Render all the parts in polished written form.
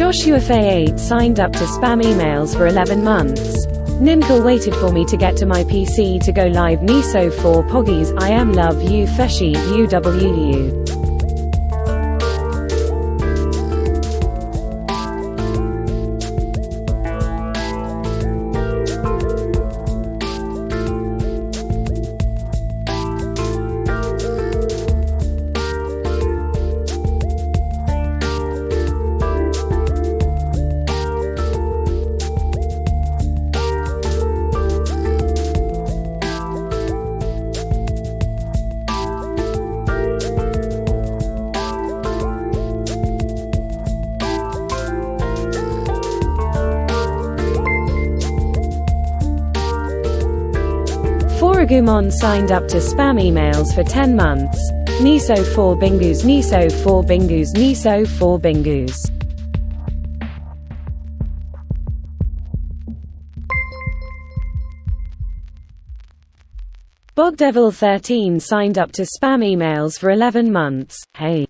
Joshua Fay 8 signed up to spam emails for 11 months. Nimkle waited for me to get to my PC to go live. Niso 4 Poggies I am love you Feshi UWU. Foragumon signed up to spam emails for 10 months. Niso 4 Bingoos Niso 4 Bingoos Niso 4 Bingoos. Bogdevil 13 signed up to spam emails for 11 months. Hey.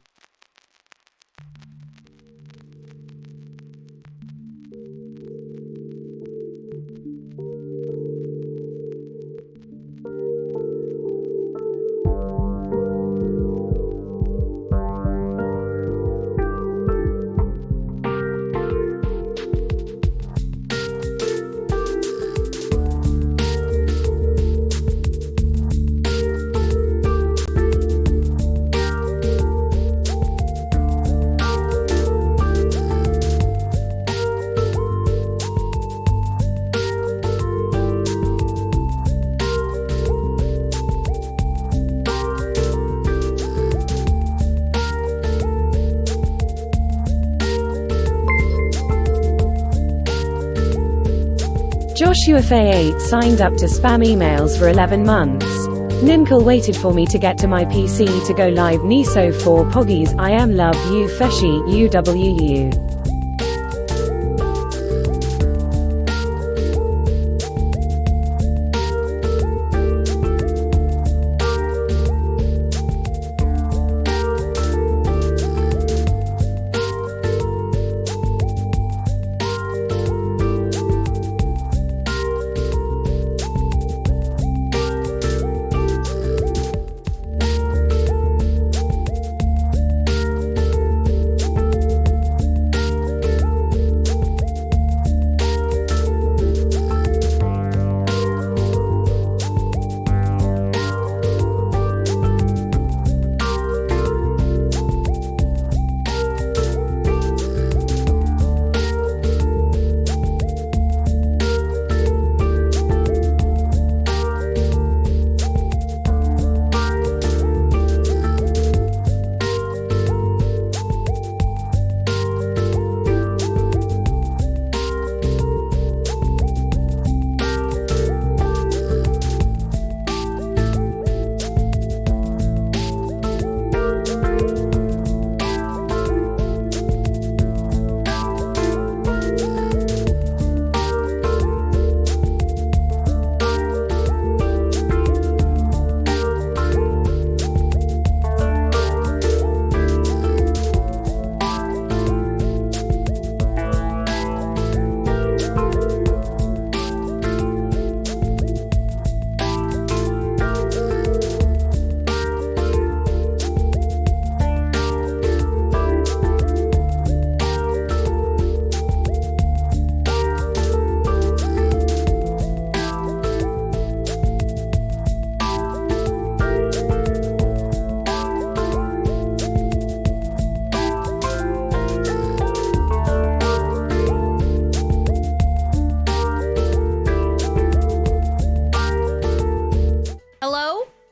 Joshua Fay 8 signed up to spam emails for 11 months. Nimkle waited for me to get to my PC to go live. Niso 4 Poggies I am love you Feshi UWU.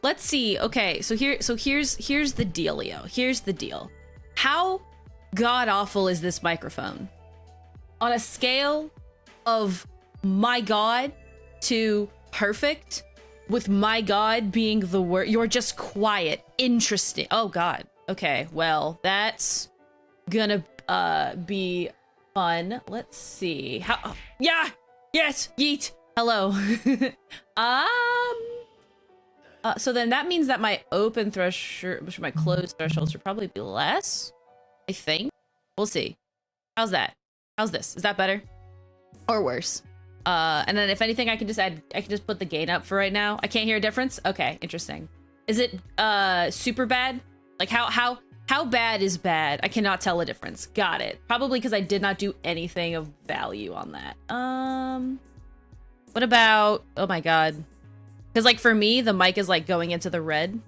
Let's see. Okay, so here's the dealio. Here's the deal. How god awful is this microphone? On a scale of my god to perfect, with my god being the word, you're just quiet, interesting. Oh god. Okay, well, that's gonna be fun. Let's see. How yeah! Yes! Yeet! Hello. So then that means that my open threshold, my closed threshold should probably be less, I think. We'll see. How's that? How's this? Is that better? Or worse? And then if anything, I can just put the gain up for right now. I can't hear a difference? Okay, interesting. Is it super bad? Like how bad is bad? I cannot tell a difference. Got it. Probably because I did not do anything of value on that. What about, oh my god. Because like for me, the mic is like going into the red.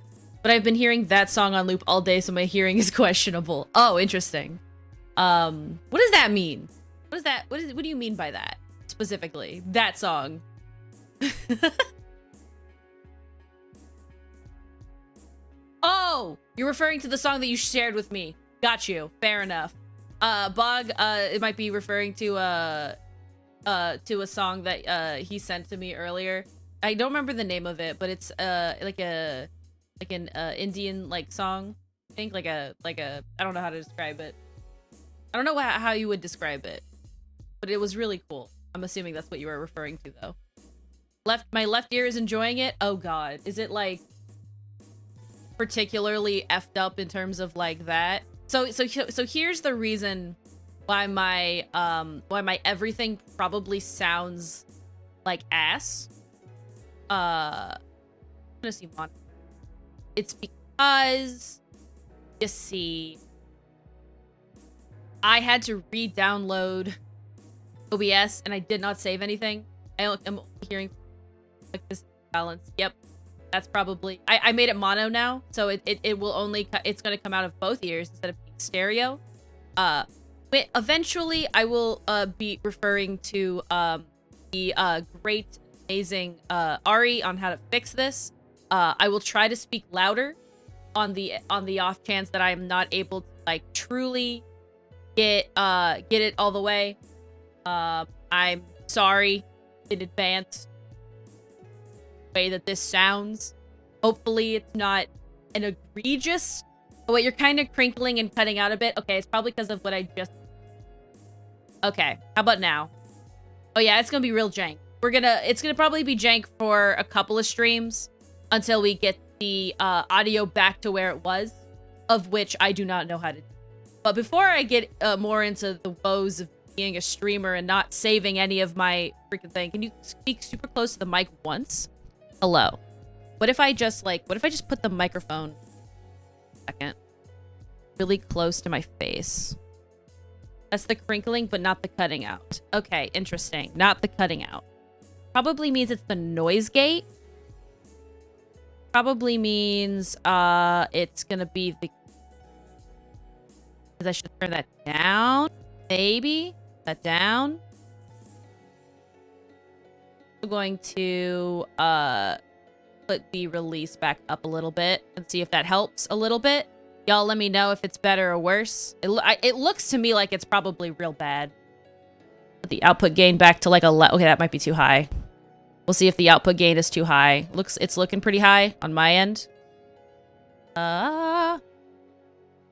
But I've been hearing that song on loop all day, so my hearing is questionable. Oh, interesting. What does that mean? What is that? What do you mean by that? Specifically, that song. Oh, you're referring to the song that you shared with me. Got you. Fair enough. Bog, it might be referring to a song that he sent to me earlier. I don't remember the name of it, but it's like an Indian like song. I think like a I don't know how to describe it. I don't know how you would describe it, but it was really cool. I'm assuming that's what you were referring to, though. My left ear is enjoying it. Oh god, is it like particularly effed up in terms of like that? So here's the reason why my everything probably sounds like ass. I'm gonna see one. It's because you see, I had to re-download OBS and I did not save anything. I'm hearing like this balance. Yep, that's probably. I made it mono now, so it will only. It's gonna come out of both ears instead of being stereo. Eventually, I will be referring to the great, amazing Ari on how to fix this. I will try to speak louder on the off chance that I am not able to like truly get it all the way. I'm sorry in advance the way that this sounds. Hopefully it's not an egregious. Oh wait, you're kind of crinkling and cutting out a bit. Okay, it's probably because of what I just. Okay, how about now? Oh yeah, it's gonna be real jank. It's gonna probably be jank for a couple of streams until we get the audio back to where it was, of which I do not know how to do. But before I get more into the woes of being a streamer and not saving any of my freaking thing, can you speak super close to the mic once? Hello. What if I just put the microphone second really close to my face? That's the crinkling, but not the cutting out. Okay, interesting. Not the cutting out. Probably means it's the noise gate. Probably means it's gonna be the. I should turn that down. Maybe that down. I'm going to put the release back up a little bit and see if that helps a little bit. Y'all let me know if it's better or worse. It looks to me like it's probably real bad. Put the output gain back to like okay, that might be too high. We'll see if the output gain is too high. It's looking pretty high on my end.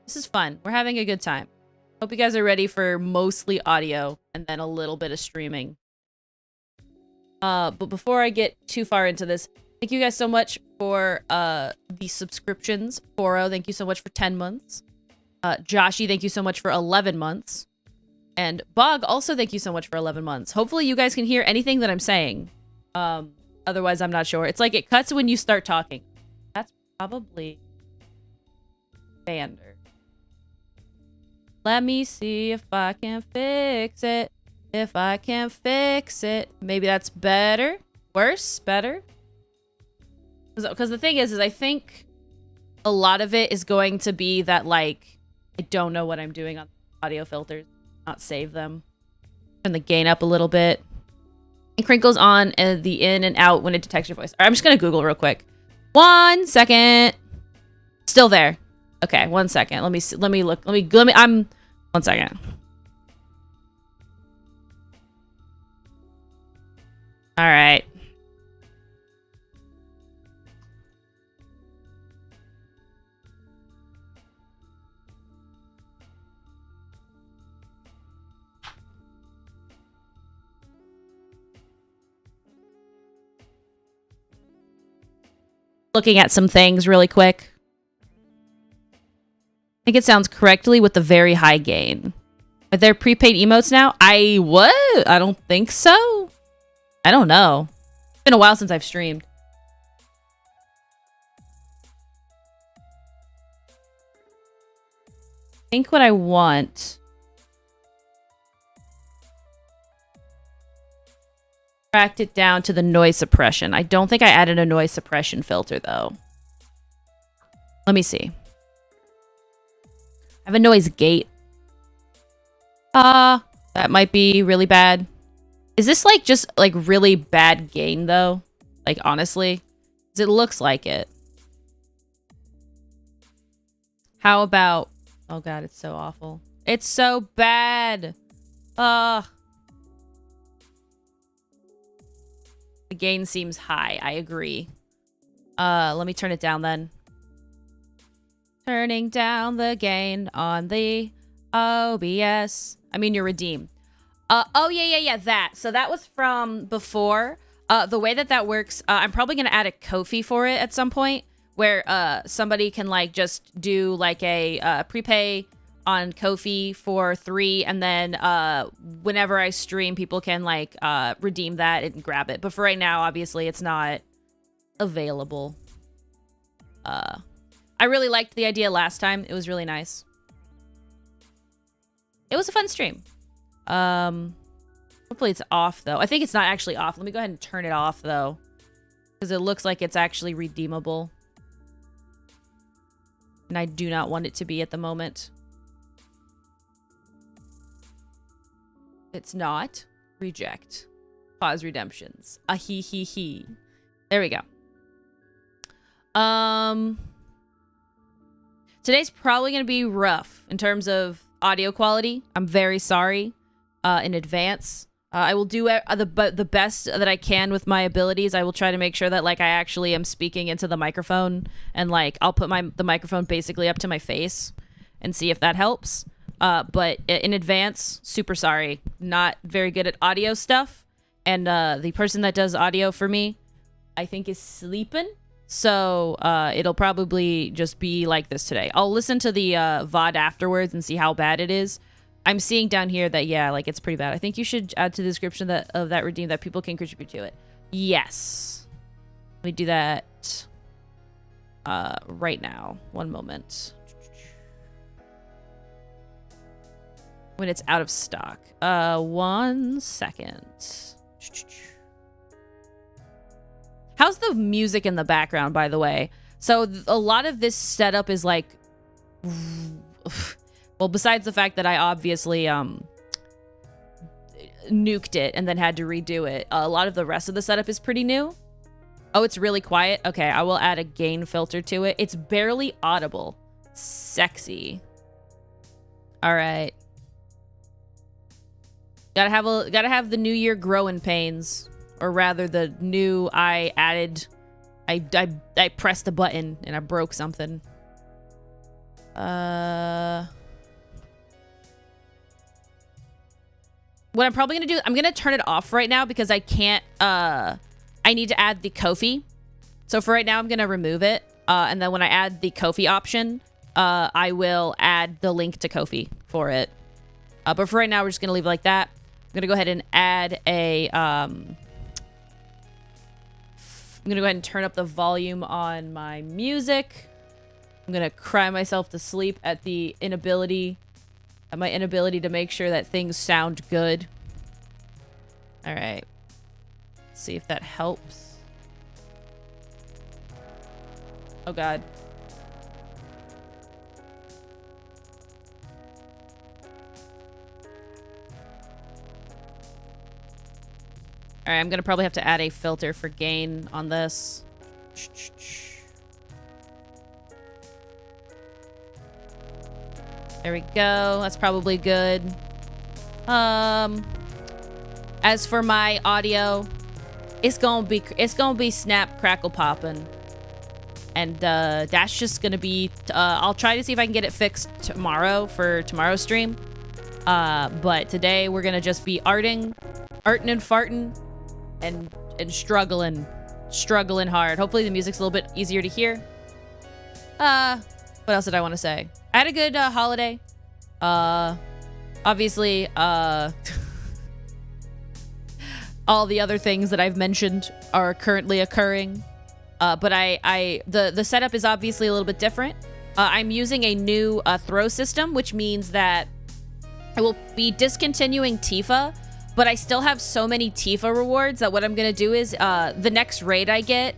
This is fun. We're having a good time. Hope you guys are ready for mostly audio and then a little bit of streaming. But before I get too far into this, thank you guys so much for the subscriptions. Foro, thank you so much for 10 months. Joshi, thank you so much for 11 months. And Bog, also thank you so much for 11 months. Hopefully you guys can hear anything that I'm saying. Otherwise, I'm not sure. It's like it cuts when you start talking. That's probably standard. Let me see if I can fix it. If I can fix it. Maybe that's better. Worse? Better? Because the thing is I think a lot of it is going to be that, like, I don't know what I'm doing on audio filters. Not save them. Turn the gain up a little bit. And crinkles on the in and out when it detects your voice. All right, I'm just going to Google real quick. 1 second. Still there. Okay, 1 second. Let me see. Let me look. I'm 1 second. All right. Looking at some things really quick. I think it sounds correctly with the very high gain. Are there prepaid emotes now? I don't think so. I don't know. It's been a while since I've streamed. I think what I want... Tracked it down to the noise suppression. I don't think I added a noise suppression filter, though. Let me see. I have a noise gate. That might be really bad. Is this, like, just, like, really bad gain, though? Like, honestly? Because it looks like it. How about... Oh, God, it's so awful. It's so bad! The gain seems high. I agree. Let me turn it down, then. Turning down the gain on the OBS. I mean, your redeem. Oh, yeah, that. So that was from before. The way that works, I'm probably going to add a Ko-fi for it at some point, where somebody can, like, just do, like, a prepay on Ko-fi for 3, and then whenever I stream, people can, like, redeem that and grab it. But for right now, obviously, it's not available. I really liked the idea last time. It was really nice. It was a fun stream. Hopefully it's off, though. I think it's not actually off. Let me go ahead and turn it off, though, because it looks like it's actually redeemable. And I do not want it to be at the moment. It's not. Reject. Pause redemptions. He. There we go. Today's probably going to be rough in terms of audio quality. I'm very sorry in advance. I will do the best that I can with my abilities. I will try to make sure that, like, I actually am speaking into the microphone, and, like, I'll put the microphone basically up to my face and see if that helps. But in advance, super sorry. Not very good at audio stuff. And the person that does audio for me, I think, is sleeping. So it'll probably just be like this today. I'll listen to the VOD afterwards and see how bad it is. I'm seeing down here that, yeah, like, it's pretty bad. I think you should add to the description of that redeem that people can contribute to it. Yes. Let me do that right now. One moment. When it's out of stock. 1 second. How's the music in the background, by the way? So a lot of this setup is like... Well, besides the fact that I obviously nuked it and then had to redo it, a lot of the rest of the setup is pretty new. Oh, it's really quiet? Okay, I will add a gain filter to it. It's barely audible. Sexy. All right. Gotta have the new year growing pains. Or rather, the new I pressed a button and I broke something. What I'm probably gonna do, I'm gonna turn it off right now because I can't, I need to add the Ko-fi. So for right now, I'm gonna remove it. And then when I add the Ko-fi option, I will add the link to Ko-fi for it. But for right now, we're just gonna leave it like that. I'm gonna go ahead and add a, I'm gonna go ahead and turn up the volume on my music. I'm gonna cry myself to sleep at my inability to make sure that things sound good. All right. Let's see if that helps. Oh, God. All right, I'm gonna probably have to add a filter for gain on this. There we go. That's probably good. As for my audio, it's gonna be snap, crackle, poppin'. And that's just gonna be I'll try to see if I can get it fixed tomorrow for tomorrow's stream. But today we're gonna just be arting and farting and struggling hard. Hopefully the music's a little bit easier to hear. What else did I want to say? I had a good holiday. Obviously, all the other things that I've mentioned are currently occurring. But the setup is obviously a little bit different. I'm using a new throw system, which means that I will be discontinuing Tifa, but I still have so many Tifa rewards that what I'm going to do is the next raid I get,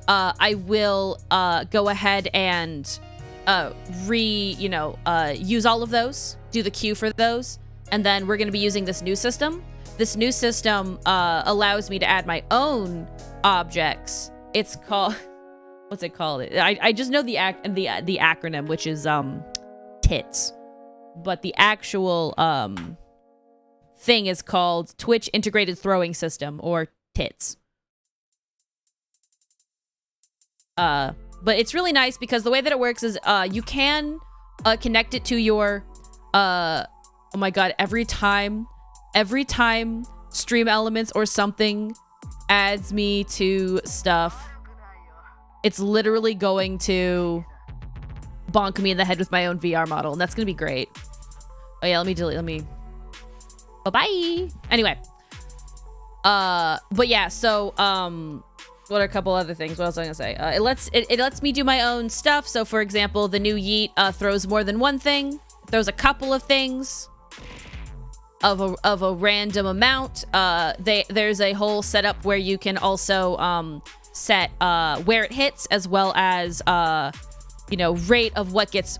I will go ahead and use all of those, do the queue for those, and then we're going to be using this new system. This new system allows me to add my own objects. It's called... What's it called? I just know the acronym, which is TITS. But the actual thing is called Twitch Integrated Throwing System, or TITS. But it's really nice because the way that it works is you can connect it to your oh my god, every time Stream Elements or something adds me to stuff, it's literally going to bonk me in the head with my own VR model, and that's gonna be great. Oh yeah, let me bye-bye. Anyway. But yeah, so what are a couple other things? What else was I gonna say? It lets me do my own stuff. So for example, the new Yeet throws more than one thing. It throws a couple of things of a random amount. There's a whole setup where you can also set where it hits, as well as rate of what gets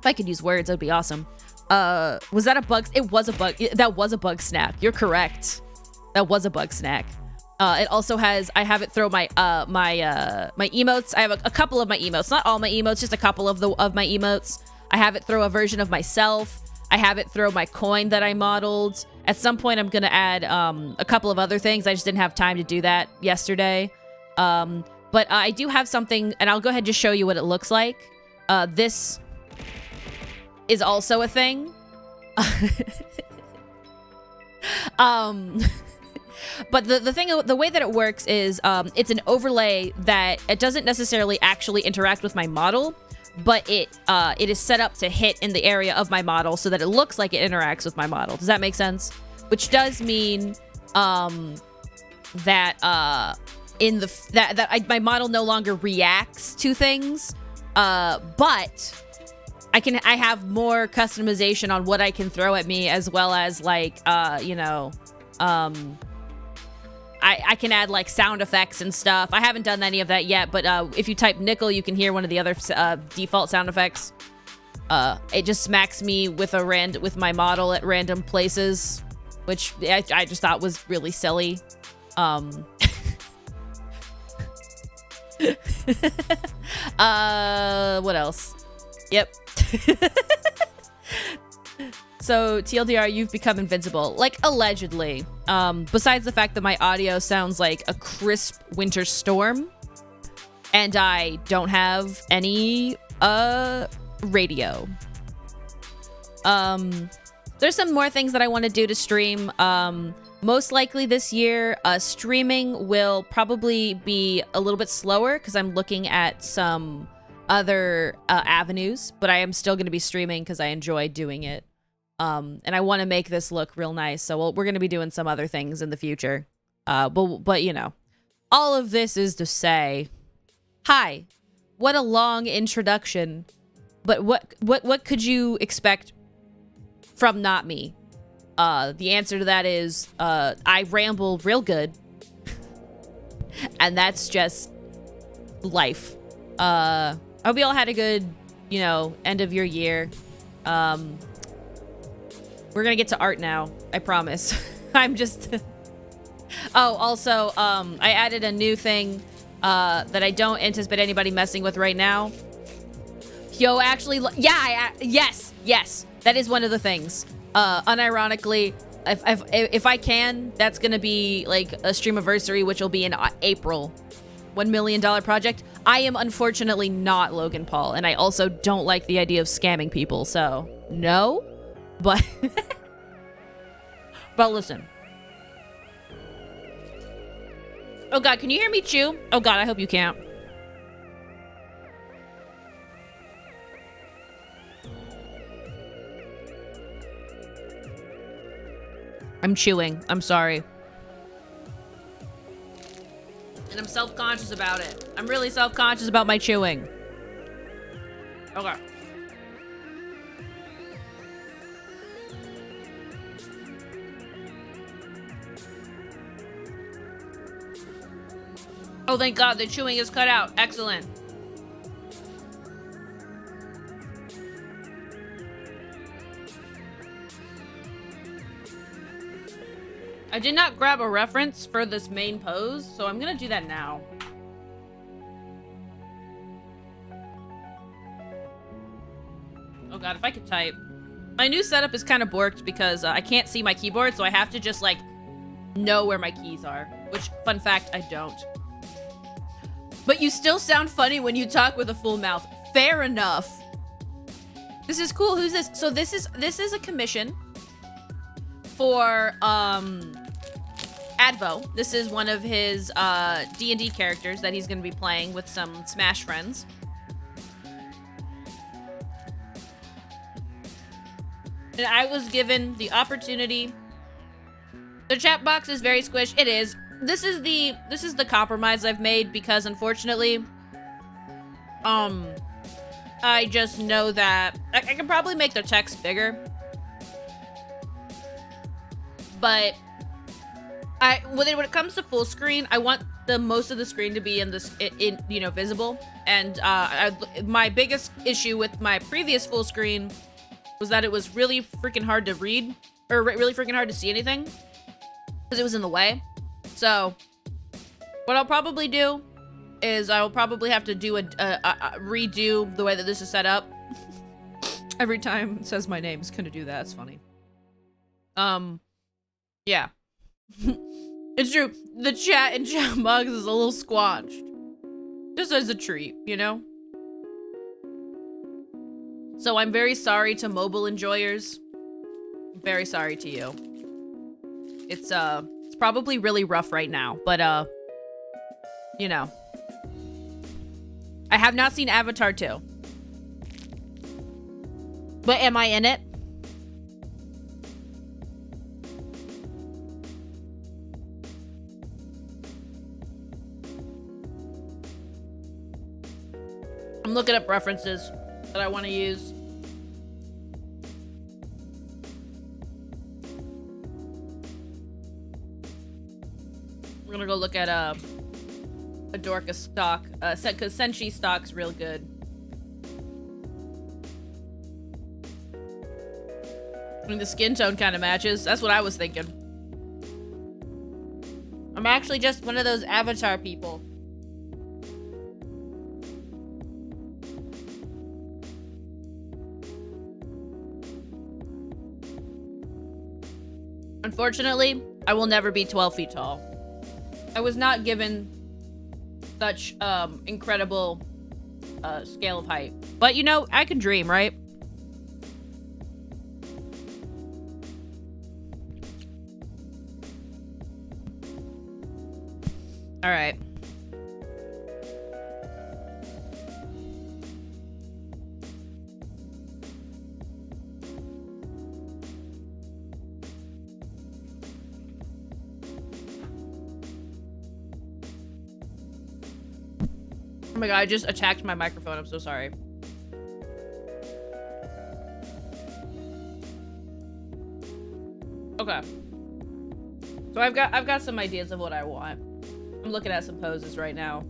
if I could use words, that'd be awesome. Was that a bug? It was a bug. That was a bug snack. You're correct. That was a bug snack. It also has, I have it throw my my emotes. I have a couple of my emotes, not all my emotes, just a couple of my emotes. I have it throw a version of myself. I have it throw my coin that I modeled. At some point, I'm gonna add a couple of other things. I just didn't have time to do that yesterday. But I do have something, and I'll go ahead and just show you what it looks like. This is also a thing. But the way that it works is it's an overlay that it doesn't necessarily actually interact with my model, but it is set up to hit in the area of my model so that it looks like it interacts with my model. Does that make sense? Which does mean that my model no longer reacts to things, but I have more customization on what I can throw at me, as well as like I can add like sound effects and stuff. I haven't done any of that yet, but if you type nickel, you can hear one of the other default sound effects. It just smacks me with with my model at random places, which I just thought was really silly. What else? Yep. So, TLDR, you've become invincible. Like, allegedly. Besides the fact that my audio sounds like a crisp winter storm, and I don't have any, radio. There's some more things that I want to do to stream. Most likely this year, streaming will probably be a little bit slower, because I'm looking at some other avenues, but I am still going to be streaming because I enjoy doing it. And I want to make this look real nice, so we're going to be doing some other things in the future. But you know, all of this is to say, hi, what a long introduction, but what could you expect from not me? The answer to that is, I ramble real good, and that's just life. I hope you all had a good, end of your year. We're gonna get to art now, I promise. I'm just... Oh, also, I added a new thing that I don't anticipate anybody messing with right now. Yo, actually, yes, that is one of the things. Unironically, if I can, that's gonna be like a streamiversary, which will be in April. $1 million project. I am unfortunately not Logan Paul, and I also don't like the idea of scamming people, so no. But but listen. Oh god, can you hear me chew? Oh god, I hope you can't. I'm chewing. I'm sorry. And I'm self-conscious about it. I'm really self-conscious about my chewing. Okay. Oh, thank God, the chewing is cut out. Excellent. I did not grab a reference for this main pose, so I'm gonna do that now. Oh God, if I could type. My new setup is kind of borked because I can't see my keyboard, so I have to just, like, know where my keys are. Which, fun fact, I don't. But you still sound funny when you talk with a full mouth. Fair enough. This is cool. Who's this? So this is a commission for Advo. This is one of his D&D characters that he's going to be playing with some Smash friends. And I was given the opportunity. The chat box is very squished. It is. This is the compromise I've made because unfortunately, I just know that I can probably make the text bigger, but when it comes to full screen, I want the most of the screen to be visible. And my biggest issue with my previous full screen was that it was really freaking hard to read, or really freaking hard to see anything because it was in the way. So what I'll probably do is I will probably have to do a redo the way that this is set up. Every time it says my name, it's gonna do that. It's funny. Yeah. It's true. The chat in chat box is a little squanched. Just as a treat, you know? So I'm very sorry to mobile enjoyers. I'm very sorry to you. It's probably really rough right now, but you know. I have not seen Avatar 2. But am I in it? I'm looking up references that I want to use. We're gonna go look at a Dorcas stock, because Senshi stock's real good. I mean, the skin tone kind of matches. That's what I was thinking. I'm actually just one of those Avatar people. Unfortunately, I will never be 12 feet tall. I was not given such incredible scale of height. But you know, I can dream, right? All right. Oh my God, I just attacked my microphone. I'm so sorry. Okay. So I've got some ideas of what I want. I'm looking at some poses right now.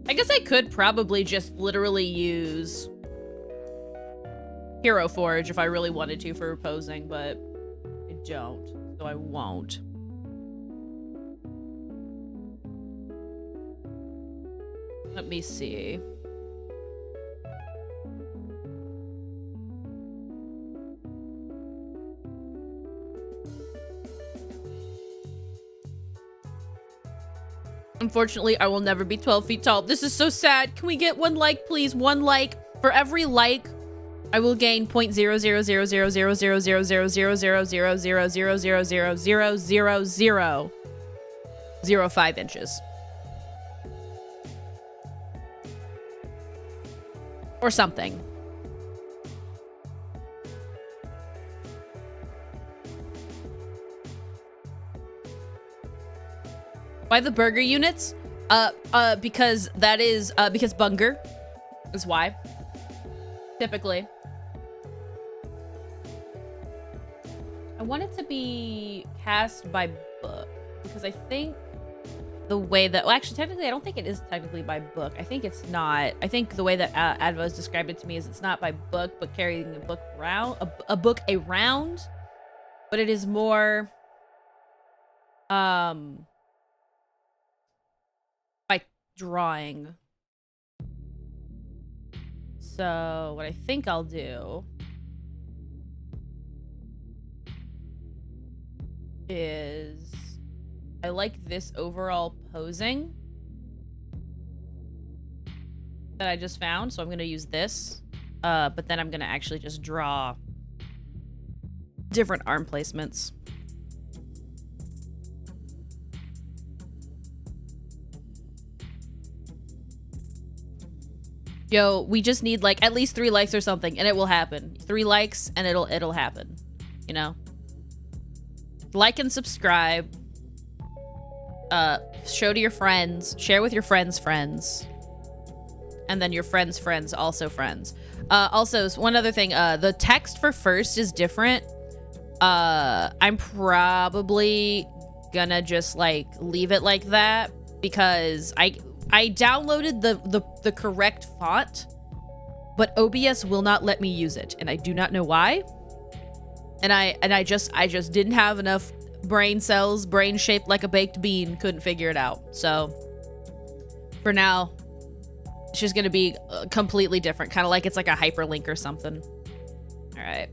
I guess I could probably just literally use Hero Forge if I really wanted to for posing, but I don't, so I won't. Let me see. Unfortunately, I will never be 12 feet tall. This is so sad. Can we get one like, please? One like. For every like, I will gain 0.0000000000000000005 inches. Or something. By the burger units? Because that is, because Bunger is why. Typically. I want it to be cast by book, because I think the way that, well, actually, technically, I don't think it is technically by book. I think it's not. I think the way that Advo's described it to me is it's not by book, but carrying a book around, a book around, but it is more, by drawing. So what I think I'll do is I like this overall posing that I just found, so I'm gonna use this, but then I'm gonna actually just draw different arm placements. Yo, we just need like at least 3 likes or something, and it will happen. 3 likes, and it'll happen. You know, like and subscribe. Show to your friends. Share with your friends' friends, and then your friends' friends also friends. Also, one other thing. The text for first is different. I'm probably gonna just like leave it like that because I downloaded the correct font, but OBS will not let me use it, and I do not know why. And I just didn't have enough brain cells, brain shaped like a baked bean, couldn't figure it out. So for now, it's just gonna be completely different, kind of like it's like a hyperlink or something. All right.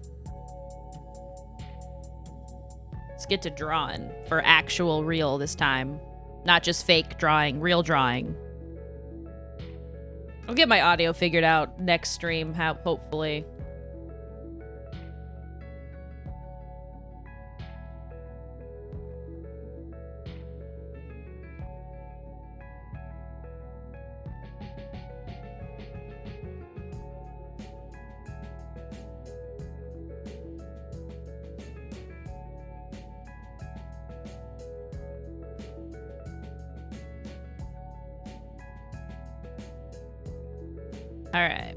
Let's get to drawing for actual real this time. Not just fake drawing, real drawing. I'll get my audio figured out next stream, hopefully. All right.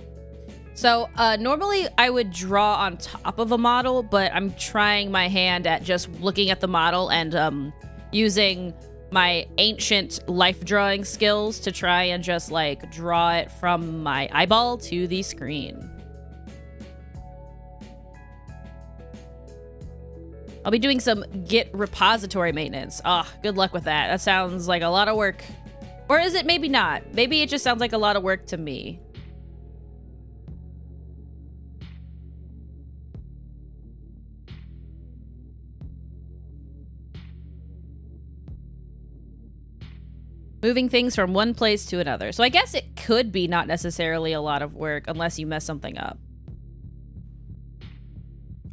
So normally I would draw on top of a model, but I'm trying my hand at just looking at the model and using my ancient life drawing skills to try and just like draw it from my eyeball to the screen. I'll be doing some Git repository maintenance. Ah, good luck with that. That sounds like a lot of work. Or is it maybe not? Maybe it just sounds like a lot of work to me. Moving things from one place to another. So I guess it could be not necessarily a lot of work unless you mess something up.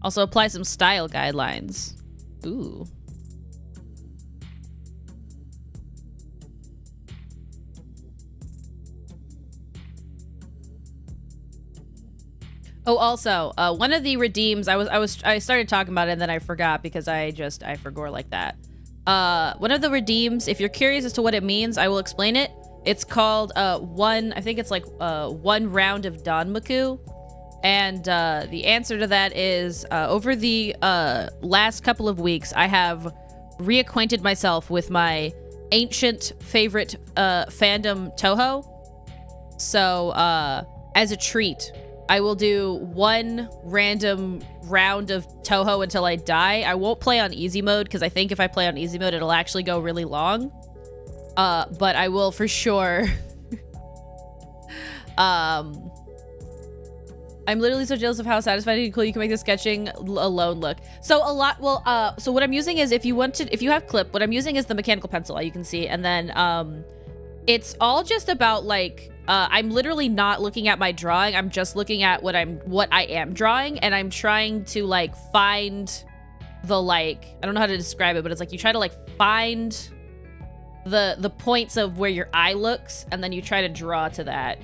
Also apply some style guidelines. Ooh. Oh, also, one of the redeems, I started talking about it and then I forgot because I forgot like that. One of the redeems, if you're curious as to what it means, I will explain it. It's called I think it's like 1 round of Danmaku. And the answer to that is over the last couple of weeks, I have reacquainted myself with my ancient favorite fandom, Toho. So as a treat, I will do 1 random round of Toho until I die. I won't play on easy mode because I think if I play on easy mode, it'll actually go really long. But I will for sure. I'm literally so jealous of how satisfying and cool you can make the sketching alone look. So a lot, well, so what I'm using is if you have clip, what I'm using is the mechanical pencil, you can see. And then it's all just about like, I'm literally not looking at my drawing. I'm just looking at what I am drawing. And I'm trying to like find the like, I don't know how to describe it, but it's like you try to like find the points of where your eye looks. And then you try to draw to that.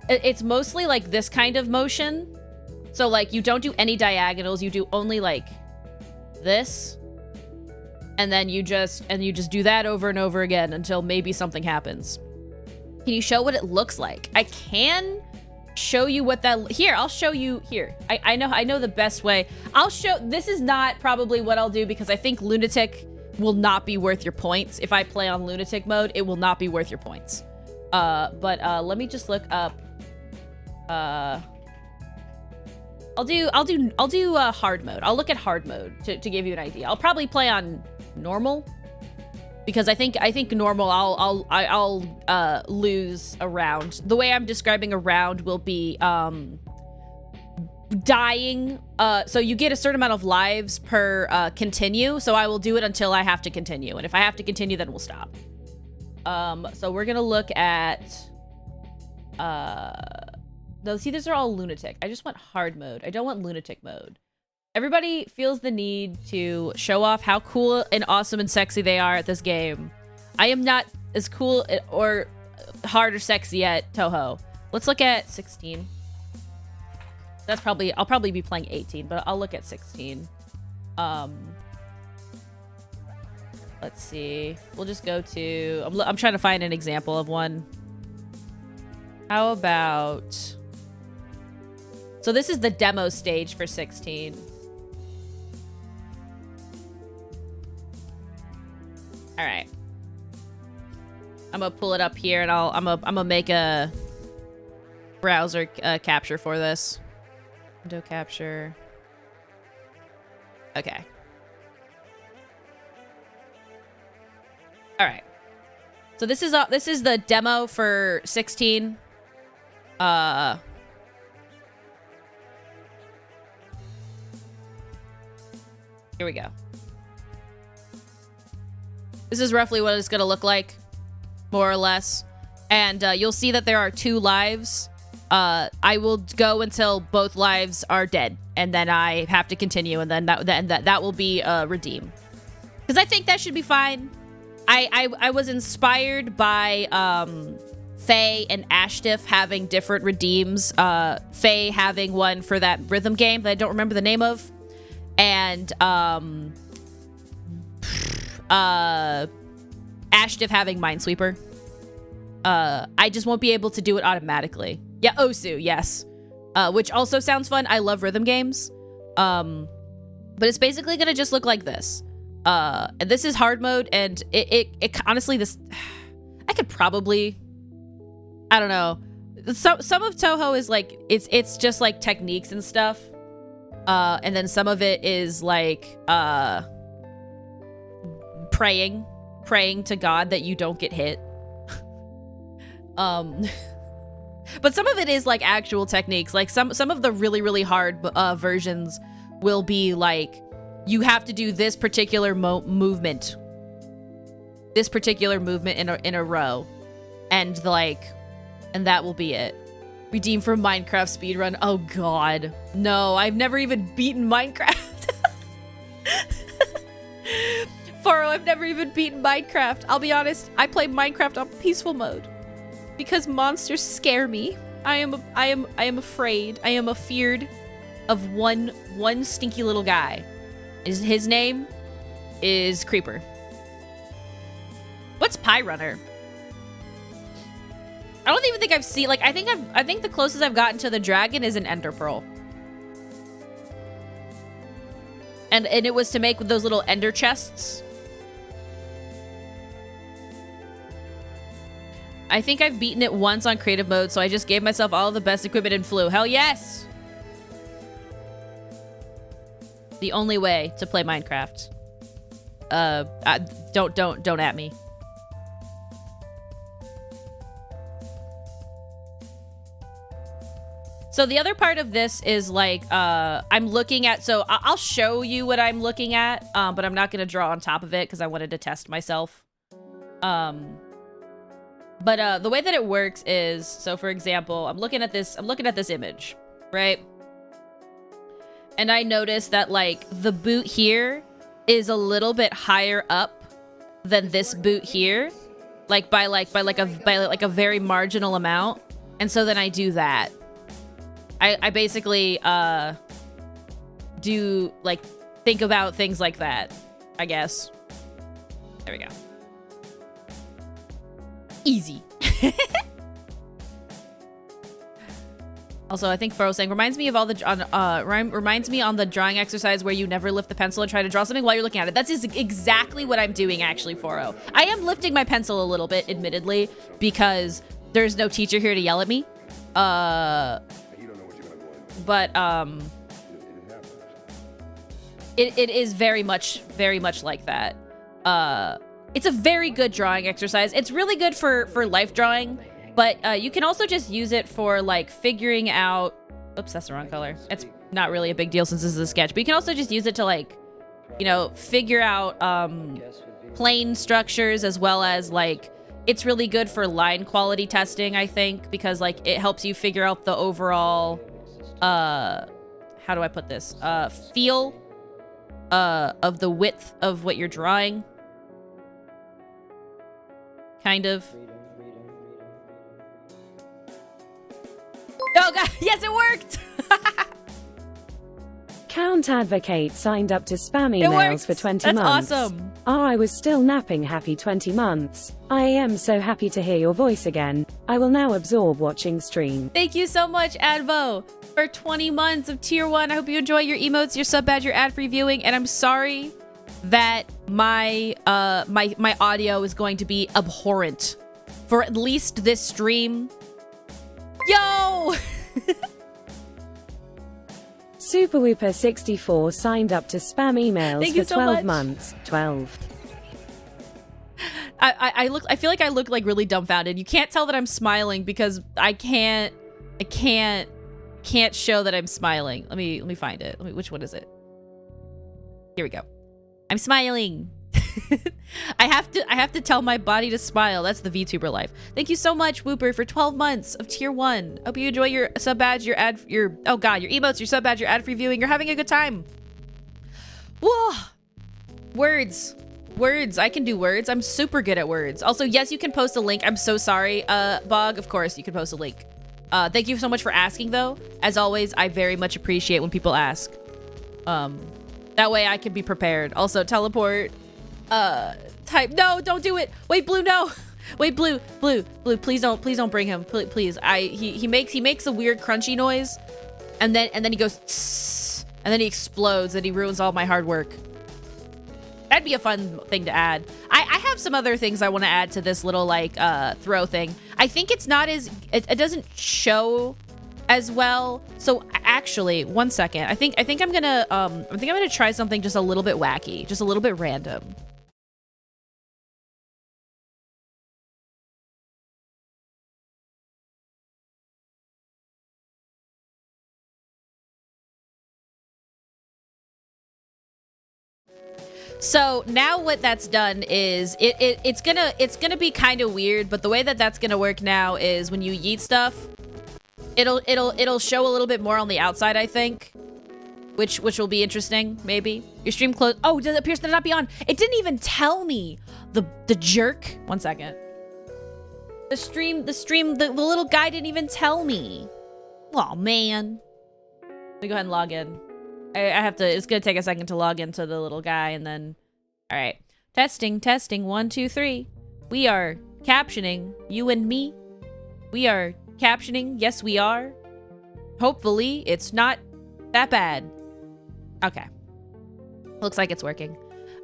It's mostly like this kind of motion. So like you don't do any diagonals. You do only like this. And then you just do that over and over again until maybe something happens. Can you show what it looks like? I can show you what that... Here, I'll show you... Here. I know the best way. I'll show... This is not probably what I'll do because I think Lunatic will not be worth your points. If I play on Lunatic mode, it will not be worth your points. But let me just look up... I'll do hard mode. I'll look at hard mode to give you an idea. I'll probably play on normal because I think normal I'll lose a round. The way I'm describing a round will be dying. So you get a certain amount of lives per continue. So I will do it until I have to continue, and if I have to continue, then we'll stop. So we're gonna look at no, see, these are all Lunatic. I just want hard mode. I don't want Lunatic mode. Everybody feels the need to show off how cool and awesome and sexy they are at this game. I am not as cool or hard or sexy at Touhou. Let's look at 16. That's probably... I'll probably be playing 18, but I'll look at 16. Let's see. We'll just go to... I'm trying to find an example of one. How about... So this is the demo stage for 16. All right. I'm gonna pull it up here, and I'm gonna make a browser capture for this. Window capture. Okay. All right. So this is the demo for 16. Here we go. This is roughly what it's gonna look like, more or less. And you'll see that there are 2 lives. I will go until both lives are dead, and then I have to continue, and then that will be redeem. Because I think that should be fine. I was inspired by Faye and Ashtiff having different redeems. Faye having one for that rhythm game that I don't remember the name of. And Ashtiff having Minesweeper. I just won't be able to do it automatically. Yeah, Osu, yes. Which also sounds fun. I love rhythm games. But it's basically gonna just look like this. And this is hard mode, and it honestly, this... I could probably... I don't know. Some of Touhou is like... It's just like techniques and stuff. And then some of it is like praying to God that you don't get hit. But some of it is like actual techniques. Like some of the really hard versions will be like, you have to do this particular movement in a row, and that will be it. Redeem from Minecraft speedrun. Oh god. No, I've never even beaten Minecraft. Faro, I've never even beaten Minecraft. I'll be honest, I play Minecraft on peaceful mode. Because monsters scare me. I am afraid. I am afeared of one stinky little guy. His name is Creeper. What's Pie Runner? I don't even think I've seen, like, I think the closest I've gotten to the dragon is an Ender Pearl. And it was to make those little ender chests. I think I've beaten it once on creative mode, so I just gave myself all the best equipment and flew. Hell yes! The only way to play Minecraft. Don't at me. So the other part of this is like, I'm looking at, so I'll show you what I'm looking at, but I'm not going to draw on top of it because I wanted to test myself. But the way that it works is, so for example, I'm looking at this image, right? And I noticed that like the boot here is a little bit higher up than this boot here, like by a very marginal amount. And so then I do that. I basically do like think about things like that, I guess. There we go. Easy. Also, I think Furrow saying reminds me of all the reminds me on the drawing exercise where you never lift the pencil and try to draw something while you're looking at it. That's exactly what I'm doing actually, Furrow. I am lifting my pencil a little bit, admittedly, because there's no teacher here to yell at me. But it is very much like that. It's a very good drawing exercise. It's really good for life drawing. But you can also just use it for, like, figuring out... Oops, that's the wrong color. It's not really a big deal since this is a sketch. But you can also just use it to, like, you know, figure out plane structures as well as, like... It's really good for line quality testing, I think, because, like, it helps you figure out the overall... how do I put this? Feel of the width of what you're drawing. Kind of. Oh god, yes, it worked! Count Advocate signed up to spam emails for 20 months. That's awesome. Oh, I was still napping. Happy 20 months. I am so happy to hear your voice again. I will now absorb watching stream. Thank you so much, Advo, for 20 months of tier 1. I hope you enjoy your emotes, your sub badge, your ad-free viewing, and I'm sorry that my my audio is going to be abhorrent for at least this stream. Yo! Superwooper64 signed up to spam emails for 12 so months. 12. I feel like I look like really dumbfounded. You can't tell that I'm smiling because I can't show that I'm smiling. Let me find it. Which one is it? Here we go. I'm smiling. I have to tell my body to smile. That's the VTuber life. Thank you so much, Wooper, for 12 months of tier 1. Hope you enjoy your sub badge, your oh god, your emotes, your sub badge, your ad-free viewing. You're having a good time. Whoa. Words. I can do words. I'm super good at words. Also, yes, you can post a link. I'm so sorry, Bog. Of course, you can post a link. Thank you so much for asking, though. As always, I very much appreciate when people ask. That way I can be prepared. Also, teleport. Type. No, don't do it. Wait, Blue, no. Wait, Blue, please don't bring him. Please. He makes a weird crunchy noise, and then he goes, tss, and then he explodes, and he ruins all my hard work. That'd be a fun thing to add. I have some other things I want to add to this little, like, throw thing. I think it's not as... It doesn't show as well. So, actually, one second. I think I'm gonna try something just a little bit wacky. Just a little bit random. So now what that's done is it's gonna be kind of weird, but the way that that's gonna work now is when you yeet stuff, it'll show a little bit more on the outside, I think, which will be interesting. Maybe your stream closed. Oh, it appears to not be on. It didn't even tell me. The jerk. 1 second. The little guy didn't even tell me. Oh man. Let me go ahead and log in. I have to, it's gonna take a second to log into the little guy and then, all right. Testing, 1, 2, 3. We are captioning, you and me. We are captioning, yes we are. Hopefully it's not that bad. Okay. Looks like it's working.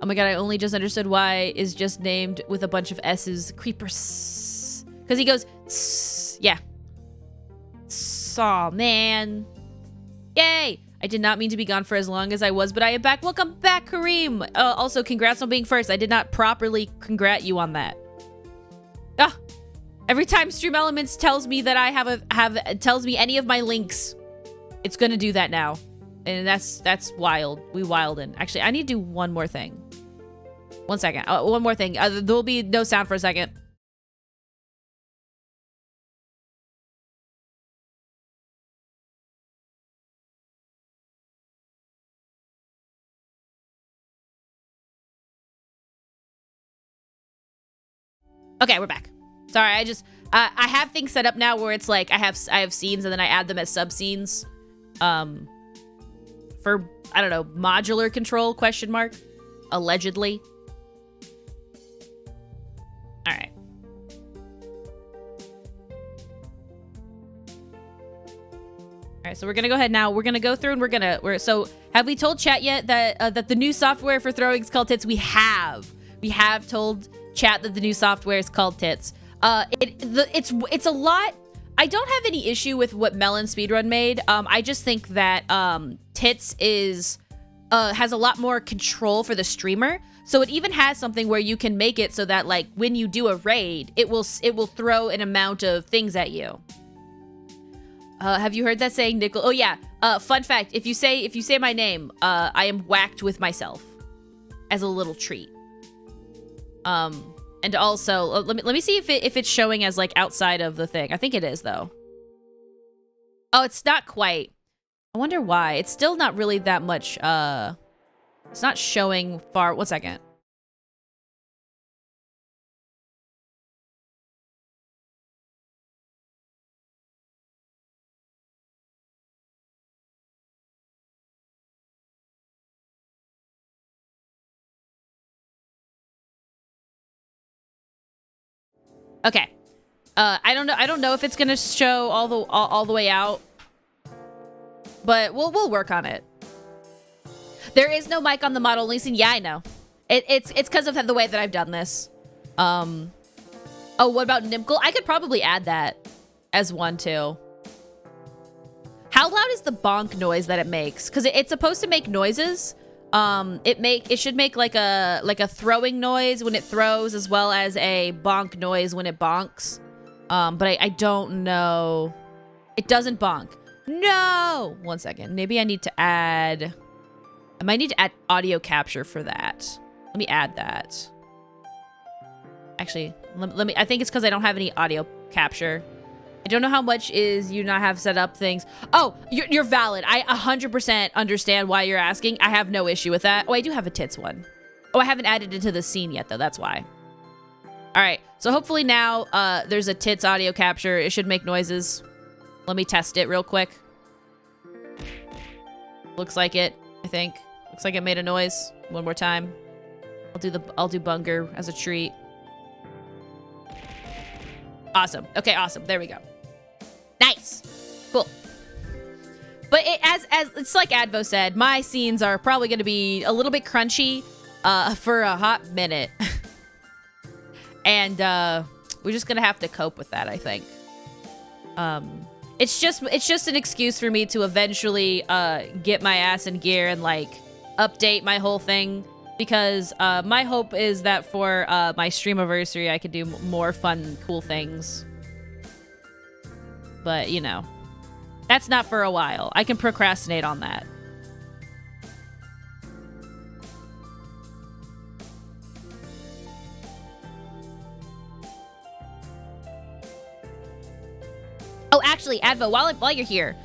Oh my god, I only just understood why is just named with a bunch of S's. Creepers. Because he goes, tss, yeah. Aw, man. Yay! I did not mean to be gone for as long as I was, but I am back. Welcome back, Kareem. Also, congrats on being first. I did not properly congrat you on that. Ah, every time Stream Elements tells me that I tells me any of my links, it's gonna do that now, and that's wild. We wildin'. Actually, I need to do one more thing. 1 second. One more thing. There'll be no sound for a second. Okay, we're back. Sorry, I have things set up now where it's like I have scenes and then I add them as sub scenes. For I don't know, modular control ? Allegedly. so we're gonna go ahead now. We're gonna go through and so have we told chat yet that that the new software for throwing is called Tits? We have told chat that the new software is called Tits. It's a lot. I don't have any issue with what Melon Speedrun made. I just think that Tits has a lot more control for the streamer. So it even has something where you can make it so that like when you do a raid, it will throw an amount of things at you. Have you heard that saying, Nickel? Oh yeah. Fun fact: if you say my name, I am whacked with myself as a little treat. And also, let me see if it's showing as like outside of the thing. I think it is though. Oh, it's not quite. I wonder why. It's still not really that much. It's not showing far. 1 second. Okay. I don't know if it's gonna show all the way out, but we'll work on it. There is no mic on the model only scene. Yeah, I know. It's because of the way that I've done this. Oh, what about Nimkle? I could probably add that as one too. How loud is the bonk noise that it makes? Because it's supposed to make noises. It should make like a throwing noise when it throws, as well as a bonk noise when it bonks. But I don't know. It doesn't bonk. No! 1 second. Maybe I need to add... I might need to add audio capture for that. Let me add that. Actually, let me... I think it's because I don't have any audio capture. I don't know how much is you not have set up things. Oh, you're valid. I 100% understand why you're asking. I have no issue with that. Oh, I do have a tits one. Oh, I haven't added it to the scene yet, though. That's why. All right. So hopefully now there's a tits audio capture. It should make noises. Let me test it real quick. Looks like it, I think. Looks like it made a noise. One more time. I'll do Bunger as a treat. Awesome. Okay, awesome. There we go. Nice. Cool. But as it's like Advo said, my scenes are probably going to be a little bit crunchy for a hot minute. And we're just going to have to cope with that, I think. It's just an excuse for me to eventually get my ass in gear and like update my whole thing, because my hope is that for my streamiversary I could do more fun, cool things. But you know, that's not for a while. I can procrastinate on that. Oh, actually, Advo, while you're here,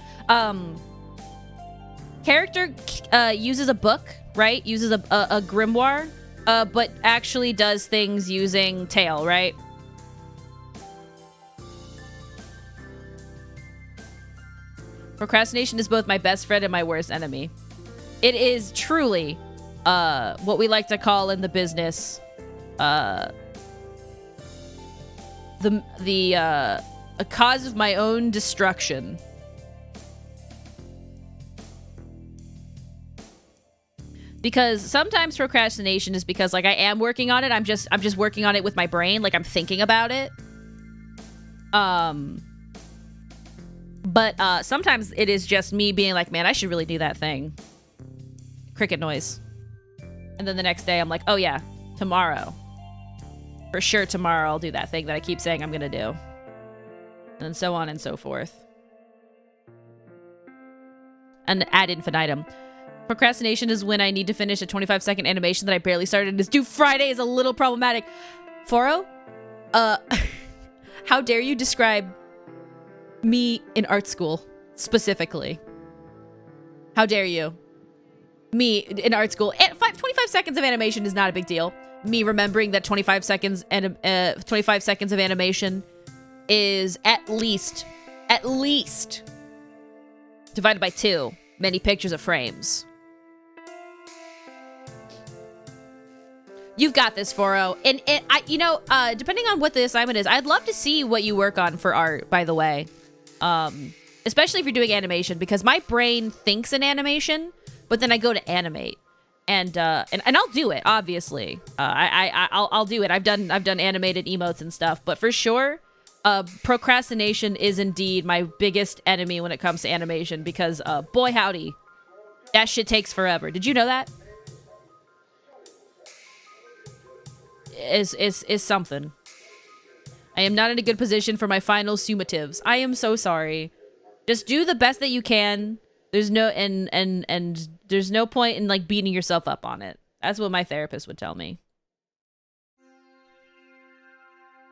character uses a book, right? Uses a grimoire, but actually does things using tail, right? Procrastination is both my best friend and my worst enemy. It is truly what we like to call in the business a cause of my own destruction. Because sometimes procrastination is because like I am working on it. I'm just working on it with my brain, like I'm thinking about it. But sometimes it is just me being like, man, I should really do that thing. Cricket noise. And then the next day I'm like, oh yeah, tomorrow. For sure tomorrow I'll do that thing that I keep saying I'm gonna do. And so on and so forth. And ad infinitum. Procrastination is when I need to finish a 25-second animation that I barely started. Is due Friday is a little problematic. Foro? How dare you describe me in art school, specifically? How dare you? Me in art school. 25 seconds of animation is not a big deal. Me remembering that 25 seconds and 25 seconds of animation is at least divided by 2 many pictures of frames. You've got this, Foro. And I, you know, depending on what the assignment is, I'd love to see what you work on for art, by the way. especially if you're doing animation, because my brain thinks in animation, but then I go to animate, and I'll do it. Obviously, I'll do it. I've done animated emotes and stuff, but for sure, procrastination is indeed my biggest enemy when it comes to animation, because boy howdy, that shit takes forever. Did you know that? Is something. I am not in a good position for my final summatives. I am so sorry. Just do the best that you can. There's no and there's no point in like beating yourself up on it. That's what my therapist would tell me.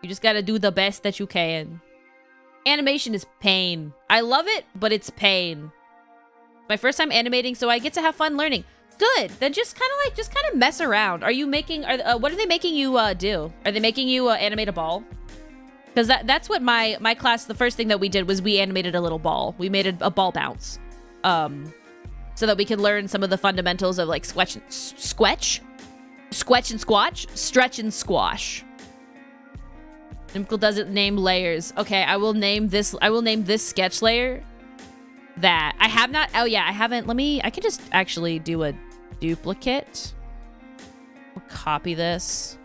You just gotta do the best that you can. Animation is pain. I love it, but it's pain. My first time animating, so I get to have fun learning. Good. Then just kind of mess around. Are you making? What are they making you do? Are they making you animate a ball? Because that's what my class. The first thing that we did was we animated a little ball. We made a ball bounce, so that we could learn some of the fundamentals of like squetch and squash, stretch and squash. Nimkle doesn't name layers. Okay, I will name this sketch layer. That I have not. Oh yeah, I haven't. I can just actually do a duplicate. I'll copy this,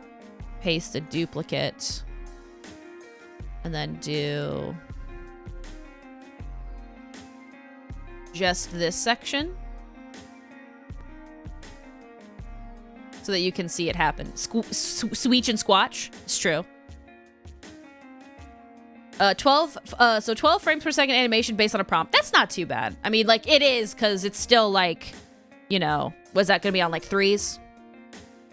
paste a duplicate, and then do just this section so that you can see it happen. Sweech and squatch. It's true. 12 frames per second animation based on a prompt. That's not too bad. I mean, like, it is, because it's still, like, you know, was that gonna be on, like, 3s?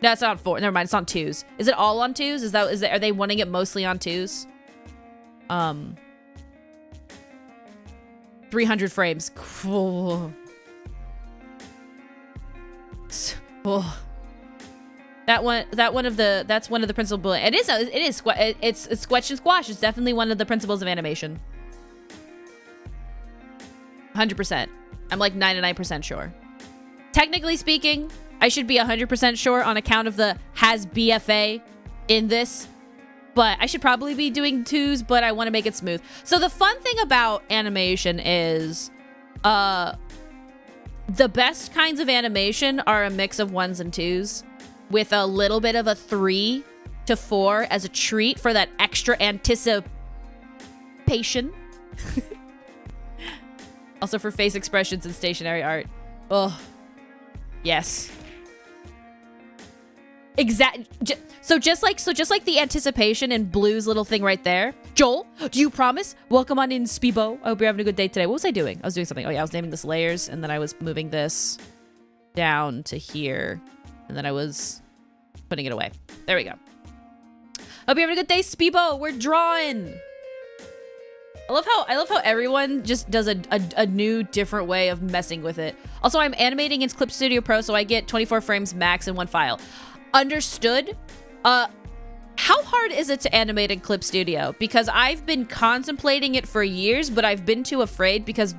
No, it's not on 4. Never mind, it's on 2s. Is it all on 2s? Are they wanting it mostly on 2s? 300 frames. Cool. Oh. That's one of the principal. It's squetch and squash. It's definitely one of the principles of animation. 100%. I'm like 99% sure. Technically speaking, I should be 100% sure on account of the has BFA in this, but I should probably be doing 2s, but I want to make it smooth. So the fun thing about animation is, the best kinds of animation are a mix of 1s and 2s. With a little bit of a 3 to 4 as a treat for that extra anticipation. Also for face expressions and stationary art. Oh, yes. So just like the anticipation in Blue's little thing right there. Joel, do you promise? Welcome on in, Speebo. I hope you're having a good day today. What was I doing? I was doing something. Oh yeah, I was naming this layers, and then I was moving this down to here. And then I was putting it away. There we go. Hope you're having a good day, Speebo. We're drawing. I love how everyone just does a new, different way of messing with it. Also, I'm animating in Clip Studio Pro, so I get 24 frames max in one file. Understood. How hard is it to animate in Clip Studio? Because I've been contemplating it for years, but I've been too afraid because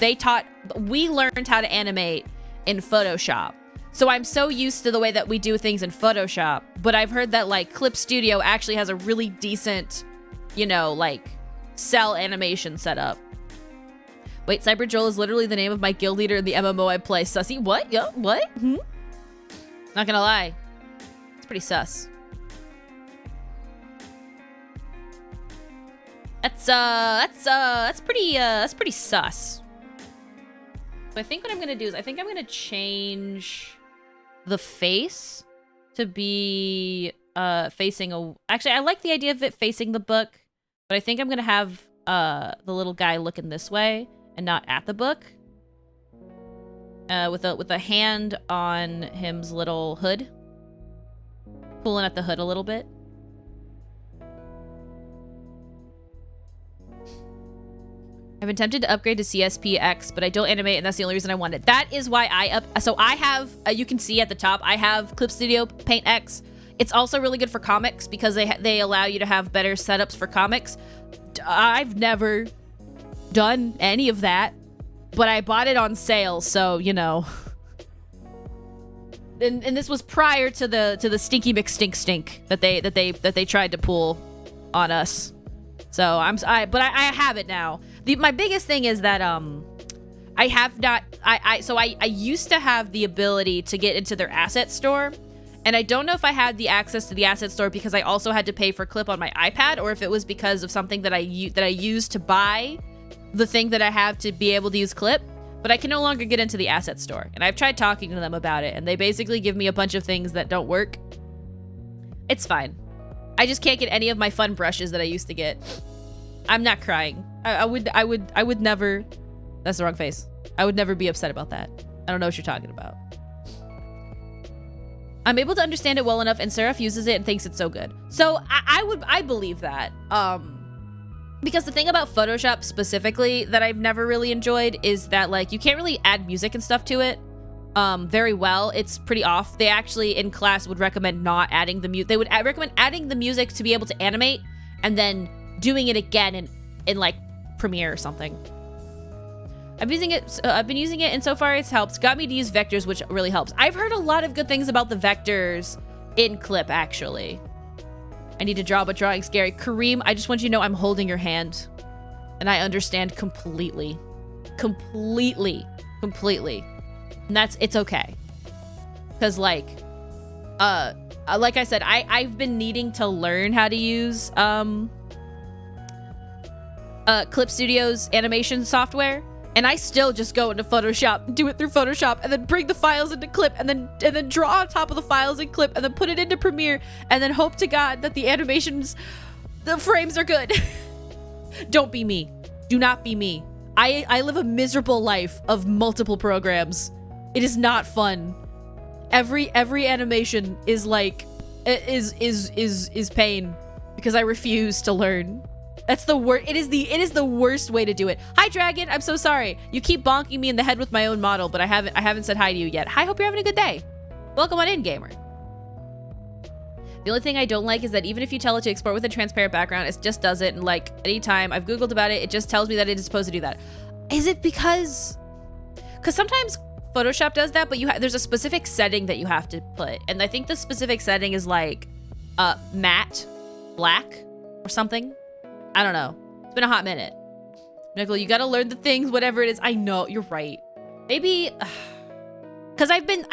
we learned how to animate in Photoshop. So I'm so used to the way that we do things in Photoshop, but I've heard that like Clip Studio actually has a really decent, you know, like cell animation setup. Wait, Cyber Joel is literally the name of my guild leader in the MMO I play. Sussy? What? Yo, what? Not gonna lie. It's pretty sus. That's pretty sus. So I think what I'm gonna do is I think I'm gonna change the face to be facing actually I like the idea of it facing the book, but I think I'm gonna have the little guy looking this way and not at the book, with a hand on him's little hood, pulling at the hood a little bit. I've been tempted to upgrade to CSPX, but I don't animate, and that's the only reason I want it. That is why so I have, you can see at the top, I have Clip Studio Paint X. It's also really good for comics because they allow you to have better setups for comics. I've never done any of that, but I bought it on sale, so, you know. And this was prior to the Stinky McStink that they tried to pull on us. So I have it now. My biggest thing is that I have not I used to have the ability to get into their asset store, and I don't know if I had the access to the asset store because I also had to pay for Clip on my iPad, or if it was because of something that I used to buy the thing that I have to be able to use Clip. But I can no longer get into the asset store, and I've tried talking to them about it, and they basically give me a bunch of things that don't work. It's fine. I just can't get any of my fun brushes that I used to get. I'm not crying. I would never. That's the wrong face. I would never be upset about that. I don't know what you're talking about. I'm able to understand it well enough, and Seraph uses it and thinks it's so good. So I believe that. Because the thing about Photoshop specifically that I've never really enjoyed is that, like, you can't really add music and stuff to it very well. It's pretty off. They actually in class would recommend not adding the music. They would recommend adding the music to be able to animate and then doing it again in like Premiere or something. I've been using it, and so far it's helped. Got me to use vectors, which really helps. I've heard a lot of good things about the vectors in Clip, actually. I need to draw, but drawing's scary. Kareem, I just want you to know I'm holding your hand, and I understand completely. Completely. And it's okay. Because, like I said, I've been needing to learn how to use Clip Studio's animation software, and I still just go into Photoshop, do it through Photoshop, and then bring the files into Clip, and then draw on top of the files in Clip, and then put it into Premiere, and then hope to God that the animations, the frames are good. Don't be me. Do not be me. I live a miserable life of multiple programs. It is not fun. Every animation is like is pain because I refuse to learn. That's the worst. It is the worst way to do it. Hi, Dragon. I'm so sorry. You keep bonking me in the head with my own model, but I haven't said hi to you yet. Hi, hope you're having a good day. Welcome on in, gamer. The only thing I don't like is that even if you tell it to export with a transparent background, it just does it. And like anytime I've Googled about it, it just tells me that it is supposed to do that. Is it because sometimes Photoshop does that, but there's a specific setting that you have to put. And I think the specific setting is like matte black or something. I don't know. It's been a hot minute. Nicole, you gotta learn the things, whatever it is. I know, you're right. Maybe, because I've been,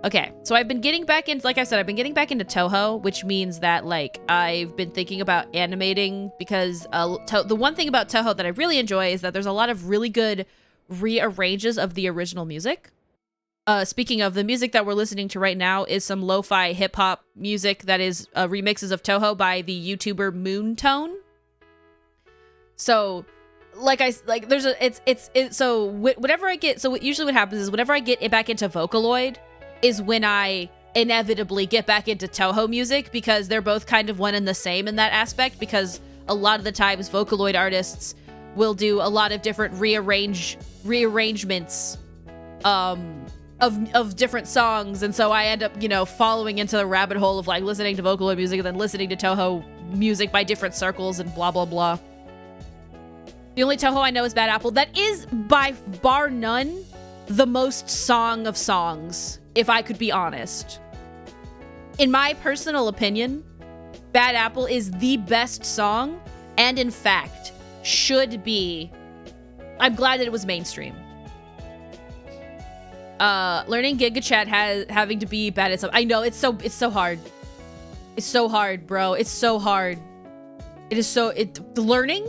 okay, so I've been getting back into, like I said, I've been getting back into Toho, which means that, like, I've been thinking about animating, because the one thing about Toho that I really enjoy is that there's a lot of really good rearranges of the original music. Speaking of, the music that we're listening to right now is some lo-fi hip-hop music that is remixes of Toho by the YouTuber Moontone. So, whenever I get, so usually what happens is whenever I get it back into Vocaloid is when I inevitably get back into Toho music, because they're both kind of one and the same in that aspect, because a lot of the times Vocaloid artists will do a lot of different rearrangements of different songs, and so I end up, you know, following into the rabbit hole of like listening to Vocaloid music and then listening to Toho music by different circles and blah blah blah. The only Toho I know is Bad Apple. That is by bar none the most song of songs, if I could be honest. In my personal opinion, Bad Apple is the best song, and in fact should be. I'm glad that it was mainstream. Learning GigaChat having to be bad at something. I know, it's so hard. It's so hard, bro. It's so hard. It is so, learning,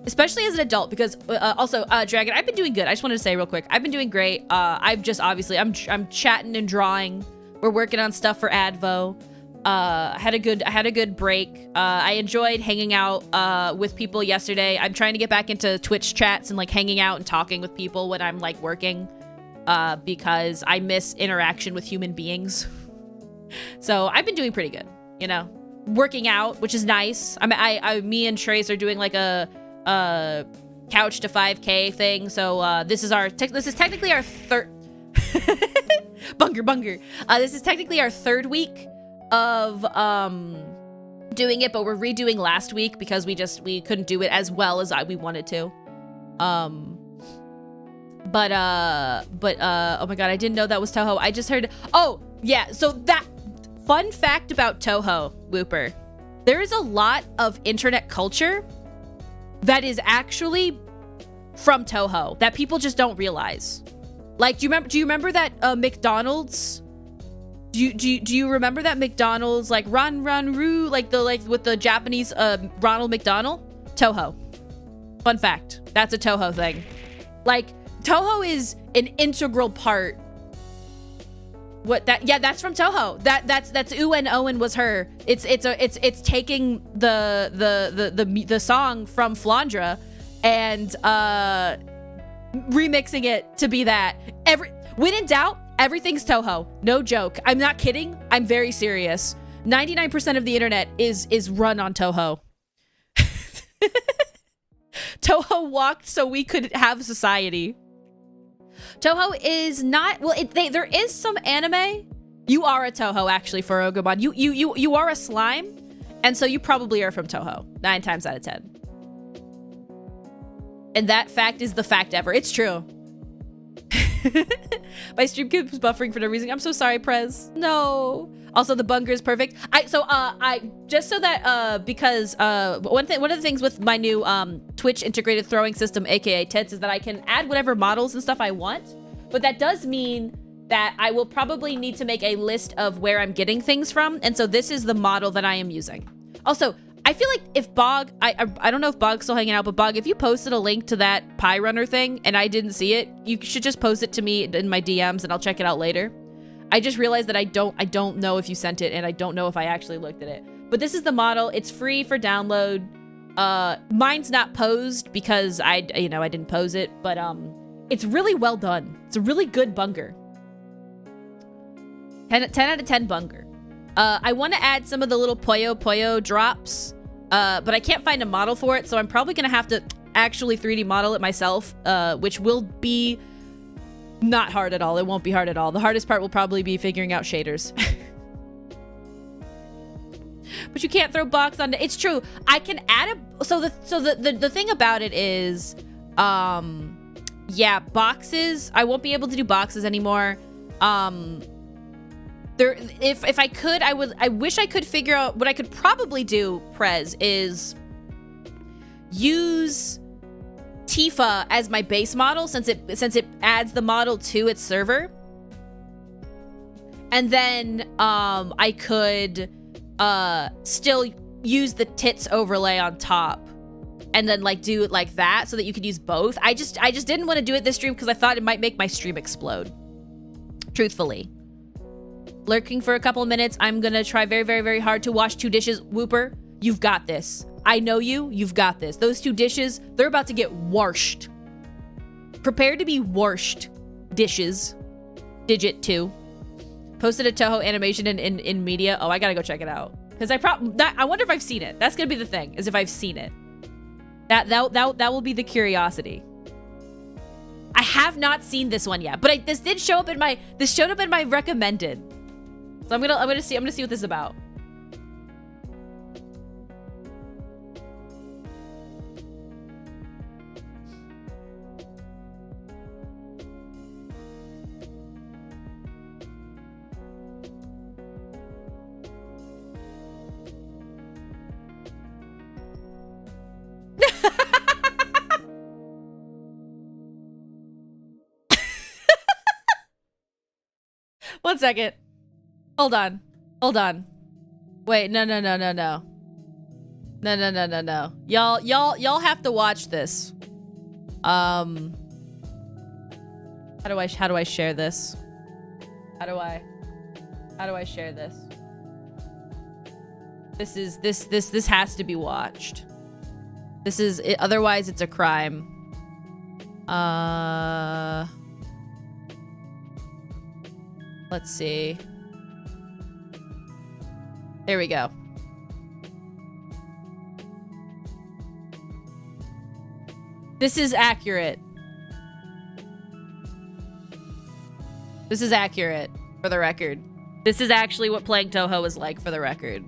especially as an adult, because also, Dragon, I've been doing good. I just wanted to say real quick, I've been doing great. I've just, obviously, I'm chatting and drawing. We're working on stuff for Advo. I had a good break. I enjoyed hanging out with people yesterday. I'm trying to get back into Twitch chats and like hanging out and talking with people when I'm like working. Because I miss interaction with human beings. So I've been doing pretty good, you know, working out, which is nice. Me and Trace are doing like a couch to 5K thing. So this is technically our third bunger. This is technically our third week of doing it, but we're redoing last week because we couldn't do it as well as we wanted to. But oh my god, I didn't know that was Toho. I just heard, oh yeah, so that fun fact about Toho, Whooper, there is a lot of internet culture that is actually from Toho that people just don't realize. Like, do you remember that McDonald's? Do you remember that McDonald's like run roo like with the Japanese Ronald McDonald? Toho. Fun fact. That's a Toho thing. Like, Toho is an integral part. What that? Yeah, that's from Toho. That's Uen Owen was her. It's taking the song from Flandra and remixing it to be that. When in doubt, everything's Toho. No joke. I'm not kidding. I'm very serious. 99% of the internet is run on Toho. Toho walked so we could have society. Toho is not, well, there is some anime. You are a Toho, actually, for Ogomon. You are a slime, and so you probably are from Toho 9 times out of 10. And that fact is the fact ever. It's true. My stream keeps buffering for no reason. I'm so sorry, Prez. No. Also, the bunger is perfect. Because one of the things with my new Twitch integrated throwing system, aka TITS, is that I can add whatever models and stuff I want. But that does mean that I will probably need to make a list of where I'm getting things from. And so this is the model that I am using. Also, I feel like if Bog, I don't know if Bog's still hanging out, but Bog, if you posted a link to that Pie Runner thing and I didn't see it, you should just post it to me in my DMs and I'll check it out later. I just realized that I don't know if you sent it and I don't know if I actually looked at it. But this is the model. It's free for download. Mine's not posed because I didn't pose it, but it's really well done. It's a really good bunger. 10 out of 10 bunger. I want to add some of the little Puyo drops, but I can't find a model for it, so I'm probably going to have to actually 3D model it myself, which will be not hard at all. It won't be hard at all. The hardest part will probably be figuring out shaders. But you can't throw box on. It's true. I can add a. So the thing about it is, yeah, boxes. I won't be able to do boxes anymore. If I could, I would. I wish I could figure out what I could probably do. Prez is use Tifa as my base model since it adds the model to its server, and then I could still use the tits overlay on top and then like do it like that so that you could use both. I just didn't want to do it this stream because I thought it might make my stream explode, truthfully. Lurking for a couple of minutes. I'm gonna try very, very, very hard to wash 2 dishes. Whooper, you've got this. I know you've got this. Those 2 dishes, they're about to get washed. Prepare to be washed. Dishes. Digit 2. Posted a Toho animation in media. Oh, I gotta go check it out. Because I wonder if I've seen it. That's gonna be the thing, is if I've seen it. That will be the curiosity. I have not seen this one yet, but this showed up in my recommended. So I'm gonna see what this is about. One second. Hold on. Wait, no. No. Y'all have to watch this. How do I share this? How do I share this? This has to be watched. This is it, otherwise it's a crime. Let's see. There we go. This is accurate. This is accurate, for the record. This is actually what playing Toho is like, for the record.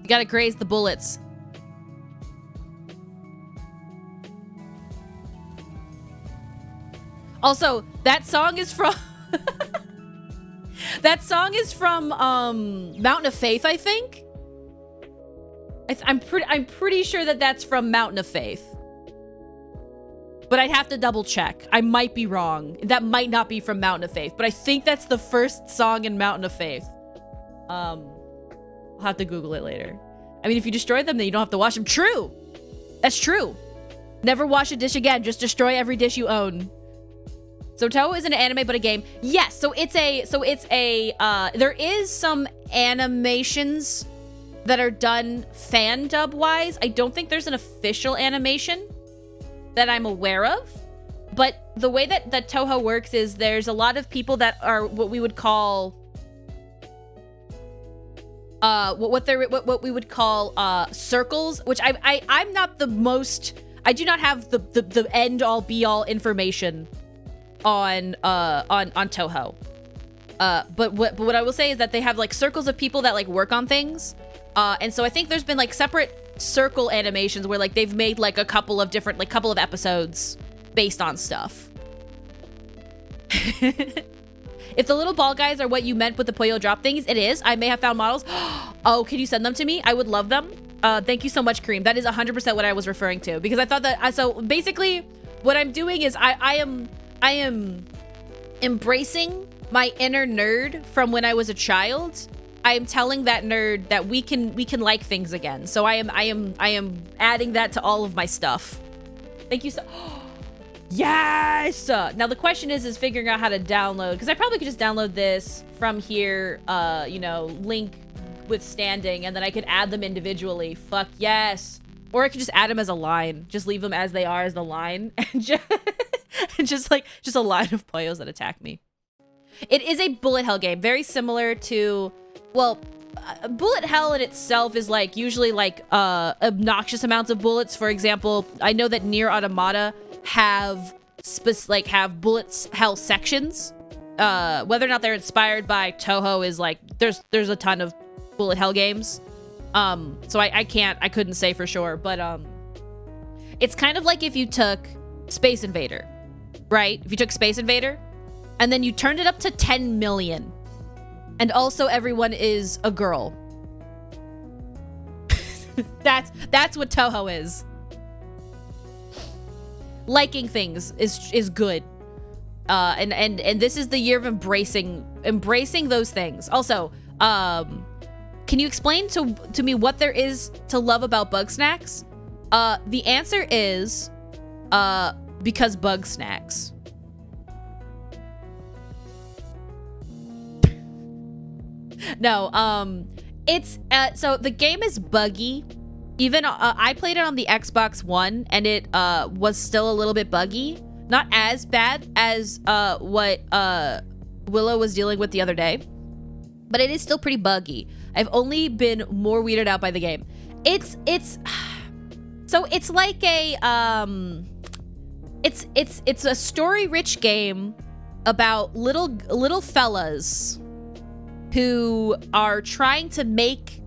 You gotta graze the bullets. Also, that song is from that song is from Mountain of Faith, I think. I'm pretty sure that that's from Mountain of Faith. But I'd have to double check. I might be wrong. That might not be from Mountain of Faith, but I think that's the first song in Mountain of Faith. I'll have to Google it later. I mean, if you destroy them, then you don't have to wash them. True. That's true. Never wash a dish again. Just destroy every dish you own. So Toho isn't an anime, but a game. Yes. So it's a, there is some animations that are done fan dub wise. I don't think there's an official animation that I'm aware of, but the way that Toho works is there's a lot of people that are what we would call what we would call circles, which I'm not the most, I do not have the end all be all information on Toho. But what I will say is that they have like circles of people that like work on things. And so I think there's been like separate circle animations where like they've made like a couple of different, like couple of episodes based on stuff. If the little ball guys are what you meant with the Puyo drop things, it is. I may have found models. Oh, can you send them to me? I would love them. Thank you so much, Kareem. That is 100% what I was referring to, because I thought that, so basically what I'm doing is I am embracing my inner nerd from when I was a child. I am telling that nerd that we can like things again. So I am adding that to all of my stuff. Thank you so. Yes. Now the question is figuring out how to download, because I probably could just download this from here. You know, link withstanding, and then I could add them individually. Fuck yes. Or I could just add them as a line. Just leave them as they are as the line, and just a line of Poyos that attack me. It is a bullet hell game, very similar to. Well, bullet hell in itself is like usually like obnoxious amounts of bullets. For example, I know that Nier Automata have bullets hell sections. Whether or not they're inspired by Toho is like there's a ton of bullet hell games. So I couldn't say for sure, but it's kind of like if you took Space Invader, right? If you took Space Invader and then you turned it up to 10 million. And also everyone is a girl. That's what Toho is. Liking things is good. And this is the year of embracing those things. Also, can you explain to me what there is to love about bug snacks? The answer is because bug snacks. No, it's so the game is buggy. Even I played it on the Xbox One, and it was still a little bit buggy. Not as bad as what Willow was dealing with the other day, but it is still pretty buggy. I've only been more weirded out by the game. It's so it's like a it's a story-rich game about little fellas who are trying to make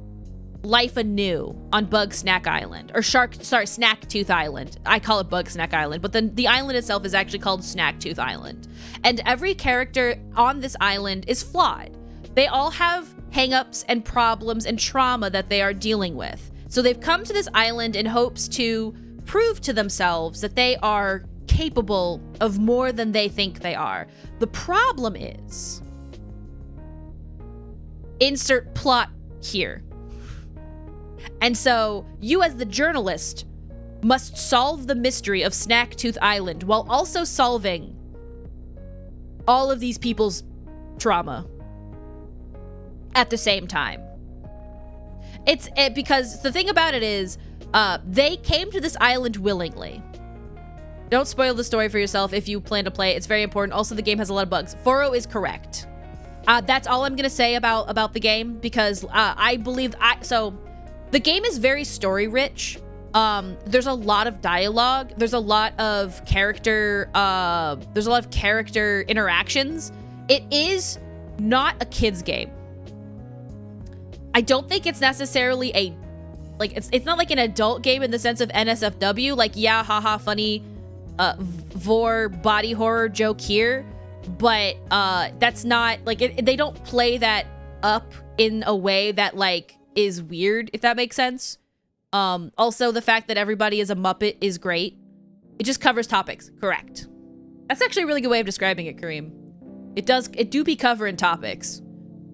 life anew on Bug Snack Island, or Snack Tooth Island. I call it Bug Snack Island, but then the island itself is actually called Snack Tooth Island. And every character on this island is flawed. They all have hangups and problems and trauma that they are dealing with. So they've come to this island in hopes to prove to themselves that they are capable of more than they think they are. The problem is, insert plot here. And so you as the journalist must solve the mystery of Snack Tooth Island while also solving all of these people's trauma at the same time. Because the thing about it is, they came to this island willingly. Don't spoil the story for yourself if you plan to play it. It's very important. Also, the game has a lot of bugs. Foro is correct. That's all I'm gonna say about the game, because I believe so the game is very story rich. There's a lot of dialogue. There's a lot of character interactions. It is not a kid's game. I don't think it's necessarily it's not like an adult game in the sense of NSFW, like yeah, haha, funny vor body horror joke here. But that's not like they don't play that up in a way that like is weird, if that makes sense. Also, the fact that everybody is a Muppet is great. It just covers topics. Correct. That's actually a really good way of describing it, Kareem. It do be covering topics.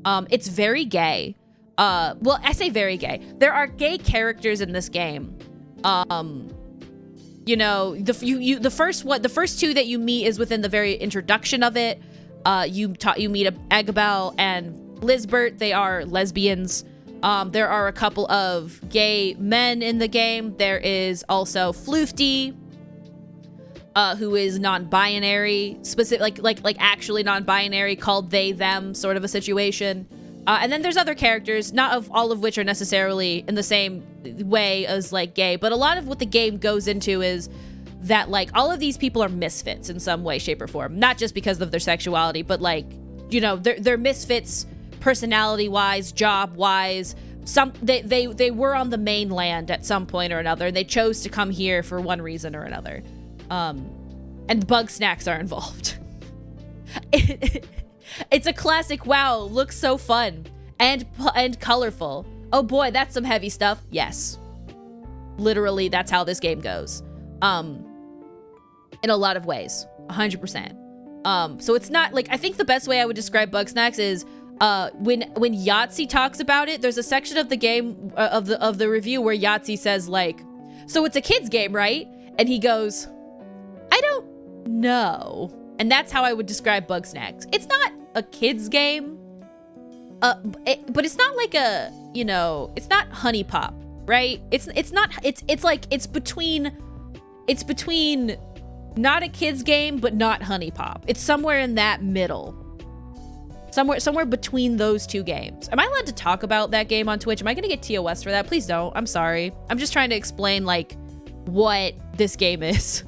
It's very gay. Well, I say very gay. There are gay characters in this game. You know, the first two that you meet is within the very introduction of it. You meet Agabel and Lizbert. They are lesbians. There are a couple of gay men in the game. There is also Floofty, who is non-binary, specific, like actually non-binary, called they, them sort of a situation. And then there's other characters, not of all of which are necessarily in the same way as like gay, but a lot of what the game goes into is that like all of these people are misfits in some way, shape, or form. Not just because of their sexuality, but like, you know, they're misfits personality-wise, job-wise. They were on the mainland at some point or another, and they chose to come here for one reason or another. And bug snacks are involved. It's a classic. Wow, looks so fun and colorful. Oh boy, that's some heavy stuff. Yes, literally, that's how this game goes. In a lot of ways, 100%. So it's not like, I think the best way I would describe bug snacks is when Yahtzee talks about it. There's a section of the game of the review where Yahtzee says like, "So it's a kid's game, right?" And he goes, "I don't know." And that's how I would describe bug snacks. It's not a kid's game, but it's not like a, you know, it's not Honey Pop, right? It's between not a kid's game, but not Honey Pop. It's somewhere in that middle. Somewhere between those two games. Am I allowed to talk about that game on Twitch? Am I gonna get TOS for that? Please don't. I'm sorry. I'm just trying to explain like what this game is.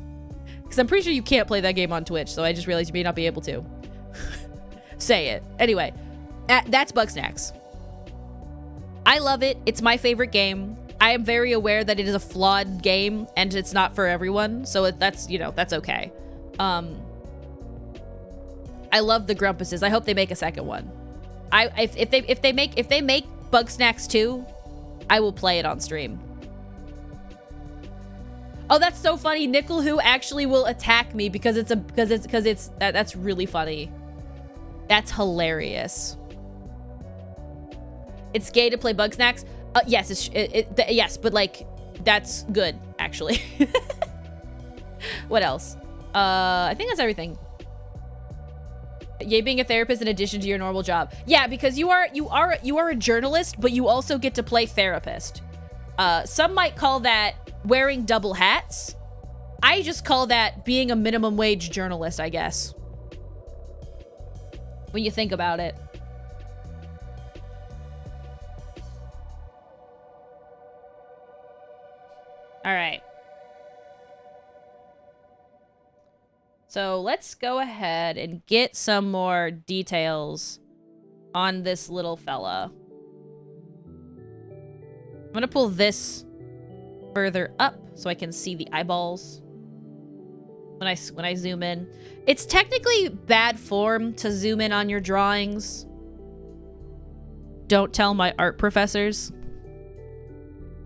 Because I'm pretty sure you can't play that game on Twitch, so I just realized you may not be able to. Say it. Anyway, that's Bug Snacks. I love it. It's my favorite game. I am very aware that it is a flawed game, and it's not for everyone, so that's, you know, that's okay. I love the Grumpuses. I hope they make a second one. If they make Bug Snacks 2, I will play it on stream. Oh, that's so funny. Nickel Who actually will attack me because that's really funny. That's hilarious. It's gay to play Bug Snacks. Yes, yes, but like that's good actually. What else? I think that's everything. Yay, being a therapist in addition to your normal job. Yeah, because you are a journalist, but you also get to play therapist. Some might call that wearing double hats. I just call that being a minimum wage journalist, I guess. When you think about it. All right. So let's go ahead and get some more details on this little fella. I'm gonna pull this further up so I can see the eyeballs when I zoom in. It's technically bad form to zoom in on your drawings. Don't tell my art professors,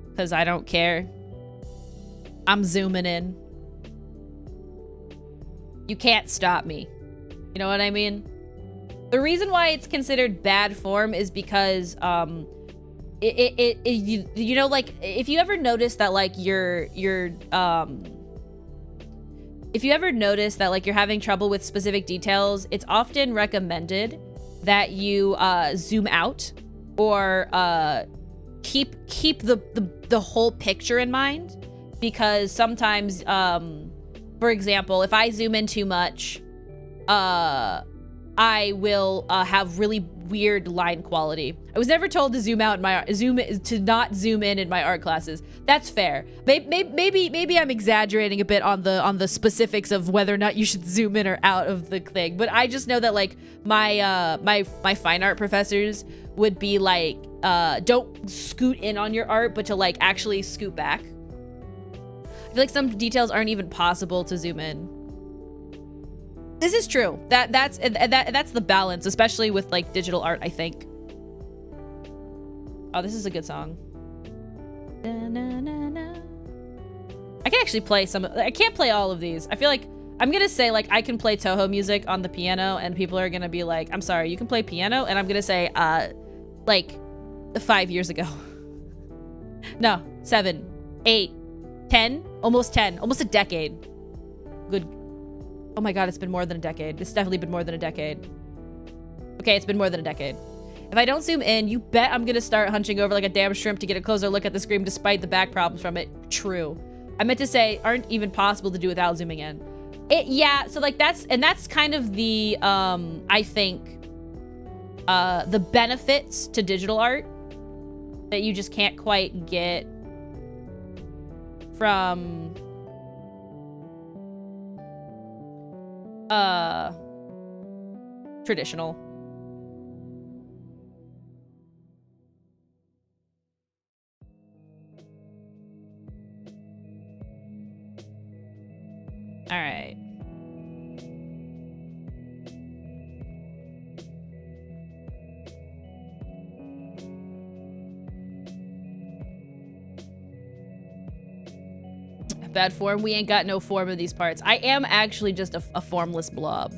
because I don't care. I'm zooming in. You can't stop me. You know what I mean? The reason why it's considered bad form is because you know, like if you ever notice that like if you ever notice that like you're having trouble with specific details, it's often recommended that you zoom out or keep the whole picture in mind, because sometimes for example, if I zoom in too much, I will have really weird line quality. I was never told to zoom out in my to not zoom in my art classes. That's fair. Maybe I'm exaggerating a bit on the specifics of whether or not you should zoom in or out of the thing. But I just know that like my fine art professors would be like, don't scoot in on your art, but to like actually scoot back. I feel like some details aren't even possible to zoom in. This is true. That's the balance, especially with like digital art, I think. Oh, this is a good song. Da, na, na. can actually play some. I can't play all of these. I feel like I'm gonna say like I can play Toho music on the piano, and people are gonna be like, "I'm sorry, you can play piano?" And I'm gonna say, like 5 years ago. No, 7, 8, 10, almost 10, almost a decade. Good. Oh my god, it's been more than a decade. It's definitely been more than a decade. Okay, it's been more than a decade. If I don't zoom in, you bet I'm gonna start hunching over like a damn shrimp to get a closer look at the screen despite the back problems from it. True. I meant to say, aren't even possible to do without zooming in. Yeah, so like that's kind of the, I think, the benefits to digital art that you just can't quite get from, traditional. All right. Bad form. We ain't got no form in these parts. I am actually just a formless blob.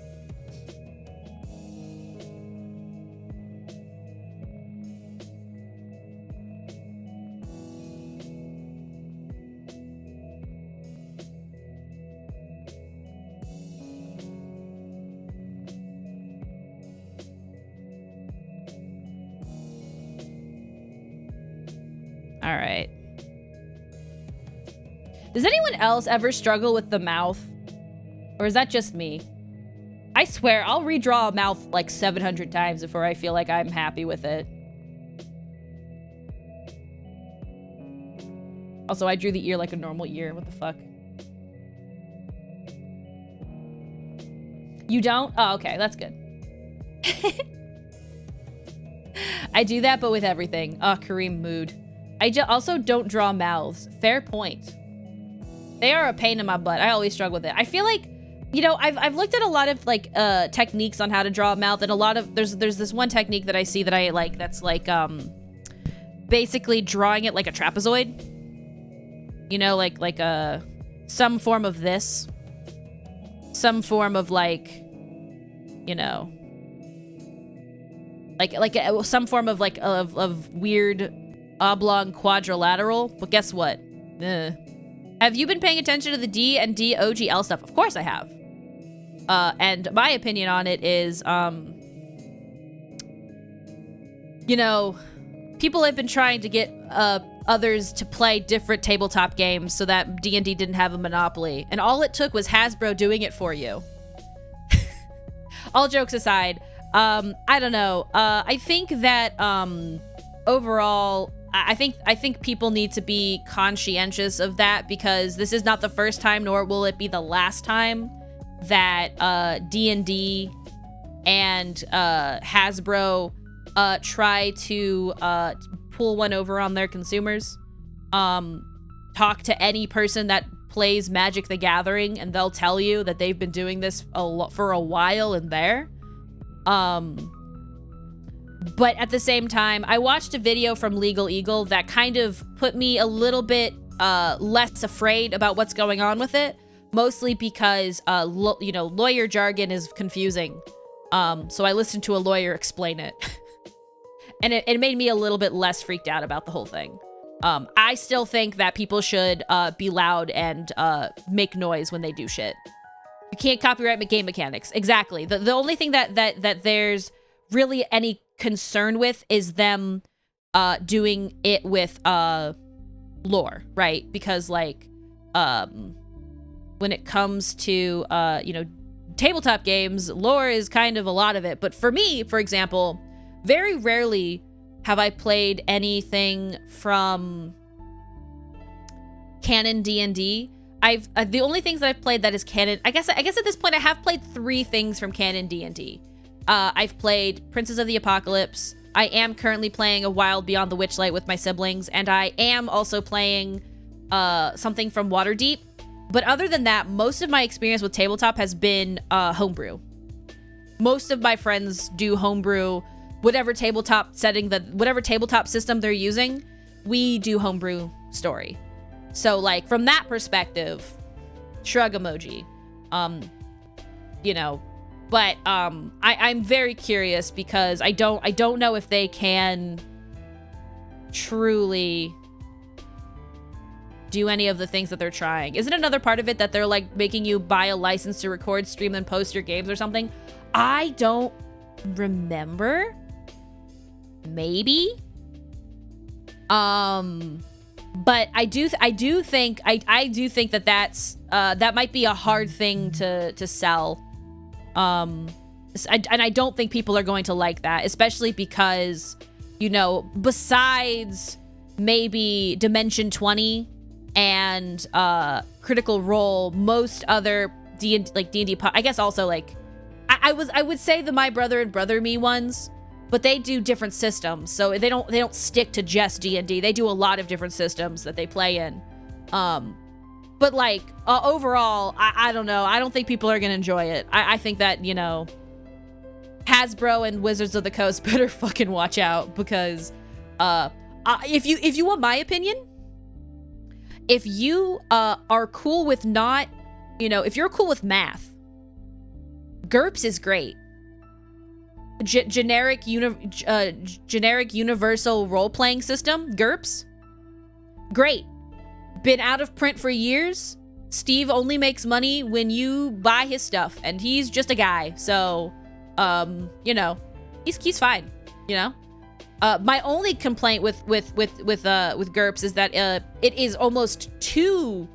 All right. Does anyone else ever struggle with the mouth? Or is that just me? I swear, I'll redraw a mouth like 700 times before I feel like I'm happy with it. Also, I drew the ear like a normal ear. What the fuck? You don't? Oh, okay. That's good. I do that, but with everything. Oh, Kareem mood. I also don't draw mouths. Fair point. They are a pain in my butt. I always struggle with it. I feel like, you know, I've looked at a lot of like techniques on how to draw a mouth, and a lot of there's this one technique that I see that I like that's like basically drawing it like a trapezoid. You know, like some form of this. Some form of like, you know, like some form of like of weird oblong quadrilateral. But guess what? Have you been paying attention to the D&D OGL stuff? Of course I have. And my opinion on it is, you know, people have been trying to get others to play different tabletop games so that D&D didn't have a monopoly. And all it took was Hasbro doing it for you. All jokes aside, I don't know. I think that overall, I think people need to be conscientious of that, because this is not the first time, nor will it be the last time that D&D and Hasbro try to pull one over on their consumers. Talk to any person that plays Magic the Gathering, and they'll tell you that they've been doing this for a while in there. But at the same time, I watched a video from Legal Eagle that kind of put me a little bit less afraid about what's going on with it, mostly because, you know, lawyer jargon is confusing. So I listened to a lawyer explain it. And it made me a little bit less freaked out about the whole thing. I still think that people should be loud and make noise when they do shit. You can't copyright game mechanics. Exactly. The only thing that there's really any concern with is them doing it with lore, right? Because like when it comes to you know, tabletop games, lore is kind of a lot of it. But for me, for example, very rarely have I played anything from canon D&D. I've the only things that I've played that is canon, I guess at this point I have played 3 things from canon D&D. I've played Princes of the Apocalypse. I am currently playing A Wild Beyond the Witchlight with my siblings, and I am also playing something from Waterdeep. But other than that, most of my experience with tabletop has been homebrew. Most of my friends do homebrew, whatever tabletop setting, whatever tabletop system they're using, we do homebrew story. So like from that perspective, shrug emoji. You know, but I'm very curious because I don't know if they can truly do any of the things that they're trying. Isn't another part of it that they're like making you buy a license to record, stream, and post your games or something? I don't remember. Maybe. But I do think that that's that might be a hard thing to sell. And I don't think people are going to like that, especially because, you know, besides maybe Dimension 20 and Critical Role, most other D&D, I guess also like I would say the My Brother and Brother Me ones, but they do different systems, so they don't stick to just D&D. They do a lot of different systems that they play in. But like overall, I don't know. I don't think people are gonna enjoy it. I think that, you know, Hasbro and Wizards of the Coast better fucking watch out, because if you want my opinion, if you are cool with not, you know, if you're cool with math, GURPS is great. Generic universal role-playing system, GURPS, great. Been out of print for years. Steve only makes money when you buy his stuff, and he's just a guy, so you know, he's fine, you know. My only complaint with GURPS is that it is almost too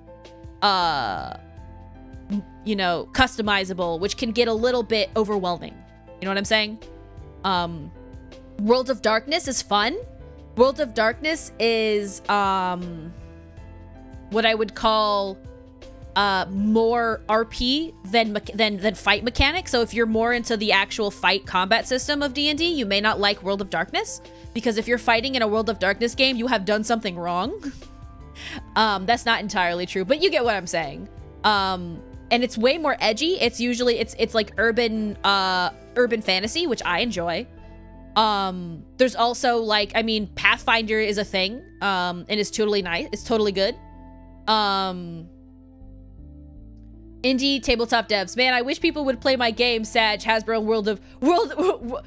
you know, customizable, which can get a little bit overwhelming. You know what I'm saying? World of Darkness is fun. World of Darkness is what I would call more RP than fight mechanics. So if you're more into the actual fight combat system of D&D, you may not like World of Darkness, because if you're fighting in a World of Darkness game, you have done something wrong. That's not entirely true, but you get what I'm saying. And it's way more edgy. It's usually it's like urban fantasy, which I enjoy. There's also like, I mean, Pathfinder is a thing, and it's totally nice. It's totally good. Indie tabletop devs, man, I wish people would play my game. Sag, Hasbro,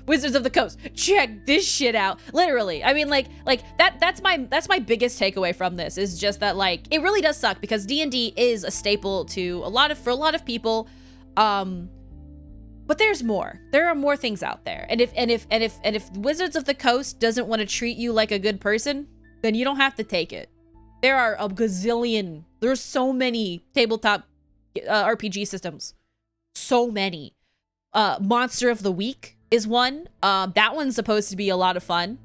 Wizards of the Coast. Check this shit out. Literally, I mean, like that's my biggest takeaway from this, is just that, like, it really does suck, because D&D is a staple to a lot of people. But there's more. There are more things out there, and if Wizards of the Coast doesn't want to treat you like a good person, then you don't have to take it. There are a gazillion. There's so many tabletop RPG systems. So many. Monster of the Week is one. That one's supposed to be a lot of fun.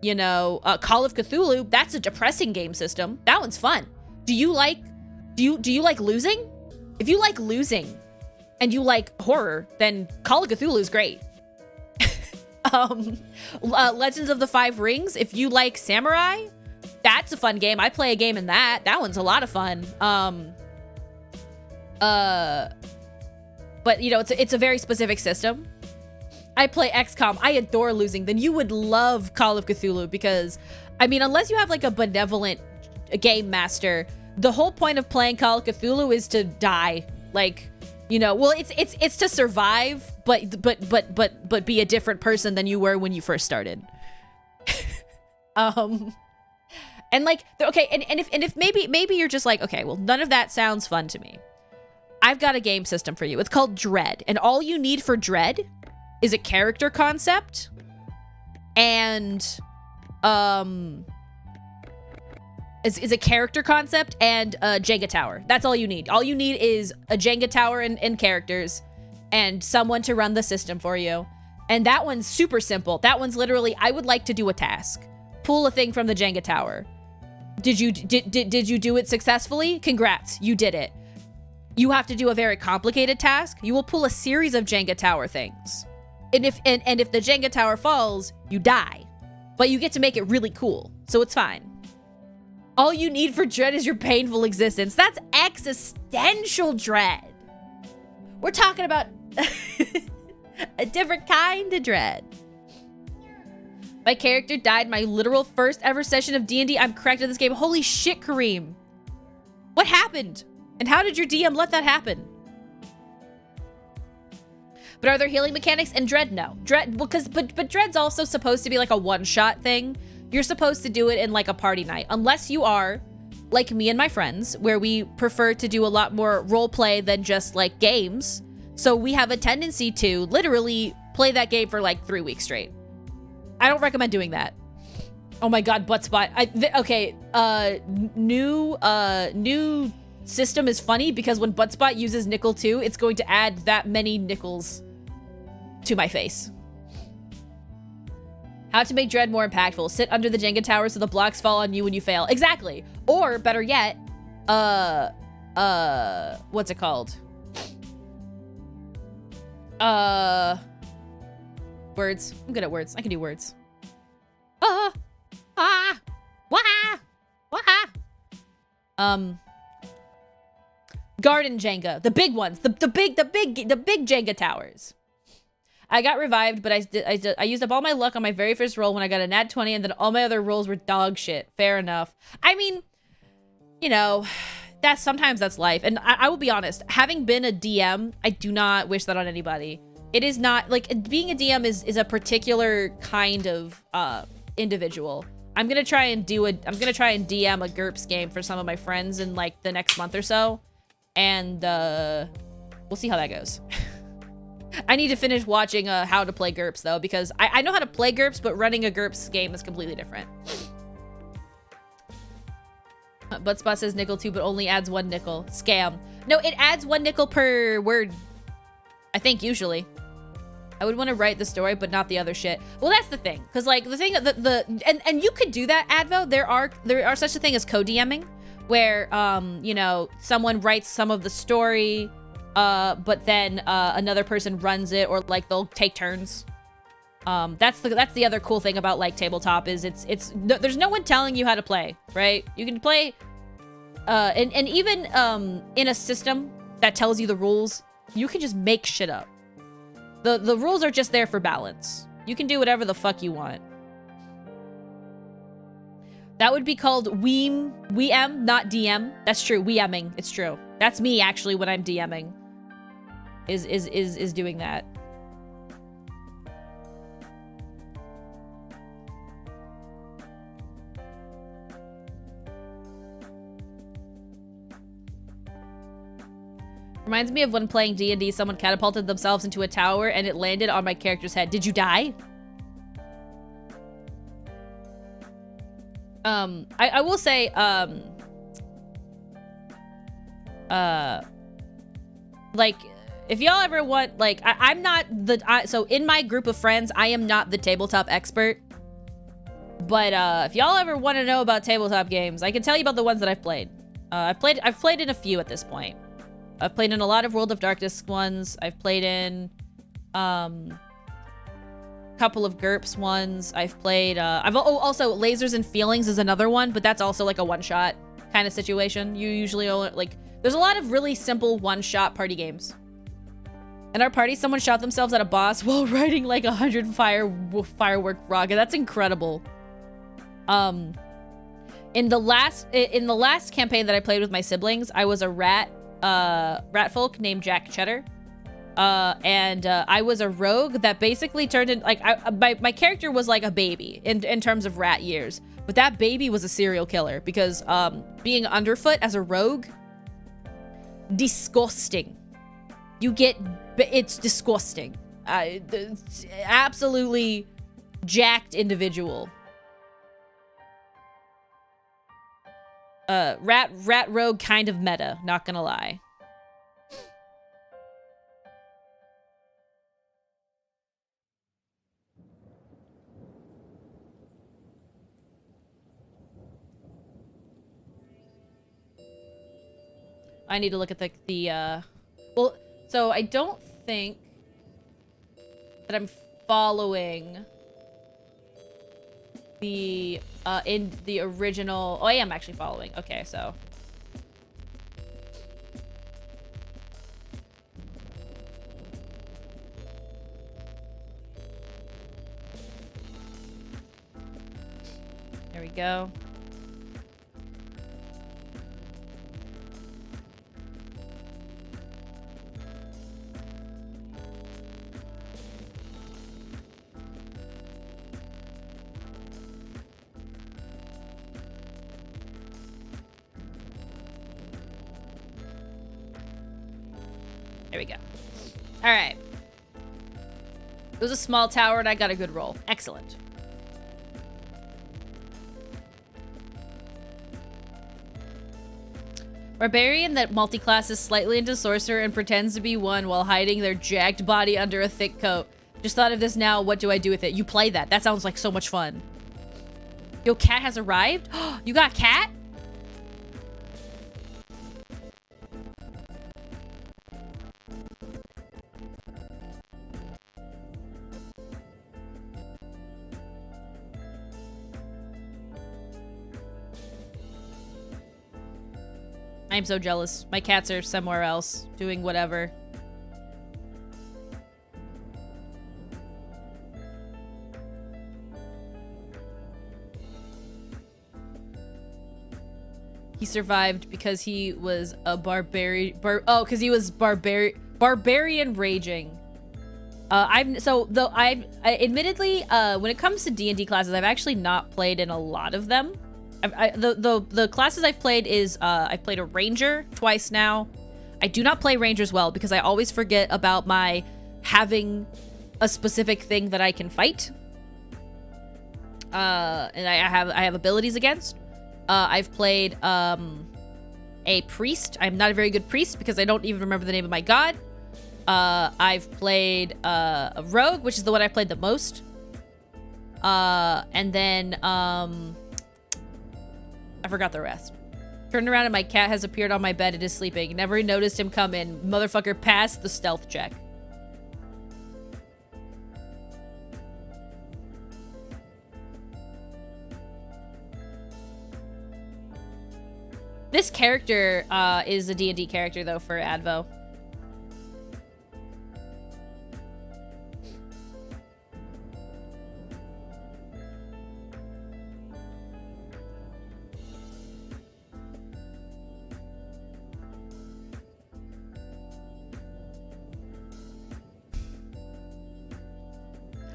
You know, Call of Cthulhu, that's a depressing game system. That one's fun. Do you like losing? If you like losing and you like horror, then Call of Cthulhu is great. Legends of the Five Rings, if you like samurai, that's a fun game. I play a game in that. That one's a lot of fun. But you know, it's a very specific system. I play XCOM. I adore losing. Then you would love Call of Cthulhu, because, I mean, unless you have like a benevolent game master, the whole point of playing Call of Cthulhu is to die. Like, you know, well, it's to survive, but be a different person than you were when you first started. And like, okay, and if maybe you're just like, okay, well, none of that sounds fun to me. I've got a game system for you. It's called Dread, and all you need for Dread is a character concept and is a character concept and a Jenga tower. That's all you need. All you need is a Jenga tower and characters and someone to run the system for you. And that one's super simple. That one's literally, I would like to do a task. Pull a thing from the Jenga tower. Did you do it successfully? Congrats, you did it. You have to do a very complicated task. You will pull a series of Jenga tower things. And if the Jenga tower falls, you die. But you get to make it really cool, so it's fine. All you need for Dread is your painful existence. That's existential dread. We're talking about a different kind of dread. My character died my literal first ever session of D&D. I'm correct in this game. Holy shit, Kareem. What happened? And how did your DM let that happen? But are there healing mechanics in Dread? No. Dread, but Dread's also supposed to be like a one-shot thing. You're supposed to do it in like a party night. Unless you are like me and my friends, where we prefer to do a lot more role play than just like games. So we have a tendency to literally play that game for like 3 weeks straight. I don't recommend doing that. Oh my god, butt spot. Okay, new system is funny because when butt spot uses nickel 2, it's going to add that many nickels to my face. How to make Dread more impactful. Sit under the Jenga tower so the blocks fall on you when you fail. Exactly. Or better yet, what's it called? Words. I'm good at words. I can do words. Garden Jenga. The big ones. The big Jenga towers. I got revived, but I used up all my luck on my very first roll when I got a nat 20, and then all my other rolls were dog shit. Fair enough. I mean, you know, sometimes that's life. And I will be honest, having been a DM, I do not wish that on anybody. It is not, like, being a DM is a particular kind of individual. I'm gonna try and DM a GURPS game for some of my friends in like the next month or so. And we'll see how that goes. I need to finish watching how to play GURPS though, because I know how to play GURPS, but running a GURPS game is completely different. Buttspot says nickel 2, but only adds 1 nickel. Scam. No, it adds 1 nickel per word. I think usually. I would want to write the story, but not the other shit. Well, that's the thing, because like the thing that and you could do that, Advo. There are such a thing as co-DMing, where you know, someone writes some of the story, but then another person runs it, or like they'll take turns. That's the other cool thing about like tabletop is there's no one telling you how to play, right? You can play, and even in a system that tells you the rules, you can just make shit up. The rules are just there for balance. You can do whatever the fuck you want. That would be called Weem, not DM. That's true. Weeming. It's true. That's me actually when I'm DMing. Is doing that. Reminds me of when playing D&D, someone catapulted themselves into a tower and it landed on my character's head. Did you die? I will say, like, if y'all ever want, like, I'm not so in my group of friends, I am not the tabletop expert. But, if y'all ever want to know about tabletop games, I can tell you about the ones that I've played. I've played in a few at this point. I've played in a lot of World of Darkness ones. I've played in couple of GURPS ones. I've played also Lasers and Feelings is another one, but that's also like a one-shot kind of situation. You usually only, like, there's a lot of really simple one-shot party games. In our party, someone shot themselves at a boss while riding like 100 firework rocket. That's incredible. In the last campaign that I played with my siblings, I was a rat folk named Jack Cheddar. And I was a rogue that basically turned in, like, my character was like a baby in terms of rat years, but that baby was a serial killer because being underfoot as a rogue, disgusting. It's disgusting. Absolutely jacked individual. Rat rogue kind of meta, not gonna lie. I need to look at well, so I don't think that I'm following the in the original. Oh, I am actually following. Okay, so we go. There we go. All right. It was a small tower and I got a good roll. Excellent. Barbarian that multi-classes slightly into sorcerer and pretends to be one while hiding their jacked body under a thick coat. Just thought of this now. What do I do with it? You play that. That sounds like so much fun. Yo, cat has arrived? You got cat? I'm so jealous. My cats are somewhere else, doing whatever. He survived because he was a barbarian. Because he was barbarian raging. Admittedly, when it comes to D&D classes, I've actually not played in a lot of them. The classes I've played is I've played a ranger twice now. I do not play rangers well because I always forget about my having a specific thing that I can fight. And I have abilities against. I've played a priest. I'm not a very good priest because I don't even remember the name of my god. I've played a rogue, which is the one I played the most. And then I forgot the rest. Turned around and my cat has appeared on my bed and is sleeping. Never noticed him come in. Motherfucker passed the stealth check. This character is a D&D character, though, for Advo.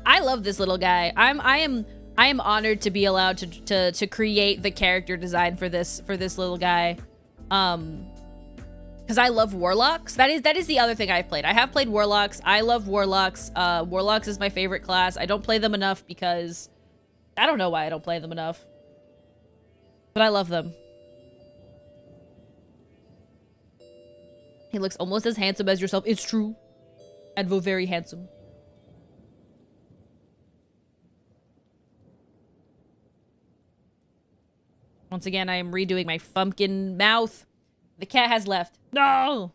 I love this little guy. I am honored to be allowed to create the character design for this little guy. Because I love warlocks. That is the other thing I've played. I have played warlocks. I love warlocks. Warlocks is my favorite class. I don't play them enough because I don't know why I don't play them enough. But I love them. He looks almost as handsome as yourself. It's true. Advo very handsome. Once again, I am redoing my fumpkin mouth. The cat has left. No!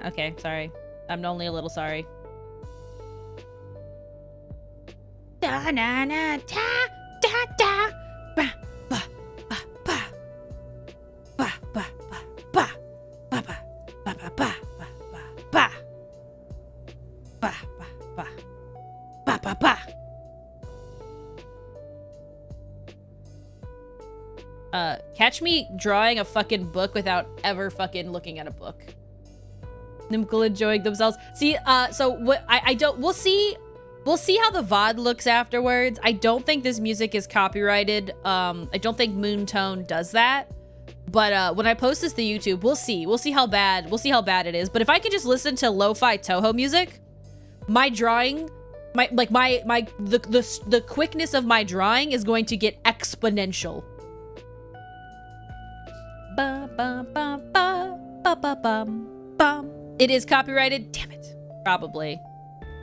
Okay, sorry. I'm only a little sorry. Da na na da da da ba ba ba ba ba ba ba ba ba ba ba ba ba ba ba ba ba ba ba. Catch me drawing a fucking book without ever fucking looking at a book. Nimkle enjoying themselves. See, so what I don't, we'll see how the VOD looks afterwards. I don't think this music is copyrighted. I don't think Moontone does that. But when I post this to YouTube, we'll see. We'll see how bad it is. But if I can just listen to lo-fi Toho music, my drawing, the quickness of my drawing is going to get exponential. Ba ba ba ba ba ba bum bum. It is copyrighted. Damn it. Probably.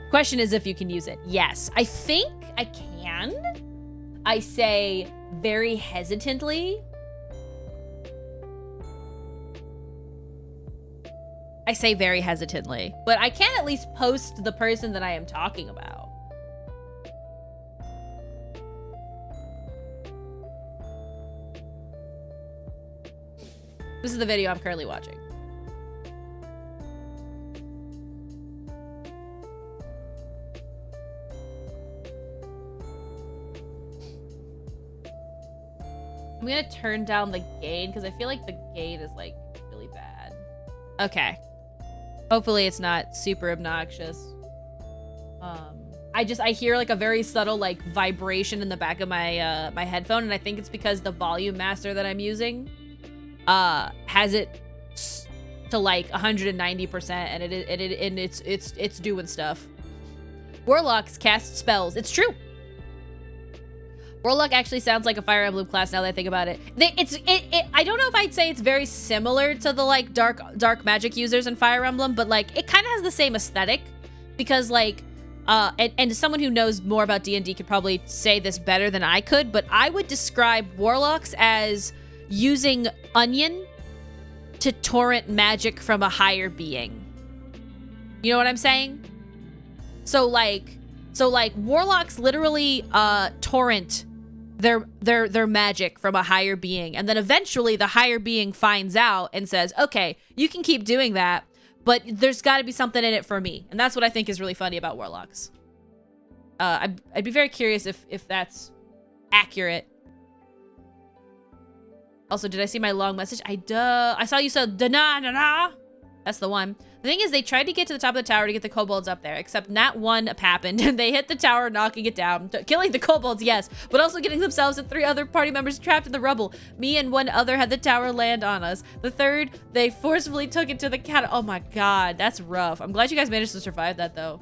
Question is if you can use it. Yes, I think I can. I say very hesitantly. But I can at least post the person that I am talking about. This is the video I'm currently watching. I'm gonna turn down the gain because I feel like the gain is like really bad. Okay. Hopefully it's not super obnoxious. I hear like a very subtle like vibration in the back of my my headphone, and I think it's because the volume master that I'm using has it to like 190%, and it's doing stuff. Warlocks cast spells. It's true. Warlock actually sounds like a Fire Emblem class now that I think about it. I don't know if I'd say it's very similar to the like dark magic users in Fire Emblem, but like it kind of has the same aesthetic because like and someone who knows more about D&D could probably say this better than I could, but I would describe Warlocks as using Onion to torrent magic from a higher being. You know what I'm saying? So like Warlocks literally torrent their magic from a higher being, and then eventually the higher being finds out and says, okay, you can keep doing that, but there's got to be something in it for me. And that's what I think is really funny about Warlocks. I'd be very curious if that's accurate. Also, did I see my long message? I saw you said da-na-na-na. That's the one. The thing is, they tried to get to the top of the tower to get the kobolds up there, except not one happened, and they hit the tower, knocking it down. Killing the kobolds, yes, but also getting themselves and 3 other party members trapped in the rubble. Me and 1 other had the tower land on us. The 3rd, they forcefully took it to the cat. Oh my god, that's rough. I'm glad you guys managed to survive that, though.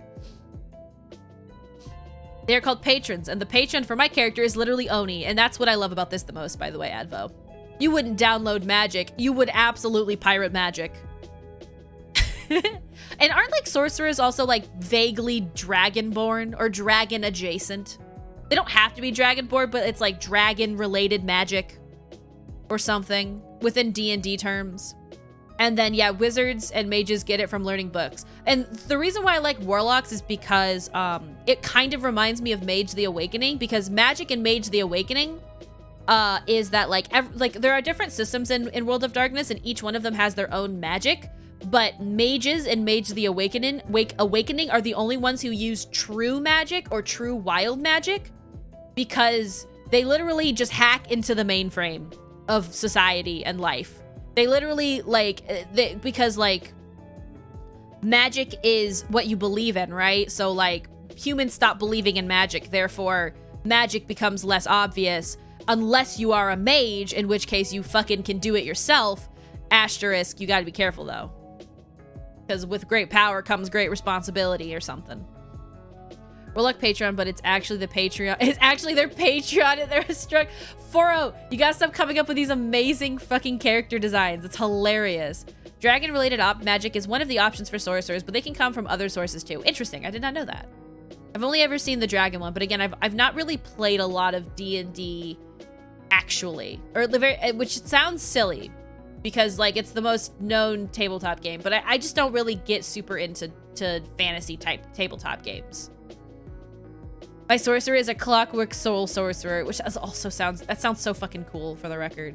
They are called patrons, and the patron for my character is literally Oni, and that's what I love about this the most, by the way, Advo. You wouldn't download magic. You would absolutely pirate magic. And aren't like sorcerers also like vaguely dragonborn or dragon adjacent? They don't have to be dragonborn, but it's like dragon related magic or something within D&D terms. And then yeah, wizards and mages get it from learning books. And the reason why I like warlocks is because it kind of reminds me of Mage the Awakening, because magic in Mage the Awakening is that like there are different systems in World of Darkness, and each one of them has their own magic. But mages in Mage the Awakening are the only ones who use true magic or true wild magic, because they literally just hack into the mainframe of society and life. They literally because like magic is what you believe in, right? So like humans stop believing in magic, therefore magic becomes less obvious unless you are a mage, in which case you fucking can do it yourself. Asterisk, you gotta be careful though, because with great power comes great responsibility or something. Warlock Patreon, but it's actually the Patreon. It's actually their Patreon and they're struck. 4-0, you gotta stop coming up with these amazing fucking character designs. It's hilarious. Dragon-related magic is one of the options for sorcerers, but they can come from other sources too. Interesting, I did not know that. I've only ever seen the dragon one, but again, I've not really played a lot of D&D actually, or which sounds silly, because like it's the most known tabletop game, but I just don't really get super into fantasy type tabletop games. My sorcerer is a clockwork soul sorcerer, which also sounds so fucking cool, for the record.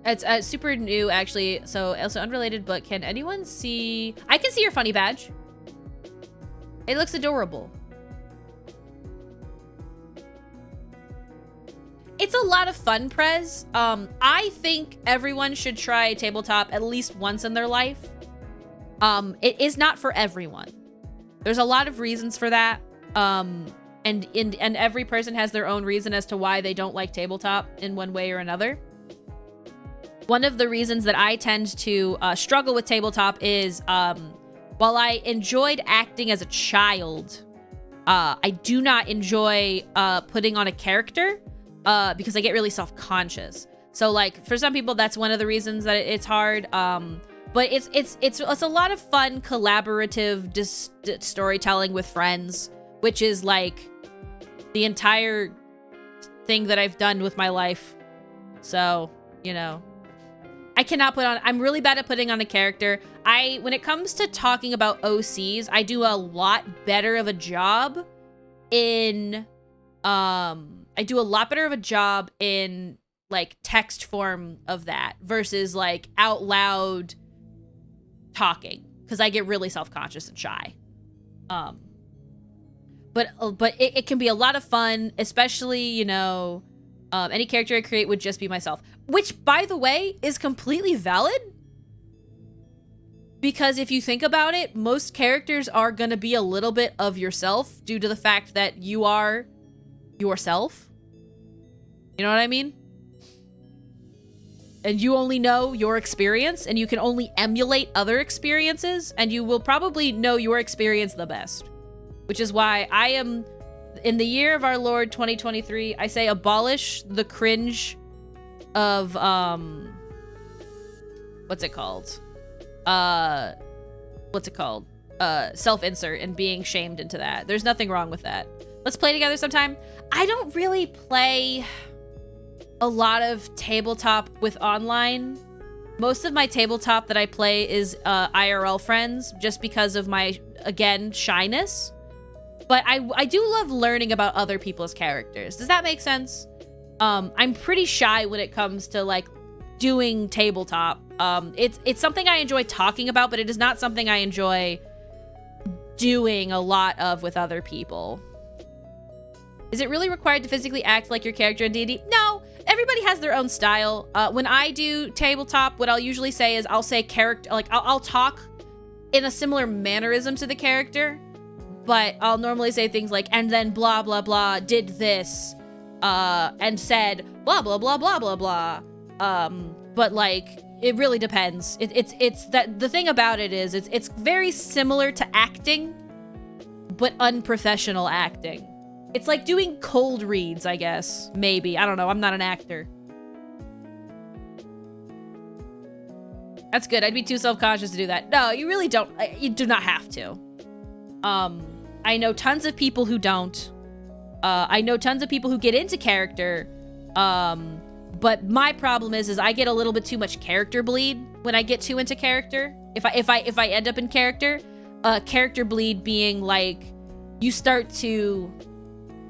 It's super new actually, so also unrelated, but can anyone see? I can see your funny badge. It looks adorable. It's a lot of fun, Prez. I think everyone should try tabletop at least once in their life. It is not for everyone. There's a lot of reasons for that. And every person has their own reason as to why they don't like tabletop in one way or another. One of the reasons that I tend to struggle with tabletop is while I enjoyed acting as a child, I do not enjoy putting on a character because I get really self-conscious. So like for some people, that's one of the reasons that it's hard. But it's a lot of fun collaborative storytelling with friends, which is like the entire thing that I've done with my life. So, you know, I cannot I'm really bad at putting on a character. When it comes to talking about OCs, I do a lot better of a job in like text form of that versus like out loud talking, because I get really self-conscious and shy. But it can be a lot of fun, especially, you know, any character I create would just be myself, which, by the way, is completely valid. Because if you think about it, most characters are going to be a little bit of yourself due to the fact that you are yourself. You know what I mean? And you only know your experience, and you can only emulate other experiences, and you will probably know your experience the best. Which is why I am, in the year of our Lord 2023, I say abolish the cringe of, what's it called? Self-insert and being shamed into that. There's nothing wrong with that. Let's play together sometime. I don't really play a lot of tabletop with online. Most of my tabletop that I play is IRL friends, just because of my, again, shyness. But I do love learning about other people's characters. Does that make sense? I'm pretty shy when it comes to like doing tabletop. It's something I enjoy talking about, but it is not something I enjoy doing a lot of with other people. Is it really required to physically act like your character in D&D? No, everybody has their own style. When I do tabletop, what I'll usually say is I'll say character, like I'll talk in a similar mannerism to the character, but I'll normally say things like, and then blah, blah, blah, did this, and said blah, blah, blah, blah, blah, blah. But like, it really depends. It's that the thing about it is it's very similar to acting, but unprofessional acting. It's like doing cold reads, I guess. Maybe. I don't know. I'm not an actor. That's good. I'd be too self-conscious to do that. No, you really don't. You do not have to. I know tons of people who don't. I know tons of people who get into character. But my problem is I get a little bit too much character bleed when I get too into character. If I end up in character, character bleed being like you start to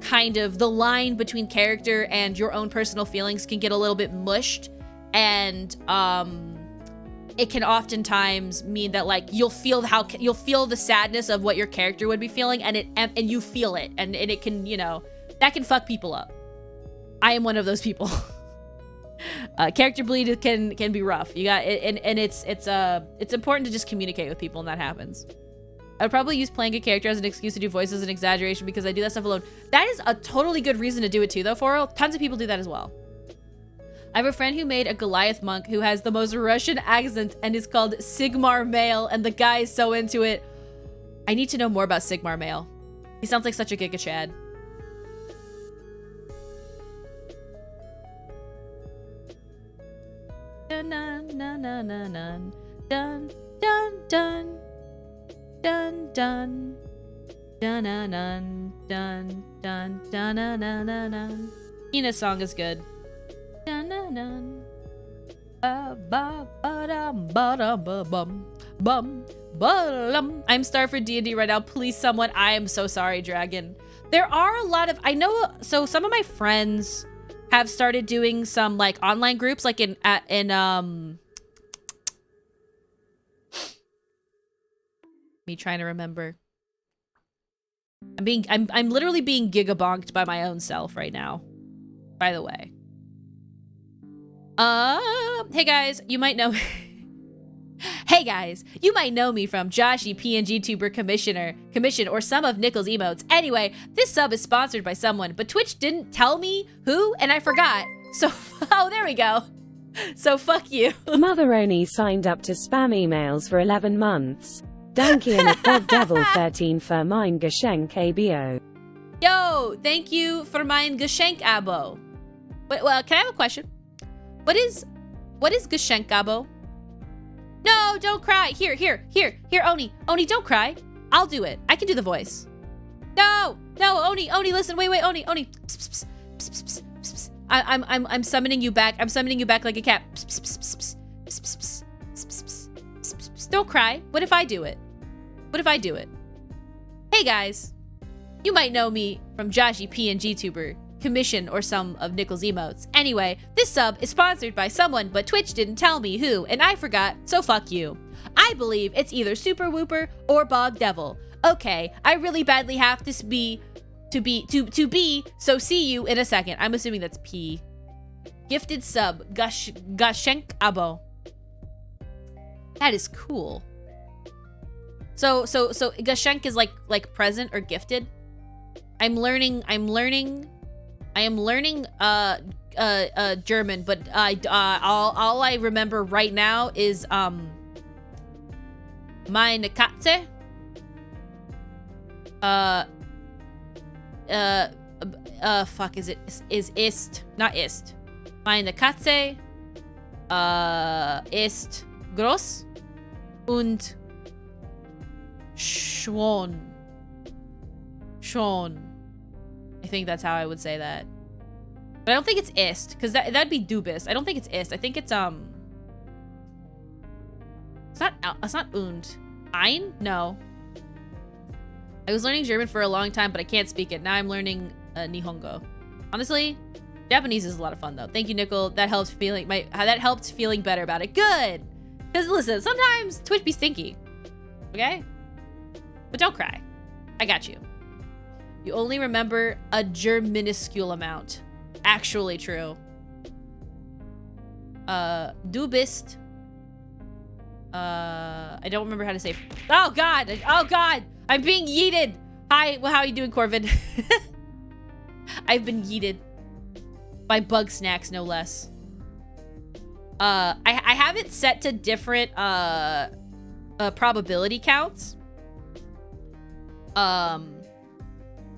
kind of, the line between character and your own personal feelings can get a little bit mushed, and it can oftentimes mean that like you'll feel the sadness of what your character would be feeling, and you feel it, and it can, you know, that can fuck people up. I am one of those people. Character bleed can be rough. You got it, and it's important to just communicate with people when that happens. I'd probably use playing a character as an excuse to do voices and exaggeration because I do that stuff alone. That is a totally good reason to do it too, though, Foro. Tons of people do that as well. I have a friend who made a Goliath monk who has the most Russian accent and is called Sigmar Male, and the guy is so into it. I need to know more about Sigmar Male. He sounds like such a Giga Chad. Dun dun dun dun dun dun dun dun dun dun dun dun dun dun dun dun dun dun. Ina's song is good. Dun dun dun. I'm starved for D&D right now. Please, someone. I am so sorry, Dragon. There are a lot of, I know, so some of my friends have started doing some like online groups, like in me trying to remember. I'm literally being gigabonked by my own self right now, by the way. Hey guys, you might know Hey guys, you might know me from Joshy PNG Tuber Commission or some of Nickel's emotes. Anyway, this sub is sponsored by someone, but Twitch didn't tell me who, and I forgot. So, oh, there we go. So fuck you. Motheroni signed up to spam emails for 11 months. Danke and Bob Devil 13 für mein Geschenk Abo. Yo, thank you for mein Geschenk Abo. Wait, well, can I have a question? What is Geschenk Abo? No, don't cry. Here, Oni. Oni, don't cry. I'll do it. I can do the voice. No, Oni, listen, wait, Oni. Psst, psst, psst, psst, psst. I'm summoning you back. I'm summoning you back like a cat. Psst, psst, psst, psst, psst, psst, psst, psst, psst. Don't cry. What if I do it? Hey guys, you might know me from Joshy PNG Tuber commission or some of Nickel's emotes. Anyway, this sub is sponsored by someone, but Twitch didn't tell me who, and I forgot, so fuck you. I believe it's either Super Whooper or Bog Devil. Okay, I really badly have this be, so see you in a second. I'm assuming that's P. Gifted sub, Gashenk Abo. That is cool. So Gashenk is like present or gifted. I am learning German, but all I remember right now is meine Katze. Fuck, ist, not ist. Meine Katze ist groß und schon. I think that's how I would say that. But I don't think it's ist, because that'd be du bist. I don't think it's ist. I think it's it's not und. Ein? No. I was learning German for a long time, but I can't speak it. Now I'm learning Nihongo. Honestly, Japanese is a lot of fun though. Thank you, Nickel. That helps feeling better about it. Good. Because listen, sometimes Twitch be stinky. Okay? But don't cry. I got you. You only remember a minuscule amount. Actually true. Du bist. I don't remember how to say. Oh god! Oh god! I'm being yeeted! Hi, well, how are you doing, Corvin? I've been yeeted. By bug snacks, no less. I have it set to different, probability counts.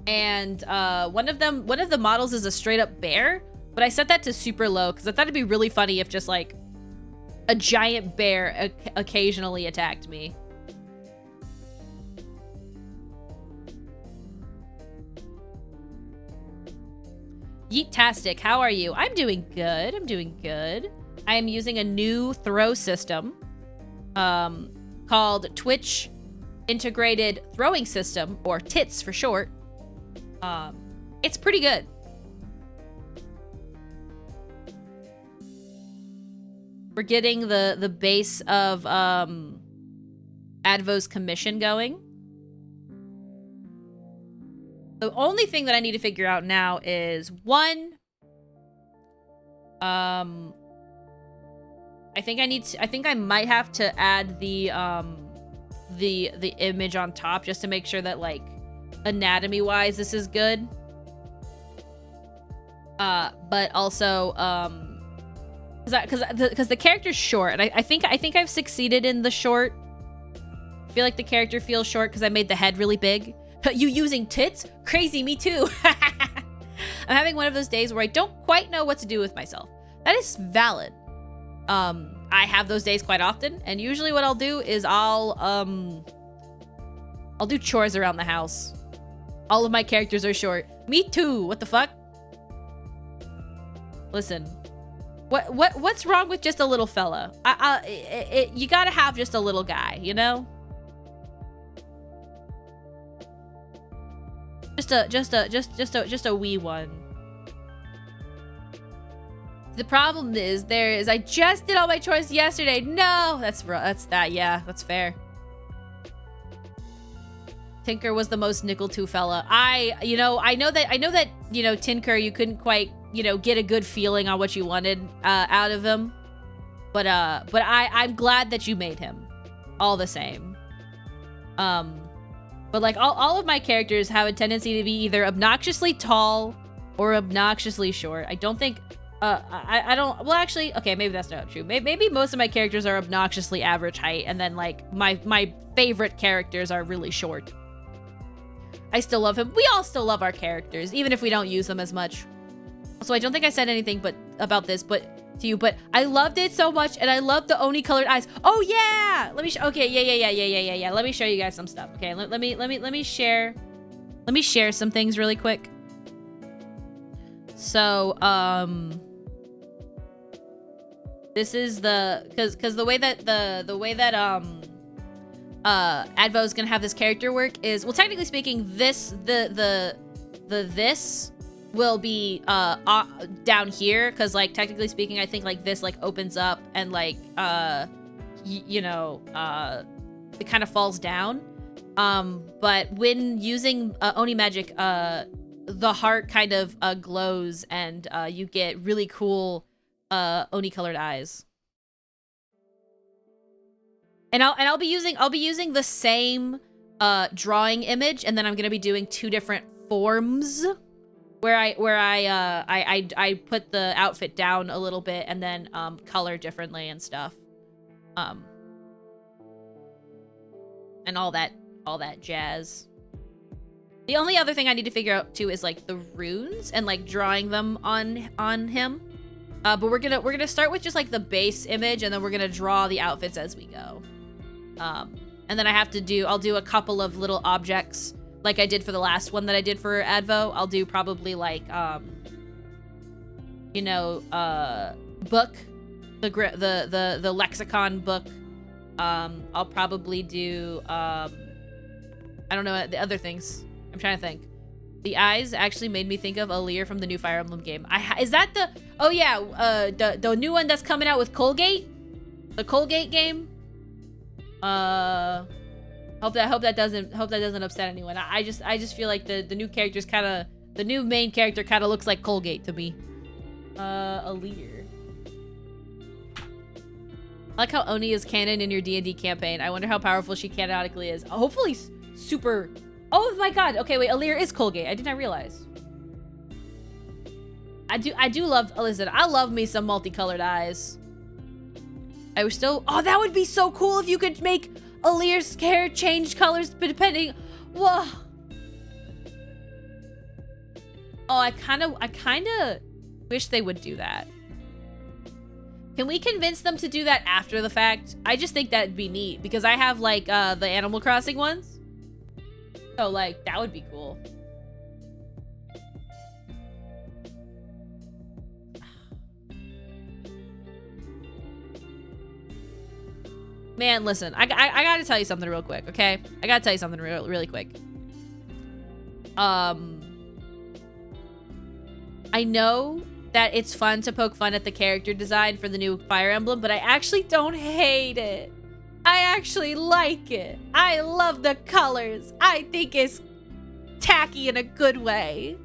And one of the models is a straight up bear, but I set that to super low because I thought it'd be really funny if just like a giant bear occasionally attacked me. Yeetastic, how are you? I'm doing good. I'm doing good. I am using a new throw system called Twitch Integrated Throwing System, or TITS for short. It's pretty good. We're getting the base of Advo's commission going. The only thing that I need to figure out now is one. I think I might have to add the image on top just to make sure that like anatomy wise this is good. But also because the character's short, and I think I've succeeded in the short. I feel like the character feels short because I made the head really big. You using tits? Crazy, me too. I'm having one of those days where I don't quite know what to do with myself. That is valid. I have those days quite often, and usually what I'll do is I'll do chores around the house. All of my characters are short. Me too. What the fuck? Listen. What's wrong with just a little fella? You gotta have just a little guy, you know? Just a wee one. The problem is I just did all my chores yesterday. No, that's yeah, that's fair. Tinker was the most nickel 2 fella. I know that Tinker, you couldn't quite, get a good feeling on what you wanted out of him. But I'm glad that you made him all the same. But like all of my characters have a tendency to be either obnoxiously tall or obnoxiously short. I don't think I don't, well actually, okay, maybe that's not true. Maybe most of my characters are obnoxiously average height, and then like my favorite characters are really short. I still love him. We all still love our characters, even if we don't use them as much. So I don't think I said anything about this to you, but I loved it so much, and I loved the Oni colored eyes. Oh yeah! Let me okay, yeah. Let me show you guys some stuff. Okay, let me share some things really quick. So, this is because the way that Advo is gonna have this character work is, well, technically speaking, this will be down here, because like technically speaking, I think like this like opens up and like you know, it kind of falls down. But when using Oni magic, the heart kind of glows, and you get really cool Oni colored eyes. And I'll be using the same drawing image, and then I'm gonna be doing 2 different forms where I put the outfit down a little bit and then color differently and stuff. And all that jazz. The only other thing I need to figure out too is like the runes and like drawing them on him. But we're gonna start with just like the base image, and then we're gonna draw the outfits as we go. And then I'll do a couple of little objects like I did for the last one that I did for Advo. I'll do probably like you know, book, the lexicon book. I'll probably do I don't know the other things. I'm trying to think. The eyes actually made me think of Alear from the new Fire Emblem game. Is that the... Oh yeah, the new one that's coming out with Colgate? The Colgate game? Hope that doesn't upset anyone. I just feel like the new character's kind of... The new main character kind of looks like Colgate to me. Alear. I like how Oni is canon in your D&D campaign. I wonder how powerful she canonically is. Hopefully super... Oh my god. Okay, wait. Alear is Colgate. I did not realize. I do love... Listen, I love me some multicolored eyes. I was still... Oh, that would be so cool if you could make Alear's hair change colors depending... Whoa. Oh, I kind of wish they would do that. Can we convince them to do that after the fact? I just think that'd be neat because I have like the Animal Crossing ones. So like that would be cool. Man, listen, I gotta tell you something real quick, okay? I gotta tell you something really quick. I know that it's fun to poke fun at the character design for the new Fire Emblem, but I actually don't hate it. I actually like it. I love the colors. I think it's tacky in a good way.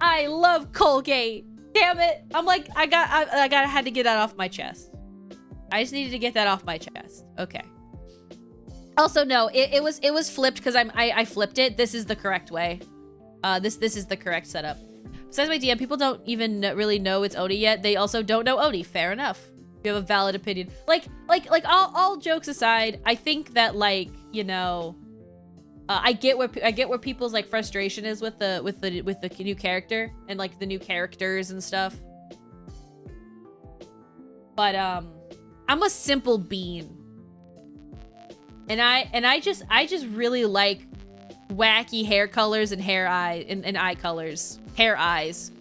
I love Colgate. Damn it. I'm like, I had to get that off my chest. I just needed to get that off my chest. Okay. Also, no, it was flipped because I flipped it. This is the correct way. This is the correct setup. Besides my DM, people don't even really know it's Oni yet. They also don't know Oni. Fair enough. You have a valid opinion. Like all jokes aside, I think that like, you know, I get where people's like frustration is with the new character and like the new characters and stuff. But I'm a simple bean. And I just really like wacky hair colors and and eye colors. Hair eyes.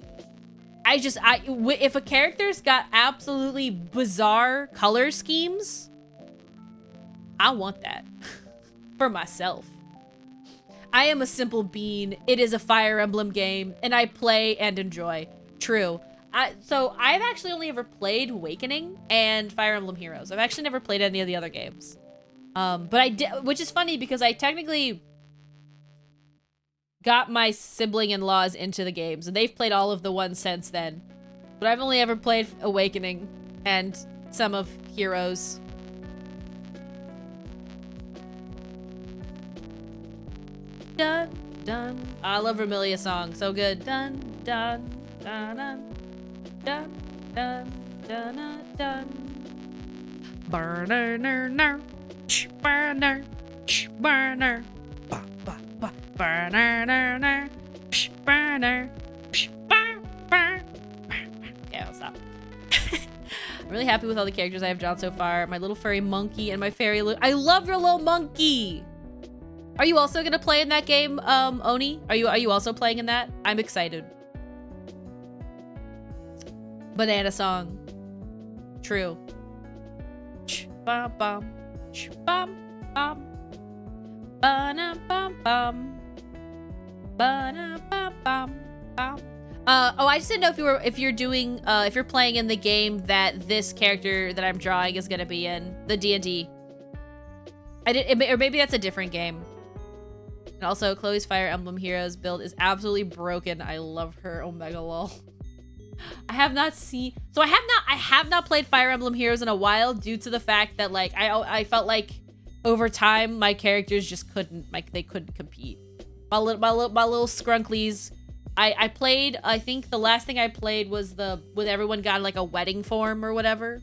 If a character's got absolutely bizarre color schemes, I want that for myself. I am a simple bean. It is a Fire Emblem game, and I play and enjoy. True. So I've actually only ever played Awakening and Fire Emblem Heroes. I've actually never played any of the other games. But I did, which is funny because I technically got my sibling-in-laws into the games, and they've played all of the ones since then. But I've only ever played Awakening and some of Heroes. Dun, dun. I love Vermilia song. So good. Dun, dun, dun, dun, dun, dun, dun, dun. Burner, burner, burner, burner. Burner, burner, okay, I'll stop. I'm really happy with all the characters I have drawn so far. My little furry monkey and my fairy I love your little monkey. Are you also gonna play in that game, Oni? Are you also playing in that? I'm excited. Banana song. True. Bum bum. Bum bum. Ba-na-bum-bum. Ba-na-bum-bum-bum. Oh, I just didn't know if you're playing in the game that this character that I'm drawing is gonna be in, the D&D. Or maybe that's a different game. And also, Chloe's Fire Emblem Heroes build is absolutely broken. I love her. Omega lol. I have not played Fire Emblem Heroes in a while due to the fact that like I felt like over time my characters just couldn't compete. My little skrunklies. I played, I think the last thing I played was when everyone got like a wedding form or whatever.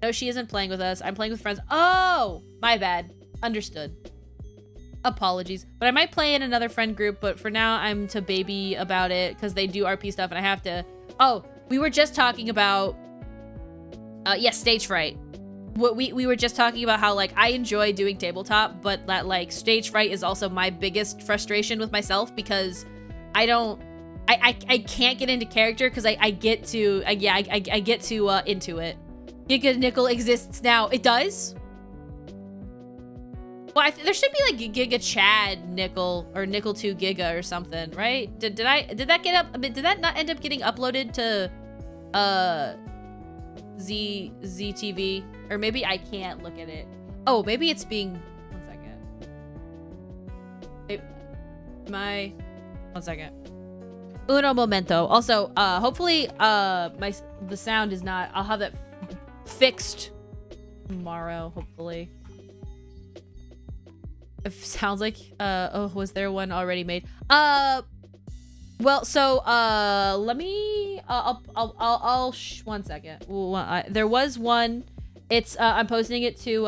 No, she isn't playing with us. I'm playing with friends. Oh, my bad. Understood. Apologies. But I might play in another friend group, but for now I'm to baby about it because they do RP stuff and I have to. Oh, we were just talking about, yes, stage fright. We were just talking about how like I enjoy doing tabletop, but that like stage fright is also my biggest frustration with myself because I can't get into character because I get too into it. Giga Nickel exists now. It does? Well, there should be like Giga Chad Nickel or Nickel 2 Giga or something, right? Did that get up? I mean, did that not end up getting uploaded to ZTV? Or maybe I can't look at it. Oh, maybe it's being. 1 second. One second. Uno momento. Also, hopefully, the sound is not. I'll have that fixed tomorrow. Hopefully. It sounds like. Oh, was there one already made? Well, so let me. I'll 1 second. There was one. It's. I'm posting it to.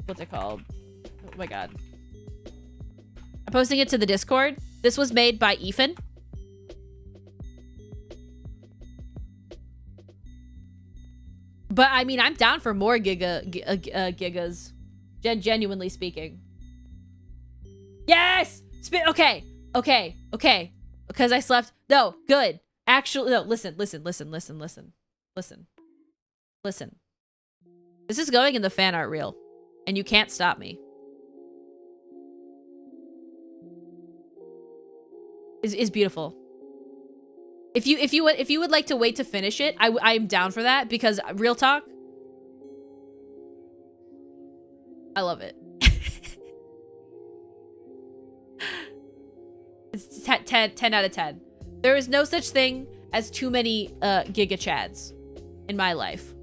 What's it called? Oh my god. I'm posting it to the Discord. This was made by Ethan. But I mean, I'm down for more gigas. Genuinely speaking. Yes! Okay. Because I slept. No, good. Actually, no, listen. Listen. This is going in the fan art reel. And you can't stop me. Is beautiful. If you would like to wait to finish it, I'm down for that because real talk, I love it. It's 10 out of 10. There is no such thing as too many Giga Chads in my life.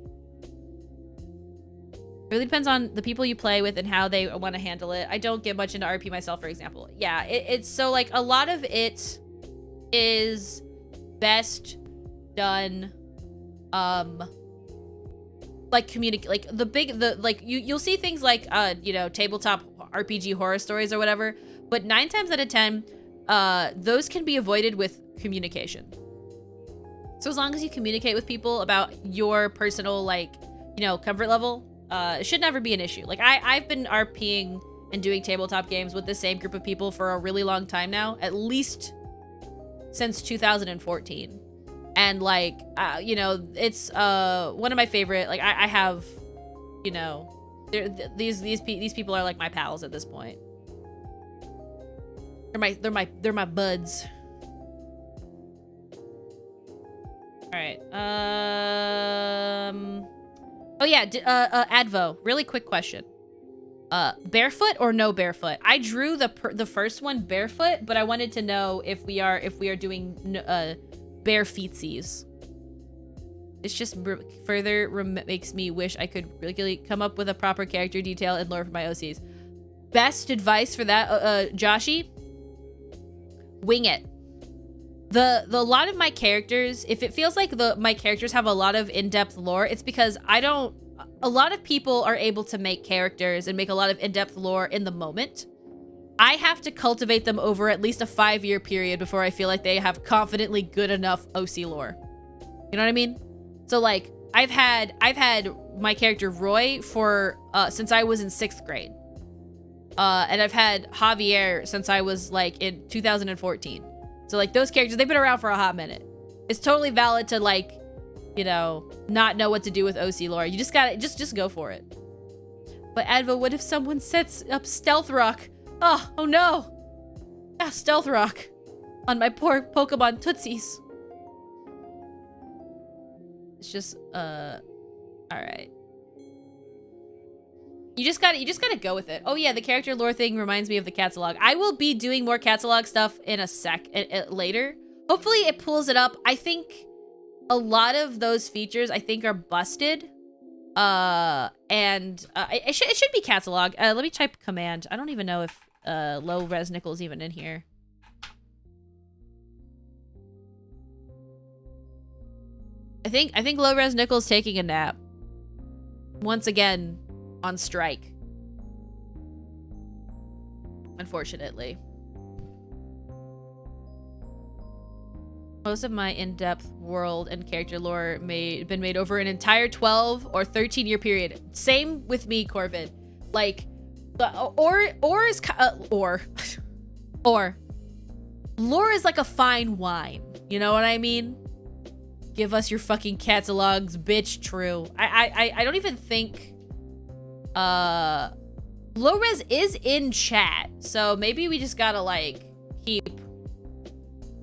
It really depends on the people you play with and how they want to handle it. I don't get much into RP myself, for example. Yeah, it's so like a lot of it is best done like communicate, like you'll see things like tabletop RPG horror stories or whatever, but 9 times out of 10 those can be avoided with communication. So as long as you communicate with people about your personal comfort level, it should never be an issue. Like I've been RPing and doing tabletop games with the same group of people for a really long time now, at least since 2014. And it's one of my favorite, like I have, these people are like my pals at this point. They're my buds. All right. Oh yeah, Advo, really quick question. Barefoot or no barefoot? I drew the first one barefoot, but I wanted to know if we are doing bare feetsies. It's just further makes me wish I could really come up with a proper character detail and lore for my OCs. Best advice for that, Joshy? Wing it. The lot of my characters, if it feels like my characters have a lot of in-depth lore, it's because a lot of people are able to make characters and make a lot of in-depth lore in the moment. I have to cultivate them over at least a 5-year period before I feel like they have confidently good enough OC lore. You know what I mean? So like I've had my character Roy for since I was in 6th grade. And I've had Javier since I was like in 2014. So like those characters, they've been around for a hot minute. It's totally valid to not know what to do with OC lore. You just gotta just go for it. But Advo, what if someone sets up Stealth Rock? Oh no. Ah, Stealth Rock on my poor Pokemon Tootsies. It's just, alright. You just gotta go with it. Oh yeah, the character lore thing reminds me of the catalog. I will be doing more catalog stuff in a sec, later. Hopefully it pulls it up. I think a lot of those features, I think, are busted. It should be catalog. Let me type command. I don't even know if, low res nickel's even in here. I think low res nickel's taking a nap. Once again, on strike. Unfortunately. Most of my in-depth world and character lore been made over an entire 12 or 13 year period. Same with me, Corvid. Like, lore is like a fine wine. You know what I mean? Give us your fucking catalogs, bitch. True. I don't even think low res is in chat, so maybe we just gotta like keep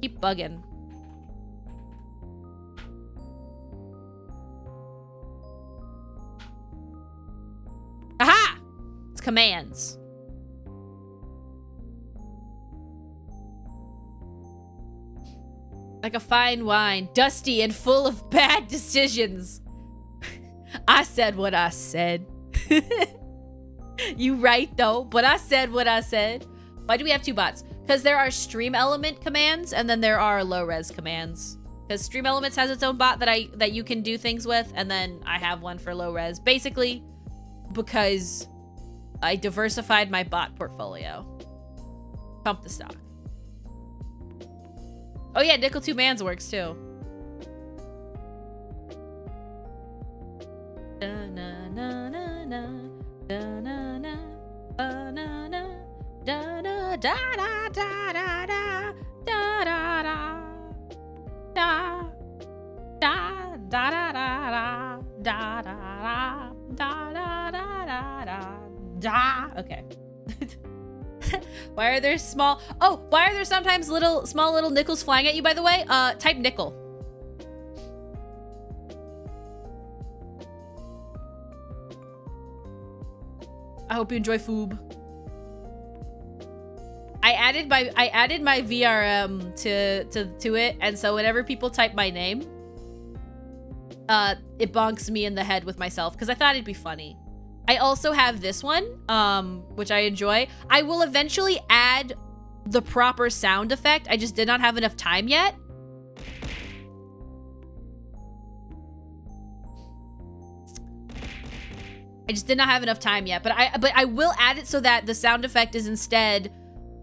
bugging. Aha! It's commands. Like a fine wine, dusty and full of bad decisions. I said what I said. You right though, but I said what I said. Why do we have two bots? Because there are stream element commands and then there are low res commands. Because stream elements has its own bot that you can do things with, and then I have one for low res. Basically, because I diversified my bot portfolio. Pump the stock. Oh yeah, Nickel 2 Mans works too. Da na na na na da na na na na da da da da da da da da da da da da da da da da. Okay. Why are there why are there sometimes small little nickels flying at you, by the way? Type nickel. I hope you enjoy Foob. I added my VRM to it, and so whenever people type my name, it bonks me in the head with myself because I thought it'd be funny. I also have this one, which I enjoy. I will eventually add the proper sound effect. I just did not have enough time yet. But I will add it so that the sound effect is instead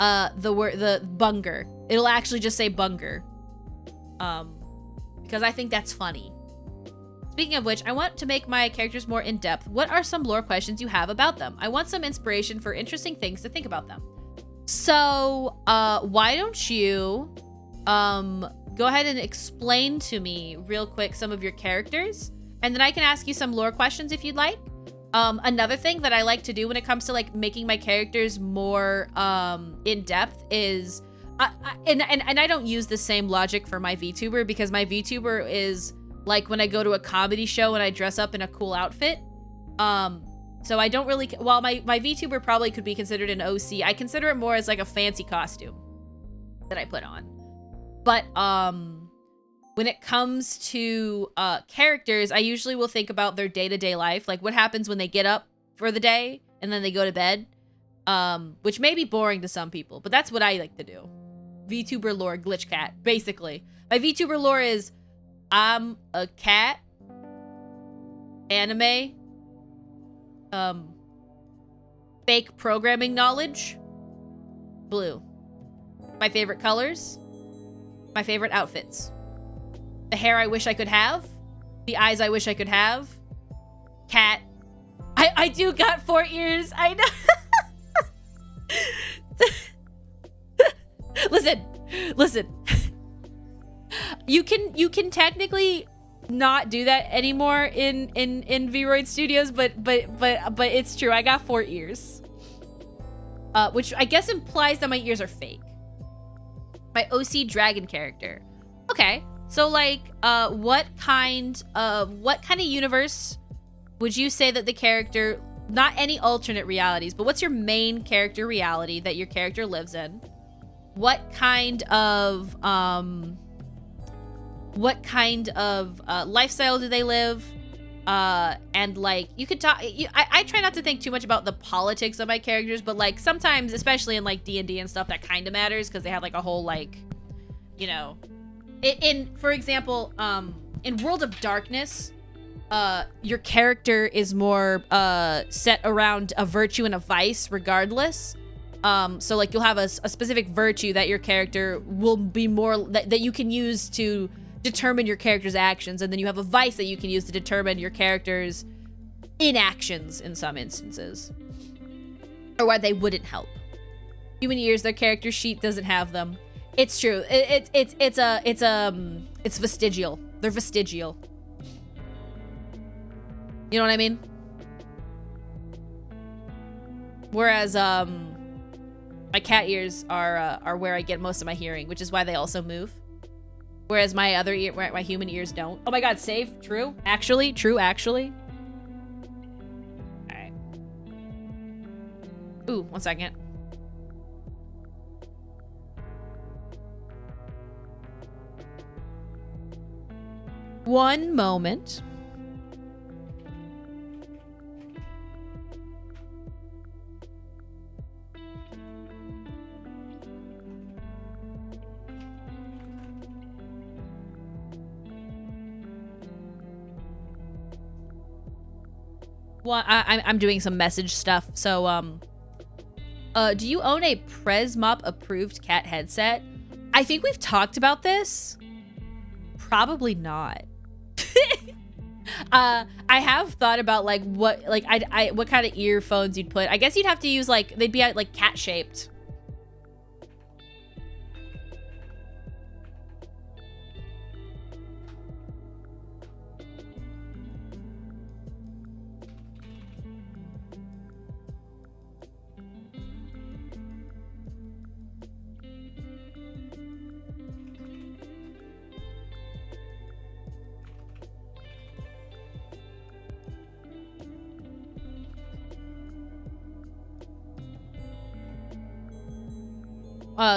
the bunger. It'll actually just say bunger. Because I think that's funny. Speaking of which, I want to make my characters more in-depth. What are some lore questions you have about them? I want some inspiration for interesting things to think about them. So, why don't you go ahead and explain to me real quick some of your characters, and then I can ask you some lore questions if you'd like. Another thing that I like to do when it comes to like making my characters more in-depth is, and I don't use the same logic for my VTuber, because my VTuber is like when I go to a comedy show and I dress up in a cool outfit. So I don't really, while my VTuber probably could be considered an OC, I consider it more as like a fancy costume that I put on. But when it comes to characters, I usually will think about their day-to-day life, like what happens when they get up for the day and then they go to bed, which may be boring to some people, but that's what I like to do. VTuber lore, glitch cat, basically. My VTuber lore is I'm a cat, anime, fake programming knowledge, blue. My favorite colors, my favorite outfits. The hair I wish I could have, the eyes I wish I could have, cat. I do got 4 ears, I know. Listen. You can technically not do that anymore in Vroid Studios, but it's true. I got 4 ears, which I guess implies that my ears are fake. My OC dragon character. Okay. So like what kind of universe would you say that the character, not any alternate realities, but what's your main character reality that your character lives in? What kind of lifestyle do they live? And like you could talk, I try not to think too much about the politics of my characters, but like sometimes, especially in like D&D and stuff, that kind of matters because they have like a whole like, you know, for example, in World of Darkness, your character is more set around a virtue and a vice regardless. So like you'll have a specific virtue that your character will be more that you can use to determine your character's actions, and then you have a vice that you can use to determine your character's inactions in some instances, or why they wouldn't help. Human years, their character sheet doesn't have them. It's true. It's vestigial. They're vestigial. You know what I mean? Whereas my cat ears are where I get most of my hearing, which is why they also move. Whereas my other ear, my human ears don't. Oh my god, save. True. Actually. True, actually. Alright. Ooh, 1 second. One moment. Well, I'm doing some message stuff. So, do you own a Presmop approved cat headset? I think we've talked about this. Probably not. I have thought about like what kind of earphones you'd put. I guess you'd have to use like, they'd be like cat shaped.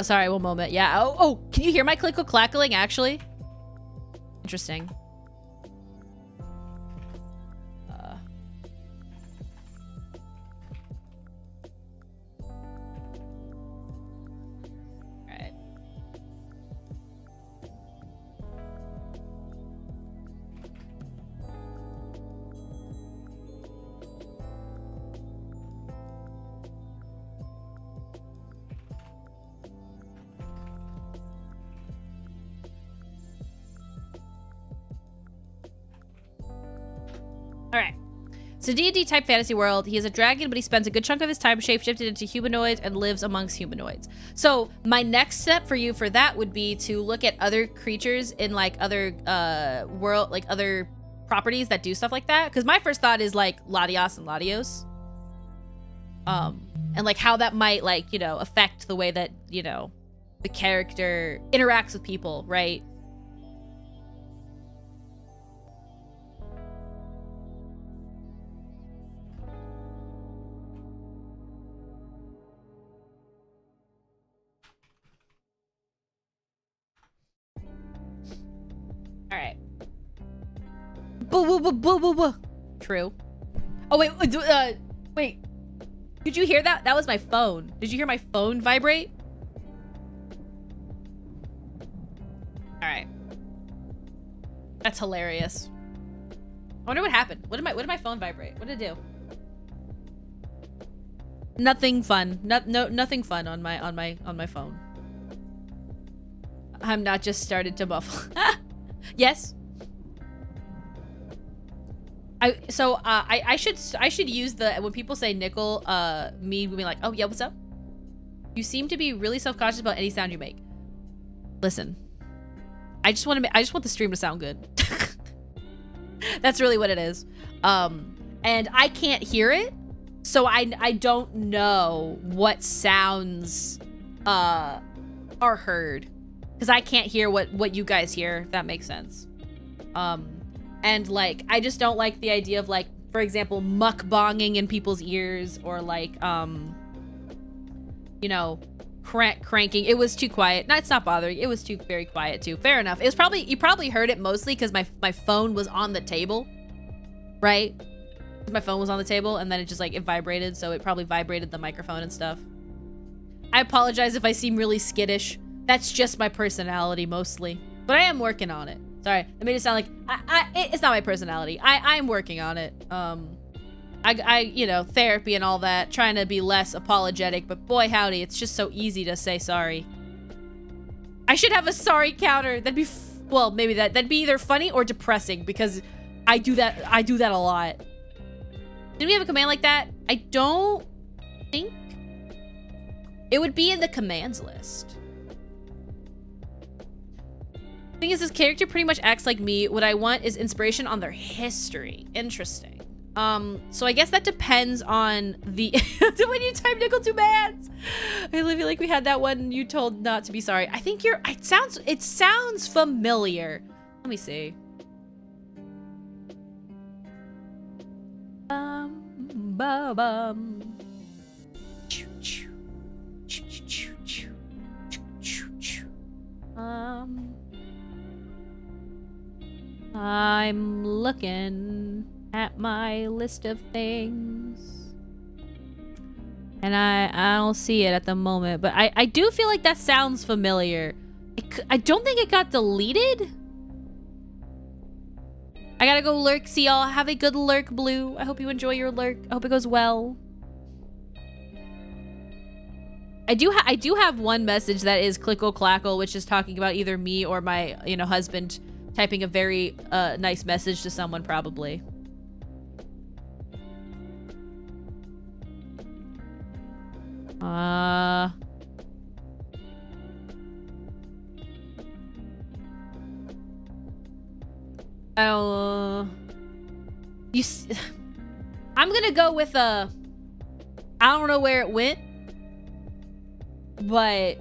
Sorry, one moment. Yeah. Oh, can you hear my clickle clackling actually? Interesting. Alright. Alright. So D&D type fantasy world, he is a dragon, but he spends a good chunk of his time shapeshifted into humanoids and lives amongst humanoids. So my next step for you for that would be to look at other creatures in like other other properties that do stuff like that. Because my first thought is like Latios and Latios. And like how that might like, you know, affect the way that, you know, the character interacts with people, right? All right. True. Oh wait, wait. Did you hear that? That was my phone. Did you hear my phone vibrate? All right. That's hilarious. I wonder what happened. What did my phone vibrate? What did it do? Nothing fun. Nothing fun on my phone. I'm not just started to muffle. Yes. I should use the, when people say nickel, me being like, oh yeah, what's up? You seem to be really self-conscious about any sound you make. Listen, I just want the stream to sound good. That's really what it is. And I can't hear it, so I don't know what sounds are heard. because I can't hear what you guys hear, if that makes sense. And like, I just don't like the idea of like, for example, mukbanging in people's ears, or like, you know, cranking. It was too quiet. No, it's not bothering. It was very quiet too. Fair enough. It was probably, you probably heard it mostly because my phone was on the table, right? My phone was on the table, and then it just like, it vibrated, so it probably vibrated the microphone and stuff. I apologize if I seem really skittish. That's just my personality mostly, but I am working on it. Sorry, that made it sound like it's not my personality. I'm working on it. You know, therapy and all that, trying to be less apologetic, but boy howdy, it's just so easy to say sorry. I should have a sorry counter. That'd be, well, maybe that'd be either funny or depressing, because I do that a lot. Did we have a command like that? I don't think. It would be in the commands list. Thing is, this character pretty much acts like me. What I want is inspiration on their history. Interesting. So I guess that depends on the when you type nickel to bands. I feel like we had that one you told not to be sorry. I think it sounds familiar. Let me see. I'm looking at my list of things, and I don't see it at the moment, but I do feel like that sounds familiar. I don't think it got deleted. I gotta go lurk. See y'all. Have a good lurk, Blue. I hope you enjoy your lurk. I hope it goes well. I do have one message that is clickle clackle, which is talking about either me or my, you know, husband typing a very nice message to someone, probably. I'm gonna go with I don't know where it went, but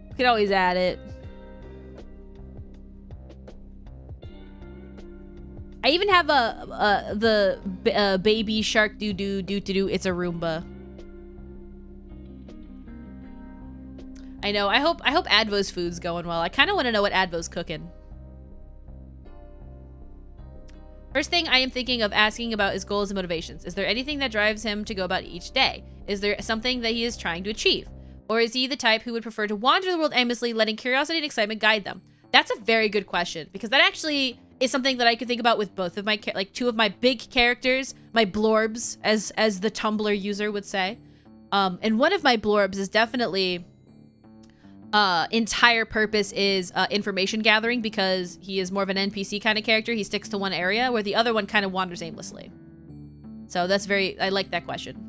we could always add it. I even have the baby shark do it's a Roomba. I know. I hope Advo's food's going well. I kind of want to know what Advo's cooking. First thing I am thinking of asking about is goals and motivations. Is there anything that drives him to go about each day? Is there something that he is trying to achieve? Or is he the type who would prefer to wander the world aimlessly, letting curiosity and excitement guide them? That's a very good question, because that actually is something that I could think about with both of my, like, two of my big characters, my blorbs, as the Tumblr user would say. And one of my blorbs is definitely entire purpose is information gathering, because he is more of an NPC kind of character. He sticks to one area, where the other one kind of wanders aimlessly. So that's I like that question.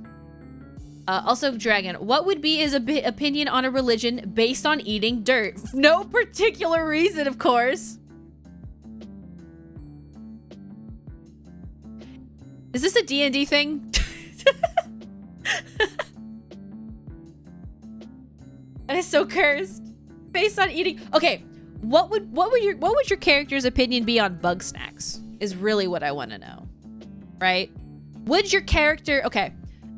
Also, Dragon, what would be his opinion on a religion based on eating dirt? No particular reason, of course. Is this a D&D thing? That is so cursed. Based on eating. Okay, what would your character's opinion be on bug snacks? Is really what I want to know. Right? Would your character, okay,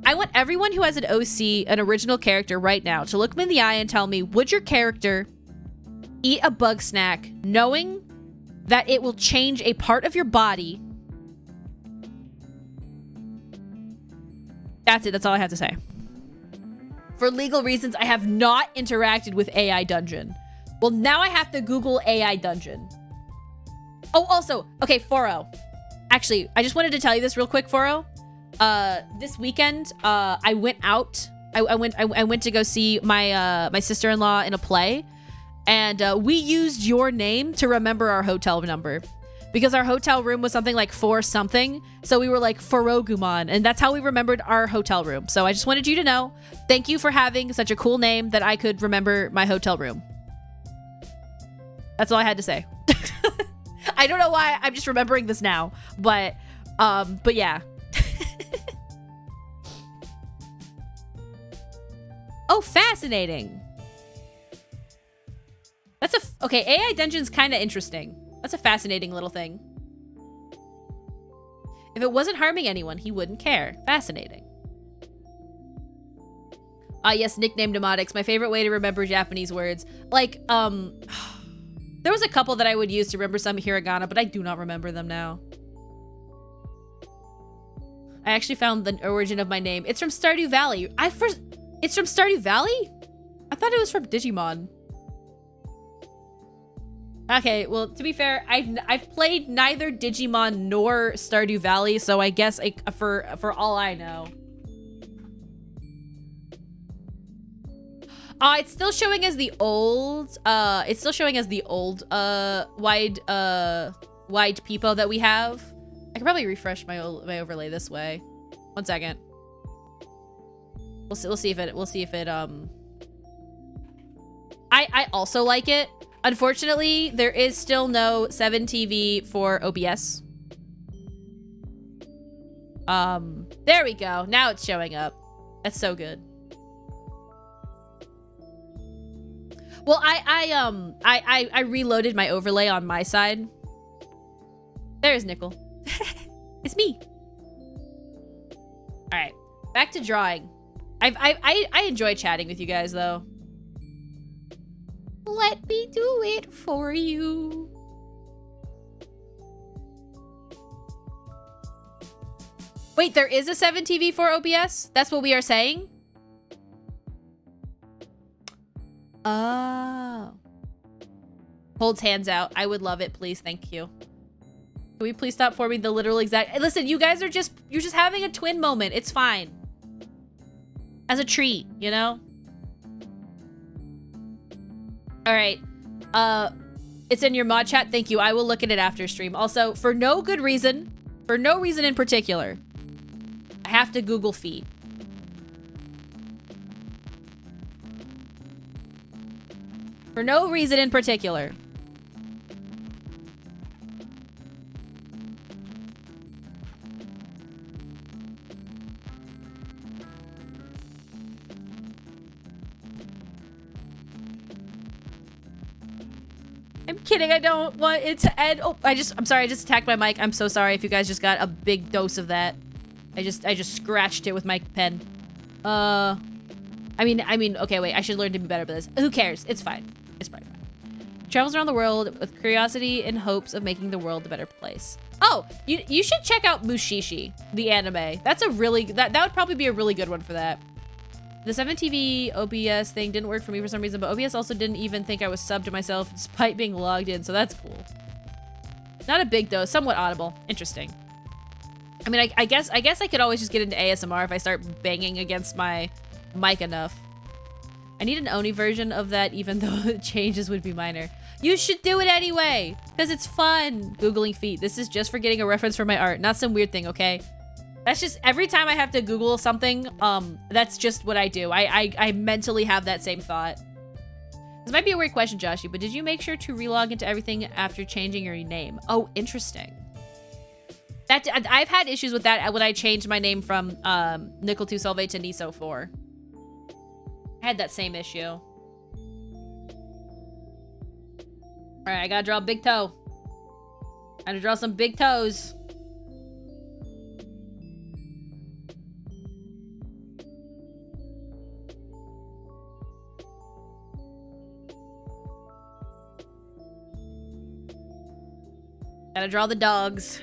I want everyone who has an OC, an original character right now, to look me in the eye and tell me, would your character eat a bug snack knowing that it will change a part of your body? That's it. That's all I have to say. For legal reasons, I have not interacted with AI Dungeon. Well, now I have to Google AI Dungeon. Oh, also, okay, Foro. Actually, I just wanted to tell you this real quick, Foro. This weekend, I went out. I went to go see my sister-in-law in a play, and we used your name to remember our hotel number, because our hotel room was something like 4 something. So we were like Forogumon, and that's how we remembered our hotel room. So I just wanted you to know, thank you for having such a cool name that I could remember my hotel room. That's all I had to say. I don't know why I'm just remembering this now, but yeah. Oh, fascinating. That's okay, AI Dungeon's kind of interesting. That's a fascinating little thing. If it wasn't harming anyone, he wouldn't care. Fascinating. Ah, yes, nickname mnemonics. My favorite way to remember Japanese words. Like, there was a couple that I would use to remember some hiragana, but I do not remember them now. I actually found the origin of my name. It's from Stardew Valley. It's from Stardew Valley? I thought it was from Digimon. Okay, well, to be fair, I've played neither Digimon nor Stardew Valley, so I guess for all I know. It's still showing as the old wide peepo that we have. I can probably refresh my overlay this way. 1 second. We'll see if it I also like it. Unfortunately, there is still no 7TV for OBS. There we go. Now it's showing up. That's so good. Well, I reloaded my overlay on my side. There's Nickel. It's me. All right, back to drawing. I enjoy chatting with you guys though. Let me do it for you. Wait, there is a 7TV for OBS? That's what we are saying? Oh. Holds hands out. I would love it, please. Thank you. Can we please stop forming the literal exact... Listen, you guys are you're just having a twin moment. It's fine. As a treat, you know? All right. It's in your mod chat. Thank you. I will look at it after stream. Also, for no reason in particular, I have to Google feet. For no reason in particular. I'm kidding. I don't want it to end. Oh, I'm sorry. I just attacked my mic. I'm so sorry if you guys just got a big dose of that. I just scratched it with my pen. I mean, okay, wait. I should learn to be better at this. Who cares? It's fine. It's probably fine. Travels around the world with curiosity and hopes of making the world a better place. Oh, you should check out Mushishi, the anime. That's a really that would probably be a really good one for that. The 7TV OBS thing didn't work for me for some reason, but OBS also didn't even think I was subbed to myself despite being logged in, so that's cool. Not a big dose, somewhat audible. Interesting. I mean, I guess I could always just get into ASMR if I start banging against my mic enough. I need an Oni version of that, even though the changes would be minor. You should do it anyway, because it's fun. Googling feet. This is just for getting a reference for my art, not some weird thing, okay? That's just, every time I have to Google something, that's just what I do. I mentally have that same thought. This might be a weird question, Joshy, but did you make sure to relog into everything after changing your name? Oh, interesting. I've had issues with that when I changed my name from Nickel2 Solve to Niso4. I had that same issue. All right, I gotta draw a big toe. I gotta draw some big toes. Gotta draw the dogs.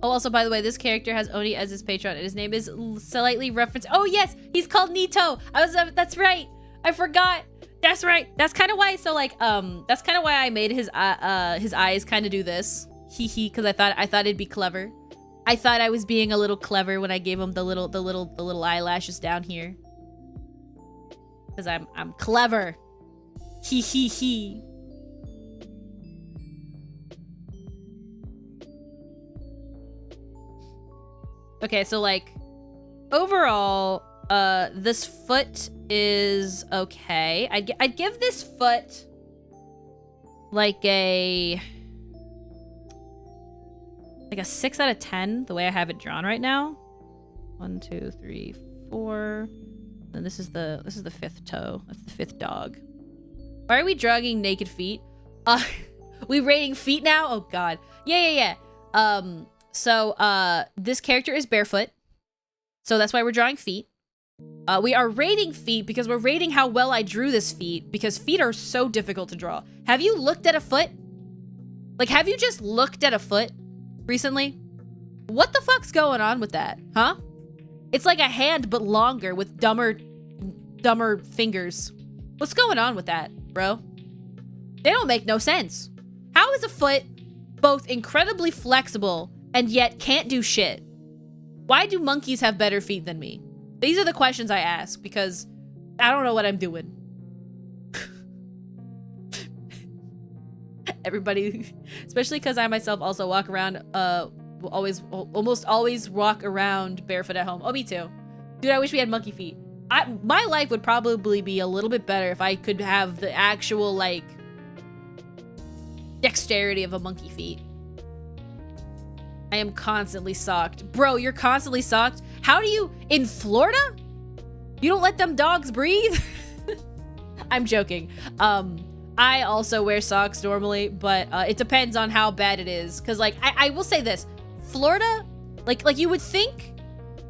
Oh, also, by the way, this character has Oni as his patron, and his name is slightly referenced. Oh, yes, he's called Nito. That's right. I forgot. That's right. That's kind of why. So, like, that's kind of why I made his eyes kind of do this. Hee, because I thought it'd be clever. I thought I was being a little clever when I gave him the little eyelashes down here. Because I'm clever. Hee. Okay, so like overall, this foot is okay. I'd give this foot like a like a 6 out of 10 the way I have it drawn right now. 1, 2, 3, 4. And this is the 5th toe. That's the 5th dog. Why are we dragging naked feet? We rating feet now? Oh god. Yeah. So this character is barefoot. So that's why we're drawing feet. We are rating feet because we're rating how well I drew this feet, because feet are so difficult to draw. Have you looked at a foot? Like, have you just looked at a foot recently? What the fuck's going on with that? Huh? It's like a hand, but longer with dumber fingers. What's going on with that, bro? They don't make no sense. How is a foot both incredibly flexible and yet can't do shit? Why do monkeys have better feet than me? These are the questions I ask because I don't know what I'm doing. Everybody, especially because I myself also walk around, almost always walk around barefoot at home. Oh, me too. Dude, I wish we had monkey feet. My life would probably be a little bit better if I could have the actual, like, dexterity of a monkey feet. I am constantly socked. Bro, you're constantly socked? How do you... In Florida? You don't let them dogs breathe? I'm joking. I also wear socks normally, but it depends on how bad it is. Because, like, I will say this. Florida, like you would think...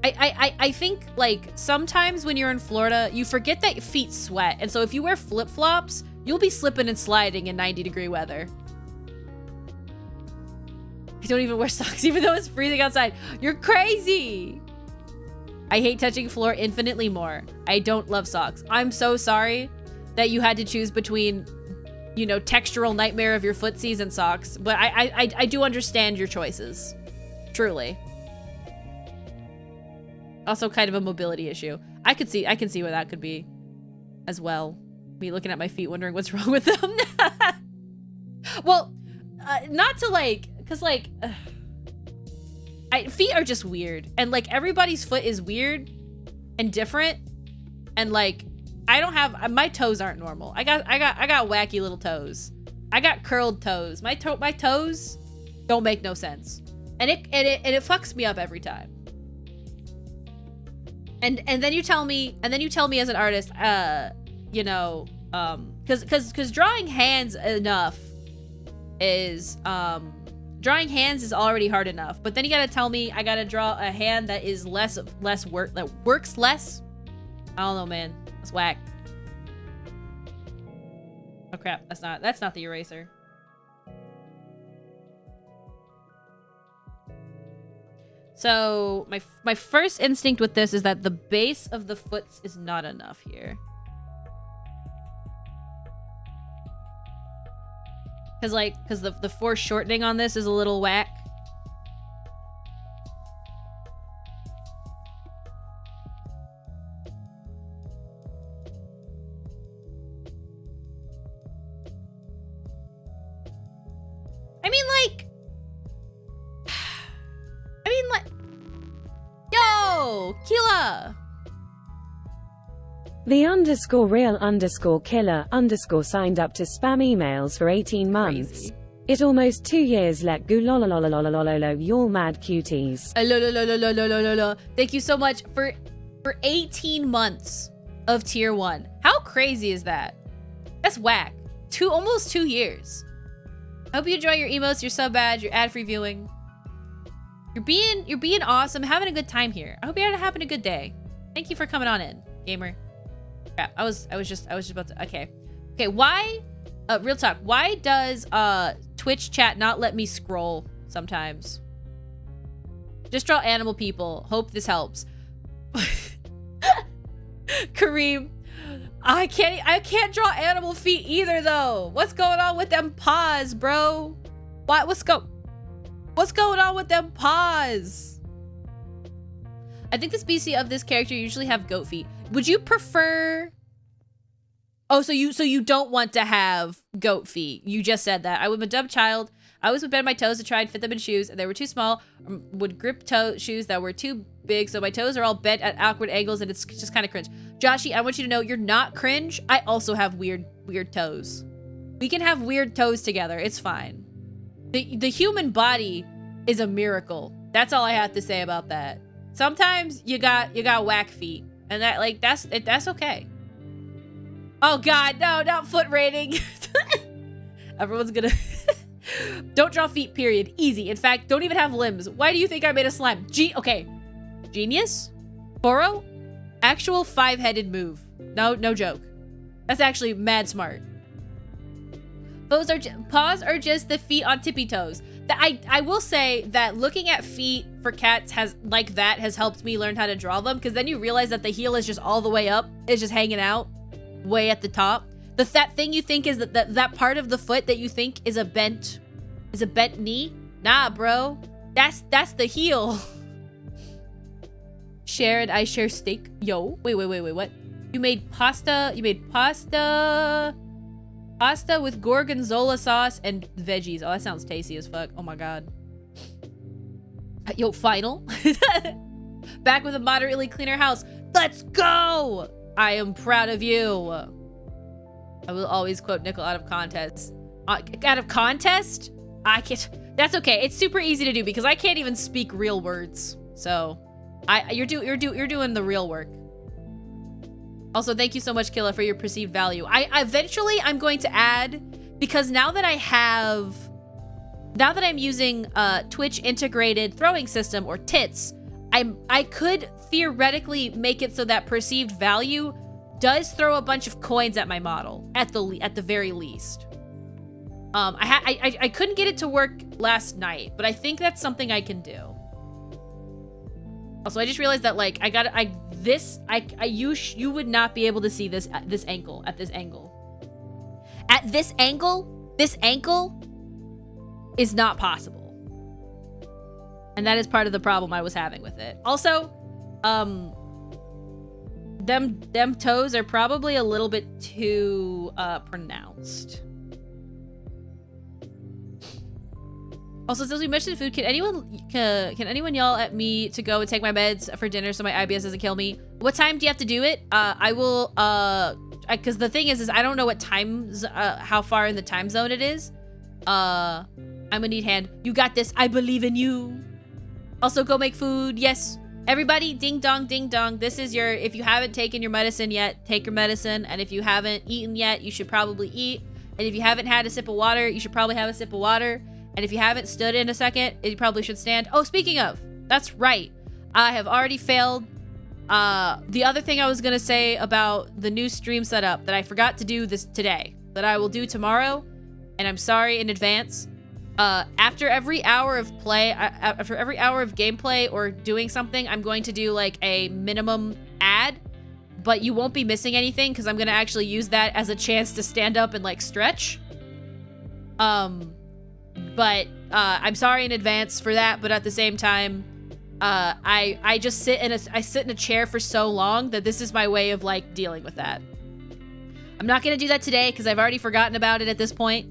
I think, like, sometimes when you're in Florida, you forget that your feet sweat. And so if you wear flip-flops, you'll be slipping and sliding in 90-degree weather. I don't even wear socks even though it's freezing outside. You're crazy. I hate touching floor infinitely more. I don't love socks. I'm so sorry that you had to choose between, you know, textural nightmare of your footsies and socks. But I do understand your choices. Truly. Also kind of a mobility issue. I can see where that could be as well. Me looking at my feet wondering what's wrong with them. Well, not to like... Because, like, feet are just weird. And, like, everybody's foot is weird and different. And, like, I don't have... My toes aren't normal. I got wacky little toes. I got curled toes. My toes don't make no sense. And it fucks me up every time. And then you tell me as an artist, you know, because drawing hands enough is, drawing hands is already hard enough, but then you gotta tell me I gotta draw a hand that is less work, that works less. I don't know, man. That's whack. Oh crap! That's not the eraser. So my first instinct with this is that the base of the foots is not enough here. Because the foreshortening on this is a little whack. I mean, like, yo, Kila. The _real_killer_ signed up to spam emails for 18 months. Crazy. It almost 2 years let go lolololololololo, you're mad cuties. Thank you so much for 18 months of tier 1. How crazy is that? That's whack. Almost 2 years. I hope you enjoy your emotes, your sub badge, your ad-free viewing. You're being awesome, having a good time here. I hope you're having a good day. Thank you for coming on in, gamer. Crap, I was just about to... Okay, why... real talk. Why does Twitch chat not let me scroll sometimes? Just draw animal people. Hope this helps. Kareem, I can't draw animal feet either though. What's going on with them paws, bro? What's going on with them paws? I think the species of this character usually have goat feet. Would you prefer... Oh, so you don't want to have goat feet. You just said that. I was a dumb child. I always would bend my toes to try and fit them in shoes, and they were too small. Would grip shoes that were too big, so my toes are all bent at awkward angles, and it's just kind of cringe. Joshy, I want you to know you're not cringe. I also have weird toes. We can have weird toes together. It's fine. The human body is a miracle. That's all I have to say about that. Sometimes you got whack feet, and that like that's okay. Oh God, no, not foot rating. Everyone's gonna don't draw feet, period. Easy. In fact, don't even have limbs. Why do you think I made a slime? Okay. Genius? Boro? Actual 5-headed move. No joke. That's actually mad smart. Paws are just the feet on tippy toes. I will say that looking at feet for cats has helped me learn how to draw them, because then you realize that the heel is just all the way up. It's just hanging out way at the top. That thing you think is that part of the foot that you think is a bent knee? Nah, bro. That's the heel. Share and I share steak. Yo. Wait, what? You made pasta with gorgonzola sauce and veggies. Oh, that sounds tasty as fuck. Oh my God. Yo, final. Back with a moderately cleaner house. Let's go! I am proud of you. I will always quote Nickel out of context. Out of contest? I can't. That's okay. It's super easy to do because I can't even speak real words. So, you're doing the real work. Also, thank you so much, Killa, for your perceived value. Eventually I'm going to add, because now that I'm using Twitch integrated throwing system, or TITS, I could theoretically make it so that perceived value does throw a bunch of coins at my model at the very least. I couldn't get it to work last night, but I think that's something I can do. Also, I just realized that like you would not be able to see this at this angle. At this angle is not possible. And that is part of the problem I was having with it. Also, them toes are probably a little bit too pronounced. Also, since we mentioned food, can anyone yell at me to go and take my meds for dinner so my IBS doesn't kill me? What time do you have to do it? I will, because the thing is I don't know what how far in the time zone it is. I'm gonna need hand. You got this. I believe in you. Also, go make food. Yes. Everybody, ding dong, ding dong. This is your, if you haven't taken your medicine yet, take your medicine. And if you haven't eaten yet, you should probably eat. And if you haven't had a sip of water, you should probably have a sip of water. And if you haven't stood in a second, you probably should stand. Oh, speaking of, that's right. I have already failed. The other thing I was gonna say about the new stream setup that I forgot to do this today, that I will do tomorrow, and I'm sorry in advance. After every hour of play, after every hour of gameplay or doing something, I'm going to do like a minimum ad, but you won't be missing anything because I'm gonna actually use that as a chance to stand up and like stretch. But I'm sorry in advance for that, but at the same time, I just sit in a chair for so long that this is my way of like dealing with that. I'm not gonna do that today because I've already forgotten about it at this point.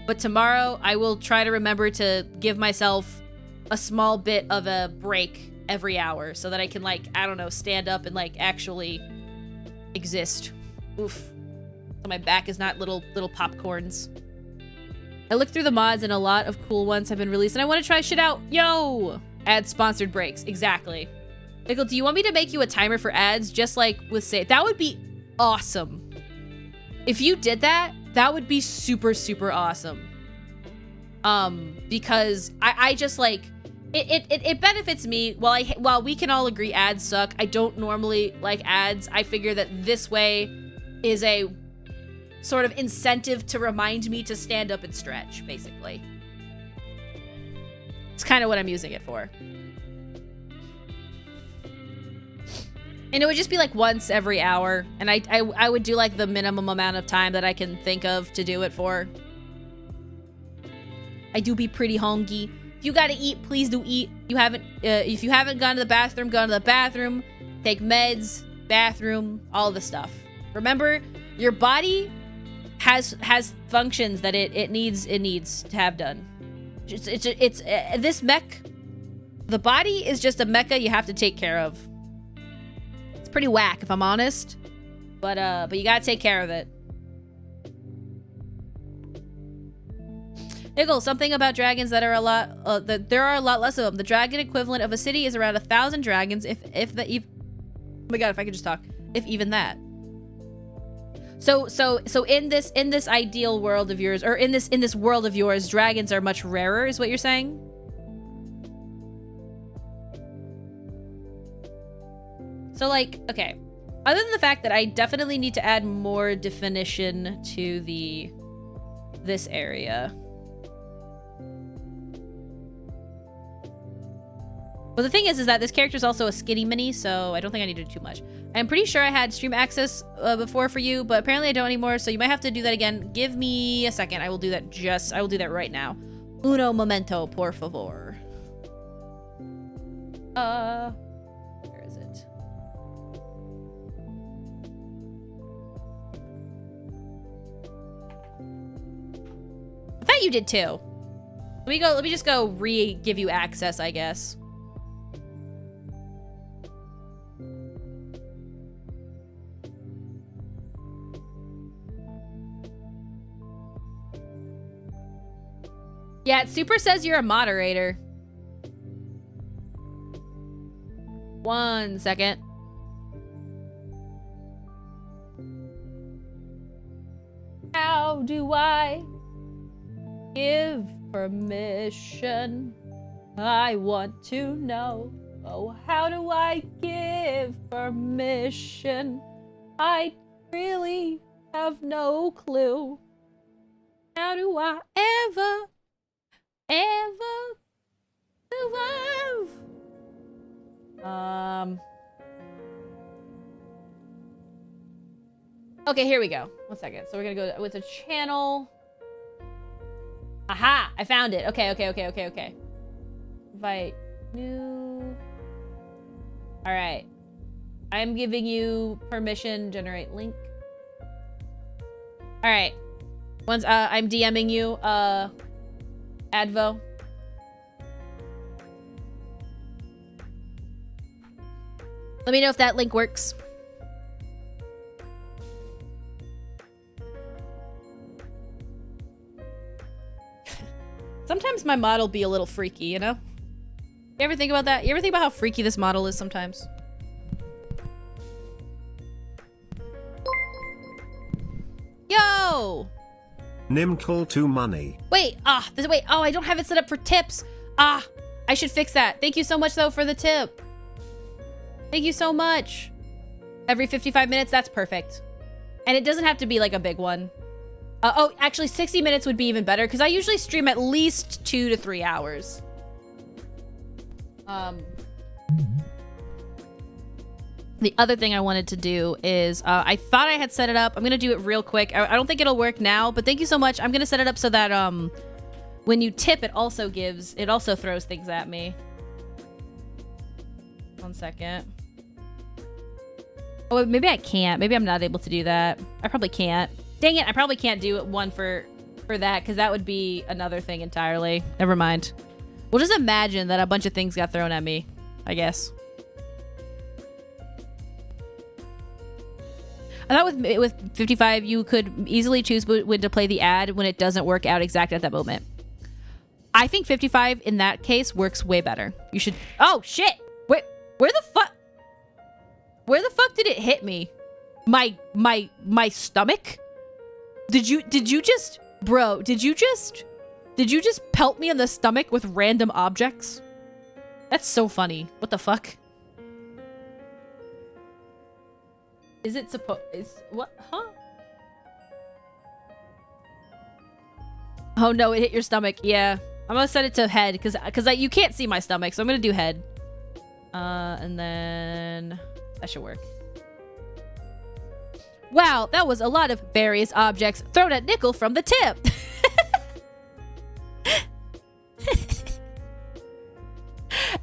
But tomorrow I will try to remember to give myself a small bit of a break every hour so that I can like, I don't know, stand up and like actually exist. Oof. So my back is not little popcorns. I looked through the mods and a lot of cool ones have been released and I want to try shit out. Yo! Add sponsored breaks. Exactly. Nickel, do you want me to make you a timer for ads just like with say? That would be awesome. If you did that, that would be super, super awesome. Because I just like, it benefits me. While we can all agree ads suck, I don't normally like ads. I figure that this way is a sort of incentive to remind me to stand up and stretch, basically. It's kind of what I'm using it for. And it would just be like once every hour. And I would do like the minimum amount of time that I can think of to do it for. I do be pretty hungry. If you gotta eat, please do eat. If you haven't gone to the bathroom, go to the bathroom. Take meds, bathroom, all the stuff. Remember, your body has functions that it needs to have done. It's this mech. The body is just a mecha you have to take care of. Pretty whack if I'm honest, but you gotta take care of it. Nickel, something about dragons that are a lot, that there are a lot less of them. The dragon equivalent of a city is around 1,000 dragons, if oh my god, if I could just talk. If even that. So in this ideal world of yours, or in this world of yours, dragons are much rarer, is what you're saying? So like, okay. Other than the fact that I definitely need to add more definition to this area. Well, the thing is that this character is also a skinny mini, so I don't think I need to do too much. I'm pretty sure I had stream access before for you, but apparently I don't anymore, so you might have to do that again. Give me a second. I will do that right now. Uno momento, por favor. Where is it? I thought you did too. Let me just go give you access, I guess. Yeah, Super says you're a moderator. 1 second. How do I give permission? I want to know. Oh, how do I give permission? I really have no clue. How do I ever survive? Okay, here we go. 1 second. So we're gonna go with a channel. Aha! I found it. Okay. Invite new. All right. I'm giving you permission. Generate link. All right. Once I'm DMing you. Advo. Let me know if that link works. Sometimes my mod will be a little freaky, you know? You ever think about that? You ever think about how freaky this model is sometimes? Yo! Nimkle to money. Wait, wait, oh, I don't have it set up for tips. I should fix that. Thank you so much, though, for the tip. Thank you so much. Every 55 minutes, that's perfect. And it doesn't have to be, like, a big one. Oh, actually, 60 minutes would be even better, because I usually stream at least 2 to 3 hours. The other thing I wanted to do is, I thought I had set it up. I'm going to do it real quick. I don't think it'll work now, but thank you so much. I'm going to set it up so that when you tip, it also throws things at me. 1 second. Oh, maybe I can't. Maybe I'm not able to do that. I probably can't. Dang it, I probably can't do it one for that, because that would be another thing entirely. Never mind. We'll just imagine that a bunch of things got thrown at me, I guess. I thought with 55, you could easily choose when to play the ad when it doesn't work out exact at that moment. I think 55 in that case works way better. You should... Oh, shit! Wait, where the fuck... Where the fuck did it hit me? My stomach? Did you just... Bro, did you just pelt me in the stomach with random objects? That's so funny. What the fuck? Is it what? Huh? Oh no, it hit your stomach. Yeah. I'm gonna set it to head, because you can't see my stomach, so I'm gonna do head. And then... That should work. Wow, that was a lot of various objects thrown at Nickel from the tip.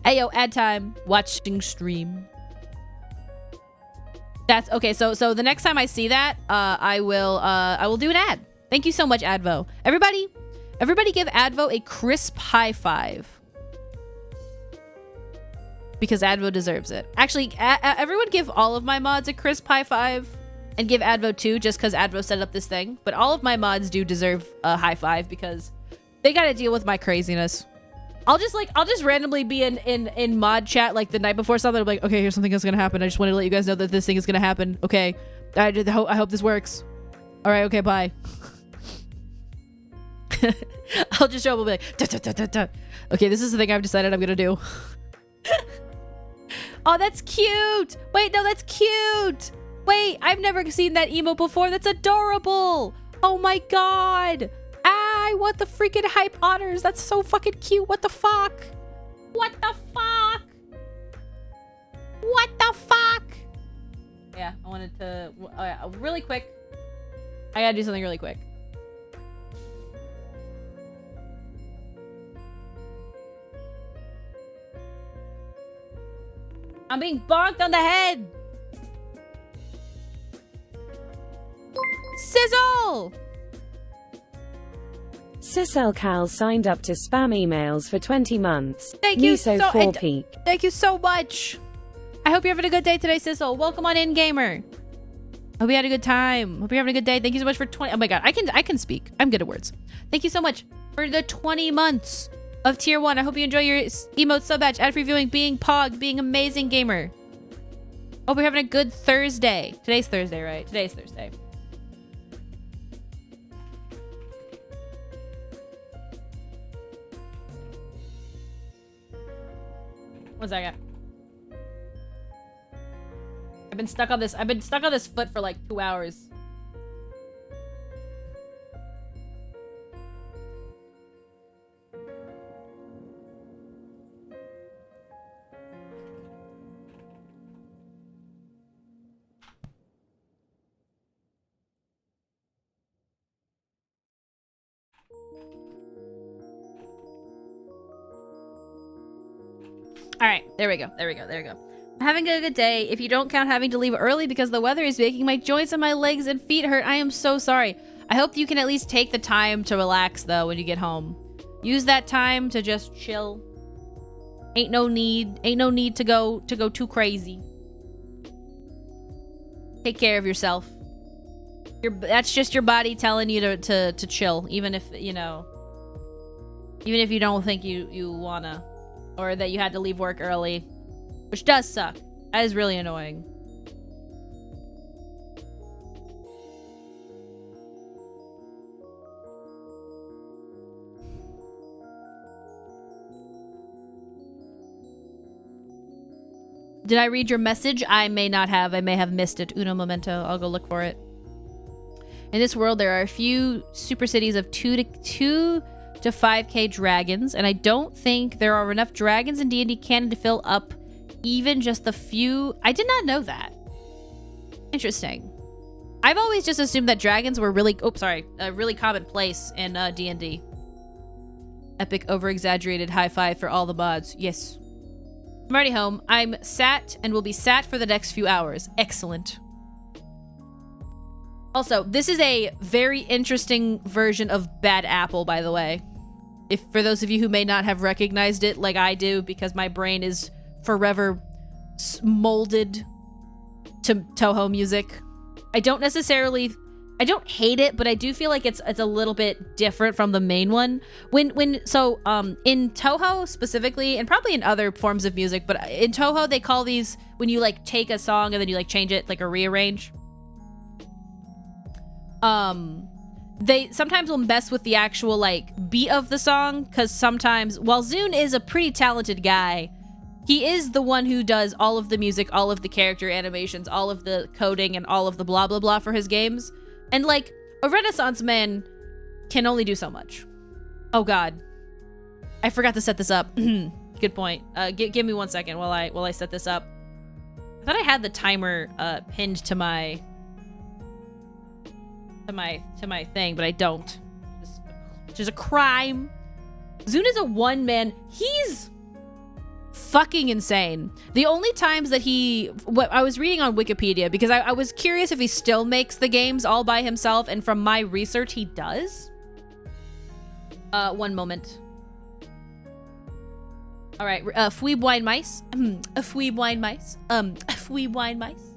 Ayo, ad time. Watching stream. That's okay. So the next time I see that, I will do an ad. Thank you so much, Advo. Everybody give Advo a crisp high five. Because Advo deserves it. Actually, everyone give all of my mods a crisp high five. And give Advo 2 just because Advo set up this thing. But all of my mods do deserve a high five because They gotta deal with my craziness. I'll just randomly be in mod chat like the night before something. I'm like, okay, here's something that's gonna happen. I just wanted to let you guys know that this thing is gonna happen. Okay, I hope this works. All right, okay, bye. I'll just show up and be like, da, da, da, da, da. Okay, this is the thing I've decided I'm gonna do. Oh, that's cute. Wait, no, that's cute. Wait, I've never seen that emote before. That's adorable. Oh my god. I want the freaking hype honors. That's so fucking cute. What the fuck? What the fuck? What the fuck? Yeah, I wanted to... really quick. I gotta do something really quick. I'm being bonked on the head. Sizzle! Sissel Cal signed up to spam emails for 20 months. Thank you Niso so 4 peak. Thank you so much. I hope you're having a good day today, Sissel. Welcome on in, gamer. Hope you had a good time. Hope you're having a good day. Thank you so much for 20. Oh my god, I can speak. I'm good at words. Thank you so much for the 20 months of tier 1. I hope you enjoy your emote sub badge, ad free viewing, being pog, being amazing gamer. Hope you're having a good Thursday. Today's Thursday, right? Today's Thursday. One second. I've been stuck on this foot for like 2 hours. All right, there we go. I'm having a good day. If you don't count having to leave early because the weather is making my joints and my legs and feet hurt, I am so sorry. I hope you can at least take the time to relax though when you get home. Use that time to just chill. Ain't no need to go too crazy. Take care of yourself. That's just your body telling you to chill, even if you don't think you wanna. Or that you had to leave work early. Which does suck. That is really annoying. Did I read your message? I may not have. I may have missed it. Uno momento. I'll go look for it. In this world, there are a few super cities of 2 to 5k dragons, and I don't think there are enough dragons in D&D canon to fill up even just the few. I did not know that. Interesting. I've always just assumed that dragons were really a really commonplace in D&D. Epic over-exaggerated high five for all the mods. Yes. I'm already home. I'm sat and will be sat for the next few hours. Excellent. Also, this is a very interesting version of Bad Apple, by the way. If for those of you who may not have recognized it like I do, because my brain is forever molded to Toho music. I don't hate it, but I do feel like it's a little bit different from the main one. In Toho specifically, and probably in other forms of music, but in Toho they call these when you like take a song and then you like change it, like a rearrange. They sometimes will mess with the actual like beat of the song, because sometimes, while Zune is a pretty talented guy, he is the one who does all of the music, all of the character animations, all of the coding, and all of the blah blah blah for his games. And like a Renaissance man can only do so much. Oh god, I forgot to set this up. Good point. Give me 1 second while I set this up. I thought I had the timer pinned to my thing, but I don't. Which is a crime. Zune is a one-man. He's fucking insane. The only times that what I was reading on Wikipedia, because I was curious if he still makes the games all by himself, and from my research, he does. One moment. All right, Fweeb Wine Mice. Fweeb Wine Mice. Fweeb Wine Mice.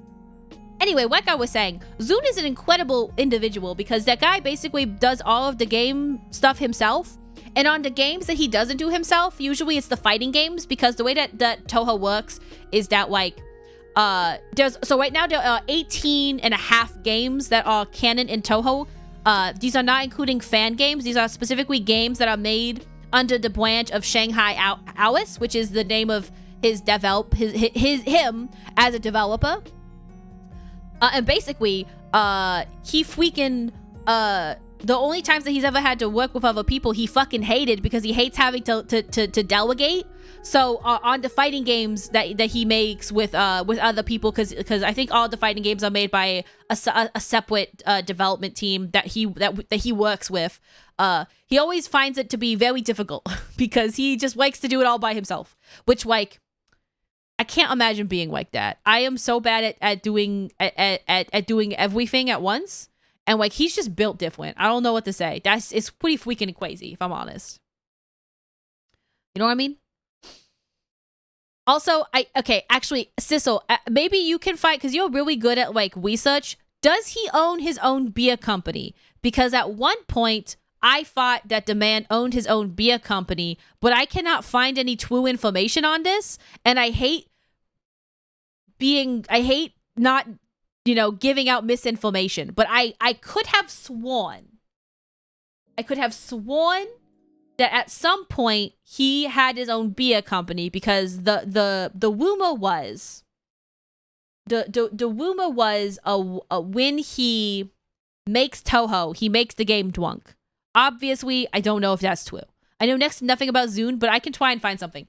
Anyway, like I was saying, Zune is an incredible individual because that guy basically does all of the game stuff himself, And on the games that he doesn't do himself, usually it's the fighting games, because the way that Toho works is that like so right now there are 18 and a half games that are canon in Toho. These are not including fan games. These are specifically games that are made under the branch of Shanghai Alice, which is the name of him as a developer. And basically, he freaking the only times that he's ever had to work with other people, he fucking hated, because he hates having to delegate. So on the fighting games that he makes with other people, because I think all the fighting games are made by a separate development team that he works with. He always finds it to be very difficult because he just likes to do it all by himself, which, like, I can't imagine being like that. I am so bad at doing everything at once. And like, he's just built different. I don't know what to say. It's pretty freaking crazy, if I'm honest. You know what I mean? Also, actually, Sissel, maybe you can find, because you're really good at like research. Does he own his own beer company? Because at one point, I thought that the man owned his own beer company, but I cannot find any true information on this. And I hate not, giving out misinformation, but I could have sworn that at some point he had his own beer company, because the rumor was when he makes Toho, he makes the game Dwunk. Obviously, I don't know if that's true. I know next to nothing about Zune, but I can try and find something.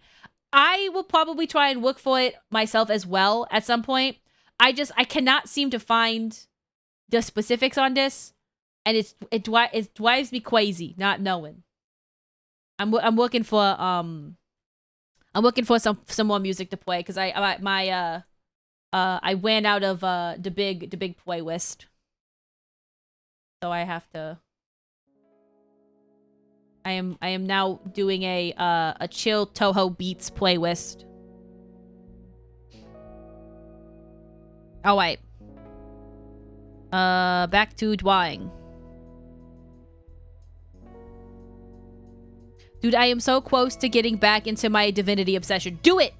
I will probably try and look for it myself as well at some point. I cannot seem to find the specifics on this, and it drives me crazy not knowing. I'm looking for some more music to play, because I ran out of the big playlist, so I have to. I am now doing a chill Toho beats playlist. All right. Back to drawing. Dude, I am so close to getting back into my divinity obsession. Do it!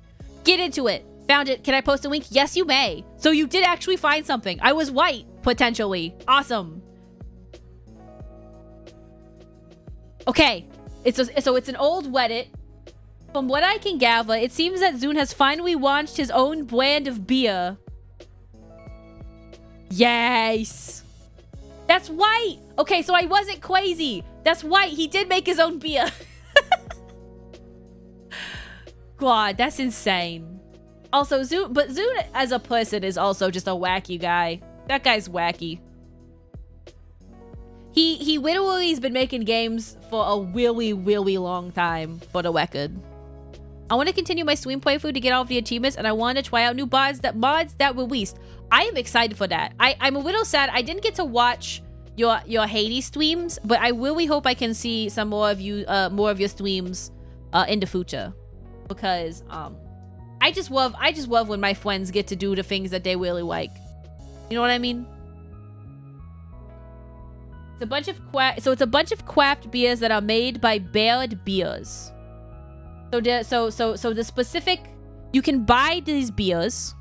Get into it! Found it. Can I post a link? Yes, you may. So you did actually find something. I was white, potentially. Awesome. Okay. So it's an old Reddit. From what I can gather, it seems that Zune has finally launched his own brand of beer. Yes. That's white. Okay, so I wasn't crazy. That's white. He did make his own beer. God, that's insane. Also, Zune as a person is also just a wacky guy. That guy's wacky. He literally has been making games for a really, really long time, for the record. I want to continue my stream playthrough to get all of the achievements, and I want to try out new mods that released. I am excited for that. I'm a little sad I didn't get to watch your Hades streams, but I really hope I can see some more of your streams in the future, because I just love when my friends get to do the things that they really like. You know what I mean? It's a bunch of craft beers that are made by Baird Beers. So the specific, you can buy these beers.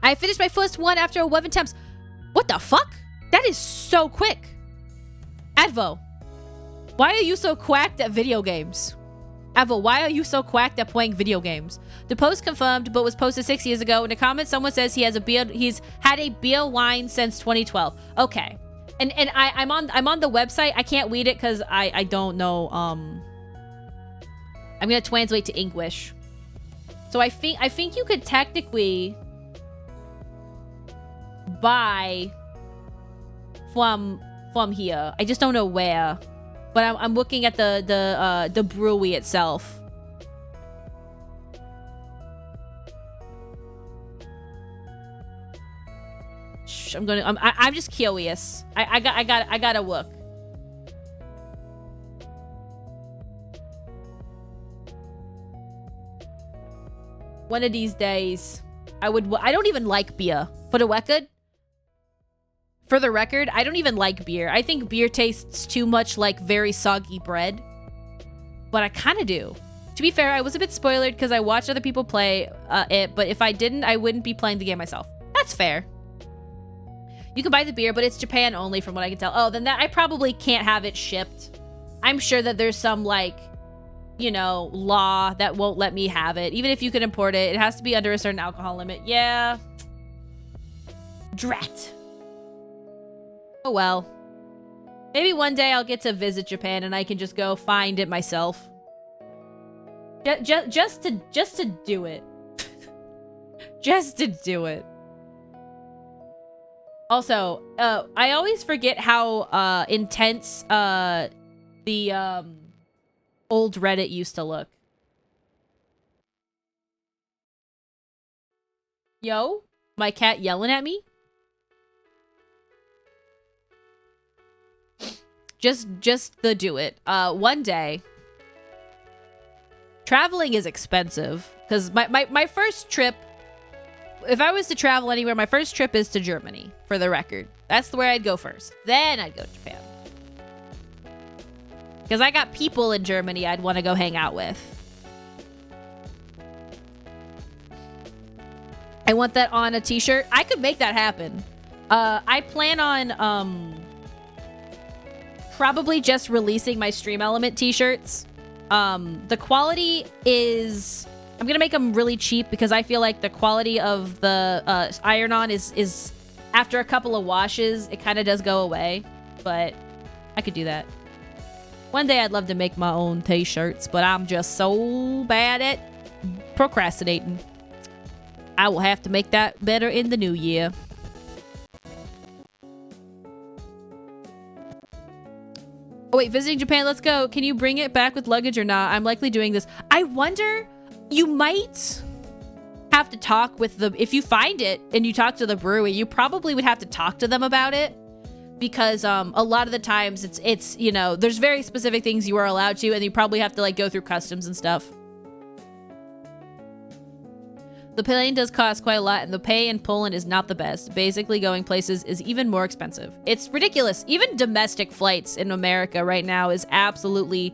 I finished my first one after 11 attempts. What the fuck? That is so quick. Advo, why are you so quacked at video games? Advo, why are you so quacked at playing video games? The post confirmed, but was posted 6 years ago. In the comments, someone says he's had a beer line since 2012. Okay, and I'm on the website. I can't read it because I don't know. I'm gonna translate to English. So I think you could technically buy from here. I just don't know where. But I'm looking at the brewery itself. Shh, I'm just curious. I gotta look. One of these days, I don't even like beer, for the record. For the record, I don't even like beer. I think beer tastes too much like very soggy bread. But I kind of do. To be fair, I was a bit spoiled because I watched other people play it, but if I didn't, I wouldn't be playing the game myself. That's fair. You can buy the beer, but it's Japan only from what I can tell. Oh, then that I probably can't have it shipped. I'm sure that there's some, like, you know, law that won't let me have it. Even if you can import it, it has to be under a certain alcohol limit. Yeah. Drat. Oh, well. Maybe one day I'll get to visit Japan and I can just go find it myself. Just to do it. Just to do it. Also, I always forget how intense the old Reddit used to look. Yo, my cat yelling at me? Just the do it. One day. Traveling is expensive. Because my first trip, if I was to travel anywhere, my first trip is to Germany, for the record. That's where I'd go first. Then I'd go to Japan. Because I got people in Germany I'd want to go hang out with. I want that on a t-shirt. I could make that happen. I plan on probably just releasing my Stream Element t-shirts. The quality is... I'm gonna make them really cheap because I feel like the quality of the iron-on is after a couple of washes, it kind of does go away. But I could do that. One day I'd love to make my own t-shirts, but I'm just so bad at procrastinating. I will have to make that better in the new year. Oh wait, visiting Japan, let's go. Can you bring it back with luggage or not? I'm likely doing this. I wonder, you might have to talk with the, if you find it and you talk to the brewery, you probably would have to talk to them about it. Because a lot of the times it's you know, there's very specific things you are allowed to, and you probably have to like go through customs and stuff. The plane does cost quite a lot, and the pay in Poland is not the best. Basically, going places is even more expensive. It's ridiculous. Even domestic flights in America right now is absolutely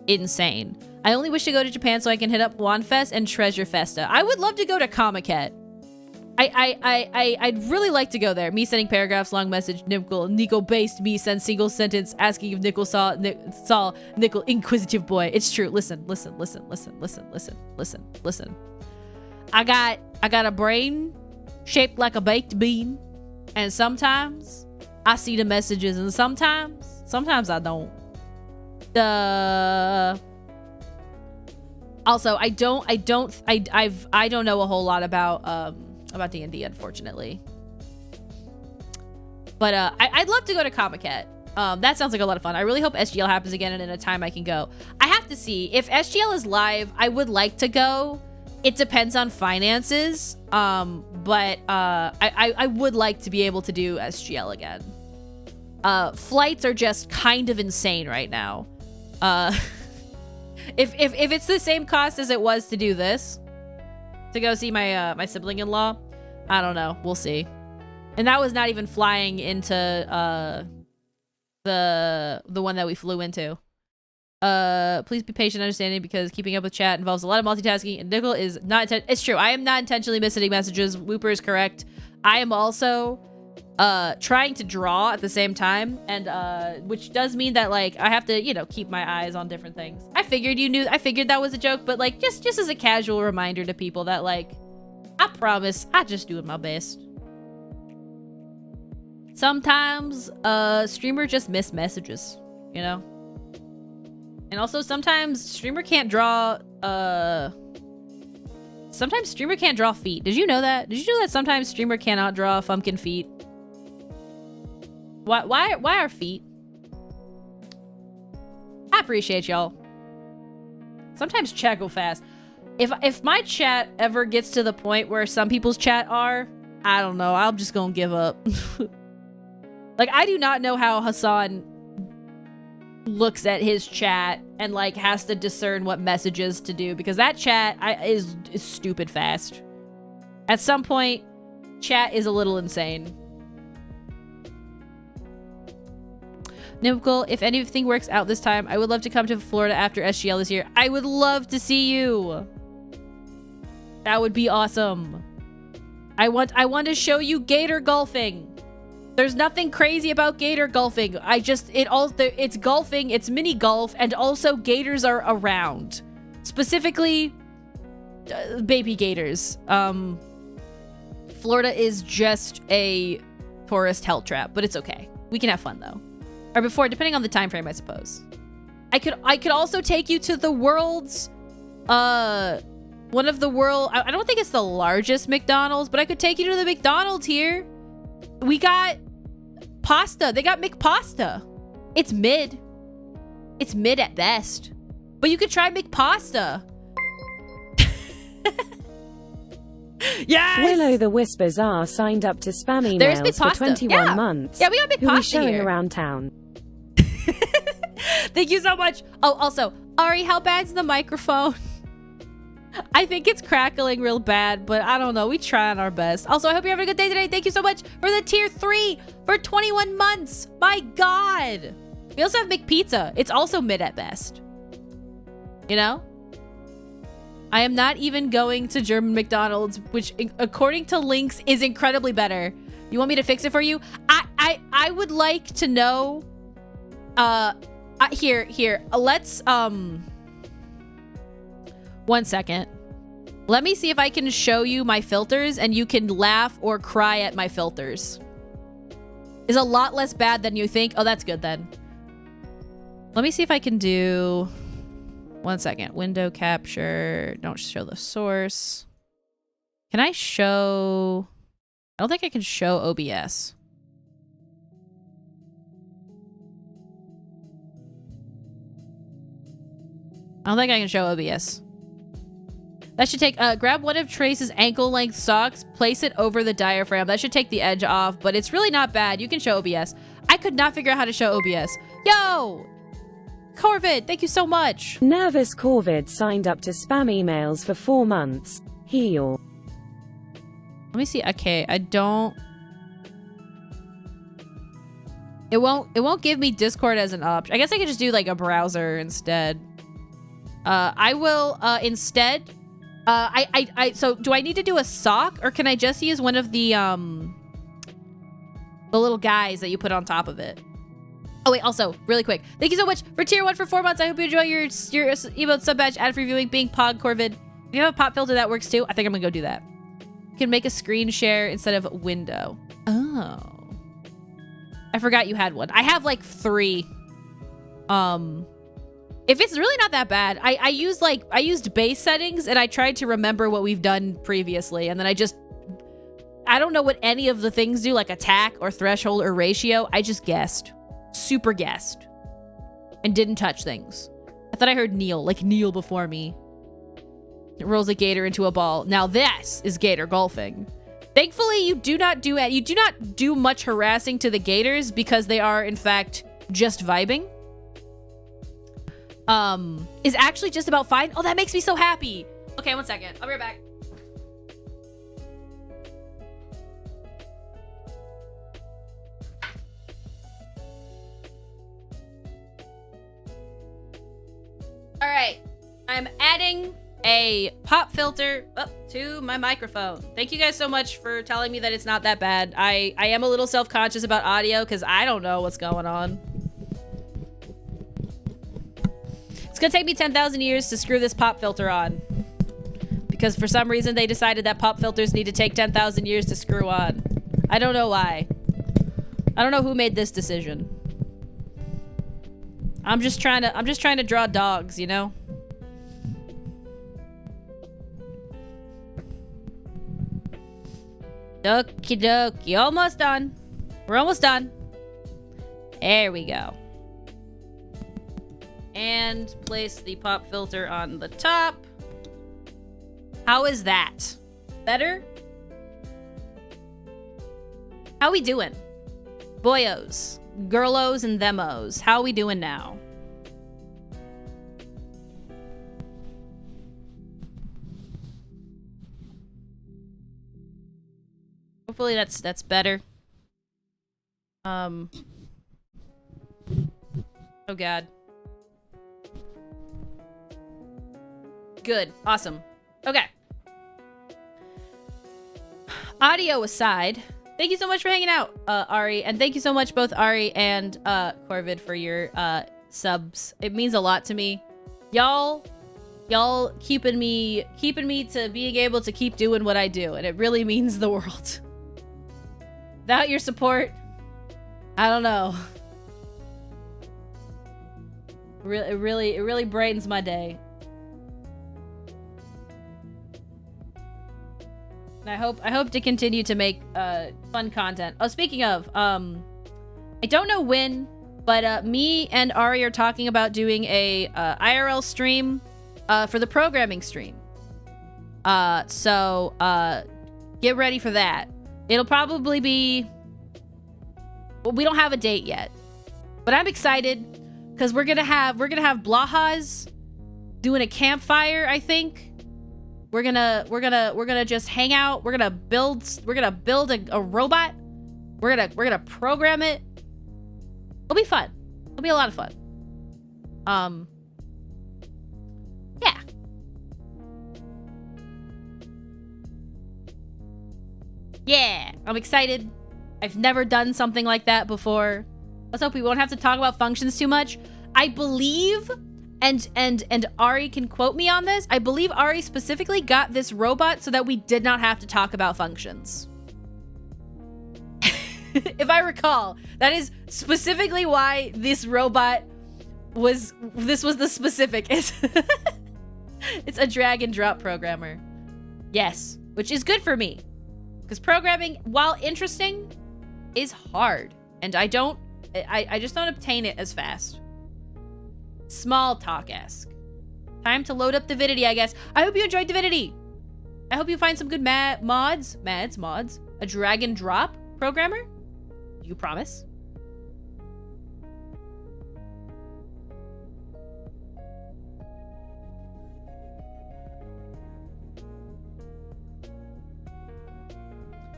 insane. I only wish to go to Japan so I can hit up Wanfest and Treasure Festa. I would love to go to Comiket. I'd really like to go there. Me sending paragraphs, long message, Nico based me send single sentence asking if Nickel saw Nickel inquisitive boy. It's true. Listen. I got a brain shaped like a baked bean, and sometimes I see the messages, and sometimes I don't. Also, I don't know a whole lot about D&D, unfortunately. But I'd love to go to Comiket. That sounds like a lot of fun. I really hope SGL happens again and in a time I can go. I have to see. If SGL is live, I would like to go. It depends on finances. But I would like to be able to do SGL again. Flights are just kind of insane right now. If it's the same cost as it was to do this, to go see my sibling-in-law, I don't know. We'll see. And that was not even flying into the one that we flew into. Please be patient and understanding because keeping up with chat involves a lot of multitasking, and Nickel is not it's true. I am not intentionally missing messages. Whooper is correct. I am also trying to draw at the same time, and which does mean that like I have to, you know, keep my eyes on different things. I figured that was a joke, but like just as a casual reminder to people that like I promise I just doing my best. Sometimes streamer just miss messages, you know? And also sometimes streamer can't draw sometimes streamer can't draw feet. Did you know that? Did you know that sometimes streamer cannot draw fumpkin feet? Why are feet? I appreciate y'all. Sometimes chat go fast. If my chat ever gets to the point where some people's chat are, I don't know. I'm just gonna give up. Like, I do not know how Hassan looks at his chat and like has to discern what messages to do, because that chat is stupid fast. At some point, chat is a little insane. Nimkle, if anything works out this time, I would love to come to Florida after SGL this year. I would love to see you. That would be awesome. I want to show you gator golfing. There's nothing crazy about gator golfing. It's golfing, it's mini golf, and also gators are around. Specifically, baby gators. Florida is just a tourist hell trap, but it's okay. We can have fun though. Or before, depending on the time frame, I suppose. I could also take you to the world's one of the world, I don't think it's the largest McDonald's, but I could take you to the McDonald's here. We got pasta. They got McPasta. It's mid. It's mid at best. But you could try McPasta. Yes! Willow the Whispers are signed up to spam emails for 21 months. Yeah, we got who we McPasta showing here. around town. Thank you so much. Oh, also, Ari, how bad's the microphone? I think it's crackling real bad, but I don't know. We trying our best. Also, I hope you're having a good day today. Thank you so much for the tier 3 for 21 months. My God. We also have McPizza. It's also mid at best. You know? I am not even going to German McDonald's, which according to links is incredibly better. You want me to fix it for you? I would like to know. Here. Let's 1 second. Let me see if I can show you my filters and you can laugh or cry at my filters. It's a lot less bad than you think. Oh, that's good then. Let me see if I can do... 1 second. Window capture. Don't show the source. Can I show... I don't think I can show OBS. I don't think I can show OBS. That should take, grab one of Trace's ankle length socks, place it over the diaphragm. That should take the edge off, but it's really not bad. You can show OBS. I could not figure out how to show OBS. Yo! Corvid, thank you so much. Nervous Corvid signed up to spam emails for 4 months. Heal. Let me see. Okay, I don't... It won't give me Discord as an option. I guess I could just do like a browser instead. I will, instead... so do I need to do a sock or can I just use one of the little guys that you put on top of it? Oh wait, also, really quick. Thank you so much for tier 1 for 4 months. I hope you enjoy your emote sub badge ad free viewing being Pog Corvid. If you have a pop filter that works too, I think I'm gonna go do that. You can make a screen share instead of window. Oh. I forgot you had one. I have like 3. If it's really not that bad, I used base settings and I tried to remember what we've done previously, and then I don't know what any of the things do, like attack or threshold or ratio. I just guessed. Super guessed. And didn't touch things. I thought I heard kneel, like kneel before me. It rolls a gator into a ball. Now this is gator golfing. Thankfully, you do not do much harassing to the gators because they are in fact just vibing. Is actually just about fine. Oh, that makes me so happy. Okay, 1 second. I'll be right back. All right, I'm adding a pop filter up to my microphone. Thank you guys so much for telling me that it's not that bad. I am a little self-conscious about audio because I don't know what's going on. It's gonna take me 10,000 years to screw this pop filter on. Because for some reason they decided that pop filters need to take 10,000 years to screw on. I don't know why. I don't know who made this decision. I'm just trying to draw dogs, you know? Okie dokie. Almost done. We're almost done. There we go. And place the pop filter on the top. How is that? Better? How we doing? Boyos, girlos, and themos. How we doing now? Hopefully that's better. Oh god. Good. Awesome. Okay. Audio aside, thank you so much for hanging out, Ari, and thank you so much both Ari and Corvid for your subs. It means a lot to me. Y'all keeping me to being able to keep doing what I do, and it really means the world. Without your support, I don't know. It really brightens my day. And I hope to continue to make fun content. Oh, speaking of, I don't know when, but me and Ari are talking about doing a IRL stream for the programming stream. So get ready for that. It'll probably be, well, we don't have a date yet, but I'm excited because we're gonna have Blahas doing a campfire. I think we're gonna just hang out. We're gonna build a robot. We're gonna program it. It'll be fun. It'll be a lot of fun. Yeah. Yeah, I'm excited. I've never done something like that before. Let's hope we won't have to talk about functions too much. I believe, and Ari can quote me on this, I believe Ari specifically got this robot so that we did not have to talk about functions. If I recall, that is specifically why this robot was the specific. It's a drag and drop programmer. Yes, which is good for me. Because programming, while interesting, is hard. And I just don't obtain it as fast. Small talk-esque. Time to load up Divinity, I guess. I hope you enjoyed Divinity. I hope you find some good mods. A drag and drop programmer? Do you promise?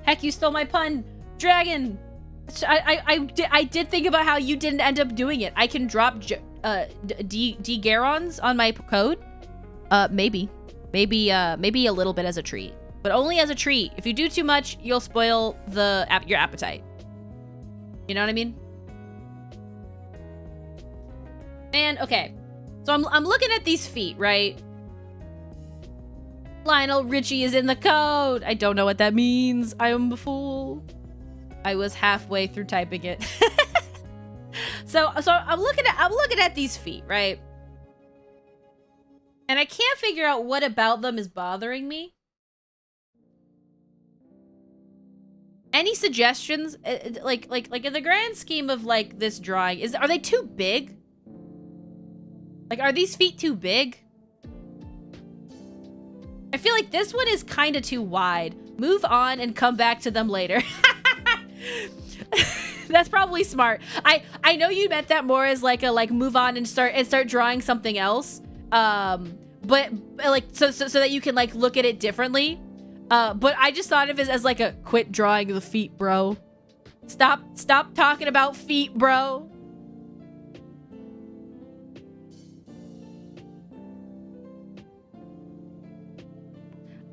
Heck, you stole my pun, Dragon. I did think about how you didn't end up doing it. I can drop D-Garons on my code. Maybe a little bit as a treat, but only as a treat. If you do too much, you'll spoil your appetite. You know what I mean? And okay, so I'm looking at these feet, right? Lionel Richie is in the code. I don't know what that means. I am a fool. I was halfway through typing it. so I'm looking at these feet, right? And I can't figure out what about them is bothering me. Any suggestions? Like in the grand scheme of like this drawing, are they too big? Like, are these feet too big? I feel like this one is kind of too wide. Move on and come back to them later. That's probably smart. I know you meant that more as like move on and start drawing something else. But like so that you can like look at it differently. But I just thought of it as like a quit drawing the feet, bro. Stop talking about feet, bro.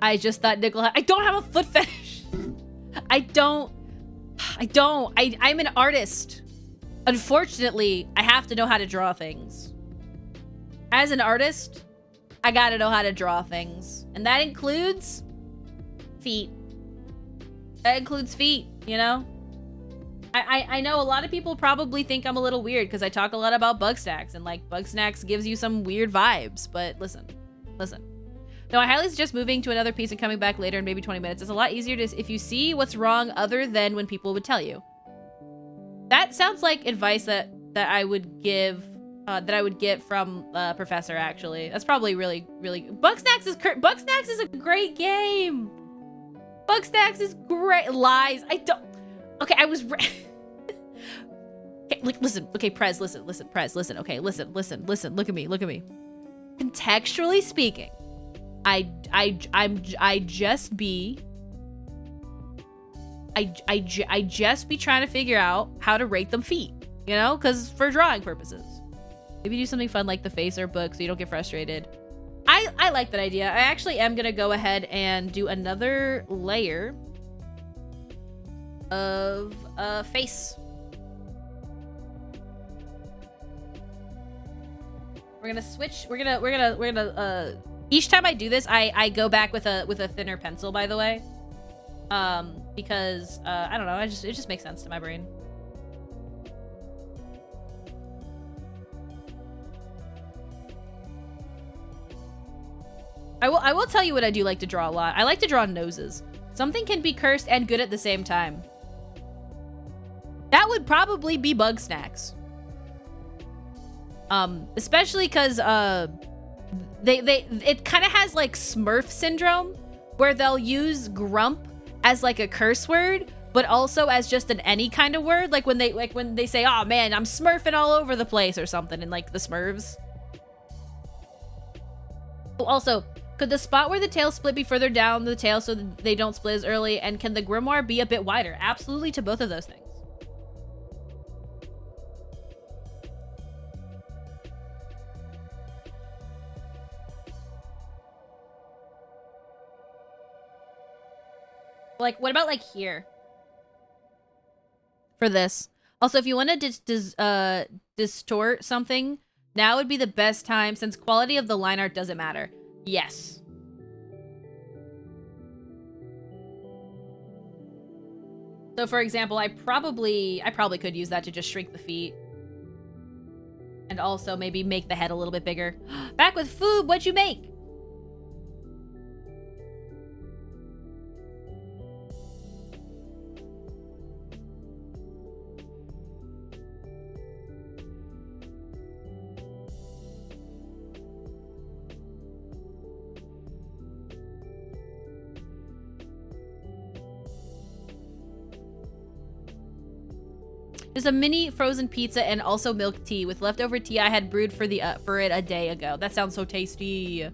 I just thought Nickel I don't have a foot fetish. I'm an artist. Unfortunately, I have to know how to draw things. As an artist, I gotta know how to draw things. And that includes feet. That includes feet, you know? I know a lot of people probably think I'm a little weird because I talk a lot about Bugsnax, and like Bugsnax gives you some weird vibes, but listen. No, I highly suggest moving to another piece and coming back later in maybe 20 minutes. It's a lot easier if you see what's wrong other than when people would tell you. That sounds like advice that I would give, that I would get from Professor, actually. That's probably really, really good. Bugsnax is a great game. Bugsnax is great. Lies. I don't... Okay, I was... Okay, like, listen. Okay, Prez, listen. Prez, listen. Okay, listen. Look at me. Contextually speaking, I just be trying to figure out how to rate them feet, you know, because for drawing purposes. Maybe do something fun like the face or book so you don't get frustrated. I like that idea. I actually am gonna go ahead and do another layer of face. We're gonna switch. We're gonna each time I do this, I go back with a thinner pencil, by the way. Because I don't know, it just makes sense to my brain. I will tell you what I do like to draw a lot. I like to draw noses. Something can be cursed and good at the same time. That would probably be bug snacks. Especially because it kind of has like Smurf syndrome, where they'll use grump as like a curse word, but also as just an any kind of word, like when they say, "Oh man, I'm smurfing all over the place" or something, in like the Smurfs. Also, could the spot where the tail split be further down the tail so that they don't split as early? And can the grimoire be a bit wider? Absolutely to both of those things. Like, what about like here? For this. Also, if you want to distort something, now would be the best time since quality of the line art doesn't matter. Yes. So for example, I probably could use that to just shrink the feet. And also maybe make the head a little bit bigger. Back with food, what'd you make? Just a mini frozen pizza and also milk tea with leftover tea I had brewed for it a day ago. That sounds so tasty.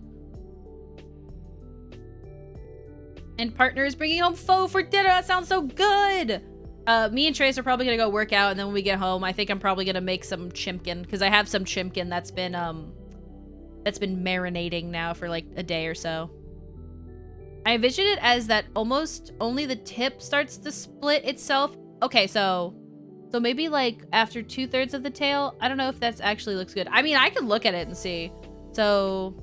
And partner is bringing home pho for dinner. That sounds so good. Me and Trace are probably gonna go work out, and then when we get home, I think I'm probably gonna make some chimkin because I have some chimkin that's been marinating now for like a day or so. I envision it as that almost only the tip starts to split itself. Okay, so maybe like after 2/3 of the tail. I don't know if that's actually looks good. I mean, I could look at it and see. So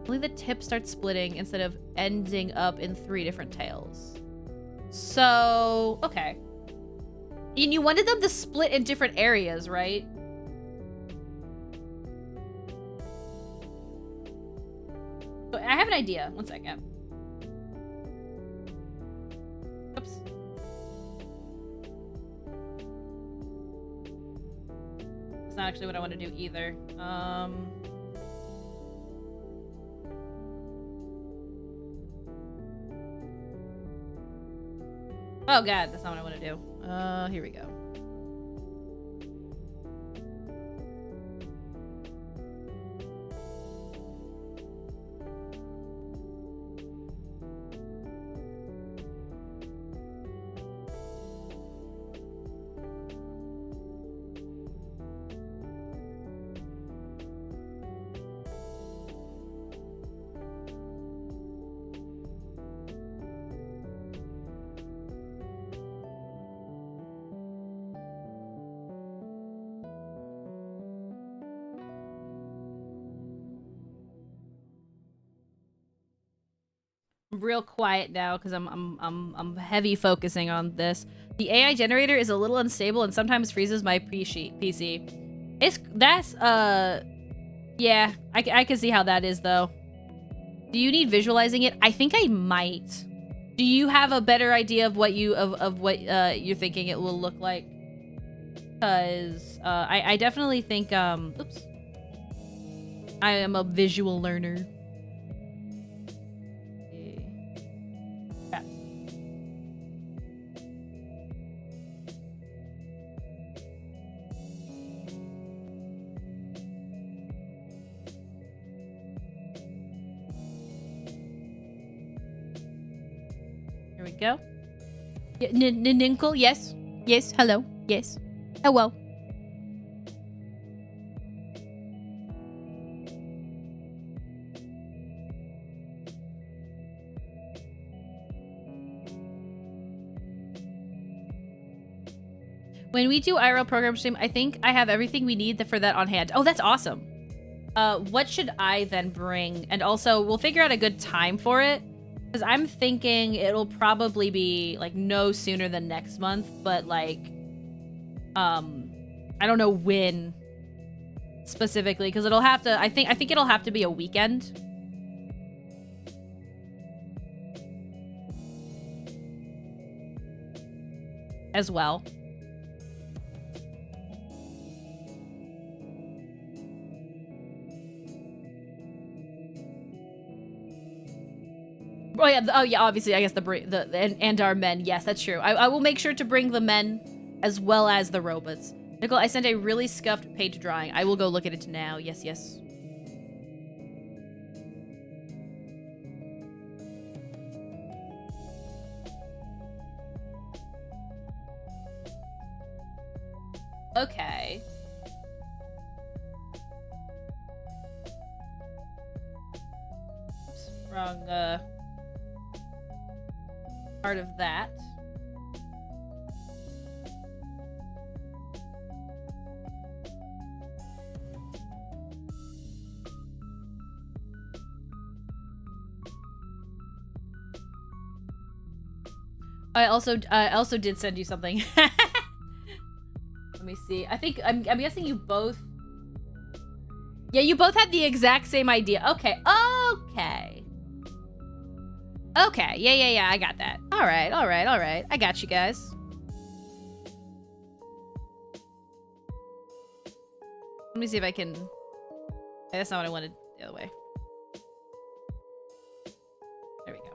only the tip starts splitting instead of ending up in 3 different tails. So, okay. And you wanted them to split in different areas, right? But I have an idea. One second. Oops. That's not actually what I want to do either. Oh god, that's not what I want to do. Here we go. Real quiet now because I'm heavy focusing on this. The AI generator is a little unstable and sometimes freezes my PC. Yeah, I can see how that is though. Do you need visualizing it? I think I might. Do you have a better idea of what you're thinking it will look like? Because I definitely think oops. I am a visual learner. Here we go. Ninkle, yes. Yes, hello. Yes. Hello. When we do IRL program stream, I think I have everything we need for that on hand. Oh, that's awesome. What should I then bring? And also, we'll figure out a good time for it. Because I'm thinking it'll probably be, like, no sooner than next month. But, like, I don't know when specifically. Because it'll have to, I think it'll have to be a weekend. As well. Oh yeah, obviously, I guess and our men. Yes, that's true. I will make sure to bring the men as well as the robots. Nicole, I sent a really scuffed page drawing. I will go look at it now. Yes, yes. Okay. Oops, wrong, part of that. I also did send you something. Let me see. I think I'm guessing you both. Yeah, you both had the exact same idea. Okay. Okay. Okay. Yeah. I got that. All right. I got you guys. Let me see if I can. That's not what I wanted. The other way. There we go.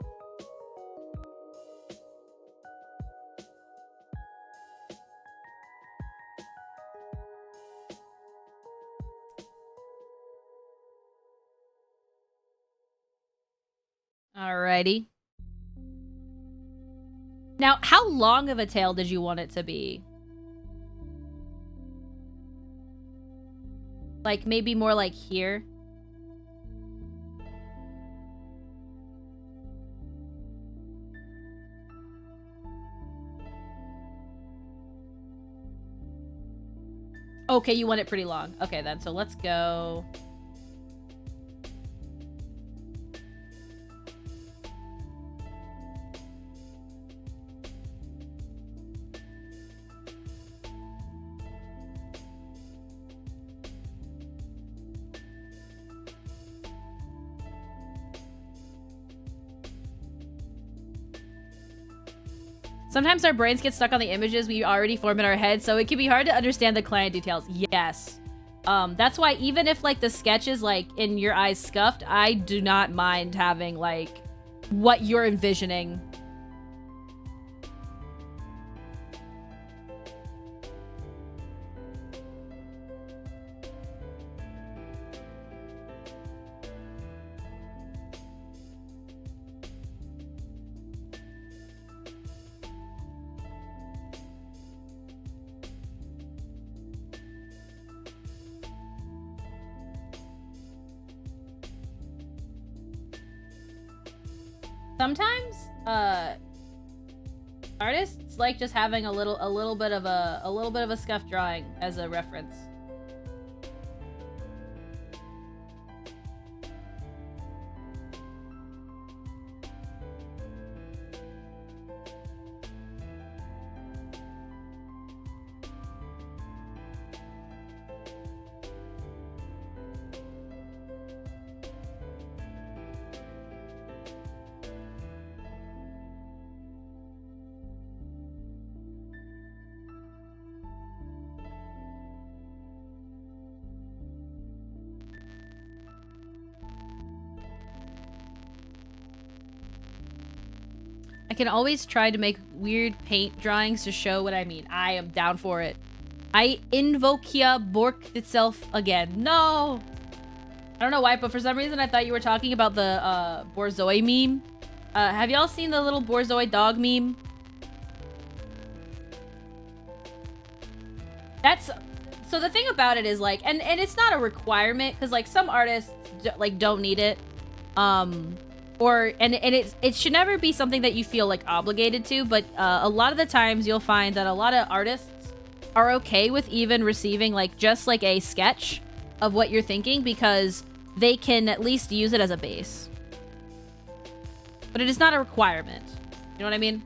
Alrighty. Now, how long of a tail did you want it to be? Like, maybe more like here? Okay, you want it pretty long. Okay, then, so let's go... Sometimes our brains get stuck on the images we already form in our head, so it can be hard to understand the client details. Yes. That's why even if, like, the sketch is, like, in your eyes scuffed, I do not mind having, like, what you're envisioning. Sometimes, artists like just having a little bit of a scuffed drawing as a reference. I can always try to make weird paint drawings to show what I mean. I am down for it. I invokia borked itself again. No! I don't know why, but for some reason I thought you were talking about the Borzoi meme. Have y'all seen the little Borzoi dog meme? That's... So the thing about it is, like... And it's not a requirement, because, like, some artists, like, don't need it. It should never be something that you feel like obligated to, but a lot of the times you'll find that a lot of artists are okay with even receiving like just like a sketch of what you're thinking because they can at least use it as a base. But it is not a requirement. You know what I mean?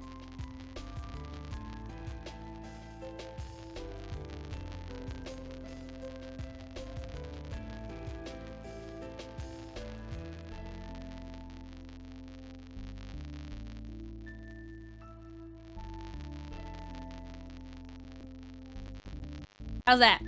How's that?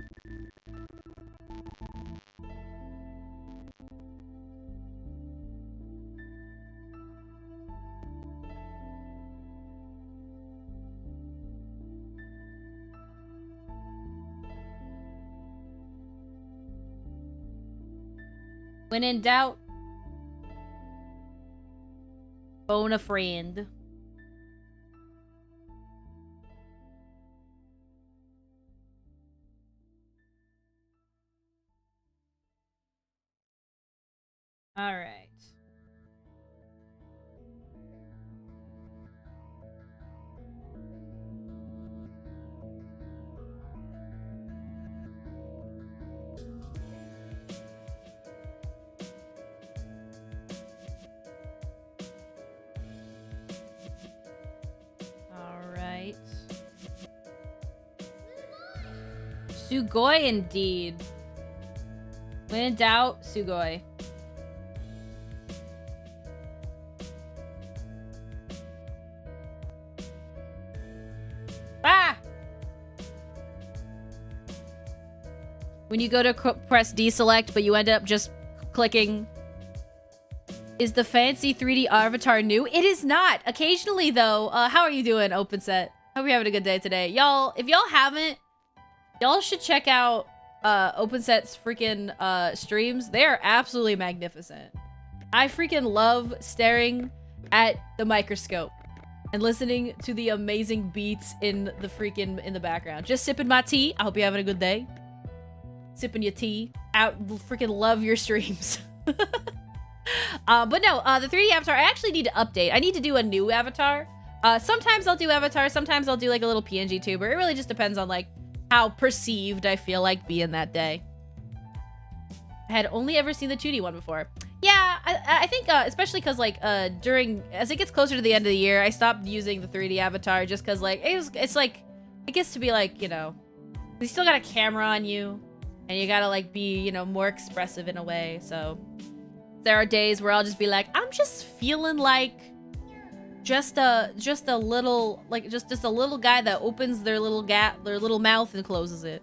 When in doubt, phone a friend. All right. All right. Sugoi indeed. When in doubt, Sugoi. Ah! When you go to press deselect, but you end up just clicking. Is the fancy 3D avatar new? It is not. Occasionally, though. How are you doing, OpenSet? Hope you're having a good day today. Y'all, if y'all haven't, y'all should check out OpenSet's freaking streams. They are absolutely magnificent. I freaking love staring at the microscope and listening to the amazing beats in the background. Just sipping my tea. I hope you're having a good day. Sipping your tea. Out, freaking love your streams. But no, the 3D avatar, I actually need to update. I need to do a new avatar. Sometimes I'll do avatar, sometimes I'll do like a little PNG tuber. It really just depends on like how perceived I feel like being that day. I had only ever seen the 2D one before. Yeah, I think especially because like as it gets closer to the end of the year, I stopped using the 3D avatar just because like it's like it gets to be like, you know, you still got a camera on you and you gotta like be, you know, more expressive in a way. So there are days where I'll just be like, I'm just feeling like just a little like just a little guy that opens their little mouth and closes it.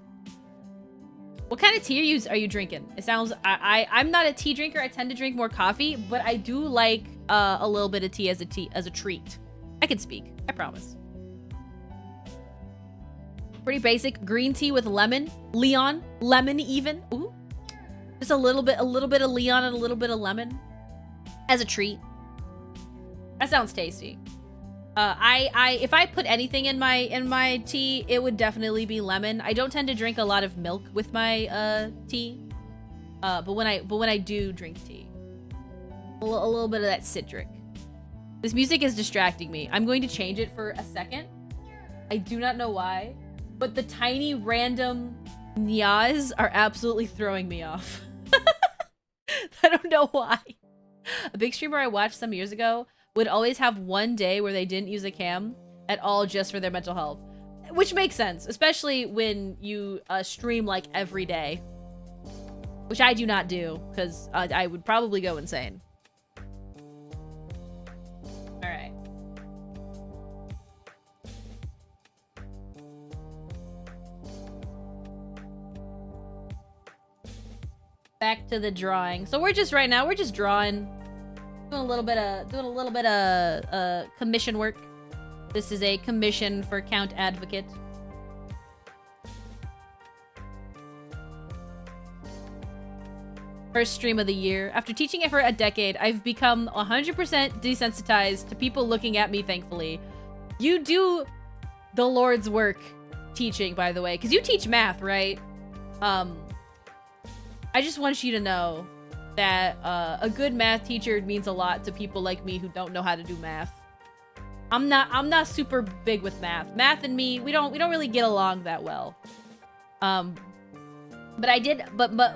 What kind of tea are you drinking? It sounds I'm not a tea drinker. I tend to drink more coffee, but I do like a little bit of tea as a treat. I can speak. I promise. Pretty basic green tea with lemon, lemon even. Ooh, just a little bit of Leon and a little bit of lemon as a treat. That sounds tasty. If I put anything in my tea, it would definitely be lemon. I don't tend to drink a lot of milk with my tea. But when I do drink tea, a little bit of that citric. This music is distracting me. I'm going to change it for a second. I do not know why, but the tiny random nyas are absolutely throwing me off. I don't know why. A big streamer I watched some years ago would always have one day where they didn't use a cam at all just for their mental health. Which makes sense, especially when you stream like every day. Which I do not do, because I would probably go insane. Alright. Back to the drawing. So we're just drawing. Doing a little bit of commission work. This is a commission for Count Advocate. First stream of the year. After teaching it for a decade, I've become 100% desensitized to people looking at me, thankfully. You do the Lord's work teaching, by the way, because you teach math, right? I just want you to know that a good math teacher means a lot to people like me who don't know how to do math. I'm not super big with math. Math and me, we don't really get along that well. But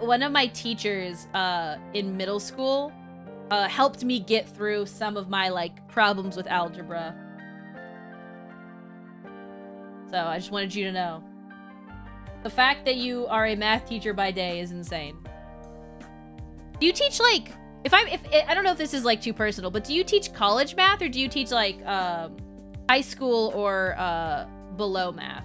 one of my teachers in middle school helped me get through some of my like problems with algebra. So I just wanted you to know. The fact that you are a math teacher by day is insane. Do you teach like if I don't know if this is like too personal, but do you teach college math or do you teach like high school or below math?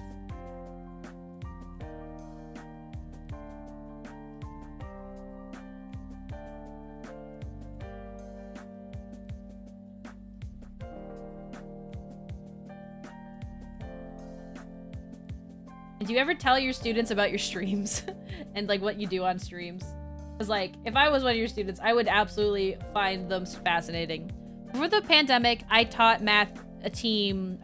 Do you ever tell your students about your streams and like what you do on streams? Because like if I was one of your students, I would absolutely find them fascinating. Before the pandemic, I taught math team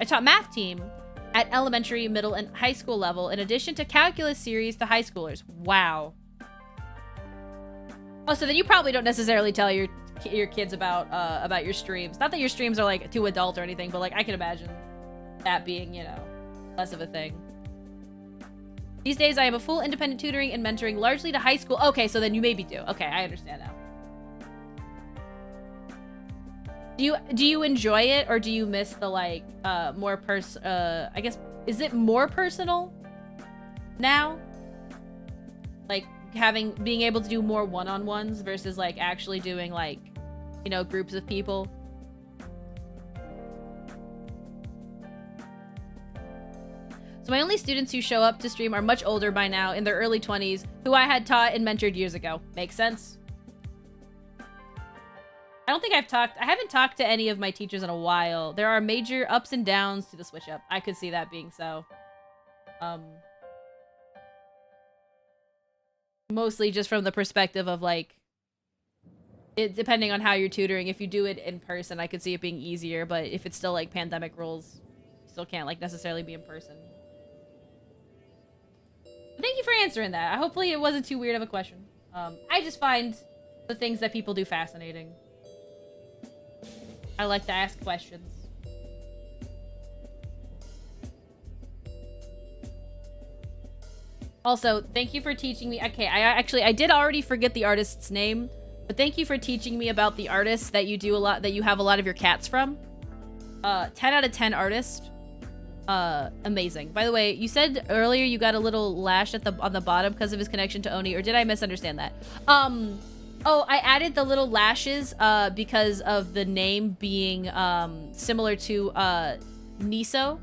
at elementary, middle, and high school level, in addition to calculus series to high schoolers. Wow. Oh, so then you probably don't necessarily tell your kids about your streams. Not that your streams are like too adult or anything, but like I can imagine that being, you know, less of a thing. These days, I am a full independent tutoring and mentoring largely to high school. Okay, so then you maybe do. Okay, I understand now. Do you enjoy it, or do you miss the like more I guess, is it more personal now? Like being able to do more one-on-ones versus like actually doing like, you know, groups of people. So my only students who show up to stream are much older by now, in their early 20s, who I had taught and mentored years ago. Makes sense? I don't think I haven't talked to any of my teachers in a while. There are major ups and downs to the switch up. I could see that being so. Mostly just from the perspective of like, depending on how you're tutoring. If you do it in person, I could see it being easier, but if it's still like pandemic rules, you still can't like necessarily be in person. Thank you for answering that. Hopefully it wasn't too weird of a question. I just find the things that people do fascinating. I like to ask questions. Also, thank you for teaching me. Okay, I did already forget the artist's name, but thank you for teaching me about the artist that you do a lot, that you have a lot of your cats from. 10 out of 10 artist. Amazing. By the way, you said earlier you got a little lash on the bottom because of his connection to Oni, or did I misunderstand that? Oh, I added the little lashes because of the name being similar to Niso.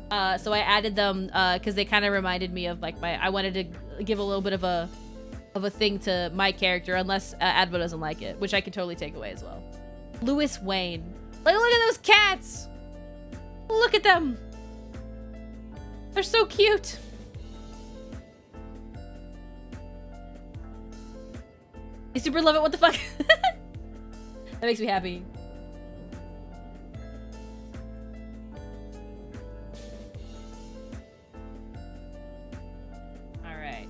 So I added them because they kind of reminded me of like I wanted to give a little bit of a thing to my character, unless Advo doesn't like it, which I could totally take away as well. Louis Wayne. Like, look at those cats! Look at them! They're so cute! I super love it, what the fuck? That makes me happy. Alright.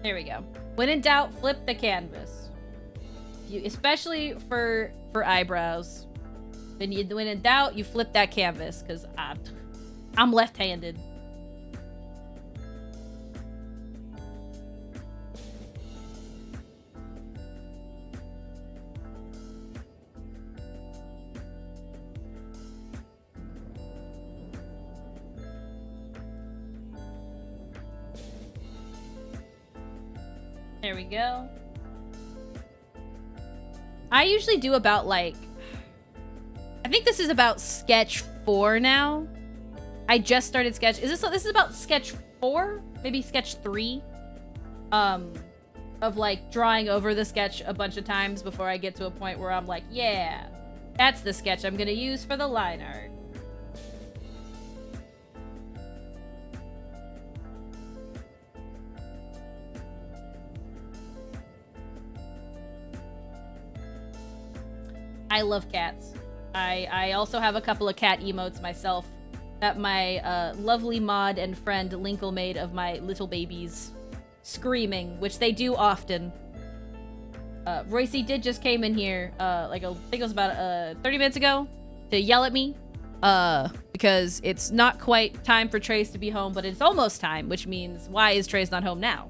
There we go. When in doubt, flip the canvas. Especially for eyebrows. When in doubt, you flip that canvas, because I'm left-handed. There we go. I usually do about like, I think this is about sketch 4 now. I just started sketch. This is about sketch 4? Maybe sketch 3? Of like drawing over the sketch a bunch of times before I get to a point where I'm like, yeah, that's the sketch I'm gonna use for the line art. I love cats. I also have a couple of cat emotes myself that my lovely mod and friend Linkle made of my little babies screaming, which they do often. Royce did just came in here, I think it was about 30 minutes ago, to yell at me, because it's not quite time for Trace to be home, but it's almost time, which means why is Trace not home now?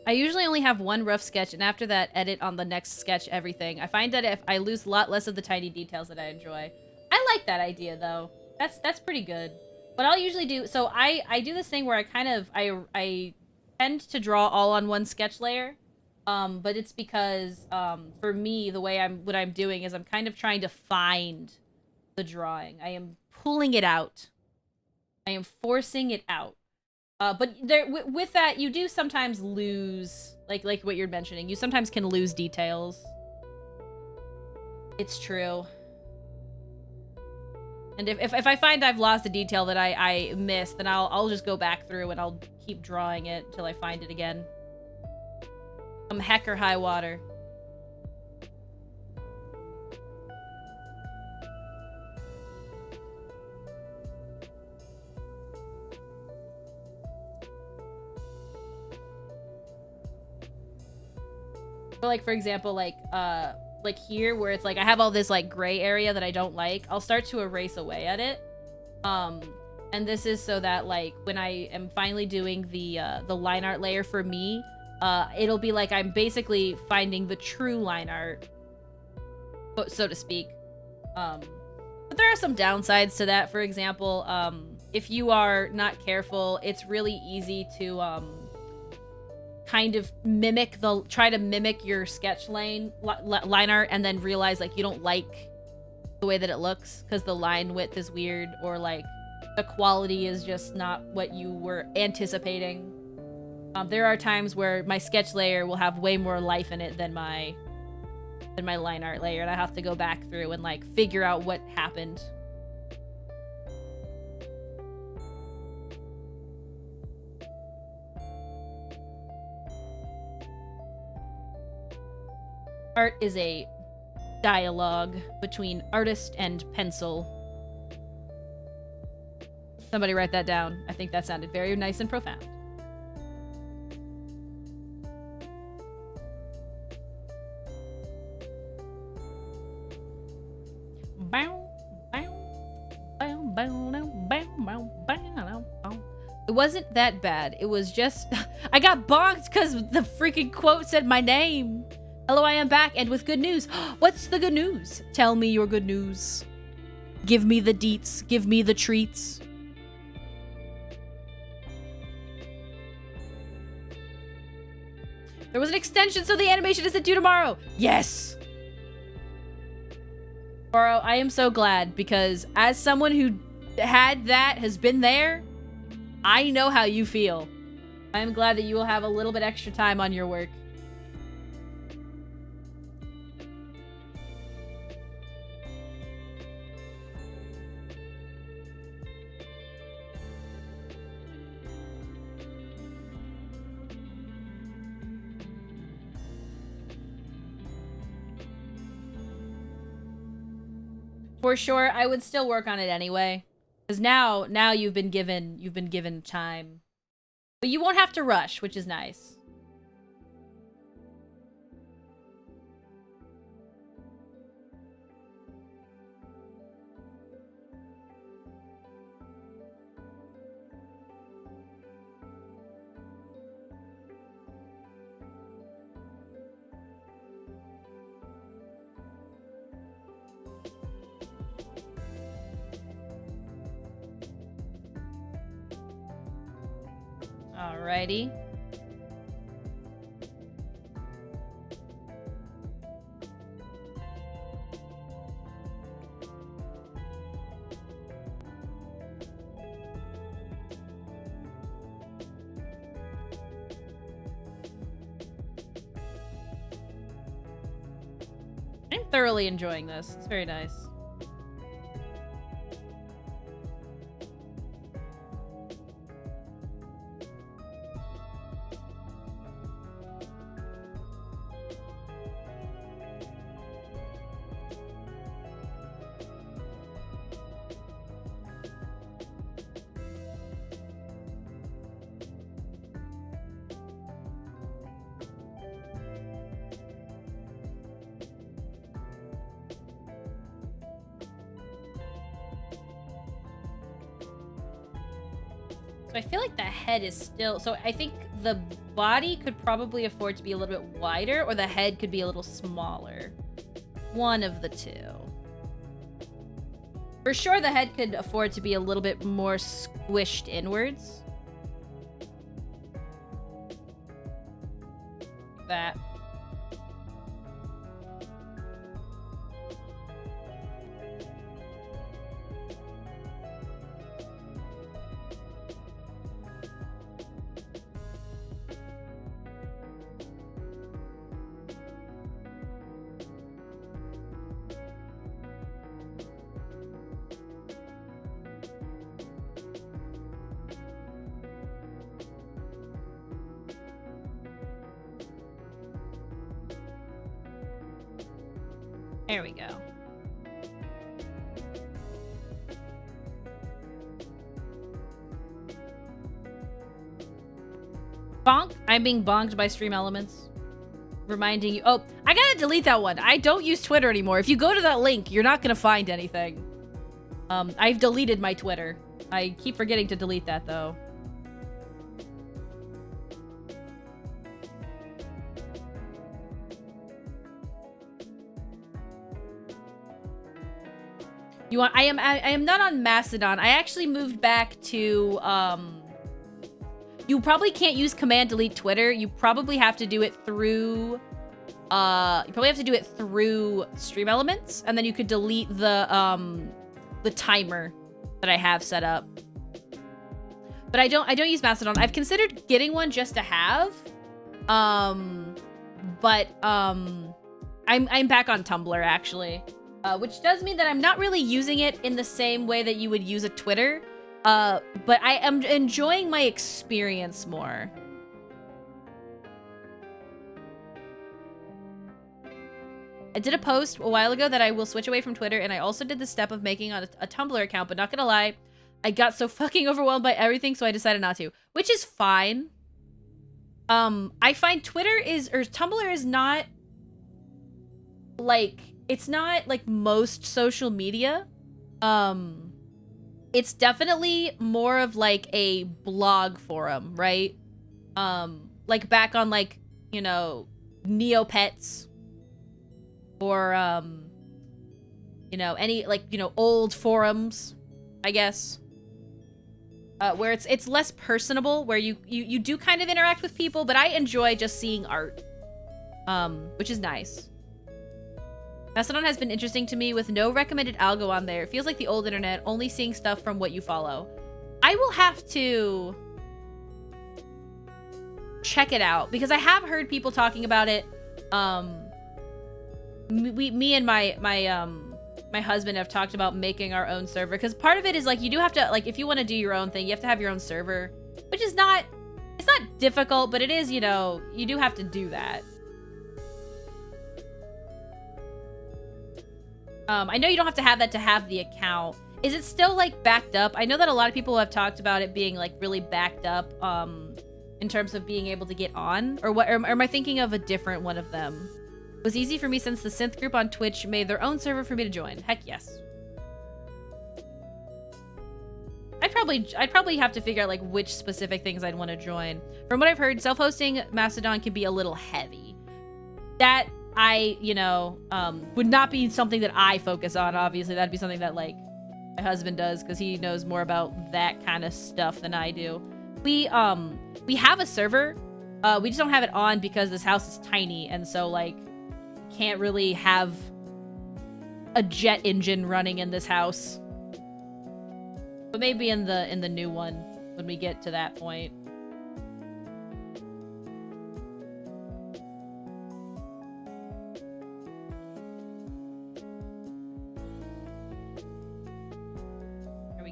I usually only have one rough sketch, and after that, edit on the next sketch everything. I find that if I lose a lot less of the tiny details that I enjoy. I like that idea, though. That's pretty good. What I'll usually do, so I do this thing where I tend to draw all on one sketch layer, but it's because for me, what I'm doing is I'm kind of trying to find the drawing. I am pulling it out. I am forcing it out. But there, with that, you do sometimes lose, like what you're mentioning. You sometimes can lose details. It's true. And if I find I've lost a detail that I missed, then I'll just go back through and I'll keep drawing it until I find it again. Heck or high water. But like, for example, like here where it's like I have all this like gray area that I don't like, I'll start to erase away at it. And this is so that like when I am finally doing the line art layer for me, it'll be like I'm basically finding the true line art, so to speak. But there are some downsides to that. For example, if you are not careful, it's really easy to kind of try to mimic your sketch line art and then realize like you don't like the way that it looks because the line width is weird, or like the quality is just not what you were anticipating. There are times where my sketch layer will have way more life in it than my line art layer, and I have to go back through and like figure out what happened. Art is a dialogue between artist and pencil. Somebody write that down. I think that sounded very nice and profound. It wasn't that bad. It was just... I got bonked because the freaking quote said my name. Hello, I am back, and with good news. What's the good news? Tell me your good news. Give me the deets. Give me the treats. There was an extension, so the animation isn't due tomorrow. Yes! Boro, I am so glad, because as someone who has been there, I know how you feel. I am glad that you will have a little bit extra time on your work. For sure, I would still work on it anyway. Because now you've been given time. But you won't have to rush, which is nice. Alrighty. I'm thoroughly enjoying this. It's very nice. So I feel like the head is still... So I think the body could probably afford to be a little bit wider, or the head could be a little smaller. One of the two. For sure, the head could afford to be a little bit more squished inwards. Like that. There we go. Bonk. I'm being bonked by Stream Elements. Reminding you. Oh, I gotta delete that one. I don't use Twitter anymore. If you go to that link, you're not gonna find anything. I've deleted my Twitter. I keep forgetting to delete that, though. I am not on Mastodon. I actually moved back to you probably can't use command delete Twitter. You probably have to do it through Stream Elements, and then you could delete the timer that I have set up. But I don't use Mastodon. I've considered getting one just to have. I'm back on Tumblr actually. Which does mean that I'm not really using it in the same way that you would use a Twitter. But I am enjoying my experience more. I did a post a while ago that I will switch away from Twitter, and I also did the step of making a Tumblr account, but not gonna lie, I got so fucking overwhelmed by everything, so I decided not to. Which is fine. I find Tumblr is not, like... It's not like most social media. It's definitely more of like a blog forum, right? Like back on like, you know, Neopets or you know, any like, you know, old forums, I guess. Where it's less personable, where you do kind of interact with people, but I enjoy just seeing art. Which is nice. Mastodon has been interesting to me with no recommended algo on there. It feels like the old internet, only seeing stuff from what you follow. I will have to check it out because I have heard people talking about it. Me and my husband have talked about making our own server because part of it is like you do have to, like, if you want to do your own thing, you have to have your own server, which is not, it's not difficult, but it is, you know, you do have to do that. I know you don't have to have that to have the account. Is it still like backed up? I know that a lot of people have talked about it being like really backed up in terms of being able to get on, or what, or am I thinking of a different one of them? It was easy for me since the synth group on Twitch made their own server for me to join. Heck yes. I'd probably have to figure out like which specific things I'd want to join. From what I've heard, self-hosting Mastodon can be a little heavy. That you know, would not be something that I focus on, obviously. That'd be something that, like, my husband does, because he knows more about that kind of stuff than I do. We have a server. We just don't have it on because this house is tiny, and so, like, can't really have a jet engine running in this house. But maybe in the new one, when we get to that point.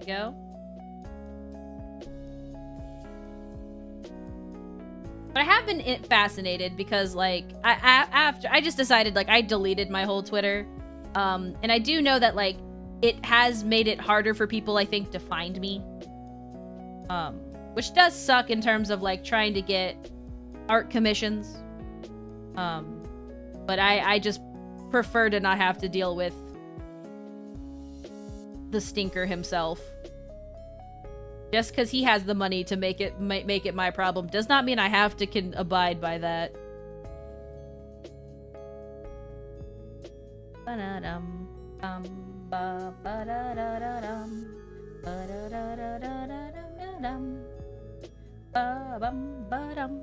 go. But I have been fascinated because, like, after I just decided, like, I deleted my whole Twitter. And I do know that, like, it has made it harder for people, I think, to find me. Which does suck in terms of, like, trying to get art commissions. But I just prefer to not have to deal with the stinker himself. Just because he has the money to make it my problem does not mean I have to abide by that. Ba-da-dum, ba ba-da-da-da-dum, ba-da-da-da-da-da-dum, ba-bum, ba-dum.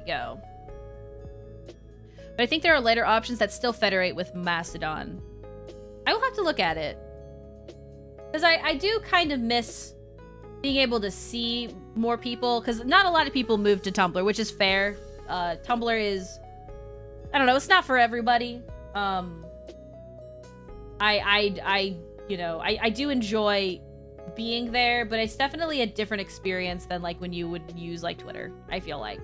Go. But I think there are later options that still federate with Mastodon. I will have to look at it. Because I do kind of miss being able to see more people. Because not a lot of people move to Tumblr, which is fair. Tumblr is... I don't know, it's not for everybody. I do enjoy being there, but it's definitely a different experience than, like, when you would use, like, Twitter, I feel like.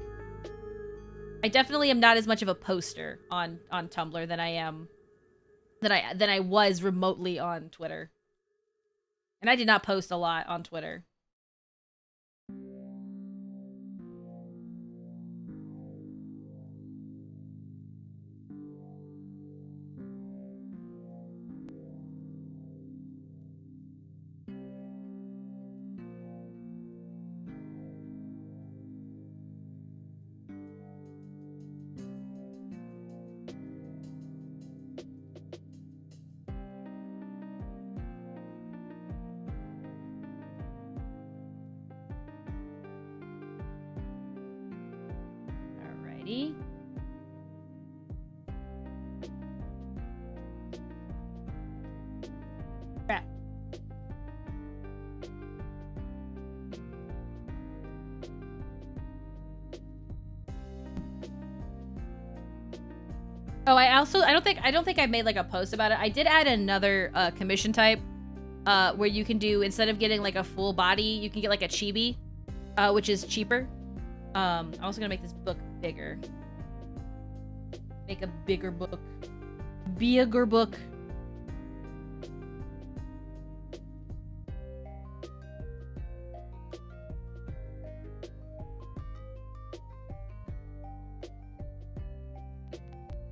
I definitely am not as much of a poster on Tumblr than I was remotely on Twitter. And I did not post a lot on Twitter. Crap. Oh, I don't think I made, like, a post about it. I did add another commission type where you can do, instead of getting, like, a full body, you can get, like, a chibi, which is cheaper. I'm also gonna make this book bigger. Make a bigger book. Bigger book.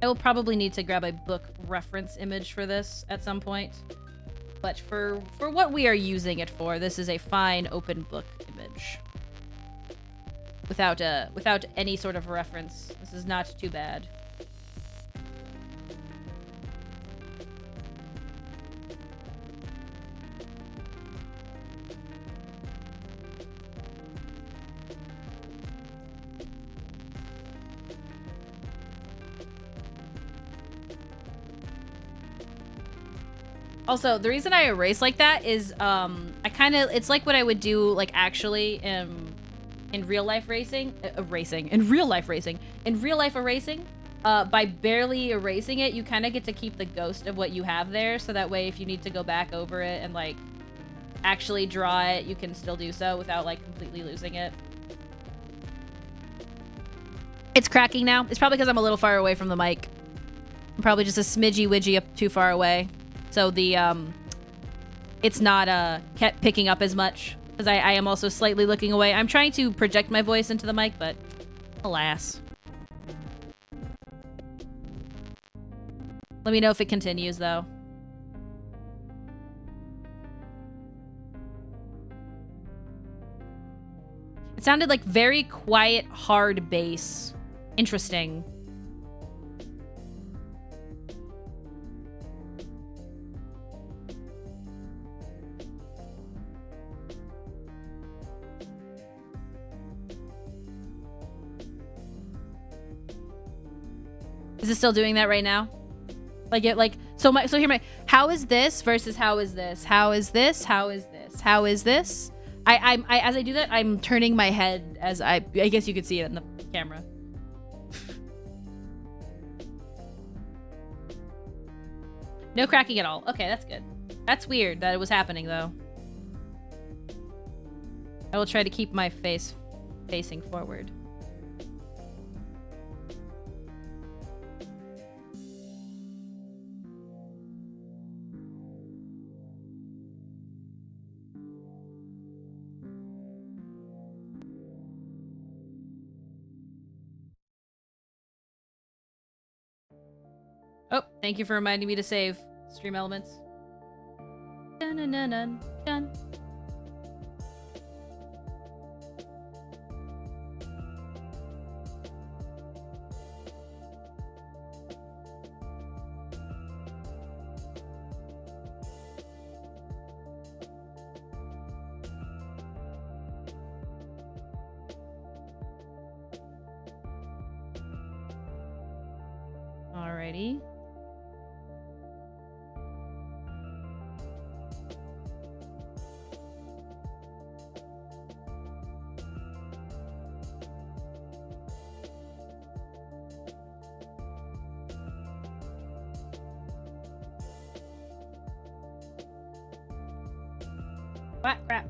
I will probably need to grab a book reference image for this at some point. But for what we are using it for, this is a fine open book image. Without any sort of reference. This is not too bad. Also, the reason I erase like that is, it's like what I would do, like, actually, in real life racing, in real life erasing, by barely erasing it, you kind of get to keep the ghost of what you have there, so that way if you need to go back over it and, like, actually draw it, you can still do so without, like, completely losing it. It's cracking now. It's probably because I'm a little far away from the mic. I'm probably just a smidgy-widgy up too far away. So the, it's not, kept picking up as much. Because I am also slightly looking away. I'm trying to project my voice into the mic, but alas. Let me know if it continues, though. It sounded like very quiet, hard bass. Interesting. Is it still doing that right now? How is this versus how is this? How is this? How is this? How is this? as I do that, I'm turning my head as I guess you could see it in the camera. No cracking at all. Okay, that's good. That's weird that it was happening, though. I will try to keep my face facing forward. Oh, thank you for reminding me to save stream elements. Dun dun dun dun dun. Alrighty. What crap?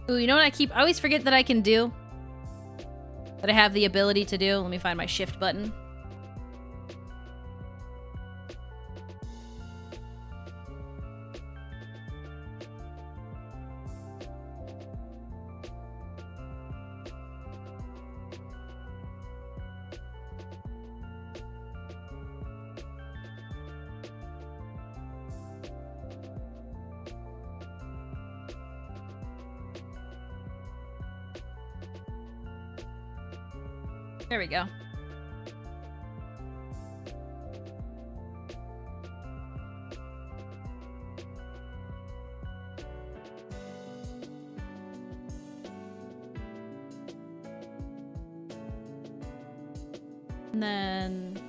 Ooh, you know what I always forget that I can do? That I have the ability to do? Let me find my shift button. There we go. And then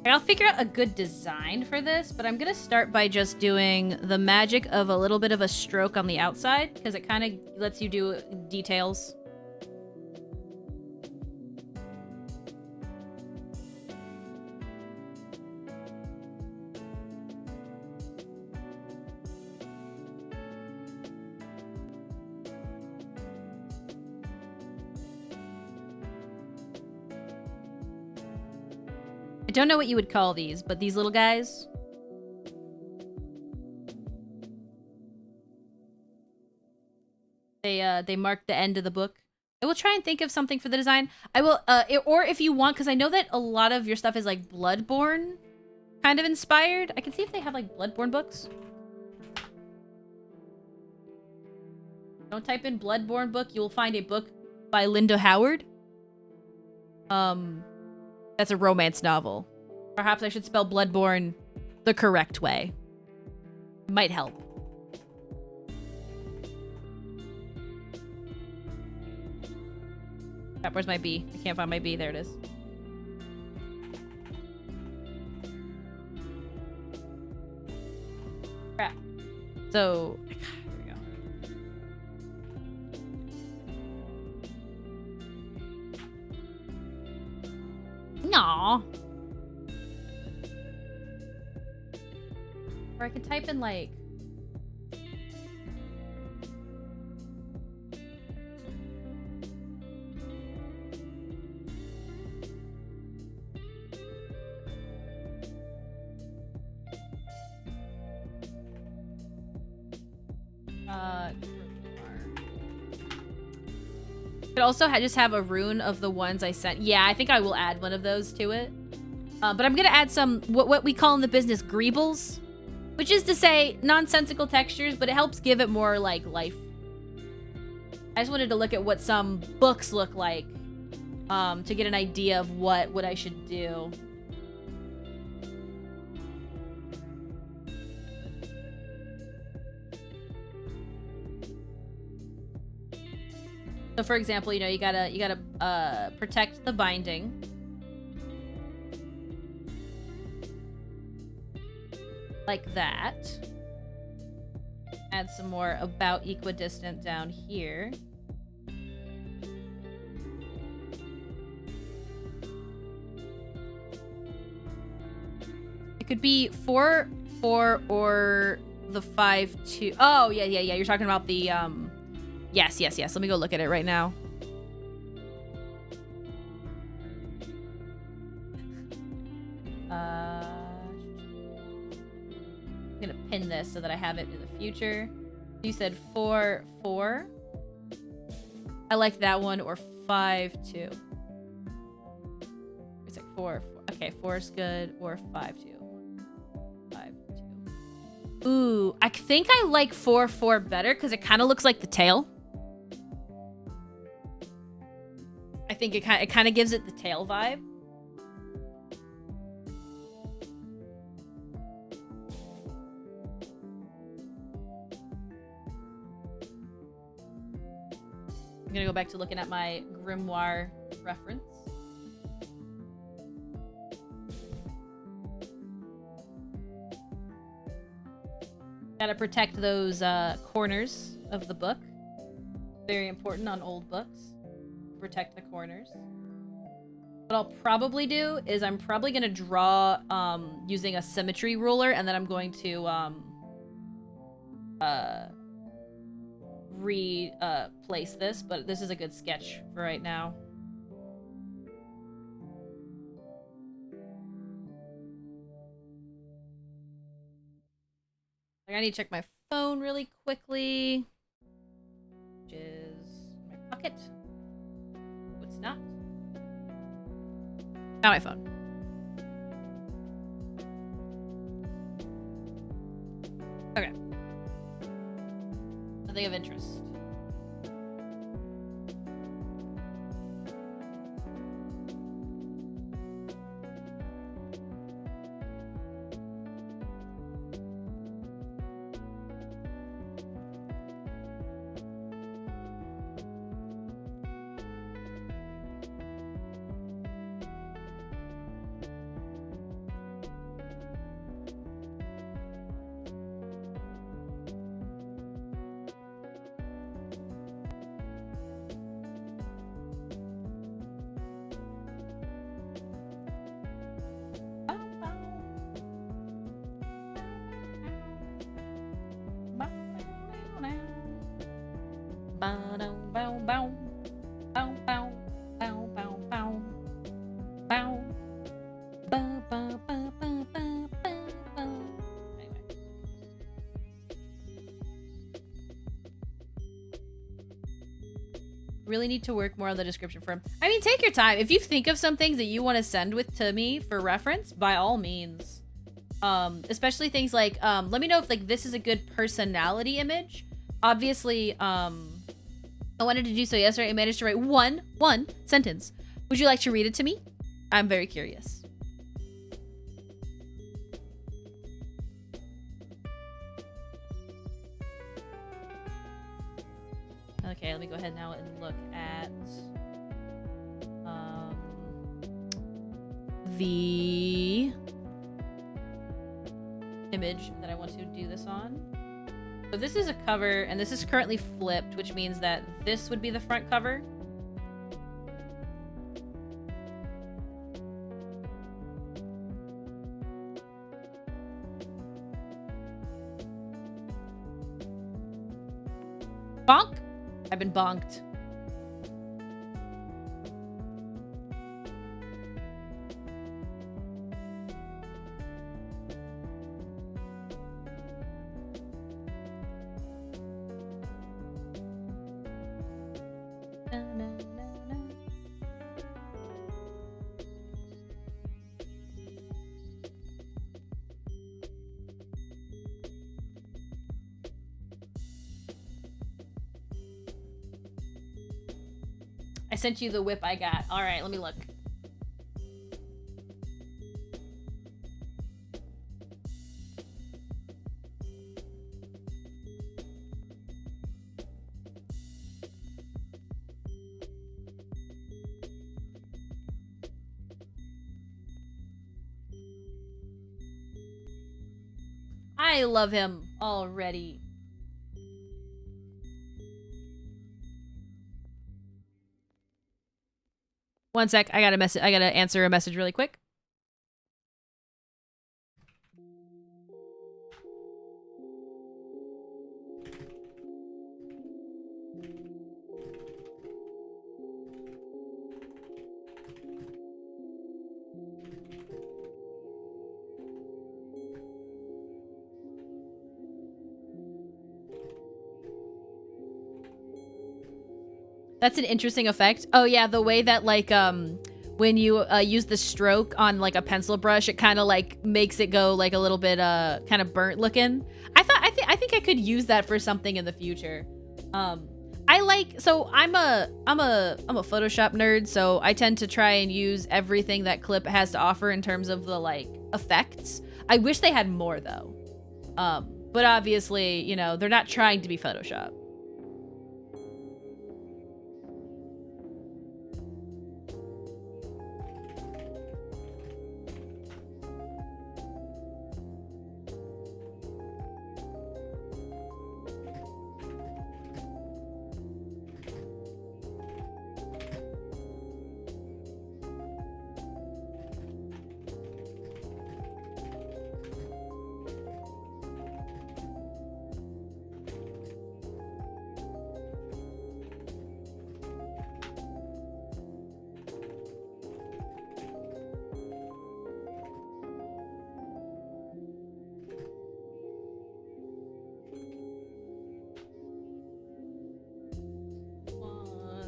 I'll figure out a good design for this, but I'm gonna start by just doing the magic of a little bit of a stroke on the outside, because it kind of lets you do details. I don't know what you would call these, but these little guys. They mark the end of the book. I will try and think of something for the design. I will, or if you want, because I know that a lot of your stuff is like Bloodborne kind of inspired. I can see if they have like Bloodborne books. Don't type in Bloodborne book. You will find a book by Linda Howard. That's a romance novel. Perhaps I should spell Bloodborne the correct way. Might help. Crap, where's my B? I can't find my B. There it is. Crap. So, there we go. Aww. Or I could type in like... could also just have a rune of the ones I sent. Yeah, I think I will add one of those to it. But I'm gonna add some, what we call in the business, greebles. Which is to say, nonsensical textures, but it helps give it more, like, life. I just wanted to look at what some books look like. To get an idea of what I should do. So for example, you know, you gotta protect the binding. like that. Add some more about equidistant down here. It could be 4, 4, or the 5, 2. Oh, yeah. You're talking about the, yes. Let me go look at it right now. I'm gonna pin this so that I have it in the future. You said 4, 4. I like that one, or 5, 2. It's like 4, 4. Okay, 4 is good, or 5, 2. 5, 2. Ooh, I think I like 4, 4 better because it kind of looks like the tail. I think it kind of gives it the tail vibe. I'm gonna go back to looking at my grimoire reference. Gotta protect those corners of the book. Very important on old books. Protect the corners. What I'll probably do is I'm probably gonna draw using a symmetry ruler, and then I'm going to replace this, but this is a good sketch for right now. I need to check my phone really quickly, which is my pocket. No, it's not. Not my phone. Okay. Nothing of interest. Really need to work more on the description for him. I mean, take your time. If you think of some things that you want to send to me for reference, by all means. Especially things like, let me know if like this is a good personality image. Obviously, I wanted to do so yesterday. I managed to write one sentence. Would you like to read it to me? I'm very curious. Okay, let me go ahead now and look at the image that I want to do this on. So this is a cover, and this is currently flipped, which means that this would be the front cover. Bonk! I've been bonked. I sent you the whip I got. All right, let me look. I love him already. One sec, I gotta answer a message really quick. That's an interesting effect. Oh yeah, the way that like when you use the stroke on like a pencil brush, it kind of like makes it go like a little bit kind of burnt looking. I think I could use that for something in the future. I like, so I'm a Photoshop nerd, so I tend to try and use everything that Clip has to offer in terms of the like effects. I wish they had more though. But obviously, you know, they're not trying to be Photoshop.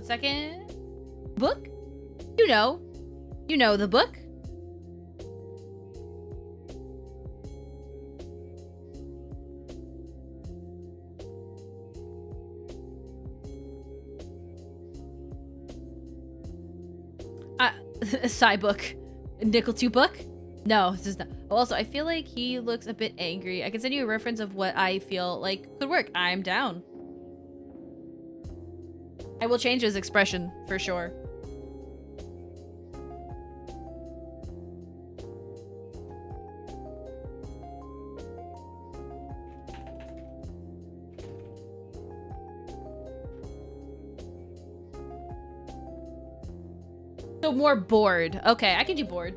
Second book, you know the book. Side book, Nickel 2 book. No, this is not. Also, I feel like he looks a bit angry. I can send you a reference of what I feel like could work. I'm down. I will change his expression for sure. So more bored. Okay, I can do bored.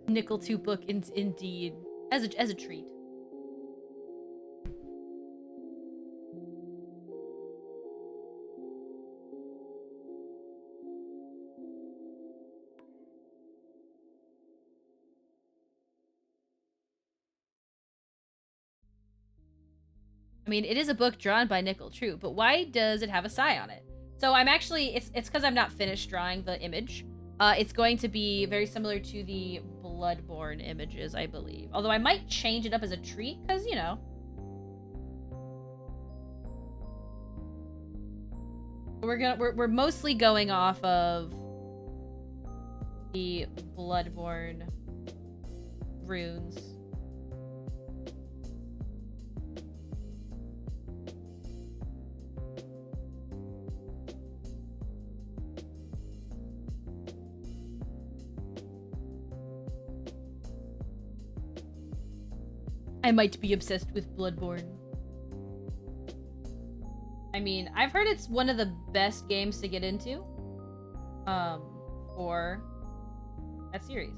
Nickel 2 book indeed. As a treat. I mean, it is a book drawn by Nickel, true, but why does it have a sigh on it? So I'm actually, it's because I'm not finished drawing the image. It's going to be very similar to the Bloodborne images, I believe. Although I might change it up as a treat, because, you know. We're mostly going off of the Bloodborne runes. I might be obsessed with Bloodborne. I mean, I've heard it's one of the best games to get into for that series.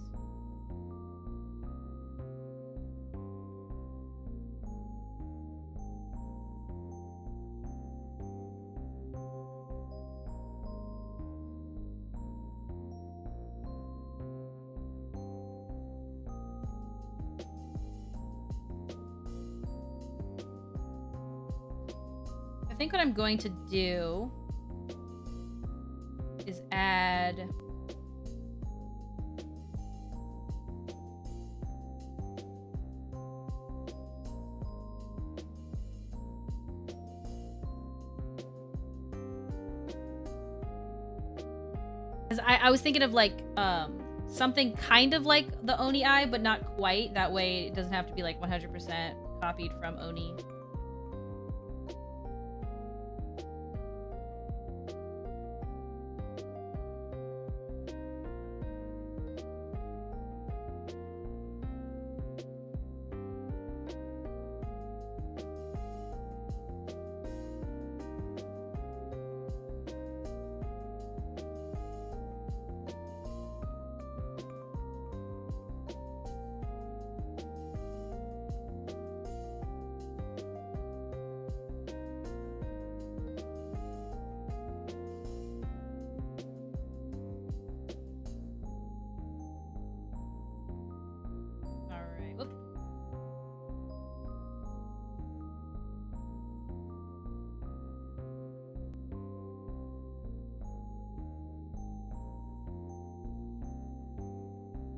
I think what I'm going to do is add I was thinking of like something kind of like the Oni eye, but not quite. That way it doesn't have to be like 100% copied from Oni.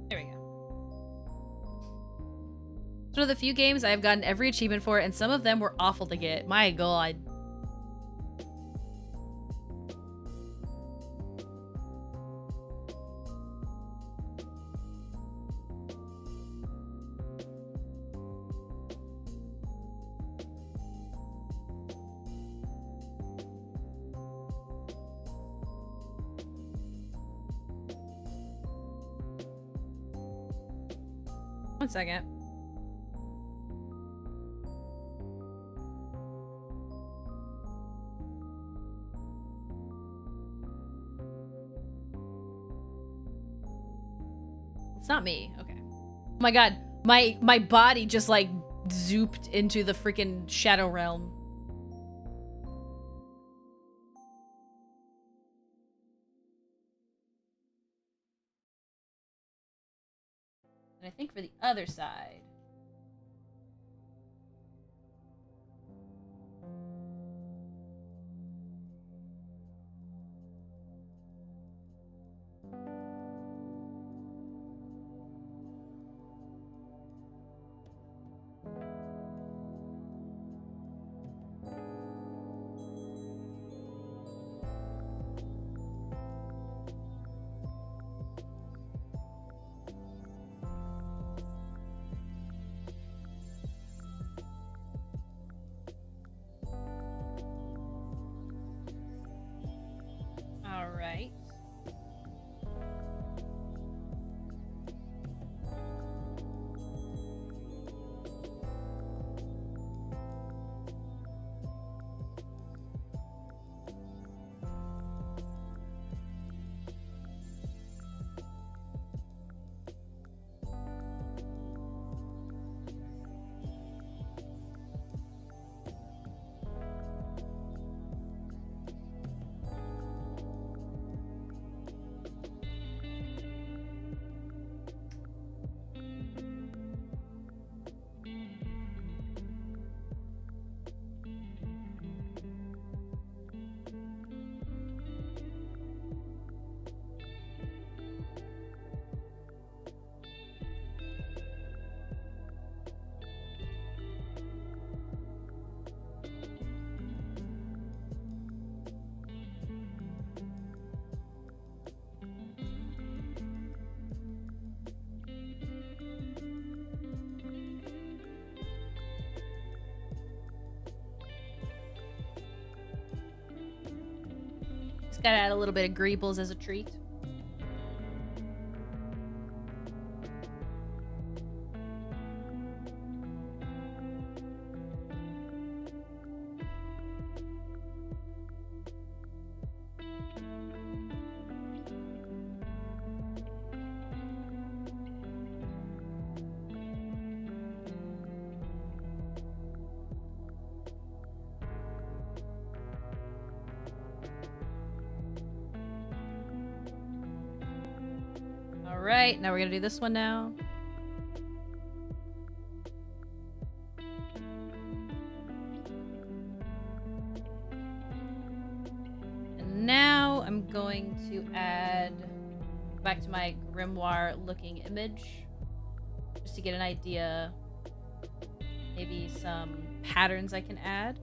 There we go. It's one of the few games I've gotten every achievement for, and some of them were awful to get. My god. One second. It's not me. Okay. Oh my god. My body just like zooped into the freaking shadow realm. And I think for the other side. All right. Just gotta add a little bit of greebles as a treat. All right, now we're gonna do this one now. And now I'm going to add back to my grimoire looking image just to get an idea, maybe some patterns I can add.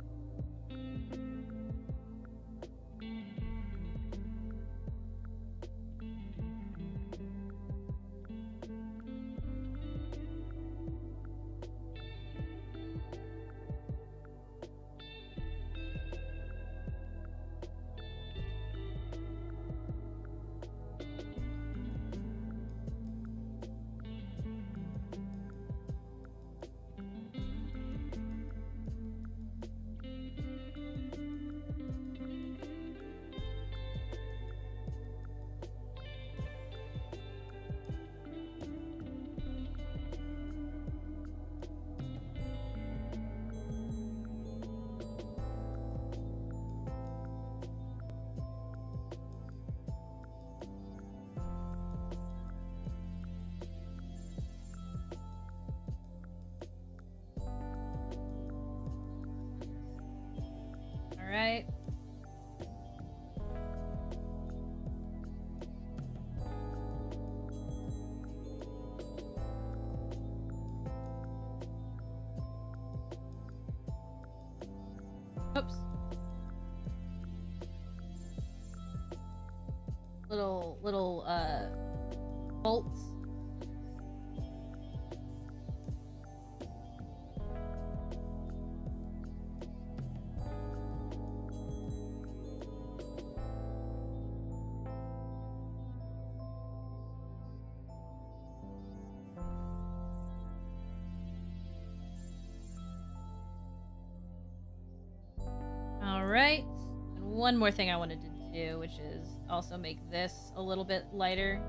little bolts. Alright. And one more thing I wanted to do, which is also make this a little bit lighter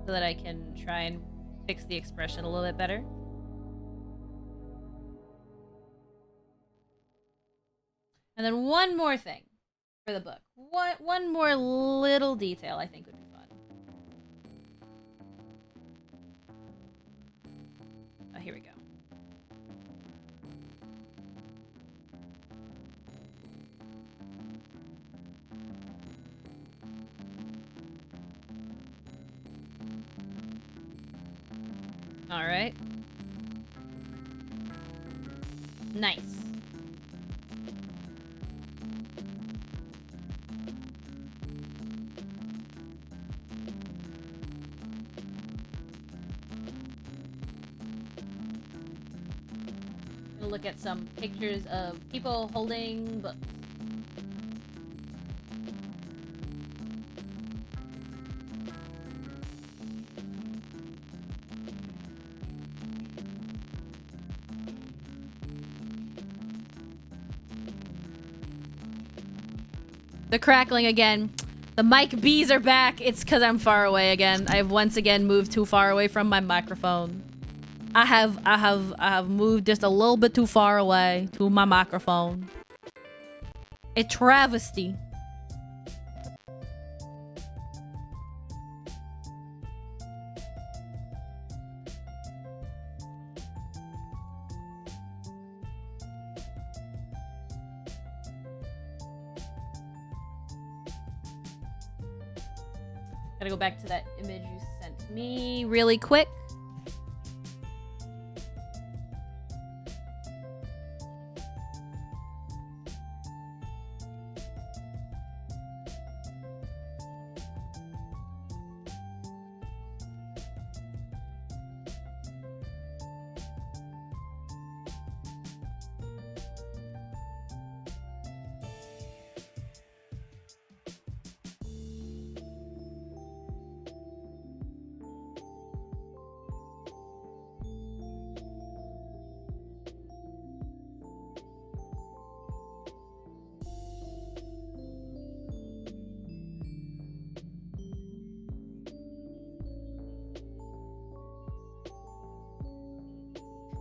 so that I can try and fix the expression a little bit better. And then one more thing for the book. One more little detail I think would be fun. Oh, here we go. All right. Nice. Gonna look at some pictures of people holding books. The crackling again. The mic bees are back. It's because I'm far away again. I've once again moved too far away from my microphone. I have moved just a little bit too far away to my microphone. A travesty. Gotta go back to that image you sent me really quick.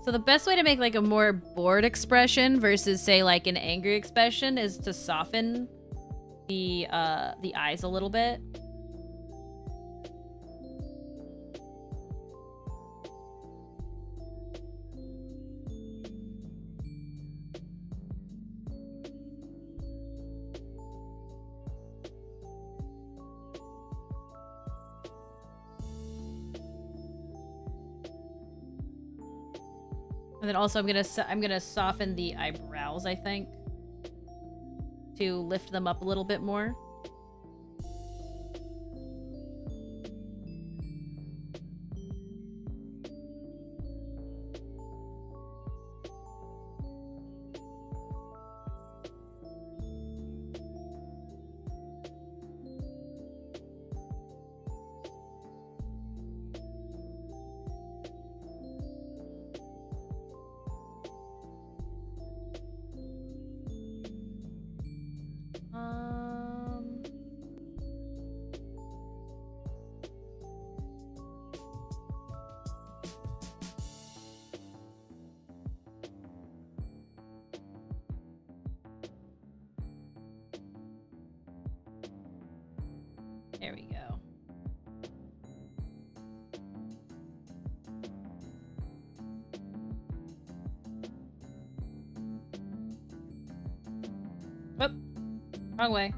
So the best way to make like a more bored expression versus say like an angry expression is to soften the eyes a little bit. And then also I'm gonna soften the eyebrows, I think, to lift them up a little bit more. There we go. Whoop. Wrong way.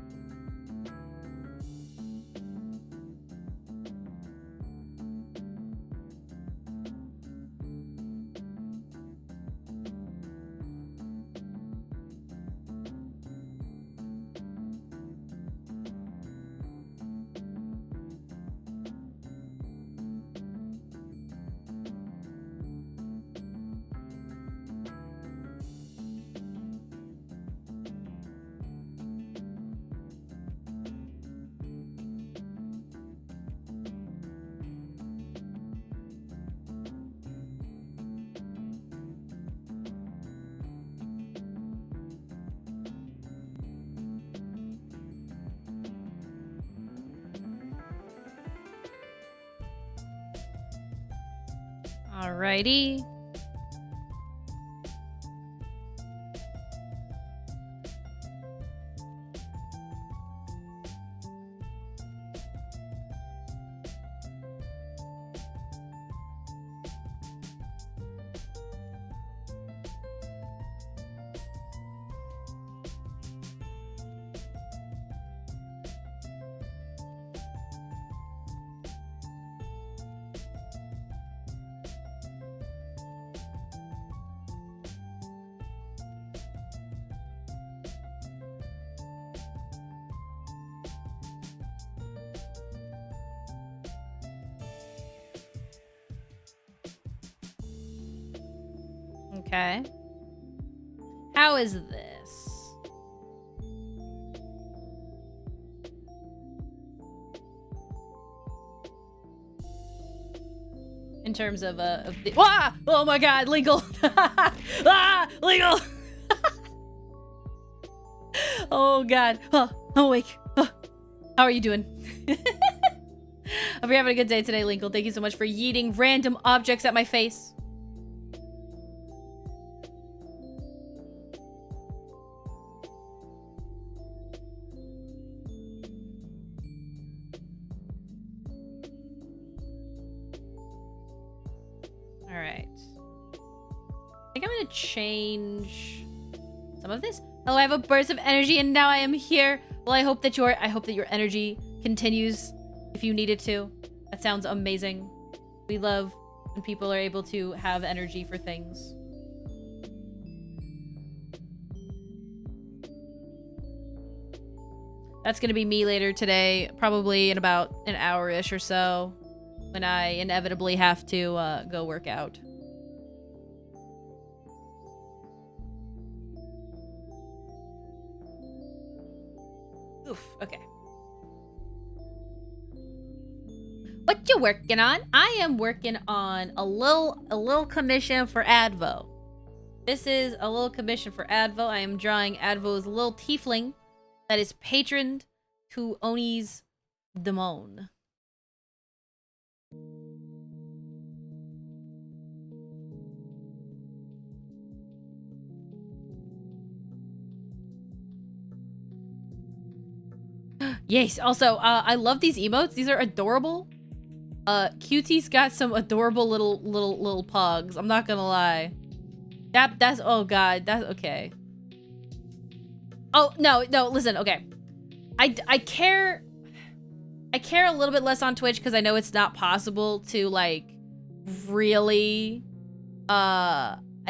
Alrighty. Okay. How is this? In terms of the ah! Oh my god, legal. Ah, legal. Oh god. Oh, I'm awake. Oh. How are you doing? Hope you're having a good day today, Linkle. Thank you so much for yeeting random objects at my face. Alright. I think I'm gonna change some of this. Oh, I have a burst of energy and now I am here. Well, I hope that your energy continues if you need it to. That sounds amazing. We love when people are able to have energy for things. That's gonna be me later today, probably in about an hour-ish or so, when I inevitably have to go work out. Oof, okay. What you working on? I am working on a little commission for Advo. This is a little commission for Advo. I am drawing Advo's little tiefling that is patroned to Oni's Demon. Yes, also, I love these emotes. These are adorable. Cutie's got some adorable little pugs. I'm not gonna lie. That's oh god, that's okay. Oh no, listen, okay. I care a little bit less on Twitch because I know it's not possible to like really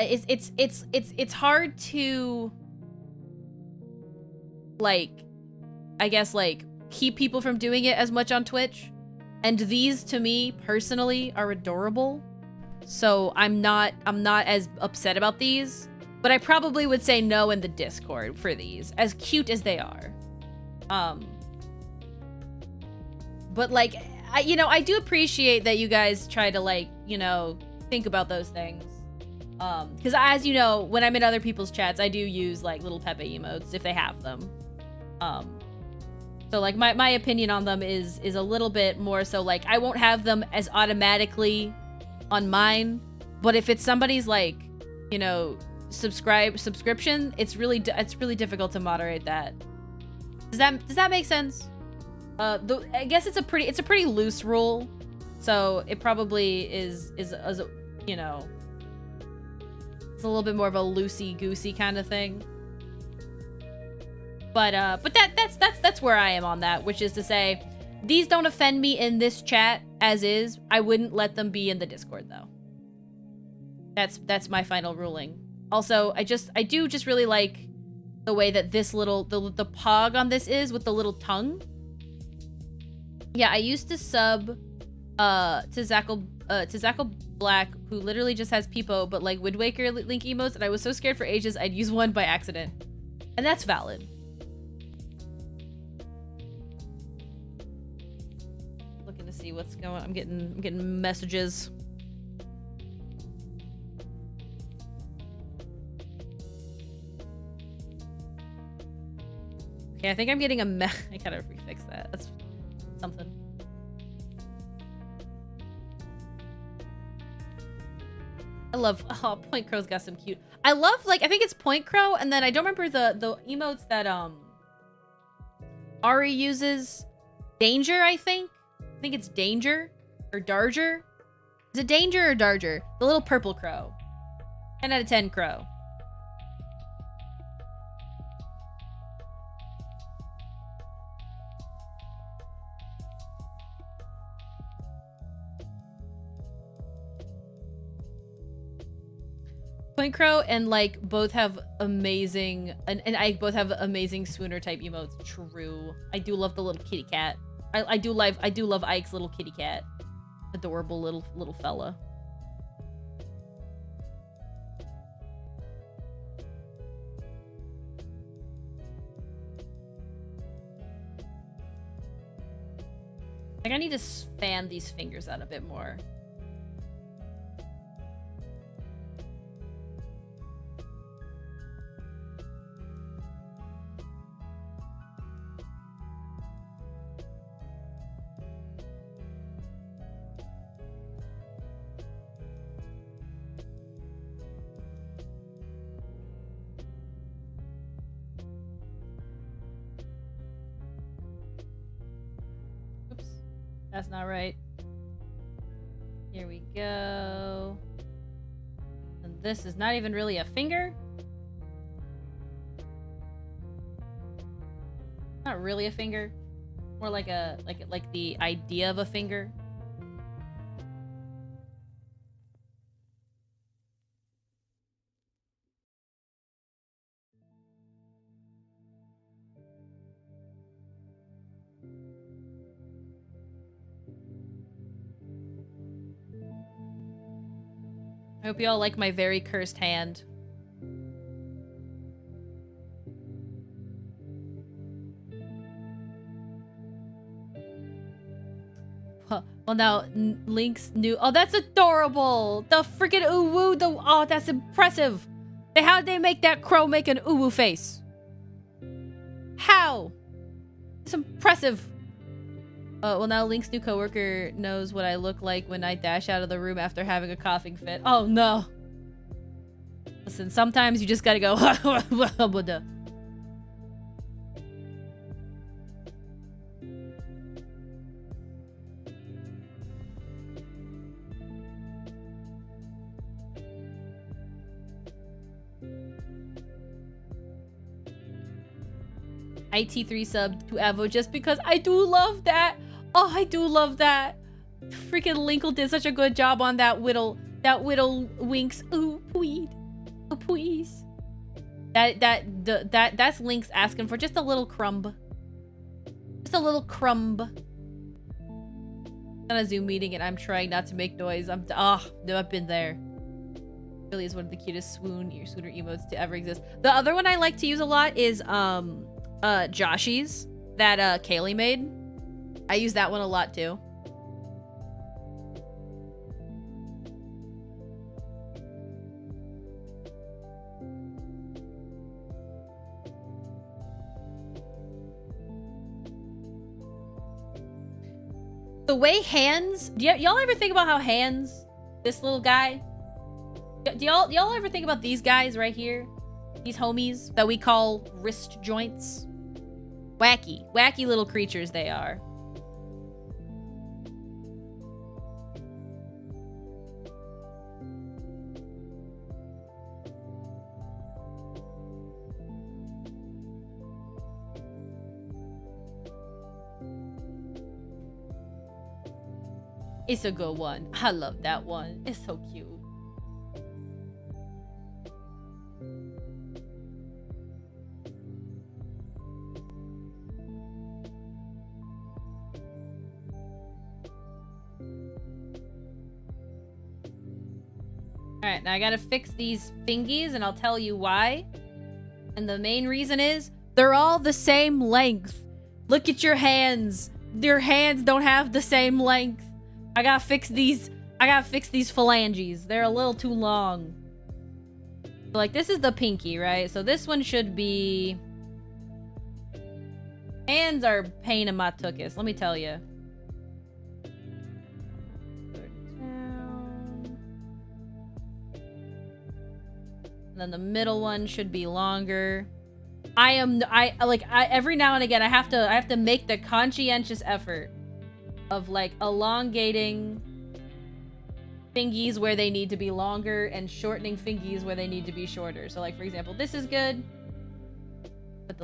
it's hard to like I guess like keep people from doing it as much on Twitch. And these to me personally are adorable. So I'm not as upset about these, but I probably would say no in the Discord for these, as cute as they are. But like I do appreciate that you guys try to like, think about those things. Because as you know, when I'm in other people's chats, I do use like little Pepe emotes if they have them. So like my opinion on them is a little bit more so like I won't have them as automatically on mine, but if it's somebody's like, subscription, it's really difficult to moderate that. Does that make sense? I guess it's a pretty loose rule, so it probably is it's a little bit more of a loosey-goosey kind of thing. But that's where I am on that, which is to say, these don't offend me in this chat as is. I wouldn't let them be in the Discord though. That's my final ruling. Also, I do just really like the way that this little the pog on this is with the little tongue. Yeah, I used to sub to Zackle Black, who literally just has Peepo, but like Wind Waker Link emotes, and I was so scared for ages I'd use one by accident. And that's valid. Looking to see what's going on. I'm getting messages. Okay, I think I'm getting a I gotta refix that. That's something. I love, oh, Point Crow's got some cute. I love, like, I think it's Point Crow, and then I don't remember the emotes that, Ari uses. Danger, I think? I think it's Danger, or Darger. Is it Danger or Darger? The little purple crow. 10 out of 10 crow. Point Crow and like both have amazing and Ike both have amazing swooner type emotes. True. I do love the little kitty cat. I do love Ike's little kitty cat. Adorable little fella. Like, I need to fan these fingers out a bit more. That's not right. Here we go. And this is not even really a finger. Not really a finger. More like like the idea of a finger. I hope you all like my very cursed hand. Well, now Link's new. Oh, that's adorable. The freaking uwu. Oh, that's impressive. How did they make that crow make an uwu face? How? It's impressive. Well, now Link's new coworker knows what I look like when I dash out of the room after having a coughing fit. Oh, no. Listen, sometimes you just gotta go. IT3 sub to Avo just because I do love that. Oh, I do love that. Freaking Linkle did such a good job on that Whittle Winks. Ooh, please. Oh, please. That's Link's asking for just a little crumb. Just a little crumb. On a Zoom meeting and I'm trying not to make noise. No, I've been there. Really is one of the cutest swooner emotes to ever exist. The other one I like to use a lot is Joshi's that Kaylee made. I use that one a lot too. The way hands, y'all ever think about how hands, this little guy, do y'all ever think about these guys right here? These homies that we call wrist joints? Wacky little creatures they are. It's a good one. I love that one. It's so cute. Alright, now I gotta fix these fingies and I'll tell you why. And the main reason is they're all the same length. Look at your hands. Your hands don't have the same length. I gotta fix these phalanges. They're a little too long. Like, this is the pinky, right? So this one should be... Hands are pain in my tuchus, let me tell you. And then the middle one should be longer. Every now and again I have to make the conscientious effort of like elongating fingies where they need to be longer and shortening fingies where they need to be shorter. So like for example, this is good. Gonna put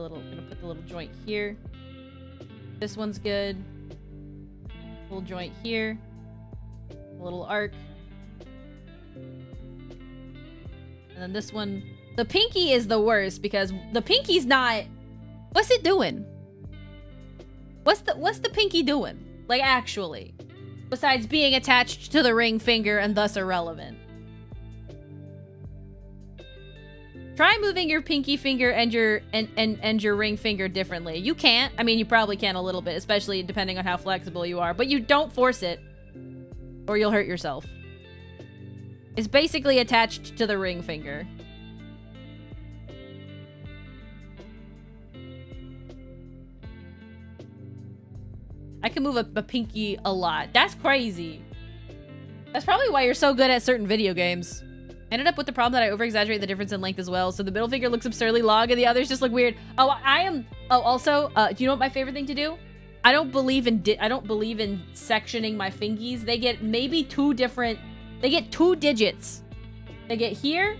the little joint here. This one's good. Little joint here. A little arc. And then this one, the pinky is the worst because the pinky's not. What's it doing? What's the pinky doing? Like actually, besides being attached to the ring finger and thus irrelevant. Try moving your pinky finger and your ring finger differently. You can't. I mean, you probably can a little bit, especially depending on how flexible you are, but you don't force it or you'll hurt yourself. It's basically attached to the ring finger. I can move a pinky a lot. That's crazy. That's probably why you're so good at certain video games. I ended up with the problem that I over-exaggerate the difference in length as well, so the middle finger looks absurdly long and the others just look weird. Also, do you know what my favorite thing to do? I don't believe in sectioning my fingies. They get maybe two digits. They get here,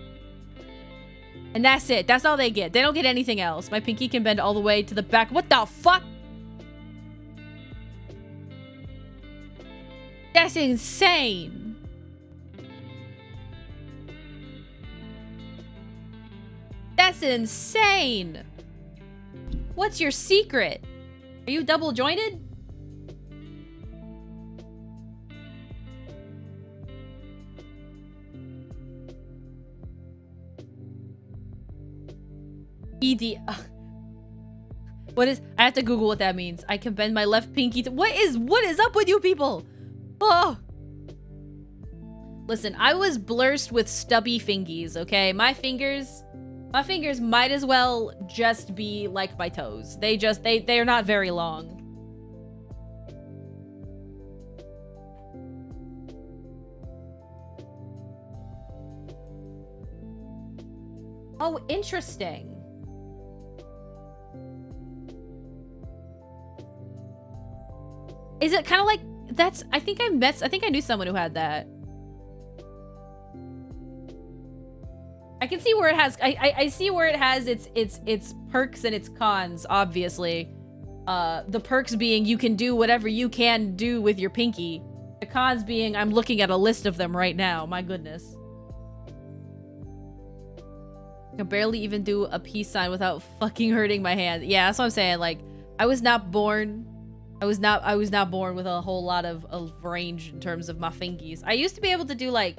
and that's it. That's all they get. They don't get anything else. My pinky can bend all the way to the back. What the fuck? That's insane. That's insane. What's your secret? Are you double jointed? ED. What is? I have to Google what that means. I can bend my left pinky to. What is up with you people? Oh. Listen, I was blessed with stubby fingies. Okay, my fingers might as well just be like my toes. They're not very long. Oh, interesting. Is it kind of like that's? I think I knew someone who had that. I can see where it has. I see where it has its perks and its cons. Obviously, the perks being you can do whatever you can do with your pinky. The cons being I'm looking at a list of them right now. My goodness. I can barely even do a peace sign without fucking hurting my hand. Yeah, that's what I'm saying. Like, I was not born with a whole lot of range in terms of my fingies. I used to be able to do like,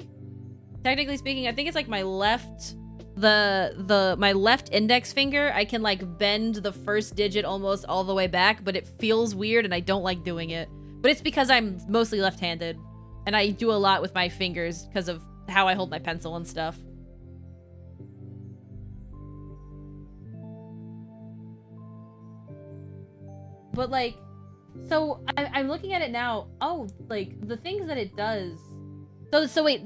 technically speaking, I think it's like my left, my left index finger. I can like bend the first digit almost all the way back, but it feels weird and I don't like doing it. But it's because I'm mostly left-handed and I do a lot with my fingers because of how I hold my pencil and stuff. But like, so I'm looking at it now. Oh, like the things that it does. So wait,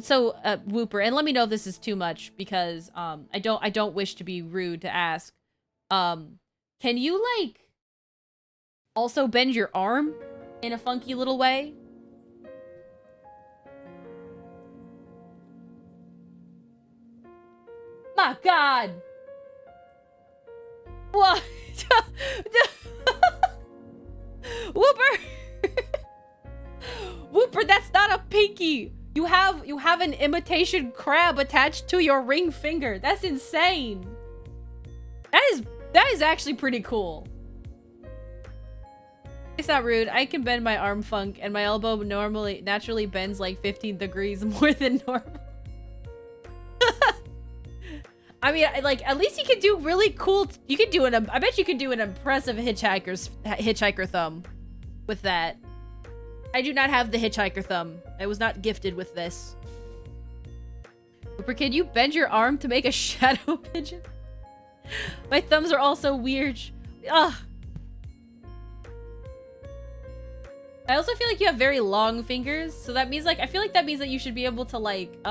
Whooper, and let me know if this is too much because I don't wish to be rude to ask. Can you like also bend your arm in a funky little way? My God. What? Whooper! Whooper, that's not a pinky! You have an imitation crab attached to your ring finger. That's insane. That is actually pretty cool. It's not rude. I can bend my arm funk and my elbow naturally bends like 15 degrees more than normal. I mean, like, at least you can do really cool. You can do I bet you can do an impressive hitchhiker thumb with that. I do not have the hitchhiker thumb. I was not gifted with this. Cooper, can you bend your arm to make a shadow pigeon? My thumbs are also weird. Ugh. I also feel like you have very long fingers, so that means like I feel like that means that you should be able to like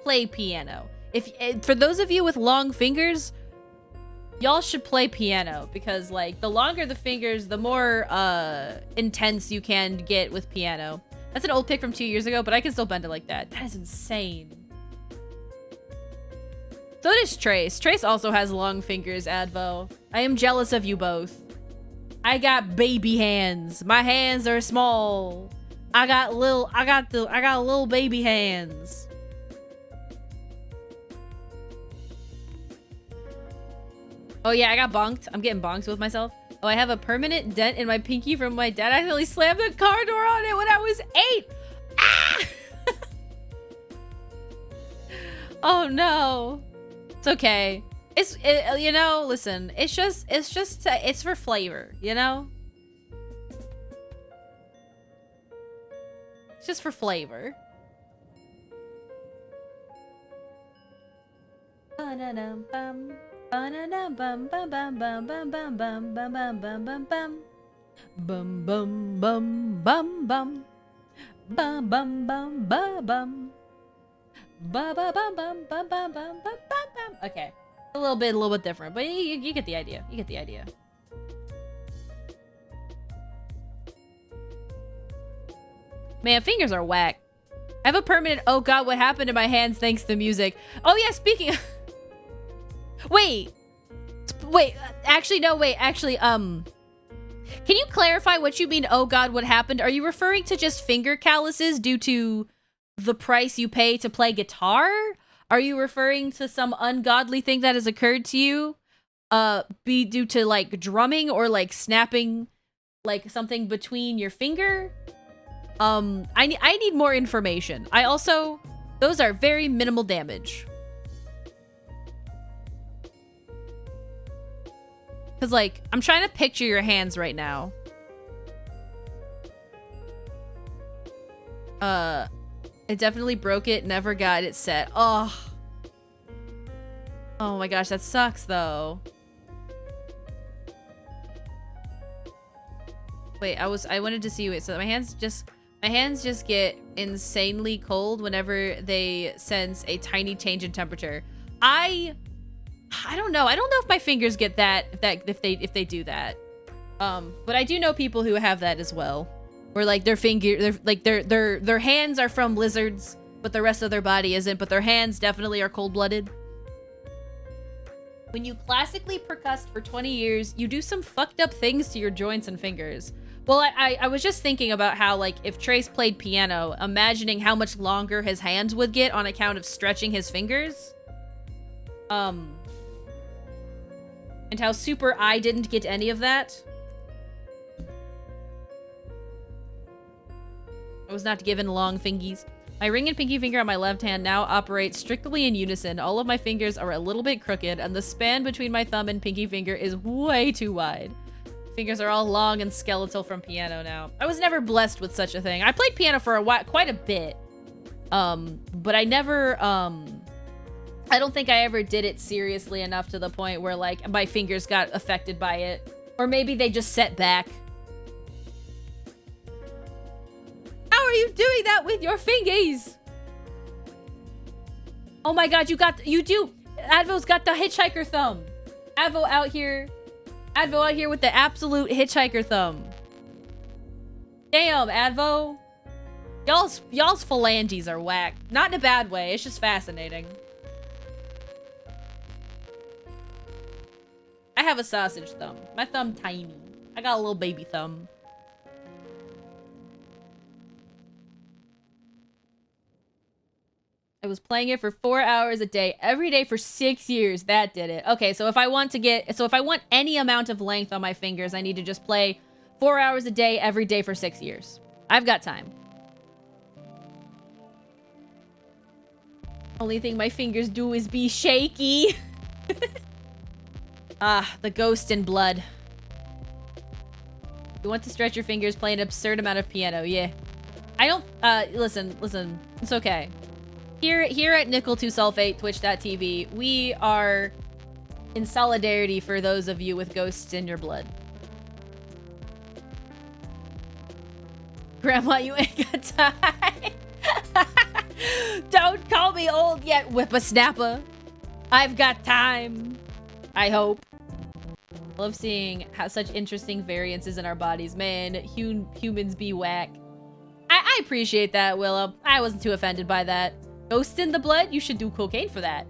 play piano. for those of you with long fingers, y'all should play piano, because like the longer the fingers, the more intense you can get with piano. That's an old pick from 2 years ago, but I can still bend it like that. That is insane. So does Trace. Trace also has long fingers, Advo. I am jealous of you both. I got baby hands. My hands are small. I got little baby hands. Oh yeah, I got bonked. I'm getting bonked with myself. Oh, I have a permanent dent in my pinky from my dad accidentally slammed the car door on it when I was 8. Ah! Oh no. It's okay. You know, listen, it's for flavor, you know? It's just for flavor. Ba-da-dum-bum. Ba-da-dum-bum, bum, bum, bum, bum, bum, bum, bum, bum, bum, bum, bum. Bum, bum, bum, bum, bum. Bum, bum, bum, ba, bum. Ba, ba, bum, bum, bum, bum, bum, bum, bum. Okay. A little bit different, but you get the idea. You get the idea. Man, fingers are whack. I have a permanent, oh god, what happened to my hands thanks to music. Oh yeah, speaking of... Wait, actually, no, wait, actually, can you clarify what you mean, oh god, what happened? Are you referring to just finger calluses due to the price you pay to play guitar? Are you referring to some ungodly thing that has occurred to you? Be due to, like, drumming or, like, snapping, like, something between your finger? I need more information. Those are very minimal damage. Because, like, I'm trying to picture your hands right now. It definitely broke it, never got it set. Oh. Oh my gosh, that sucks, though. Wait, I wanted to see, wait, so my hands just get insanely cold whenever they sense a tiny change in temperature. I don't know. I don't know if my fingers get that if they do that. But I do know people who have that as well. Where like their hands are from lizards, but the rest of their body isn't, but their hands definitely are cold-blooded. When you classically percussed for 20 years, you do some fucked up things to your joints and fingers. Well, I was just thinking about how, like, if Trace played piano, imagining how much longer his hands would get on account of stretching his fingers. And how super I didn't get any of that. I was not given long fingies. My ring and pinky finger on my left hand now operate strictly in unison. All of my fingers are a little bit crooked, and the span between my thumb and pinky finger is way too wide. Fingers are all long and skeletal from piano now. I was never blessed with such a thing. I played piano for a while, quite a bit. But I never, I don't think I ever did it seriously enough to the point where, like, my fingers got affected by it. Or maybe they just set back. How are you doing that with your fingies? Oh my god, you do. Advo's got the hitchhiker thumb. Advo out here with the absolute hitchhiker thumb. Damn, Advo. Y'all's phalanges are whack. Not in a bad way, it's just fascinating. I have a sausage thumb. My thumb tiny. I got a little baby thumb. I was playing it for 4 hours a day, every day for 6 years. That did it. Okay, so if I want any amount of length on my fingers, I need to just play 4 hours a day, every day for 6 years. I've got time. Only thing my fingers do is be shaky. Ah, the ghost in blood. You want to stretch your fingers, play an absurd amount of piano. Yeah. I don't, listen. It's okay. Here at Nickel2Sulfate, Twitch.tv, we are in solidarity for those of you with ghosts in your blood. Grandma, you ain't got time. Don't call me old yet, whippersnapper. I've got time. I hope. Love seeing how such interesting variances in our bodies. Man, humans be whack. I appreciate that, Willow. I wasn't too offended by that. Ghost in the blood? You should do cocaine for that.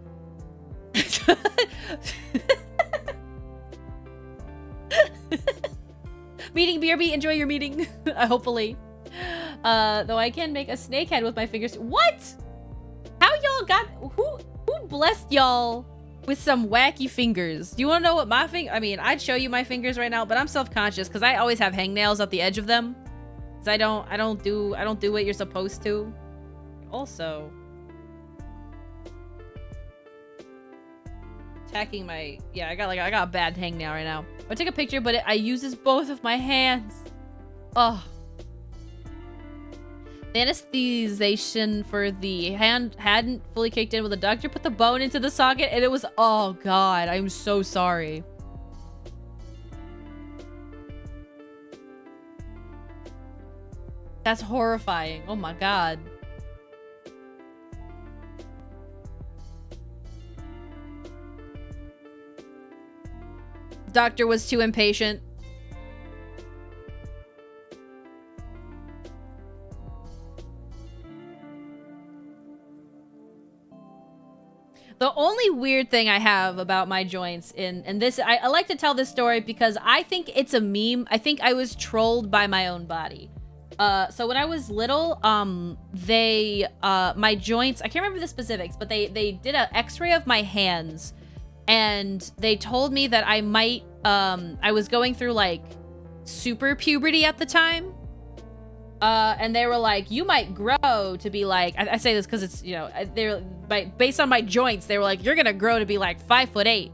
Meeting, BRB, enjoy your meeting. Hopefully. Though I can make a snake head with my fingers. What? How y'all got... Who blessed y'all with some wacky fingers? Do you want to know what my finger... I mean, I'd show you my fingers right now, but I'm self-conscious because I always have hangnails at the edge of them. Because I don't do what you're supposed to. Also... attacking my... Yeah, I got a bad hangnail right now. I take a picture, but I uses both of my hands. Oh. The anesthetization for the hand hadn't fully kicked in when the doctor put the bone into the socket, and it was... Oh, God. I'm so sorry. That's horrifying. Oh, my God. Doctor was too impatient. The only weird thing I have about my joints and this, I like to tell this story because I think it's a meme. I think I was trolled by my own body. So when I was little, my joints, I can't remember the specifics, but they did an x-ray of my hands. And they told me that I might, I was going through like super puberty at the time. And they were like, you might grow to be like, I say this because it's, you know, based on my joints, they were like, you're going to grow to be like 5'8". It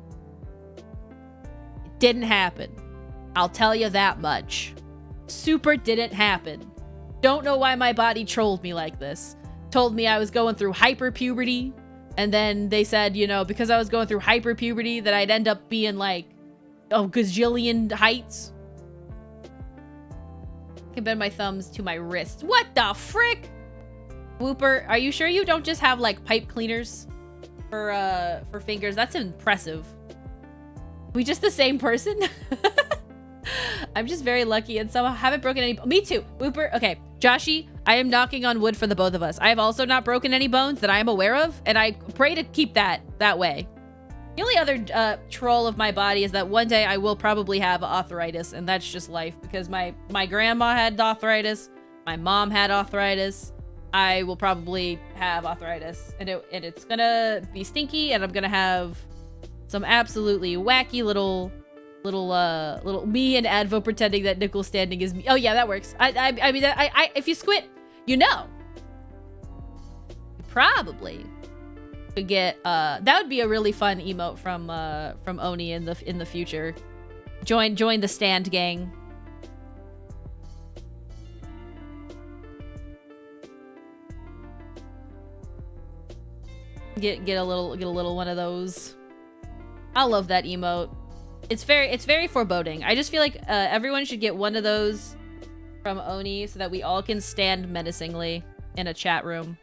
didn't happen. I'll tell you that much. Super didn't happen. Don't know why my body trolled me like this. Told me I was going through hyper puberty. And then they said, you know, because I was going through hyper puberty, that I'd end up being like a gazillion heights. I can bend my thumbs to my wrists. What the frick? Whooper, are you sure you don't just have like pipe cleaners for fingers? That's impressive. We just the same person? I'm just very lucky and somehow haven't broken any. Me too. Whooper. Okay, Joshy, I am knocking on wood for the both of us. I have also not broken any bones that I am aware of, and I pray to keep that way. The only other troll of my body is that one day I will probably have arthritis, and that's just life because my grandma had arthritis, my mom had arthritis. I will probably have arthritis, and it's gonna be stinky, and I'm gonna have some absolutely wacky little me and Advo pretending that Nickel standing is me. Oh yeah, that works. I mean, if you squint, you know. You probably could get that would be a really fun emote from Oni in the future. Join the stand gang. Get a little one of those. I love that emote. It's very foreboding. I just feel like everyone should get one of those from Oni so that we all can stand menacingly in a chat room.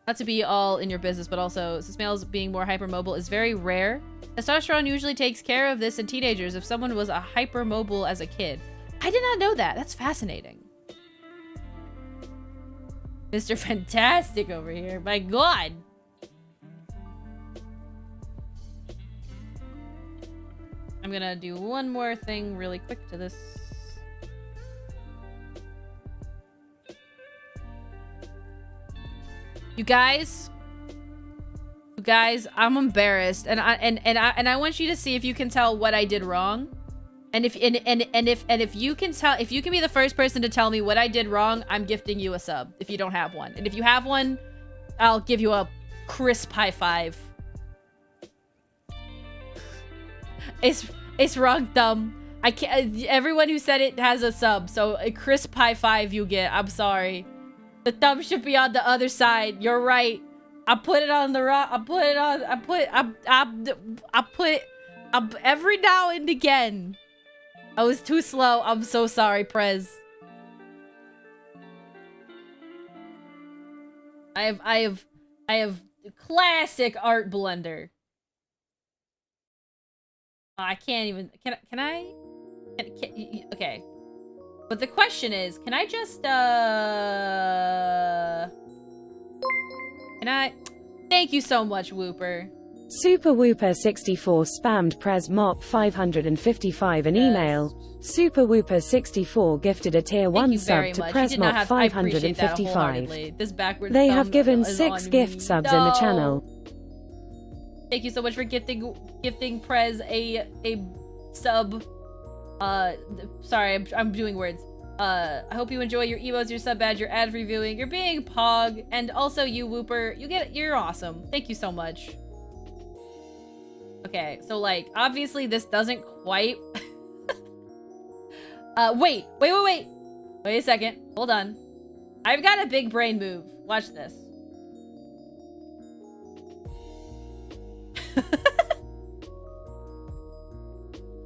Not to be all in your business, but also since males being more hypermobile is very rare. Testosterone usually takes care of this in teenagers if someone was a hypermobile as a kid. I did not know that. That's fascinating. Mr. Fantastic over here. My God. I'm gonna do one more thing really quick to this. You guys, I'm embarrassed, and I want you to see if you can tell what I did wrong, and if you can tell, if you can be the first person to tell me what I did wrong, I'm gifting you a sub. If you don't have one, and if you have one, I'll give you a crisp high five. It's wrong, thumb. I can't. Everyone who said it has a sub, so a crisp high five you get. I'm sorry. The thumb should be on the other side. You're right. I put it on the rock. I put every now and again. I was too slow. I'm so sorry, Prez. I have classic art blender. I can't even. Can I? Okay. But the question is, can I just Can I? Thank you so much, Whooper. Super Whooper 64 spammed Prez Mop 555 an email. Super Whooper 64 gifted a tier 1 sub to Prez Mop 555. This backwards They have given 6 gift subs in the channel. Thank you so much for gifting Prez a sub. Sorry, I'm doing words. I hope you enjoy your emotes, your sub badge, your ad reviewing, your being Pog, and also you, Whooper. You're awesome. Thank you so much. Okay, so like, obviously this doesn't quite... wait a second. Hold on. I've got a big brain move. Watch this.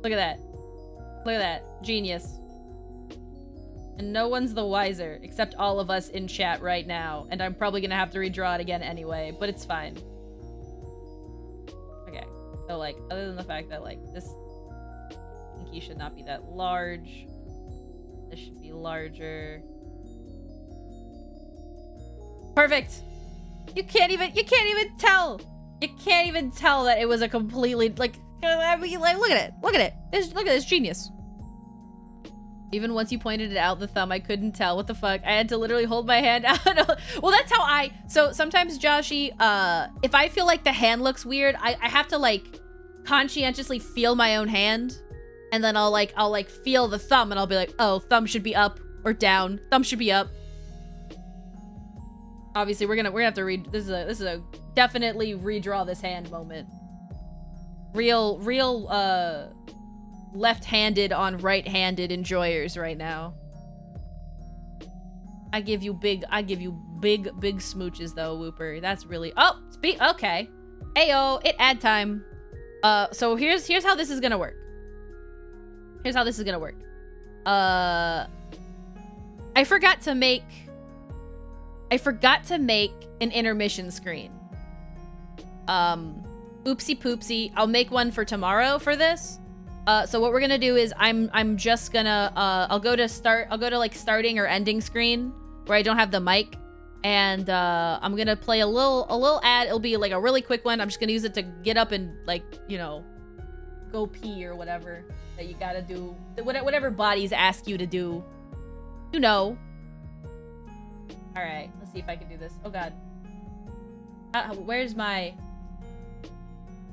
Look at that. Look at that. Genius. And no one's the wiser, except all of us in chat right now. And I'm probably gonna have to redraw it again anyway, but it's fine. Okay. So, like, other than the fact that, like, this pinky should not be that large. This should be larger. Perfect! You can't even tell! You can't even tell that it was a completely, like, I mean, like, look at it! Look at it! Look at this genius! Even once you pointed it out, the thumb, I couldn't tell. What the fuck? I had to literally hold my hand out. Well, that's how so sometimes, Joshy, if I feel like the hand looks weird, I have to, like, conscientiously feel my own hand. And then I'll feel the thumb and I'll be like, oh, thumb should be up or down. Thumb should be up. Obviously, we're gonna have to read, this is a definitely redraw this hand moment. Real, left-handed on right-handed enjoyers right now. I give you big smooches though, Whooper. That's really, okay. Ayo, it ad time. So here's how this is gonna work. Here's how this is gonna work. I forgot to make an intermission screen. Oopsie poopsie. I'll make one for tomorrow for this. So what we're gonna do is I'm just gonna I'll go to like starting or ending screen where I don't have the mic, and I'm gonna play a little ad. It'll be like a really quick one. I'm just gonna use it to get up and, like, you know, go pee or whatever that you gotta do. Whatever bodies ask you to do. You know. All right, let's see if I can do this. Oh God. Where's my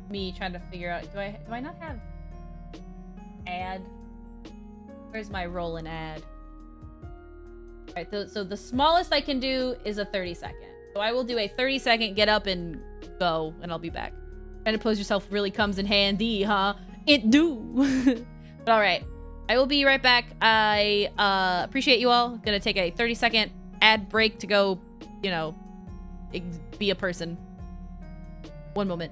me trying to figure out? Do I not have ad? Where's my rolling ad? All right, so the smallest I can do is a 30-second. So I will do a 30-second get up and go, and I'll be back. Trying to pose yourself really comes in handy, huh? It do. But all right, I will be right back. I appreciate you all. Gonna take a 30-second ad break to go, you know, be a person. One moment.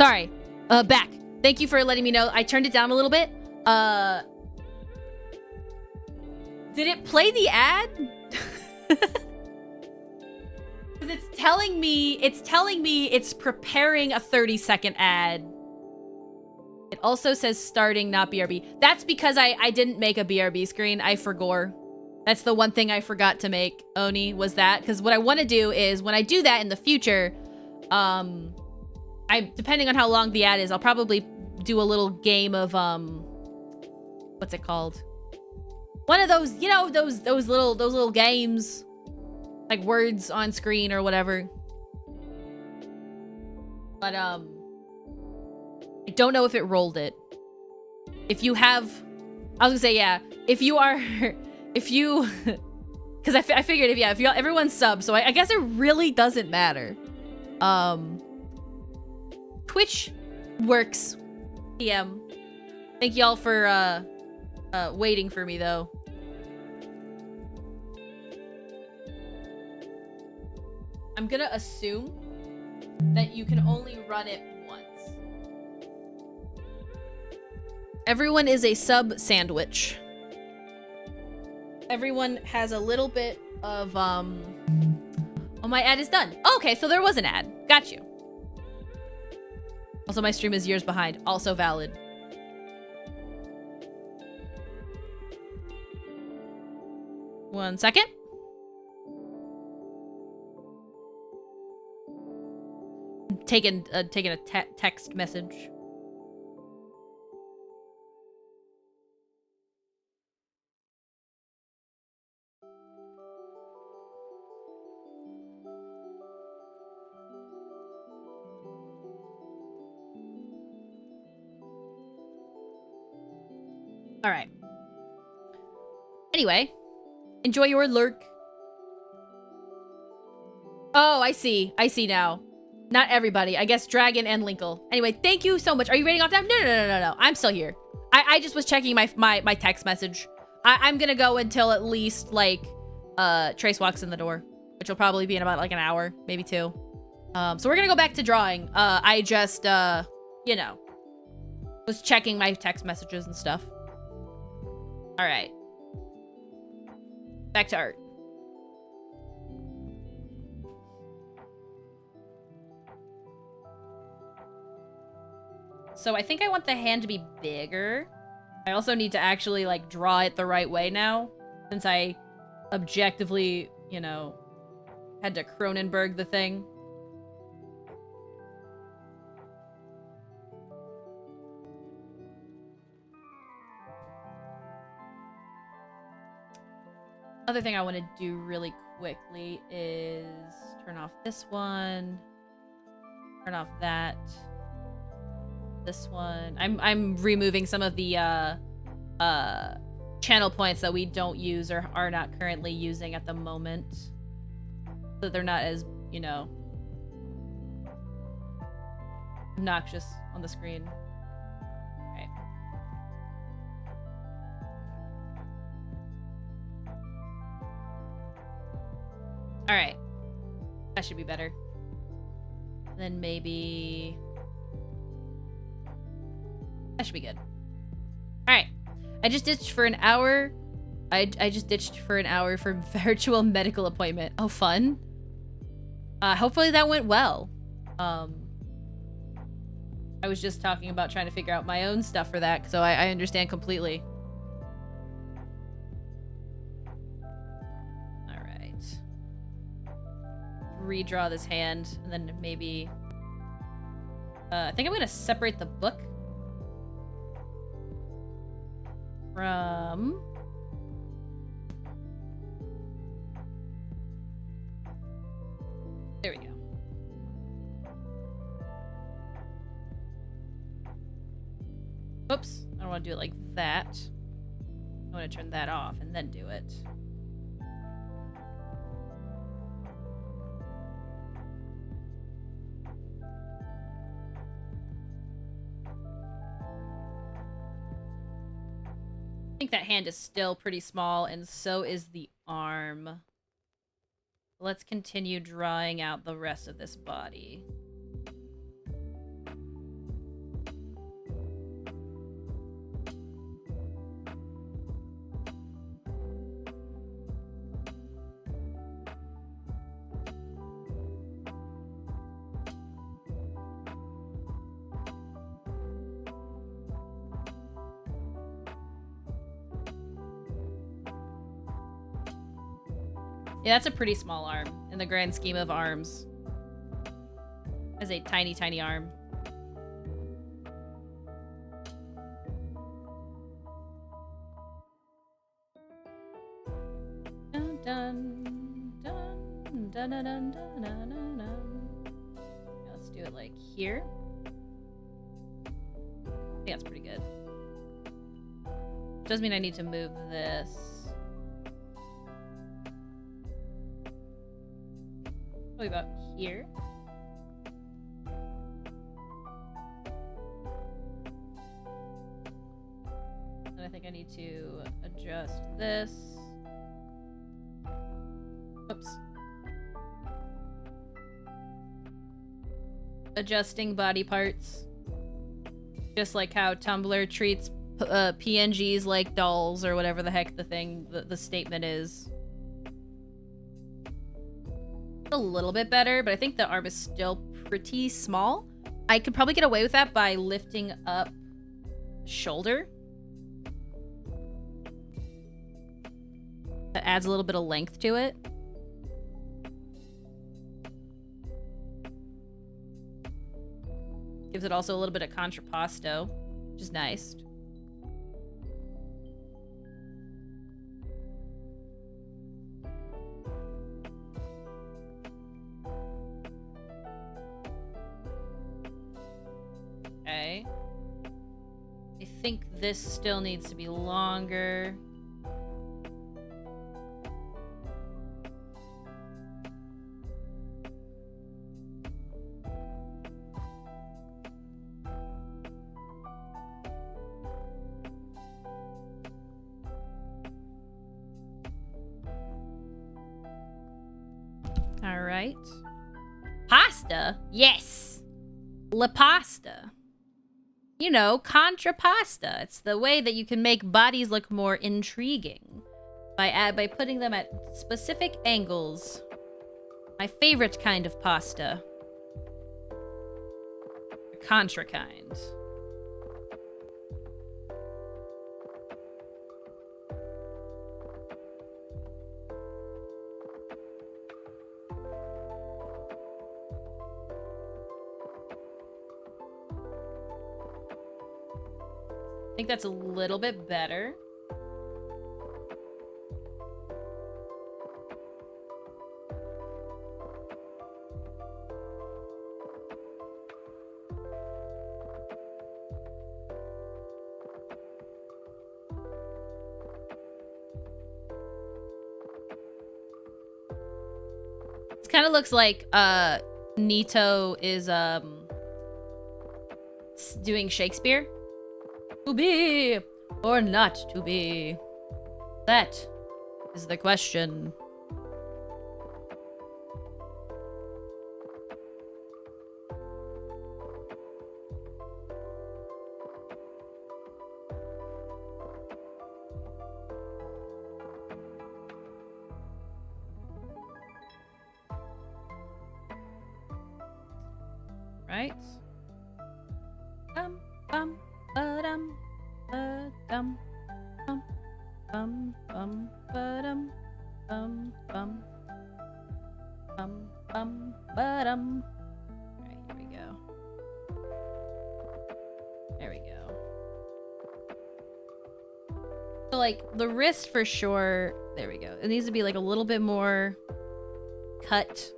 Sorry. Back. Thank you for letting me know. I turned it down a little bit. Did it play the ad? It's telling me it's preparing a 30-second ad. It also says starting, not BRB. That's because I didn't make a BRB screen. I forgot. That's the one thing I forgot to make, Oni, was that. Because what I want to do is, when I do that in the future, depending on how long the ad is, I'll probably do a little game of, what's it called? One of those, you know, those little games. Like words on screen or whatever. But, I don't know if it rolled it. If you have... I was gonna say, yeah. If you are... If you... Because I figured if everyone's sub, so I guess it really doesn't matter. Twitch works. PM. Thank y'all for, waiting for me, though. I'm gonna assume that you can only run it once. Everyone is a sub sandwich. Everyone has a little bit of, oh, my ad is done. Oh, okay, so there was an ad. Got you. Also, my stream is years behind. Also valid. One second. Taking a text message. All right. Anyway, enjoy your lurk. Oh, I see. I see now. Not everybody. I guess Dragon and Linkle. Anyway, thank you so much. Are you raiding off now? No. I'm still here. I just was checking my text message. I'm gonna go until at least, like, Trace walks in the door. Which will probably be in about, like, an hour. Maybe 2. So we're gonna go back to drawing. I just, you know, was checking my text messages and stuff. Alright. Back to art. So I think I want the hand to be bigger. I also need to actually, like, draw it the right way now. Since I objectively, you know, had to Cronenberg the thing. Other thing I want to do really quickly is turn off this one. Turn off that. This one. I'm removing some of the channel points that we don't use or are not currently using at the moment. So they're not as, you know, obnoxious on the screen. Right. Alright. That should be better. Then maybe... That should be good. Alright. I just ditched for an hour. I just ditched for an hour for virtual medical appointment. Oh, fun. Hopefully that went well. I was just talking about trying to figure out my own stuff for that, so I understand completely. Alright. Redraw this hand, and then maybe... I think I'm gonna separate the book from... There we go. Oops, I don't want to do it like that. I want to turn that off and then do it. I think that hand is still pretty small, and so is the arm. Let's continue drawing out the rest of this body. Yeah, that's a pretty small arm in the grand scheme of arms. As a tiny, tiny arm. Dun, dun, dun, dun, dun, dun, dun, dun, dun, dun. Let's do it like here. I think that's pretty good. Does mean I need to move this. Probably about here. And I think I need to adjust this. Oops. Adjusting body parts. Just like how Tumblr treats PNGs like dolls or whatever the heck the statement is. A little bit better, but I think the arm is still pretty small. I could probably get away with that by lifting up shoulder. That adds a little bit of length to it. Gives it also a little bit of contrapposto, which is nice. Okay. I think this still needs to be longer. All right. Pasta? Yes. La pasta. You know, contrapposto. It's the way that you can make bodies look more intriguing by putting them at specific angles. My favorite kind of pasta. The contra kind. I think that's a little bit better. It kind of looks like Nito is doing Shakespeare. To be or not to be? That is the question. Right? Bum, ba-dum, ba-dum, bum, bum, bum, ba-dum, bum, bum, bum, bum, ba-dum. Alright, here we go. There we go. So, like, the wrist for sure. There we go. It needs to be, like, a little bit more cut.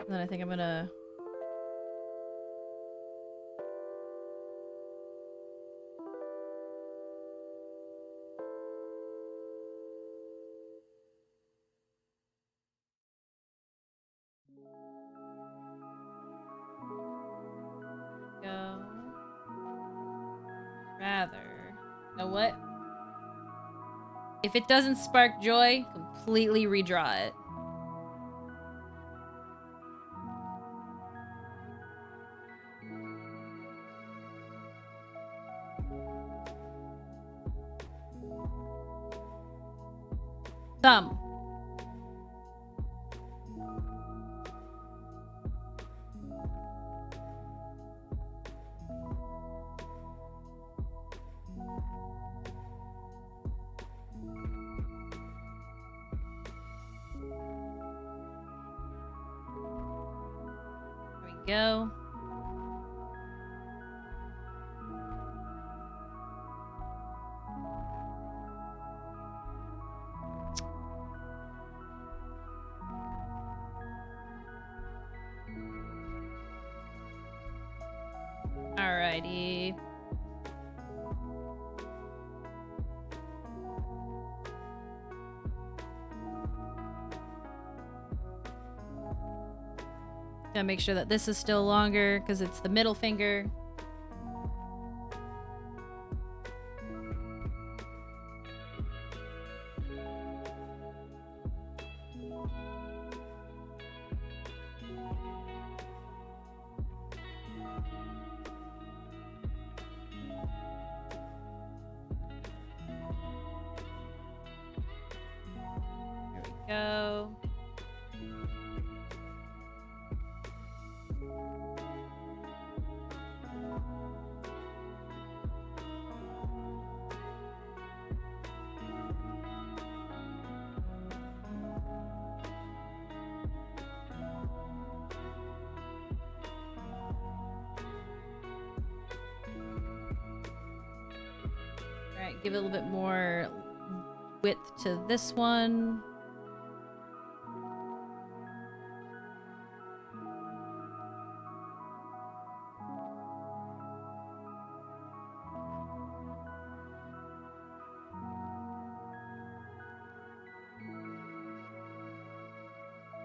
And then I think I'm gonna... go... rather... You know what? If it doesn't spark joy, completely redraw it. Thumb. go. Alrighty. Gotta make sure that this is still longer because it's the middle finger. There we go. Alright, give it a little bit more width to this one.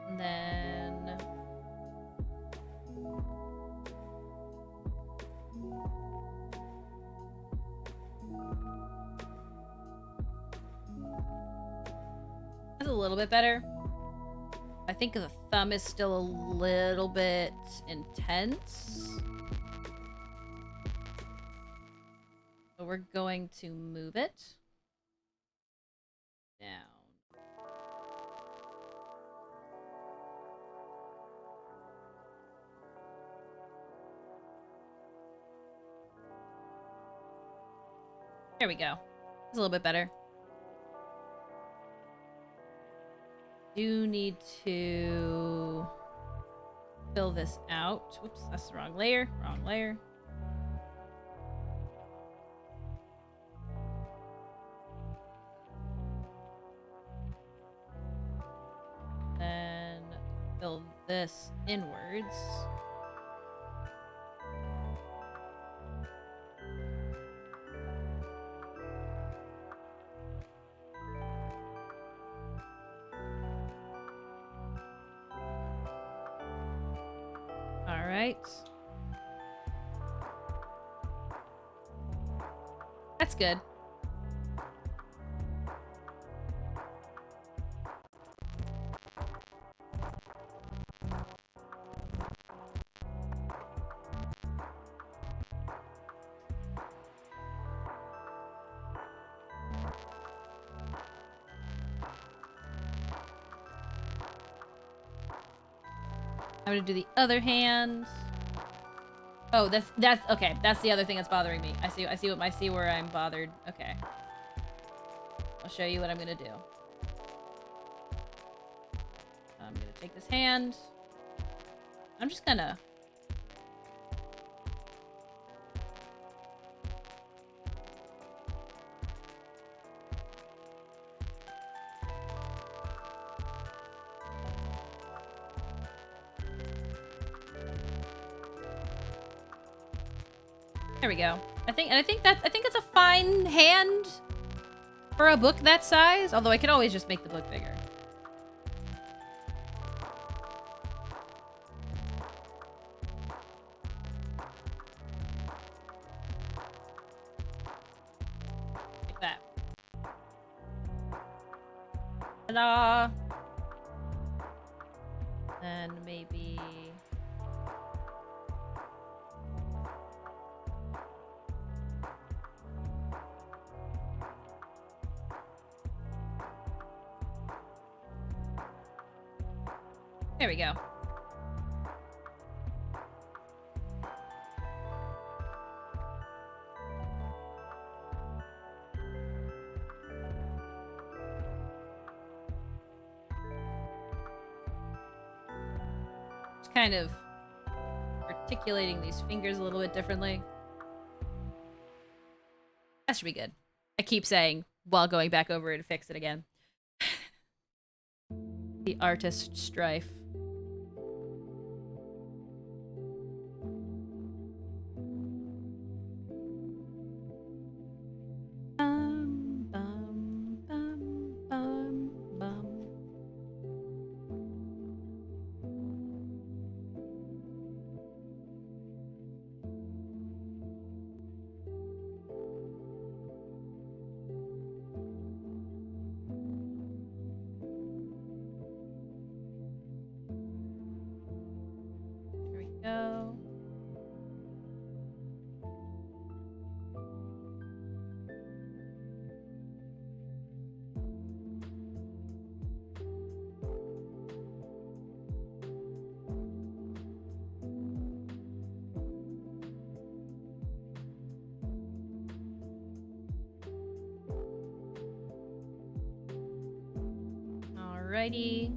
And then that's a little bit better. I think the thumb is still a little bit intense. So we're going to move it down. There we go. It's a little bit better. Do need to fill this out. Whoops, that's the wrong layer. Wrong layer. Then fill this inwards. All right. That's good. I'm gonna do the other hand. Oh, that's okay. That's the other thing that's bothering me. I see where I'm bothered. Okay. I'll show you what I'm gonna do. I'm gonna take this hand. I'm just gonna There we go. I think it's a fine hand for a book that size, although I could always just make the book bigger. Like that. Ta-da! And maybe there we go. Just kind of articulating these fingers a little bit differently. That should be good. I keep saying while going back over it to fix it again. The artist strife. Go. Alrighty.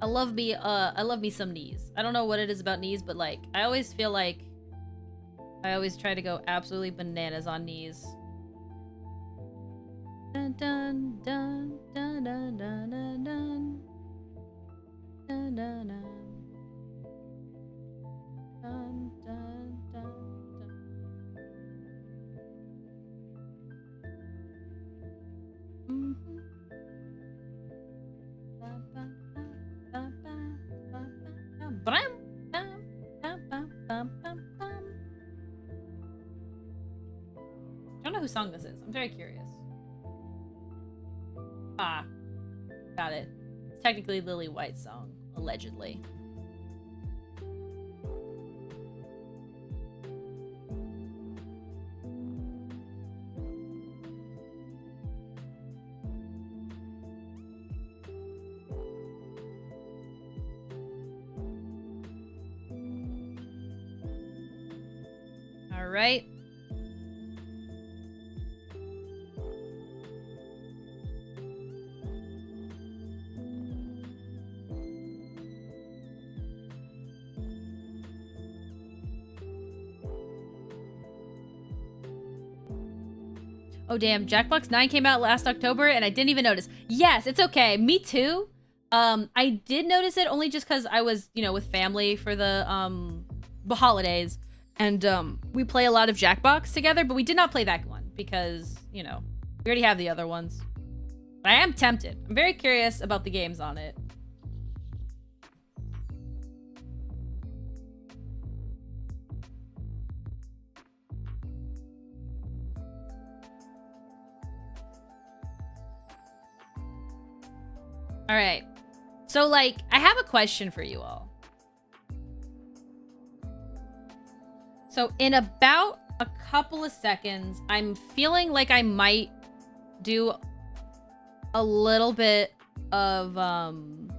I love me some knees. I don't know what it is about knees, but like I always feel like I always try to go absolutely bananas on knees. Dun dun dun dun dun dun dun dun dun dun dun dun dun dun. I don't know whose song this is. I'm very curious. Ah, got it. It's technically Lily White's song, allegedly. All right. Oh damn, Jackbox 9 came out last October and I didn't even notice. Yes, it's okay. Me too. I did notice it only just because I was, you know, with family for the holidays. And we play a lot of Jackbox together, but we did not play that one because, you know, we already have the other ones. But I am tempted. I'm very curious about the games on it. All right. So, like, I have a question for you all. So, in about a couple of seconds, I'm feeling like I might do a little bit of Don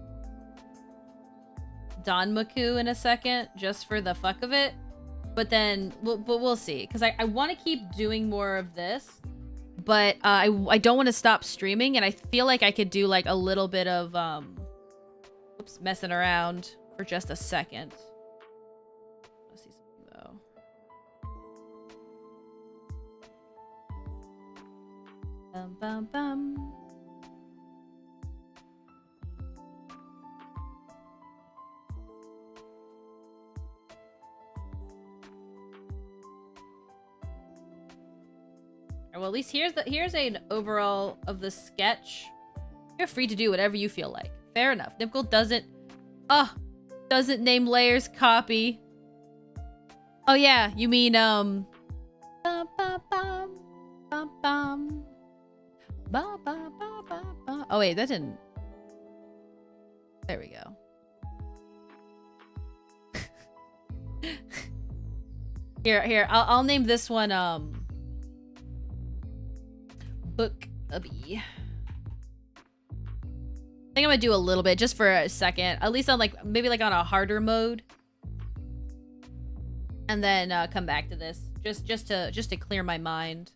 Maku in a second, just for the fuck of it. But then, we'll see. Because I want to keep doing more of this. But I don't want to stop streaming, and I feel like I could do like a little bit of messing around for just a second. Let's see something though. Bum bum bum. Well, at least here's an overall of the sketch. You're free to do whatever you feel like. Fair enough. Nimble doesn't name layers copy. Oh yeah, you mean bum bum bum bum bum bum bum bum bum. Oh wait, that didn't. There we go. Here, I'll name this one Book a Bee. think I'm gonna do a little bit just for a second, at least on like maybe like on a harder mode, and then come back to this just to clear my mind.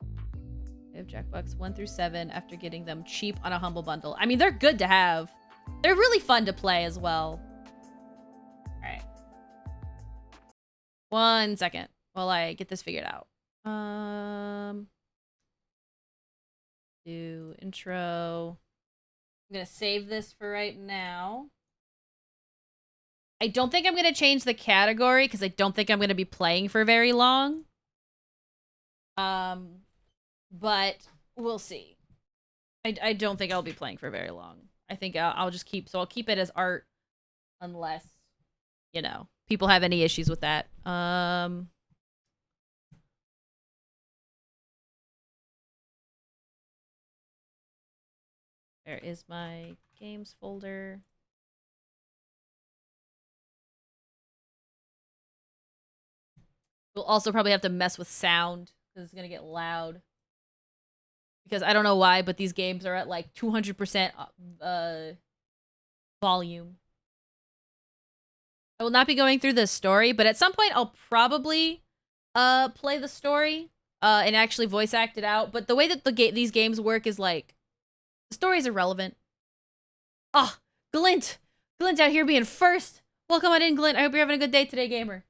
We have Jackbox 1 through 7 after getting them cheap on a humble bundle. I mean, they're good to have. They're really fun to play as well. All right, 1 second while I get this figured out. Do intro. I'm gonna save this for right now. I don't think I'm gonna change the category because I don't think I'm gonna be playing for very long. But we'll see. I don't think I'll be playing for very long. I think I'll just keep, so I'll keep it as art unless, you know, people have any issues with that. There is my games folder. We'll also probably have to mess with sound because it's going to get loud. Because I don't know why, but these games are at like 200% volume. I will not be going through the story, but at some point I'll probably play the story and actually voice act it out. But the way that these games work is like, the story's irrelevant. Oh, Glint! Glint out here being first! Welcome on in, Glint. I hope you're having a good day today, gamer.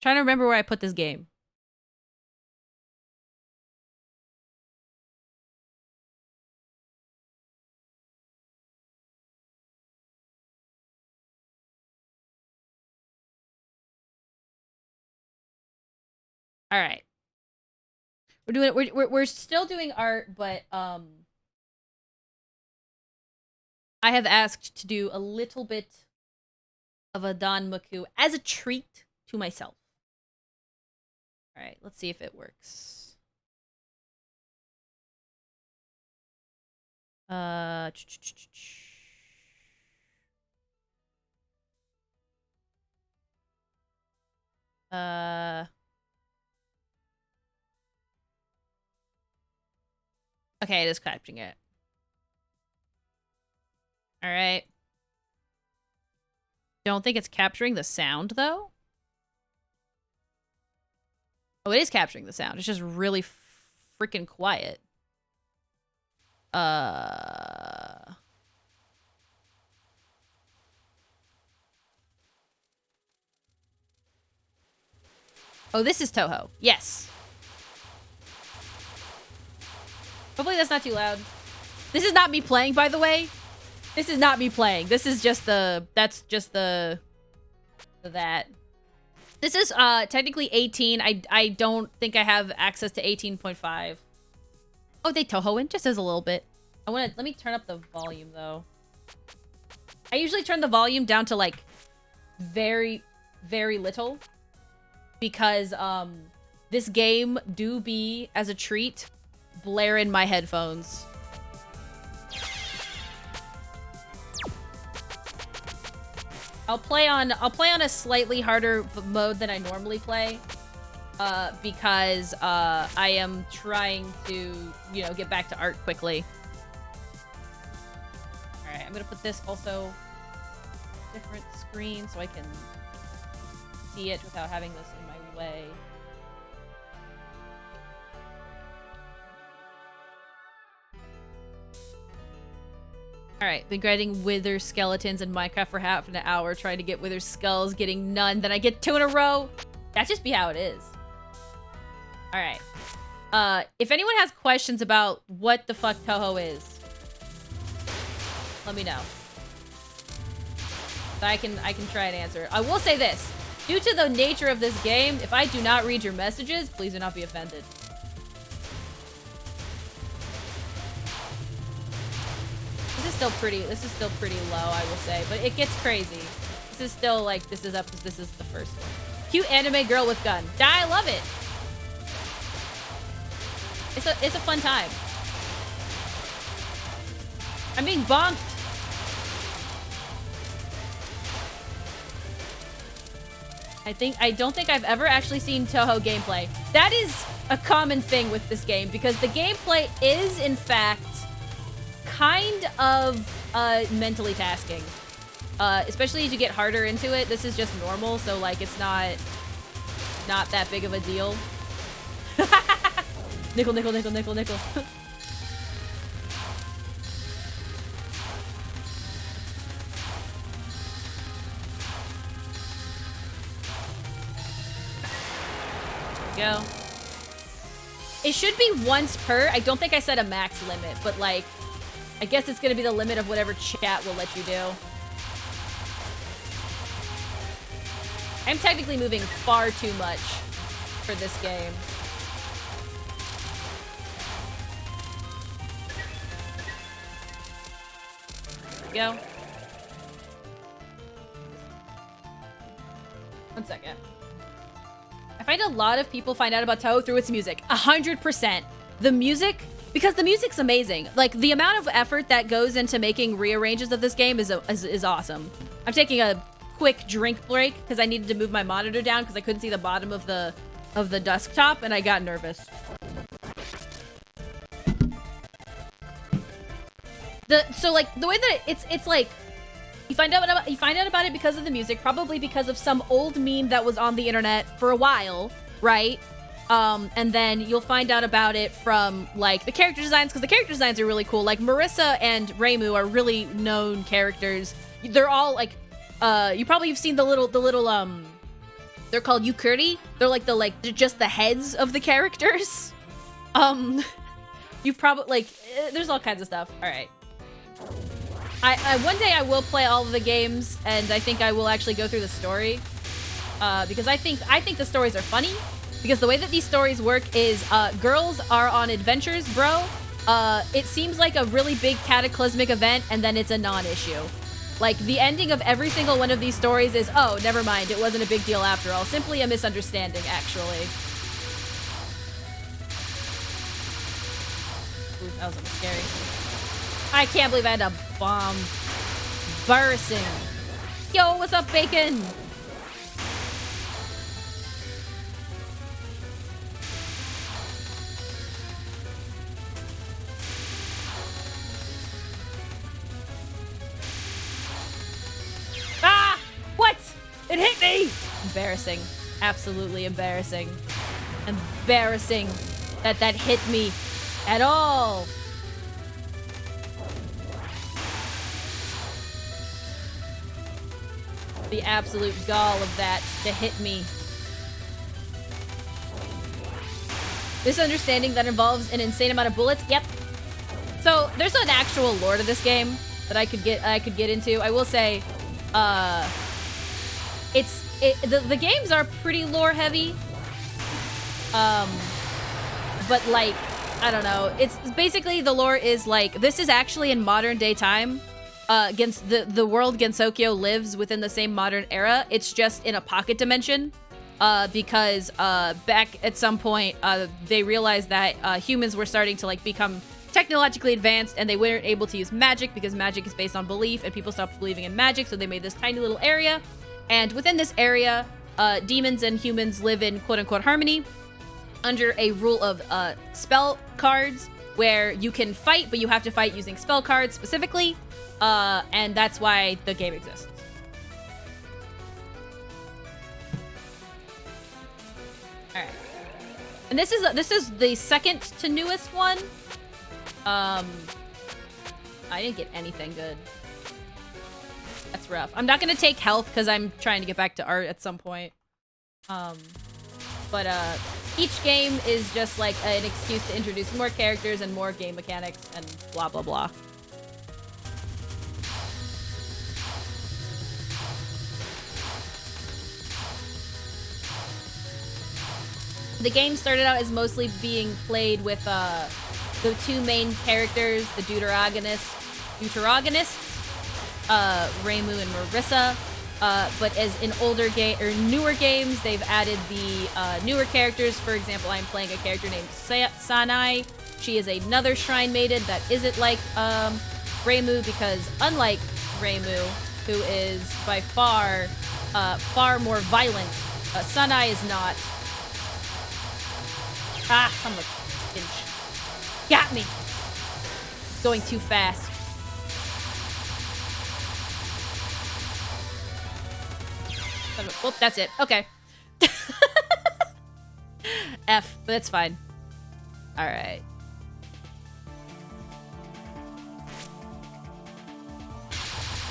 Trying to remember where I put this game. All right. We're still doing art, but I have asked to do a little bit of a Don Maku as a treat to myself. All right, let's see if it works. Okay, it is capturing it. All right. Don't think it's capturing the sound, though. Oh, it is capturing the sound. It's just really freaking quiet. Oh, this is Toho. Yes. Hopefully that's not too loud. This is not me playing, by the way. This is not me playing. This is just that's just that. This is technically 18. I don't think I have access to 18.5. Oh, they Toho in just as a little bit. Let me turn up the volume though. I usually turn the volume down to like very, very little because this game do be as a treat blare in my headphones. I'll play on a slightly harder mode than I normally play, because I am trying to, you know, get back to art quickly. All right, I'm gonna put this also different screen so I can see it without having this in my way. Alright, been grinding wither skeletons in Minecraft for half an hour, trying to get wither skulls, getting none, then I get 2 in a row. That just be how it is. Alright. If anyone has questions about what the fuck Toho is, let me know. So I can try and answer. I will say this. Due to the nature of this game, if I do not read your messages, please do not be offended. This is still pretty low, I will say, but it gets crazy. This is still like, this is the first one. Cute anime girl with gun. I love it. It's a fun time. I'm being bonked. I don't think I've ever actually seen Toho gameplay. That is a common thing with this game, because the gameplay is, in fact, kind of mentally tasking. Especially as you get harder into it. This is just normal, so like it's not that big of a deal. Nickel, nickel, nickel, nickel, nickel. Go. It should be once per. I don't think I set a max limit, but like, I guess it's gonna be the limit of whatever chat will let you do. I'm technically moving far too much for this game. Go. 1 second. I find a lot of people find out about Toho through its music. 100%. The music, because the music's amazing. Like, the amount of effort that goes into making rearranges of this game is awesome. I'm taking a quick drink break because I needed to move my monitor down because I couldn't see the bottom of the desktop and I got nervous. So like the way that it's like you find out about it because of the music, probably because of some old meme that was on the internet for a while, right? And then you'll find out about it from like the character designs, because the character designs are really cool. Like Marissa and Reimu are really known characters. They're all like you probably have seen the little they're called Yukuri. They're just the heads of the characters. You've probably like there's all kinds of stuff. All right. I one day I will play all of the games, and I think I will actually go through the story, because I think the stories are funny. Because the way that these stories work is girls are on adventures, bro. It seems like a really big cataclysmic event, and then it's a non-issue. Like, the ending of every single one of these stories is, oh, never mind, it wasn't a big deal after all. Simply a misunderstanding, actually. Ooh, that was a bit scary. I can't believe I had a bomb. Embarrassing. Yo, what's up, Bacon? Ah! What? It hit me! Embarrassing. Absolutely embarrassing. Embarrassing that hit me at all. The absolute gall of that to hit me. Misunderstanding that involves an insane amount of bullets. Yep. So there's an actual lore to this game that I could get into. I will say, the games are pretty lore heavy. But like, I don't know. It's basically the lore is like, this is actually in modern day time. The world Gensokyo lives within the same modern era. It's just in a pocket dimension, because back at some point they realized that humans were starting to like become technologically advanced, and they weren't able to use magic because magic is based on belief, and people stopped believing in magic. So they made this tiny little area, and within this area, demons and humans live in quote-unquote harmony under a rule of spell cards, where you can fight, but you have to fight using spell cards specifically. And that's why the game exists. All right, and this is the second to newest one. I didn't get anything good. That's rough. I'm not gonna take health because I'm trying to get back to art at some point. But each game is just like an excuse to introduce more characters and more game mechanics and blah blah blah. The game started out as mostly being played with the two main characters, the Deuteragonists, Reimu and Marissa. But as in newer games, they've added the newer characters. For example, I'm playing a character named Sanai. She is another Shrine Maiden that isn't like Reimu, because unlike Reimu, who is by far far more violent, Sanai is not. Ah, son of a bitch. Got me. It's going too fast. Oh, that's it. Okay. F, but that's fine. Alright.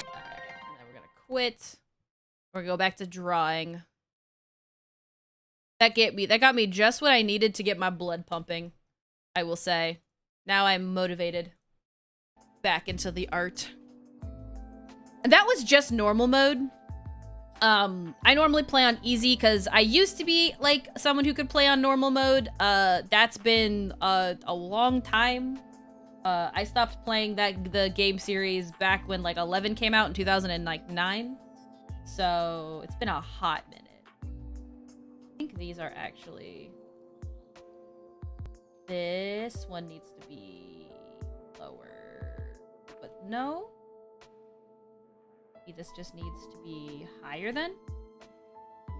Alright, now we're gonna quit. We're gonna go back to drawing. That got me just what I needed to get my blood pumping, I will say. Now I'm motivated back into the art. And that was just normal mode. I normally play on easy because I used to be like someone who could play on normal mode. That's been a long time. I stopped playing the game series back when like 11 came out in 2009. So it's been a hot minute. I think these are actually... This one needs to be lower. But no. This just needs to be higher then?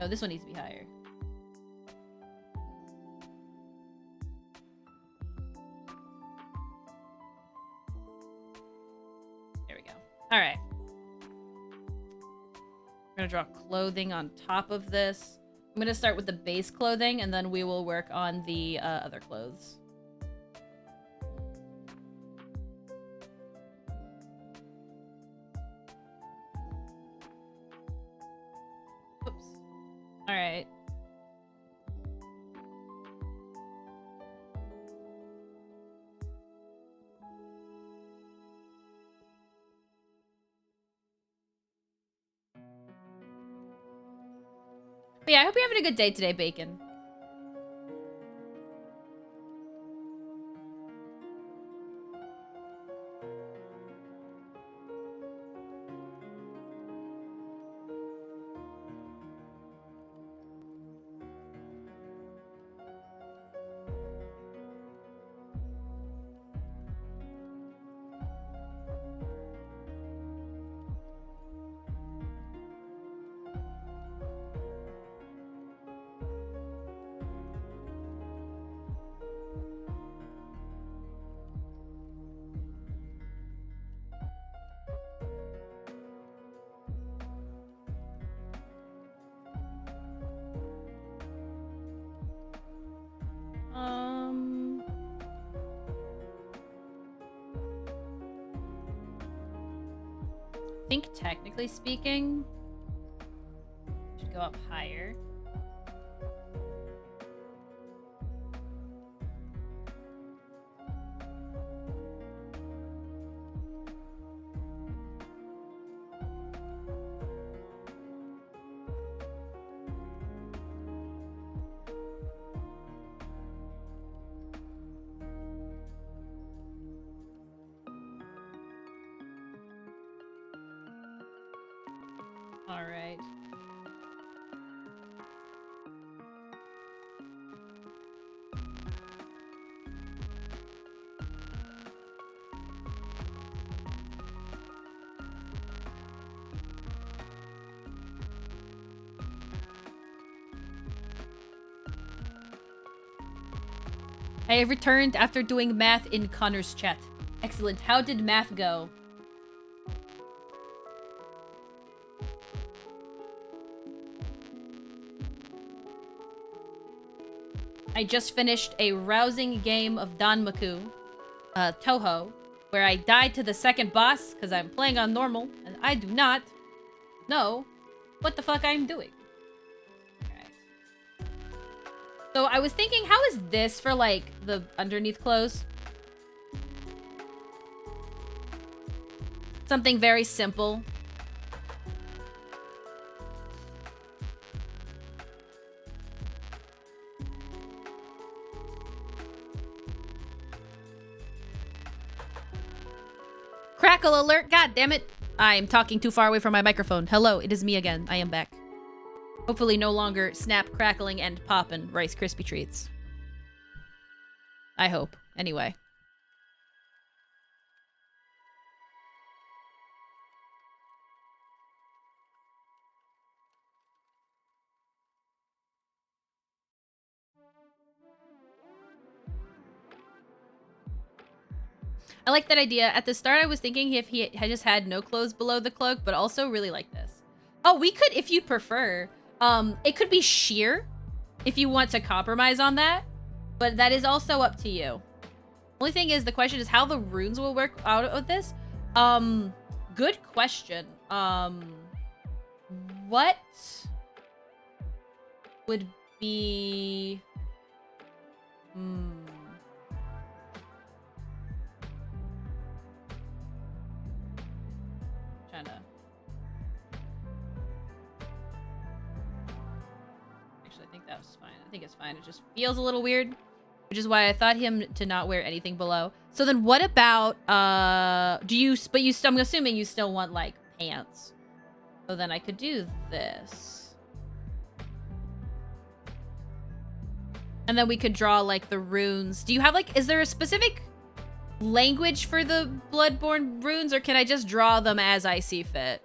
No, this one needs to be higher. There we go. All right. We're gonna draw clothing on top of this. I'm gonna start with the base clothing and then we will work on the other clothes. Oops. All right. But yeah, I hope you're having a good day today, Bacon. I think technically speaking, should go up higher. All right. I have returned after doing math in Connor's chat. Excellent. How did math go? I just finished a rousing game of Danmaku, Toho, where I died to the second boss because I'm playing on normal, and I do not know what the fuck I'm doing. Alright. So I was thinking, how is this for, like, the underneath clothes? Something very simple. Crackle alert, god damn it. I'm talking too far away from my microphone. Hello, it is me again. I am back. Hopefully no longer snap, crackling, and poppin' Rice Krispie treats. I hope. Anyway. I like that idea. At the start, I was thinking if he had just had no clothes below the cloak, but also really like this. Oh, we could, if you prefer, it could be sheer if you want to compromise on that, but that is also up to you. Only thing is, the question is how the runes will work out of this. Good question. What would be... Trying to... Actually, I think that was fine. I think it's fine. It just feels a little weird, which is why I thought him to not wear anything below. So then what about, I'm assuming you still want, like, pants. So then I could do this. And then we could draw, like, the runes. Do you have, like, is there a specific language for the Bloodborne runes, or can I just draw them as I see fit?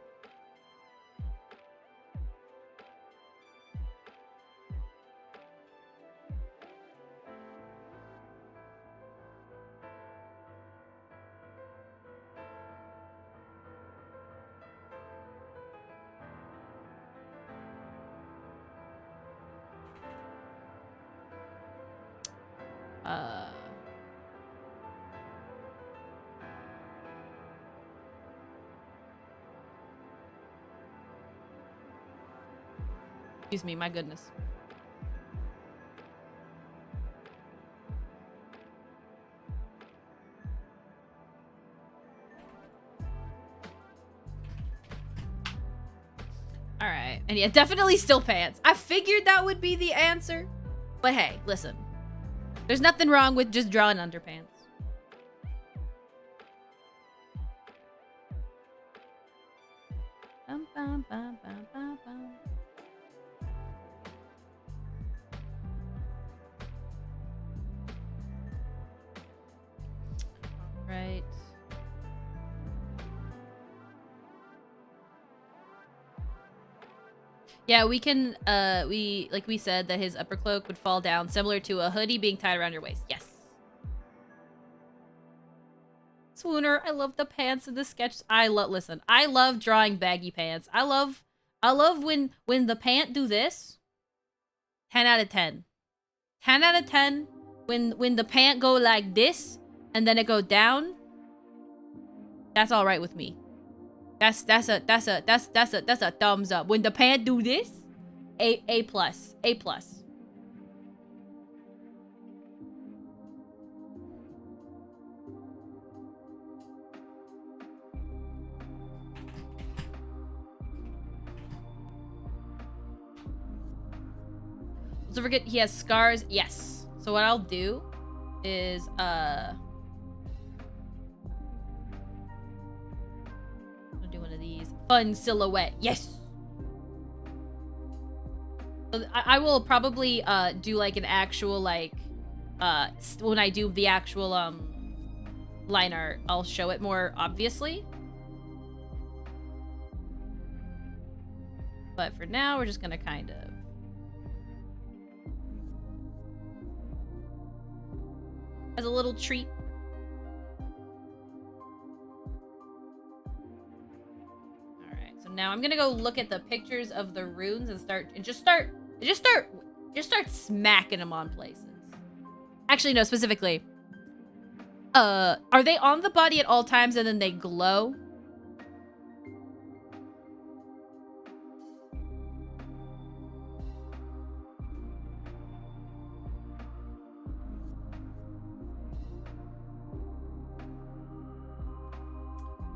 Excuse me, my goodness. All right. And yeah, definitely still pants. I figured that would be the answer. But hey, listen. There's nothing wrong with just drawing underpants. Bum, bum, bum, bum, bum, bum. Right. Yeah, we can, like we said, that his upper cloak would fall down, similar to a hoodie being tied around your waist. Yes. Swooner, I love the pants in the sketch. Listen, I love drawing baggy pants. I love when the pant do this. 10 out of 10. 10 out of 10 when the pant go like this and then it go down. That's all right with me. That's a thumbs up. When the pant do this, A plus. A plus. Don't forget he has scars. Yes. So what I'll do is I'll do one of these. Fun silhouette. Yes. So I will probably do like an actual like when I do the actual line art, I'll show it more obviously. But for now, we're just gonna kind of as a little treat. Alright, so now I'm gonna go look at the pictures of the runes and just start smacking them on places. Actually, no, specifically. Are they on the body at all times and then they glow?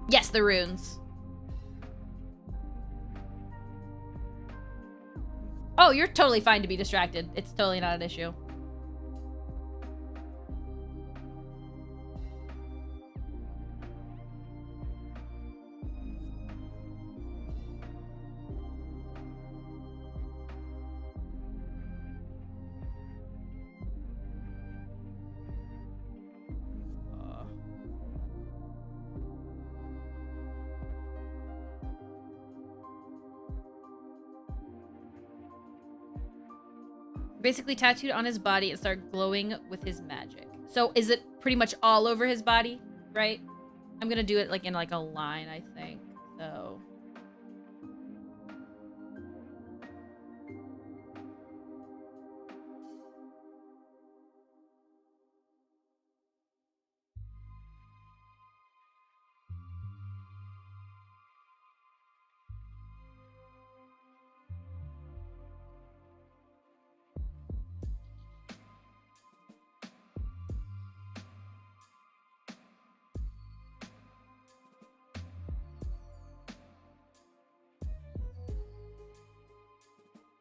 Yes, the runes. Oh, you're totally fine to be distracted. It's totally not an issue. Basically tattooed on his body and start glowing with his magic. So is it pretty much all over his body? right? I'm gonna do it like in like a line, I think. So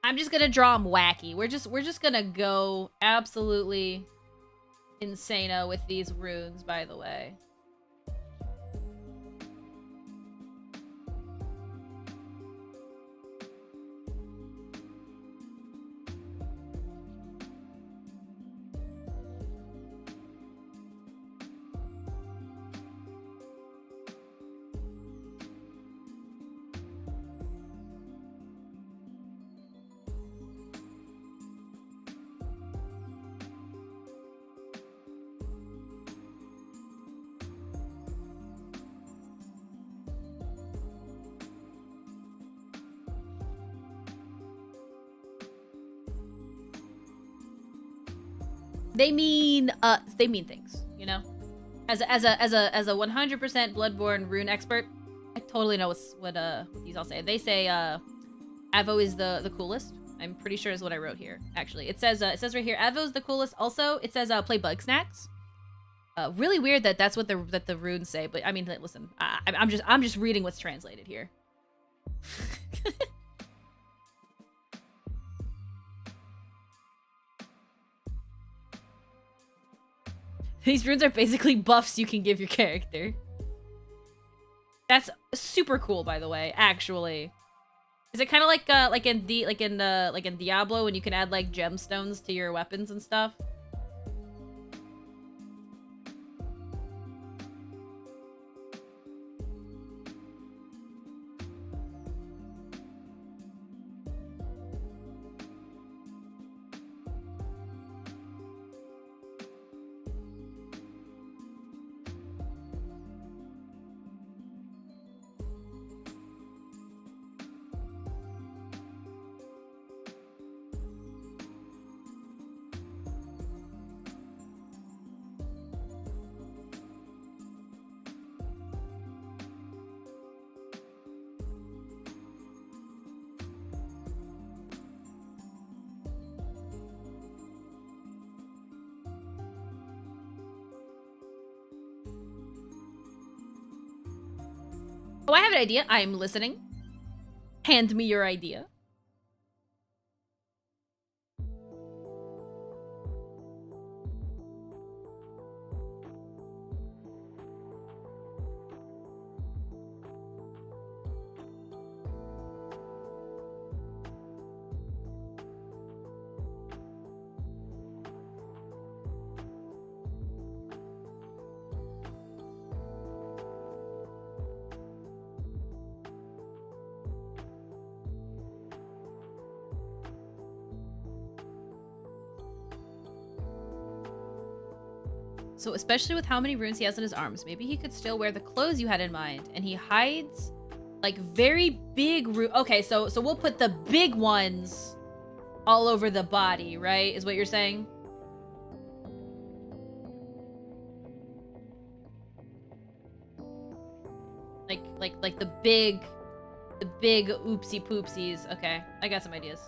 I'm just gonna draw them wacky. We're just gonna go absolutely insano with these runes, by the way. They mean things, you know? As a 100% Bloodborne rune expert, I totally know what these all say. They say Avo is the coolest. I'm pretty sure is what I wrote here. Actually, it says right here Avo's the coolest. Also, it says play bug snacks. Really weird that that's what the runes say, but I mean, listen, I'm just reading what's translated here. These runes are basically buffs you can give your character. That's super cool, by the way. Actually, is it kind of like in Diablo when you can add like gemstones to your weapons and stuff? Oh, I have an idea. I'm listening. Hand me your idea. So especially with how many runes he has on his arms, maybe he could still wear the clothes you had in mind. And he hides like very big Okay, so we'll put the big ones all over the body, right? Is what you're saying? Like the big oopsie poopsies. Okay, I got some ideas.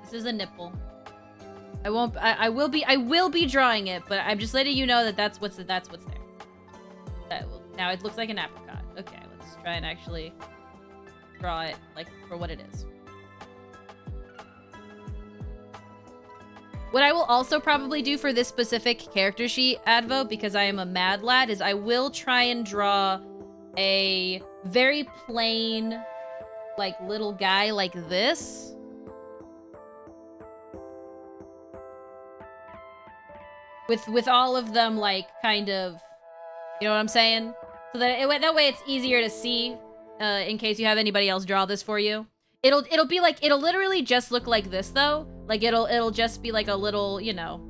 This is a nipple. I won't. I will be. I will be drawing it, but I'm just letting you know that that's what's there. Now it looks like an apricot. Okay, let's try and actually draw it like for what it is. What I will also probably do for this specific character sheet, Advo, because I am a mad lad, is I will try and draw a very plain, like, little guy like this. With all of them, like, kind of, you know what I'm saying? So that way it's easier to see, in case you have anybody else draw this for you. It'll be like, it'll literally just look like this, though. Like, it'll just be like a little, you know,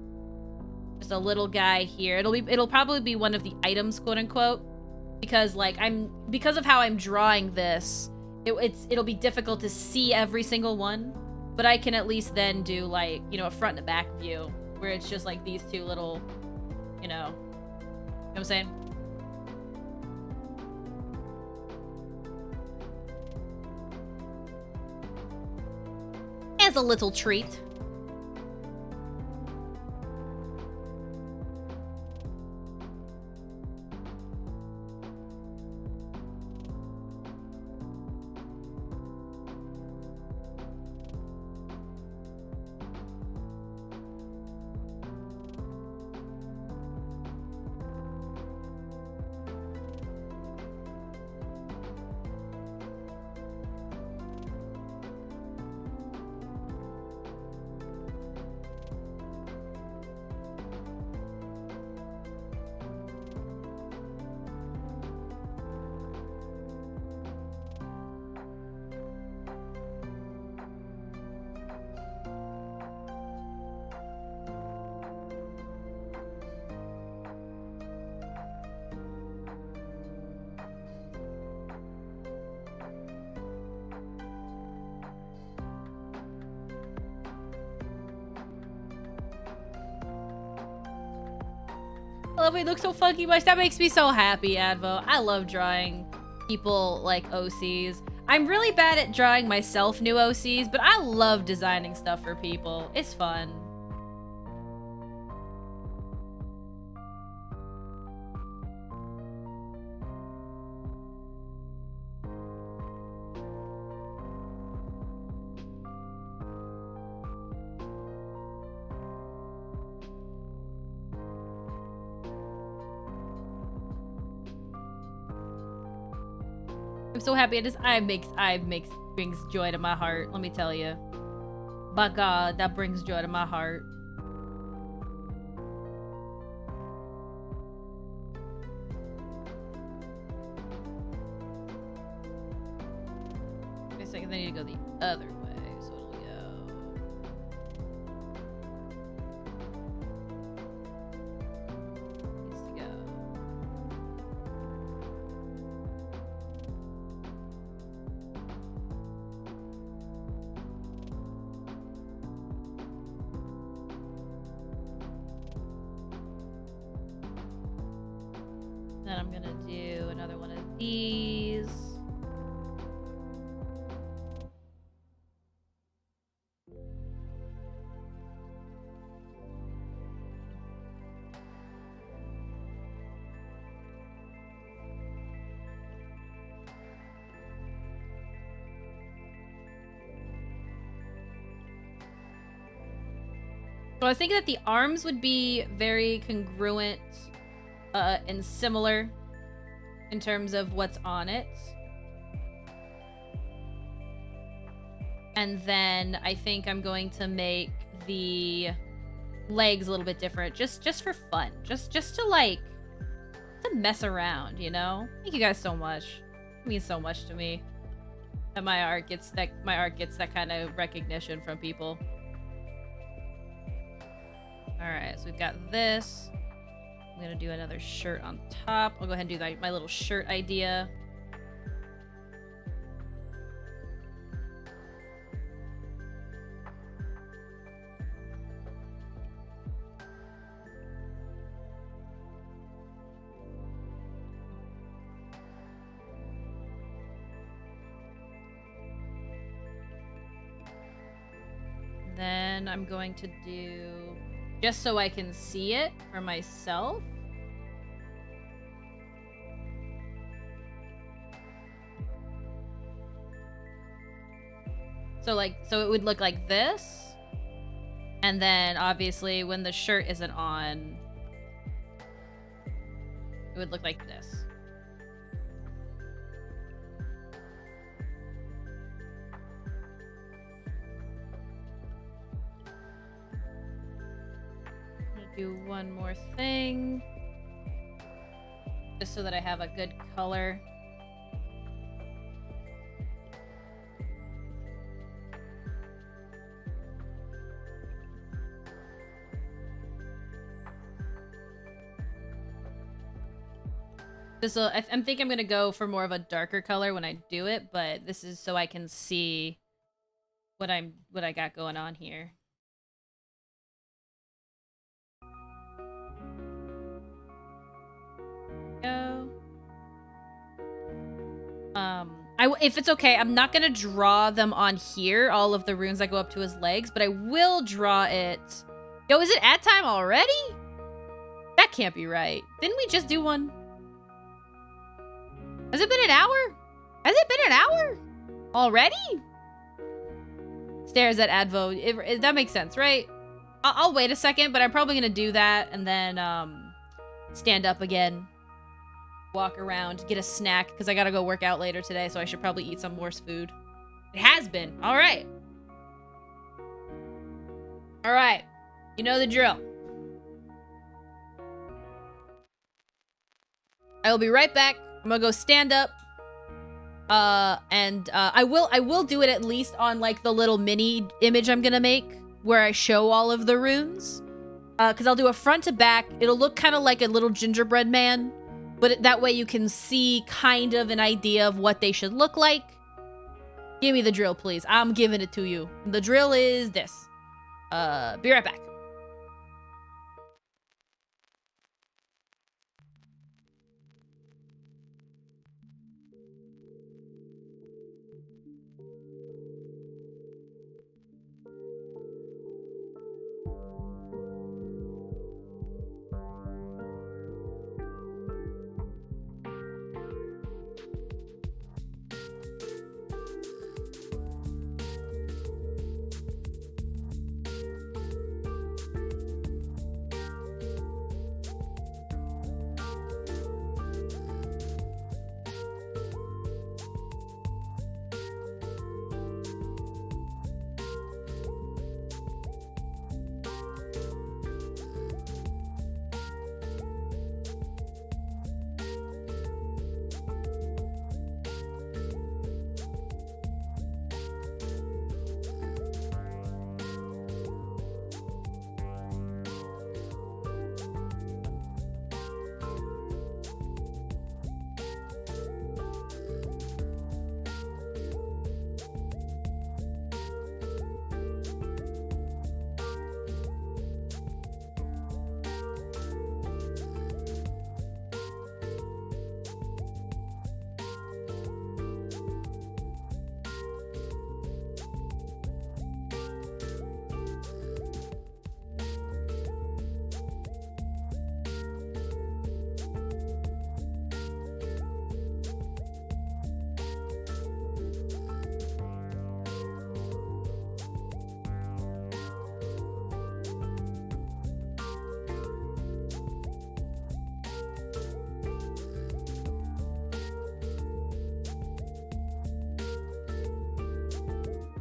just a little guy here. It'll probably be one of the items, quote unquote, because like because of how I'm drawing this, it'll be difficult to see every single one, but I can at least then do like, you know, a front and a back view where it's just like these two little, you know what I'm saying? As a little treat. I love it. It looks so funky much. That makes me so happy, Advo. I love drawing people like OCs. I'm really bad at drawing myself new OCs, but I love designing stuff for people. It's fun. I'm so happy. Brings joy to my heart. Let me tell you. By God, that brings joy to my heart. Wait a second. I need to go the other way. So it'll go. Needs to go. Then I'm gonna do another one of these. So I was thinking that the arms would be very congruent and similar in terms of what's on it. And then I think I'm going to make the legs a little bit different, just for fun. Just to like to mess around, you know? Thank you guys so much. It means so much to me that my art gets that kind of recognition from people. Alright, so we've got this. I'm gonna do another shirt on top. I'll go ahead and do my little shirt idea. then I'm going to do, just so I can see it for myself. So it would look like this. And then obviously when the shirt isn't on, it would look like this. I'm gonna do one more thing. Just so that I have a good color. I'm thinking I'm gonna go for more of a darker color when I do it, but this is so I can see what I got going on here. Go. If it's okay, I'm not gonna draw them on here, all of the runes that go up to his legs, but I will draw it. Yo, is it ad time already? That can't be right. Didn't we just do one? Has it been an hour? Has it been an hour? Already? Stares at Advo. That makes sense, right? I'll wait a second, but I'm probably gonna do that and then stand up again. Walk around, get a snack, because I gotta go work out later today, so I should probably eat some more food. It has been. Alright. Alright. You know the drill. I will be right back. I'm gonna go stand up. I will do it at least on like the little mini image I'm gonna make where I show all of the runes. Cause I'll do a front to back. It'll look kind of like a little gingerbread man, but that way you can see kind of an idea of what they should look like. Give me the drill, please. I'm giving it to you. The drill is this. Be right back.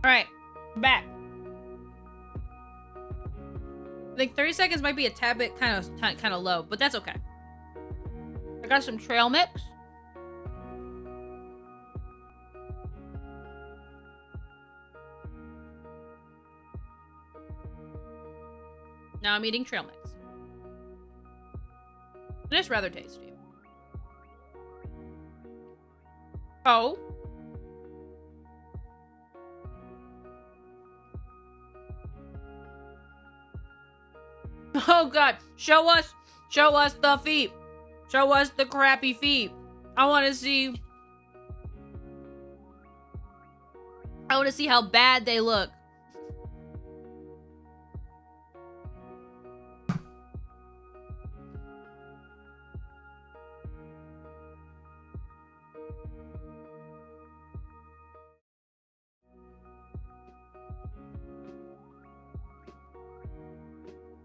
Alright, back. Like 30 seconds might be a tad bit kind of low, but that's okay. I got some trail mix. Now I'm eating trail mix. And it's rather tasty. Oh. Oh god, show us the feet. Show us the crappy feet. I want to see how bad they look.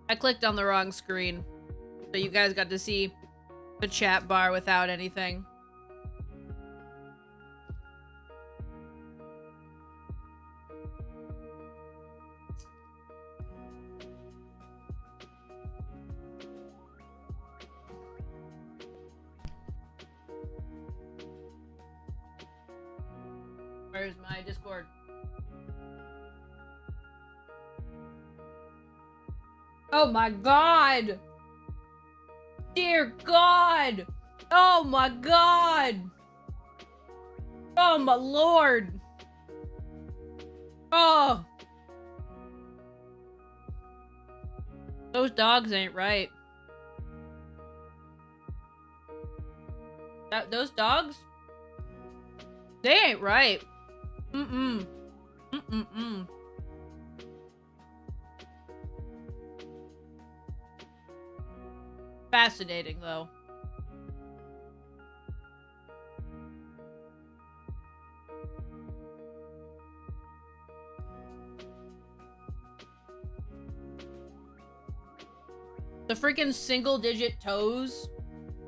I clicked on the wrong screen. So you guys got to see the chat bar without anything. Where's my Discord? Oh my god! Dear God! Oh my god! Oh my lord! Oh! Those dogs ain't right. Those dogs? They ain't right. Mm-mm. Mm-mm-mm. Fascinating, though. The freaking single-digit toes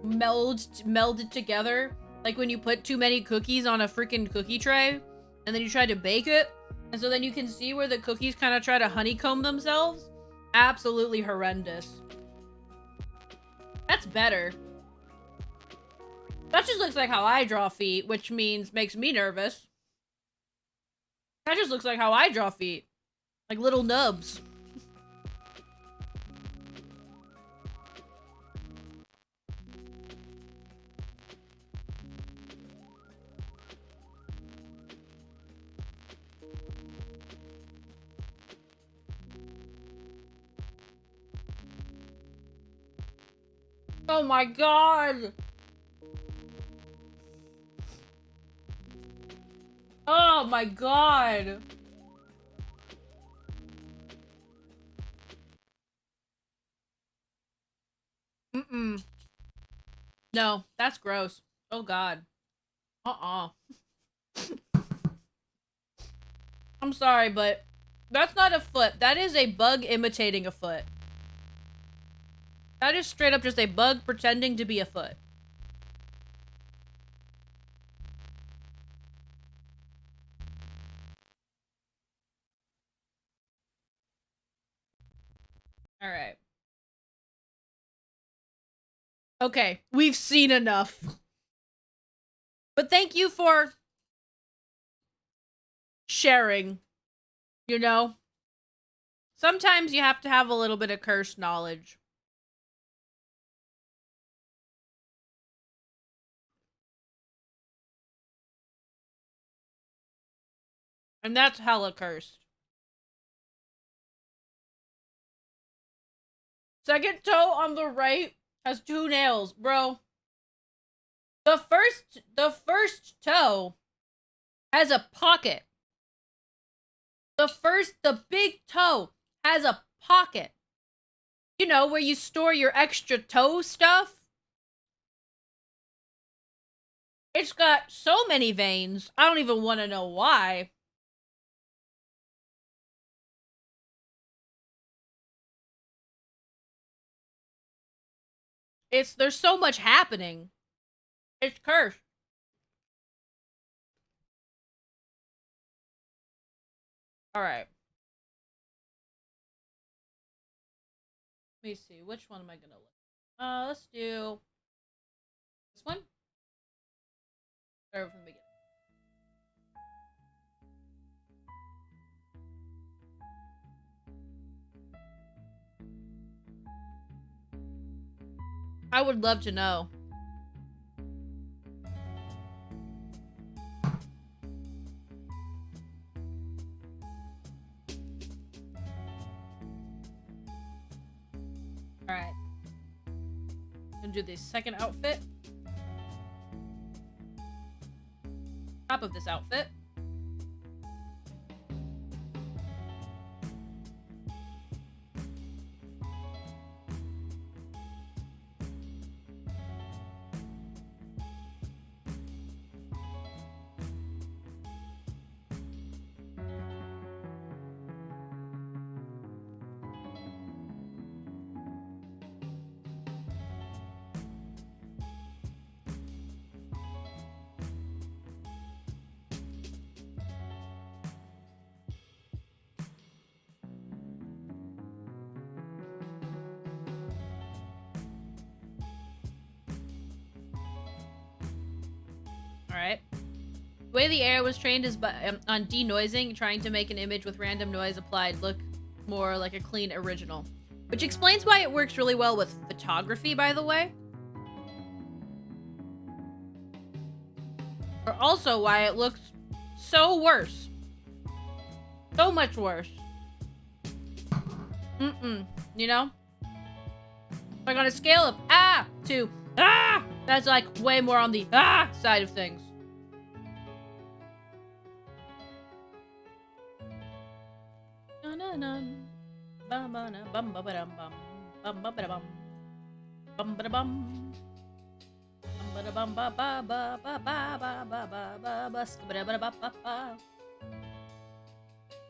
melded together, like when you put too many cookies on a freaking cookie tray, and then you try to bake it, and so then you can see where the cookies kind of try to honeycomb themselves. Absolutely horrendous. That's better. That just looks like how I draw feet, which means makes me nervous. That just looks like how I draw feet. Like little nubs. Oh my god! Oh my god! Mm-mm. No, that's gross. Oh god. Uh-uh. I'm sorry, but that's not a foot. That is a bug imitating a foot. That is straight up just a bug pretending to be a foot. Alright. Okay, we've seen enough. But thank you for sharing, you know? Sometimes you have to have a little bit of cursed knowledge. And that's hella cursed. Second toe on the right has 2 nails, bro. The first toe has a pocket. The big toe has a pocket. You know, where you store your extra toe stuff. It's got so many veins, I don't even want to know why. There's so much happening. It's cursed. Alright. Let me see. Which one am I gonna look? Let's do this one. Start from the beginning. I would love to know. Alright. Gonna do the second outfit. Top of this outfit. way the AI was trained is on denoising, trying to make an image with random noise applied look more like a clean original. Which explains why it works really well with photography, by the way. Or also why it looks so worse. So much worse. You know? Like on a scale of to that's like way more on the side of things.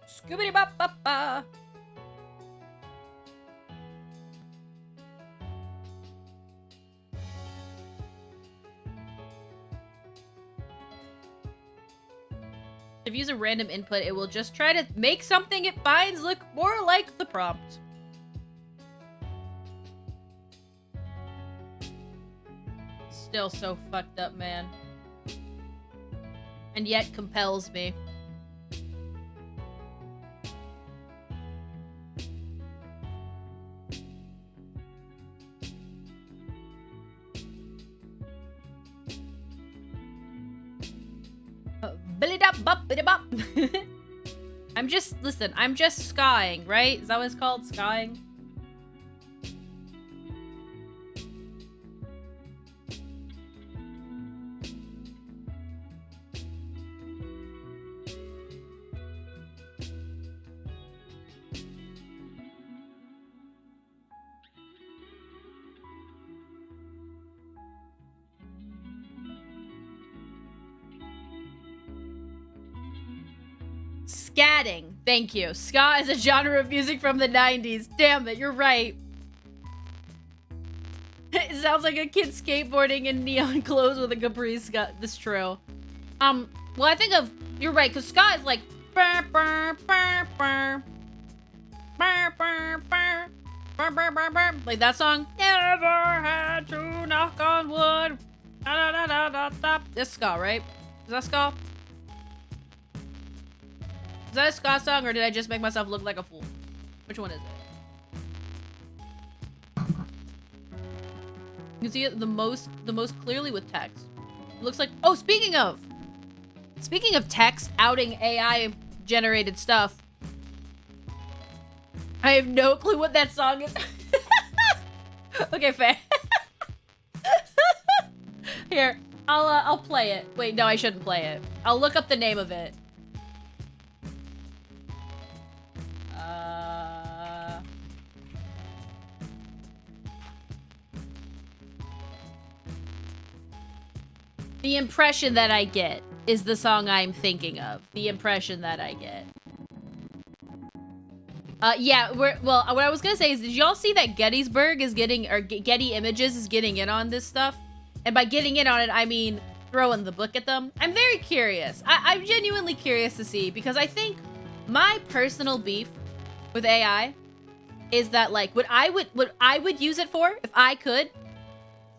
Scooby-Ba-ba-ba. If you use a random input, it will just try to make something it finds look more like the prompt. Still so fucked up, man. And yet compels me. I'm just skying, right? Is that what it's called? Skying? Scatting. Thank you. Ska is a genre of music from the 90s. Damn it, you're right. It sounds like a kid skateboarding in neon clothes with a Capri Ska. That's true. Well, I think of... You're right, because ska is like... Like that song. Never had to knock on wood. That's ska, right? Is that ska? Is that a ska song, or did I just make myself look like a fool? Which one is it? You can see it the most clearly with text. It looks like... Oh, speaking of text outing AI generated stuff, I have no clue what that song is. Okay, fair. Here, I'll play it. Wait, no, I shouldn't play it. I'll look up the name of it. The impression that I get is the song I'm thinking of. The impression that I get. Yeah, what I was gonna say is, did y'all see that Gettysburg is getting, or Getty Images is getting in on this stuff? And by getting in on it, I mean throwing the book at them. I'm very curious. I'm genuinely curious to see, because I think my personal beef with AI is that, like, what I would use it for, if I could,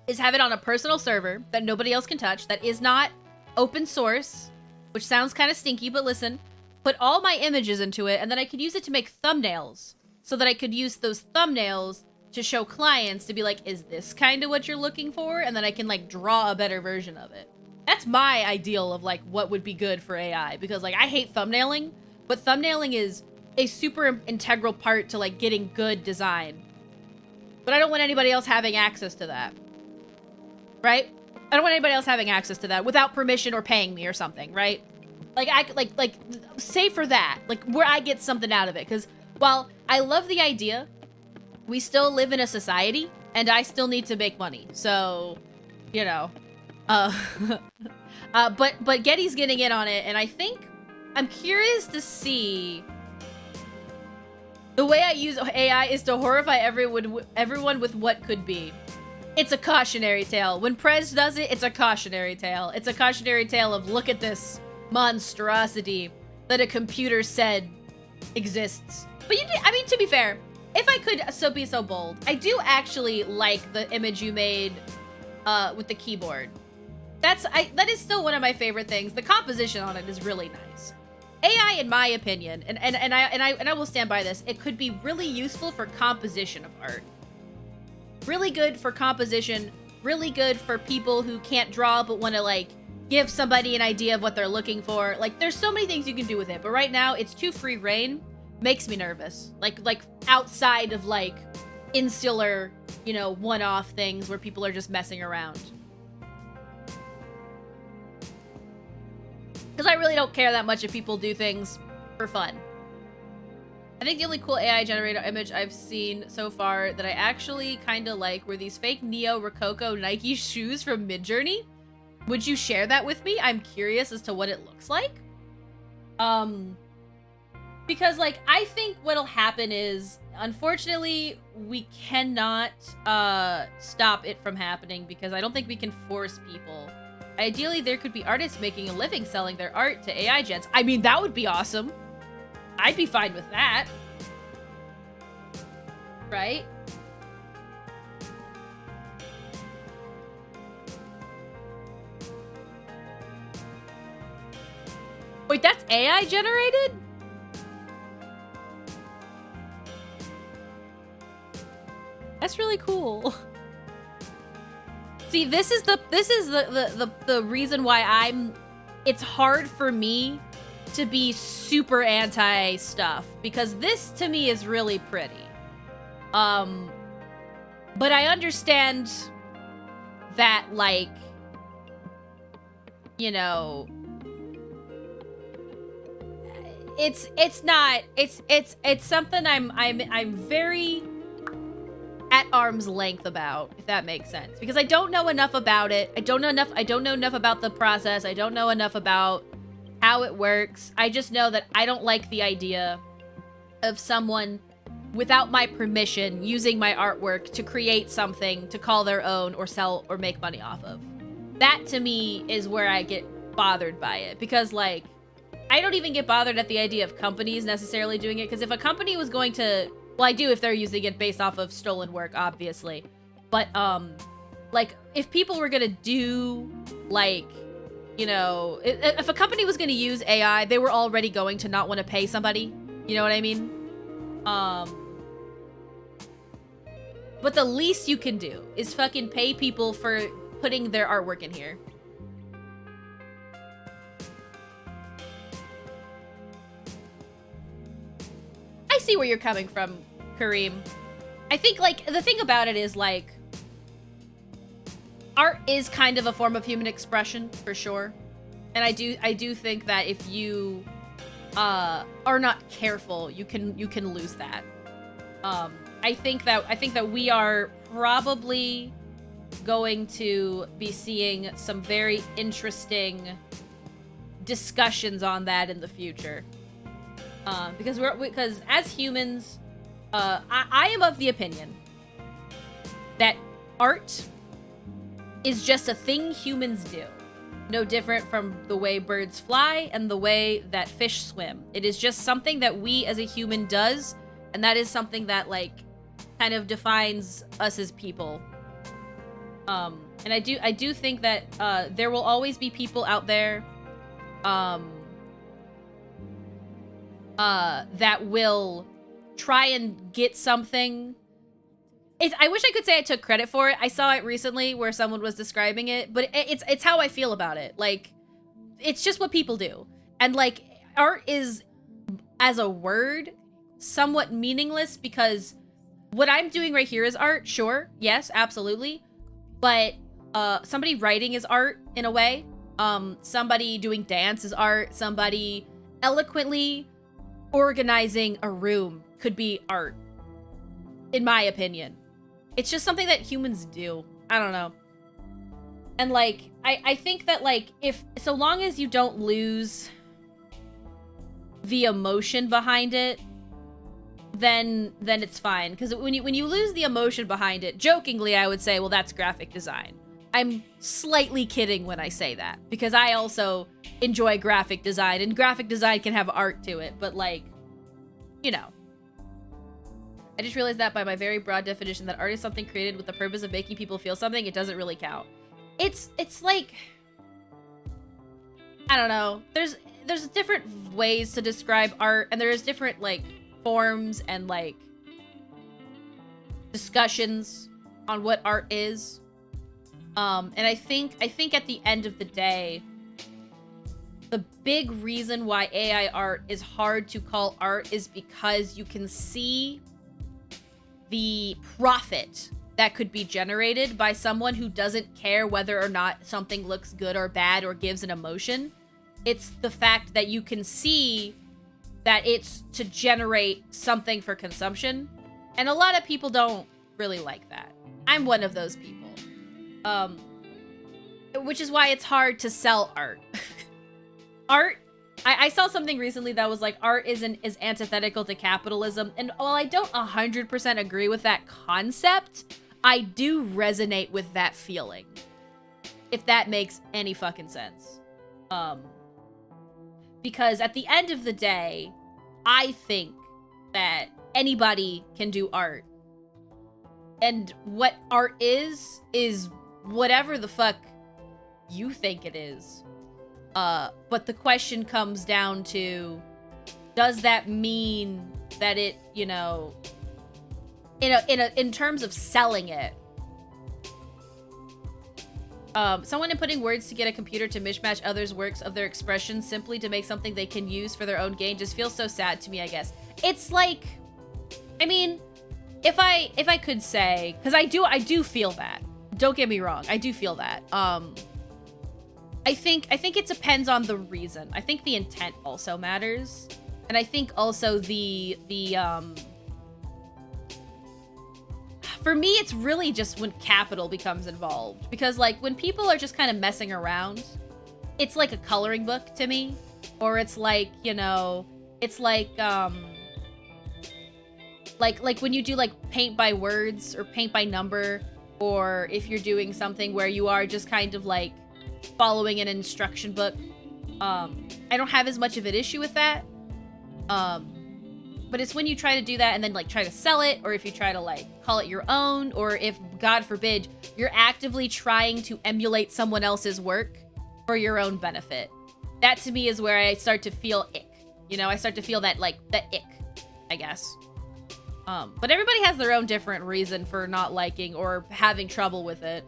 is have it on a personal server that nobody else can touch, that is not open source, which sounds kind of stinky, but listen, put all my images into it, and then I could use it to make thumbnails, so that I could use those thumbnails to show clients to be like, is this kind of what you're looking for? And then I can, like, draw a better version of it. That's my ideal of, like, what would be good for AI, because, like, I hate thumbnailing, but thumbnailing is a super integral part to, like, getting good design. But I don't want anybody else having access to that. Right? I don't want anybody else having access to that without permission or paying me or something, right? Like, say for that, like, where I get something out of it. Because while I love the idea, we still live in a society, and I still need to make money. So, you know, but Getty's getting in on it, and I think I'm curious to see. The way I use AI is to horrify everyone with what could be. It's a cautionary tale. When Prez does it, it's a cautionary tale. It's a cautionary tale of, look at this monstrosity that a computer said exists. But I mean, to be fair, if I could be so bold, I do actually like the image you made with the keyboard. that is still one of my favorite things. The composition on it is really nice. AI, in my opinion, and I will stand by this, it could be really useful for composition of art. Really good for composition, really good for people who can't draw but want to like give somebody an idea of what they're looking for. Like there's so many things you can do with it, but right now it's too free reign. Makes me nervous. Like outside of like insular, you know, one-off things where people are just messing around. Because I really don't care that much if people do things for fun. I think the only cool AI generator image I've seen so far that I actually kind of like were these fake Neo Rococo Nike shoes from Midjourney. Would you share that with me? I'm curious as to what it looks like. Because like I think what'll happen is, unfortunately, we cannot stop it from happening because I don't think we can force people. Ideally, there could be artists making a living selling their art to AI gens. I mean, that would be awesome. I'd be fine with that. Right? Wait, that's AI generated? That's really cool. See, this is the reason why it's hard for me to be super anti stuff, because this to me is really pretty. But I understand that, like, you know, it's something I'm very at arm's length about, if that makes sense, because I don't know enough about it. I don't know enough about the process. I don't know enough about how it works. I just know that I don't like the idea of someone without my permission using my artwork to create something to call their own or sell or make money off of. That to me is where I get bothered by it, because like I don't even get bothered at the idea of companies necessarily doing it, because if a company was going to, well, I do if they're using it based off of stolen work, obviously. But, like, if people were gonna do, like, you know, if a company was gonna use AI, they were already going to not want to pay somebody. You know what I mean? But the least you can do is fucking pay people for putting their artwork in here. I see where you're coming from, Kareem. I think, like, the thing about it is, like, art is kind of a form of human expression, for sure. And I do think that if you are not careful, you can lose that. I think that we are probably going to be seeing some very interesting discussions on that in the future. Because as humans, I am of the opinion that art is just a thing humans do. No different from the way birds fly and the way that fish swim. It is just something that we as a human does, and that is something that, like, kind of defines us as people. And I do think that there will always be people out there that will try and get something. I wish I could say I took credit for it. I saw it recently where someone was describing it, but it's how I feel about it. Like, it's just what people do. And, like, art is, as a word, somewhat meaningless, because what I'm doing right here is art, sure, yes, absolutely. But somebody writing is art, in a way. Somebody doing dance is art. Somebody eloquently organizing a room could be art, in my opinion. It's just something that humans do. I don't know. And, like, I think that, like, so long as you don't lose the emotion behind it, then it's fine. Because when you lose the emotion behind it, jokingly, I would say, well, that's graphic design. I'm slightly kidding when I say that, because I also enjoy graphic design, and graphic design can have art to it, but, like, you know. I just realized that by my very broad definition that art is something created with the purpose of making people feel something, it doesn't really count. It's like, I don't know. There's different ways to describe art, and there's different like forms and like discussions on what art is. And I think at the end of the day, the big reason why AI art is hard to call art is because you can see the profit that could be generated by someone who doesn't care whether or not something looks good or bad or gives an emotion. It's the fact that you can see that it's to generate something for consumption. And a lot of people don't really like that. I'm one of those people. Which is why it's hard to sell art. Art, I saw something recently that was like, art is antithetical to capitalism. And while I don't 100% agree with that concept, I do resonate with that feeling. If that makes any fucking sense. Because at the end of the day, I think that anybody can do art. And what art is whatever the fuck you think it is. But the question comes down to, does that mean that it, you know, in terms of selling it, someone inputting words to get a computer to mishmash others' works of their expression simply to make something they can use for their own gain just feels so sad to me, I guess. It's like, I mean, if I could say, because I do feel that. Don't get me wrong, I do feel that. I think it depends on the reason. I think the intent also matters. And I think also the for me, it's really just when capital becomes involved. Because, like, when people are just kind of messing around, it's like a coloring book to me. Or it's like, you know, it's like when you do, like, paint by words or paint by number. Or if you're doing something where you are just kind of, like, following an instruction book. I don't have as much of an issue with that. But it's when you try to do that and then, like, try to sell it, or if you try to, like, call it your own, or if, God forbid, you're actively trying to emulate someone else's work for your own benefit. That, to me, is where I start to feel ick. You know, I start to feel that, like, that ick, I guess. But everybody has their own different reason for not liking or having trouble with it.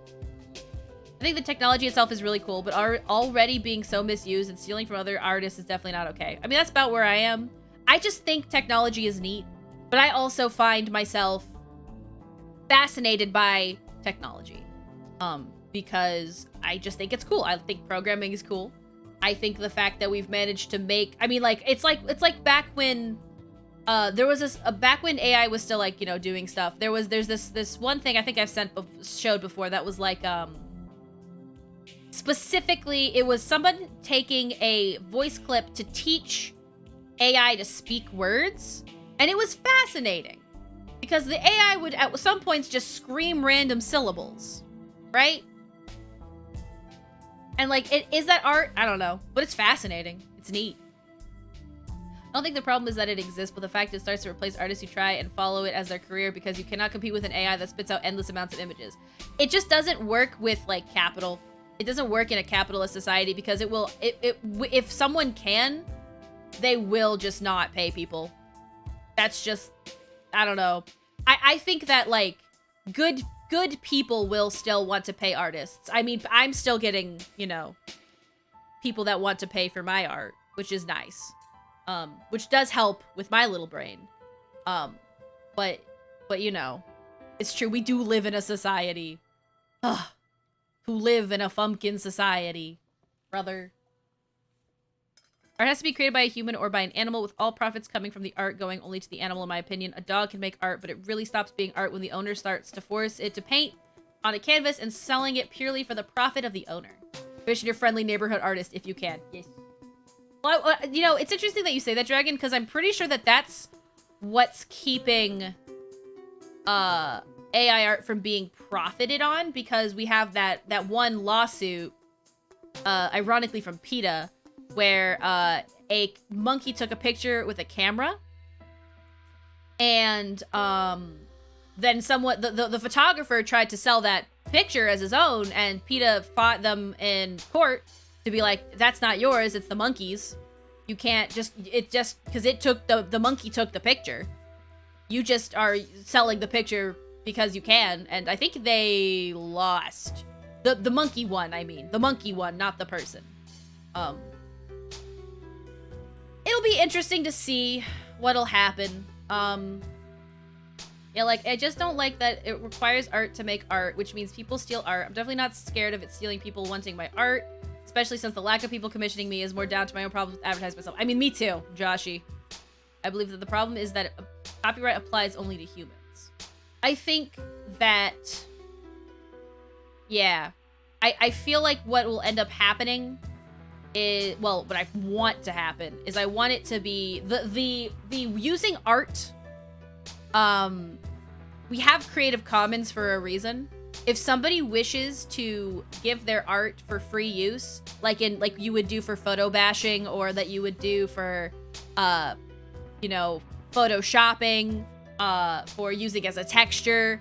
I think the technology itself is really cool, but already being so misused and stealing from other artists is definitely not okay. I mean, that's about where I am. I just think technology is neat, but I also find myself fascinated by technology. Because I just think it's cool. I think programming is cool. I think the fact that we've managed to make, I mean, like, it's like back when there was this back when AI was still, like, you know, doing stuff. There's this one thing I think I've showed before that was like specifically, it was someone taking a voice clip to teach AI to speak words, and it was fascinating because the AI would at some points just scream random syllables, right? And, like, is that art? I don't know, but it's fascinating. It's neat. I don't think the problem is that it exists, but the fact it starts to replace artists who try and follow it as their career because you cannot compete with an AI that spits out endless amounts of images. It just doesn't work with, like, capital. It doesn't work in a capitalist society because it will, if someone can, they will just not pay people. That's just, I don't know. I think that, like, good people will still want to pay artists. I mean, I'm still getting, you know, people that want to pay for my art, which is nice. Which does help with my little brain. But you know, it's true. We do live in a society. Who live in a fumpkin society, brother. Art has to be created by a human or by an animal, with all profits coming from the art going only to the animal, in my opinion. A dog can make art, but it really stops being art when the owner starts to force it to paint on a canvas and selling it purely for the profit of the owner. Wish your friendly neighborhood artist if you can. Yes. Well, you know, it's interesting that you say that, Dragon, because I'm pretty sure that that's what's keeping AI art from being profited on, because we have that one lawsuit, ironically from PETA, where a monkey took a picture with a camera, and then the photographer tried to sell that picture as his own, and PETA fought them in court to be like, that's not yours, it's the monkey's. You can't just, because it took, the monkey took the picture. You just are selling the picture because you can, and I think they lost. The monkey one, I mean. The monkey one, not the person. It'll be interesting to see what'll happen. Yeah, like, I just don't like that it requires art to make art, which means people steal art. I'm definitely not scared of it stealing people wanting my art, especially since the lack of people commissioning me is more down to my own problems with advertising myself. I mean, me too, Joshy. I believe that the problem is that copyright applies only to humans. I think that, yeah, I feel like what will end up happening is, well, what I want to happen is I want it to be the using art. We have Creative Commons for a reason. If somebody wishes to give their art for free use, like you would do for photo bashing, or that you would do for, you know, photoshopping, for using as a texture,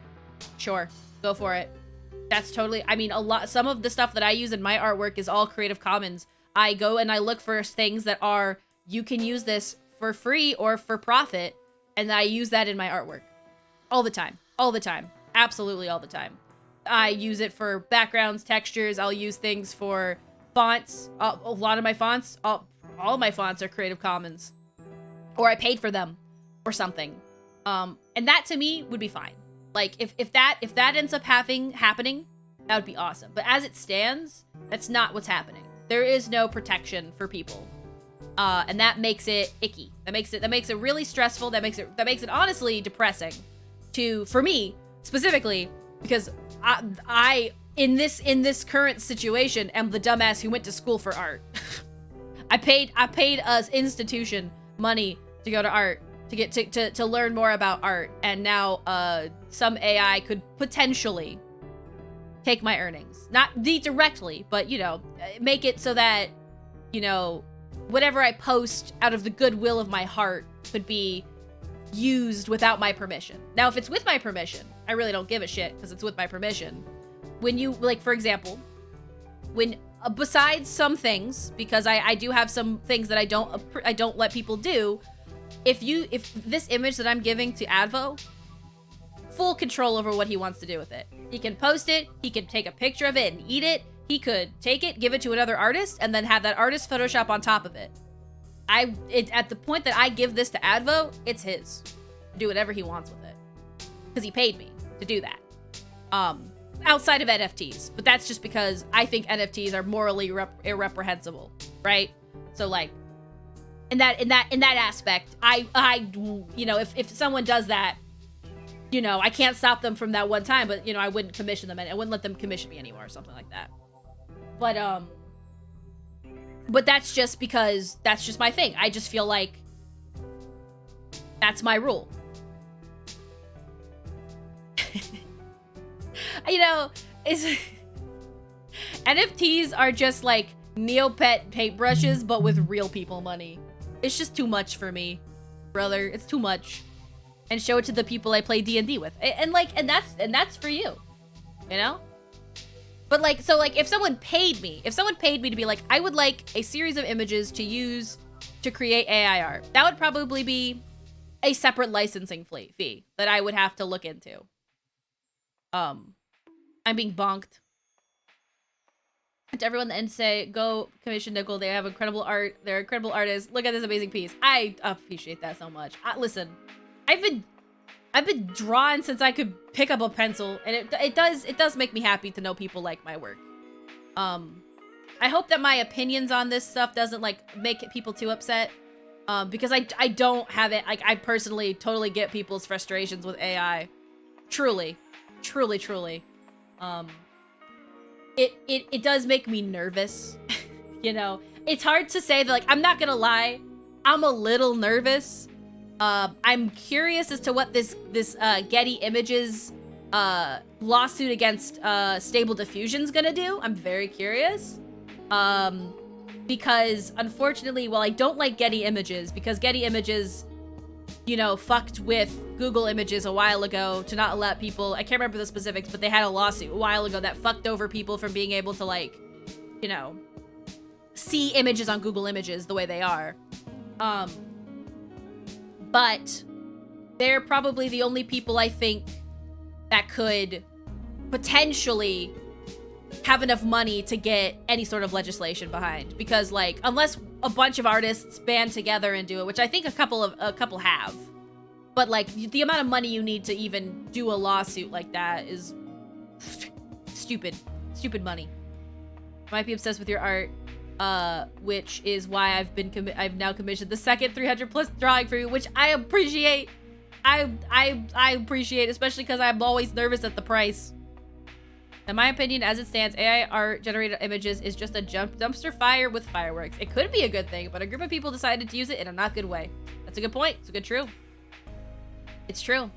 sure, go for it. That's totally, I mean, some of the stuff that I use in my artwork is all Creative Commons. I go and I look for things that are, you can use this for free or for profit, and I use that in my artwork. All the time. All the time. Absolutely all the time. I use it for backgrounds, textures. I'll use things for fonts. A lot of my fonts, all of my fonts are Creative Commons. Or I paid for them or something. And that to me would be fine. Like, if that ends up happening, that would be awesome. But as it stands, that's not what's happening. There is no protection for people. And that makes it icky. That makes it really stressful. That makes it honestly depressing for me specifically, because I in this current situation am the dumbass who went to school for art. I paid us institution money to go to art, to get to learn more about art, and now some AI could potentially take my earnings. Not directly, but, you know, make it so that, you know, whatever I post out of the goodwill of my heart could be used without my permission. Now, if it's with my permission, I really don't give a shit because it's with my permission. When you, like, for example, when besides some things, because I do have some things that I don't let people do. If this image that I'm giving to Advo, full control over what he wants to do with it. He can post it. He can take a picture of it and eat it. He could take it, give it to another artist, and then have that artist Photoshop on top of it. At the point that I give this to Advo, it's his. Do whatever he wants with it. Because he paid me to do that. Outside of NFTs. But that's just because I think NFTs are morally irreprehensible, right? So, like, in that aspect, I you know, if someone does that, you know, I can't stop them from that one time, but, you know, I wouldn't commission them, and I wouldn't let them commission me anymore or something like that. But that's just because that's just my thing. I just feel like that's my rule. You know, NFTs are just like Neopet paintbrushes, but with real people money. It's just too much for me, brother. It's too much. And show it to the people I play D&D with. And that's for you. You know? But like, so like, if someone paid me to be like, I would like a series of images to use to create AI art, that would probably be a separate licensing fee that I would have to look into. I'm being bonked. To everyone and say, go commission Nickel. They have incredible art. They're incredible artists. Look at this amazing piece. I appreciate that so much. Listen, I've been drawing since I could pick up a pencil, and it does make me happy to know people like my work. I hope that my opinions on this stuff doesn't like make people too upset, because I don't have it. Like, I personally totally get people's frustrations with AI. Truly. It does make me nervous. You know, it's hard to say that, like, I'm not gonna lie, I'm a little nervous. I'm curious as to what this Getty Images lawsuit against Stable Diffusion's gonna do. I'm very curious. Because unfortunately, while I don't like Getty Images, because Getty Images, you know, fucked with Google Images a while ago to not let people, I can't remember the specifics, but they had a lawsuit a while ago that fucked over people from being able to, like, you know, see images on Google Images the way they are. But they're probably the only people I think that could potentially have enough money to get any sort of legislation behind, because like unless a bunch of artists band together and do it, which I think a couple have, but like the amount of money you need to even do a lawsuit like that is stupid money. You might be obsessed with your art, which is why I've now commissioned the second 300 plus drawing for you, which I appreciate. I appreciate, especially because I'm always nervous at the price. In my opinion, as it stands, AI art generated images is just a dumpster fire with fireworks. It could be a good thing, but a group of people decided to use it in a not good way. That's a good point. It's a good true. It's true.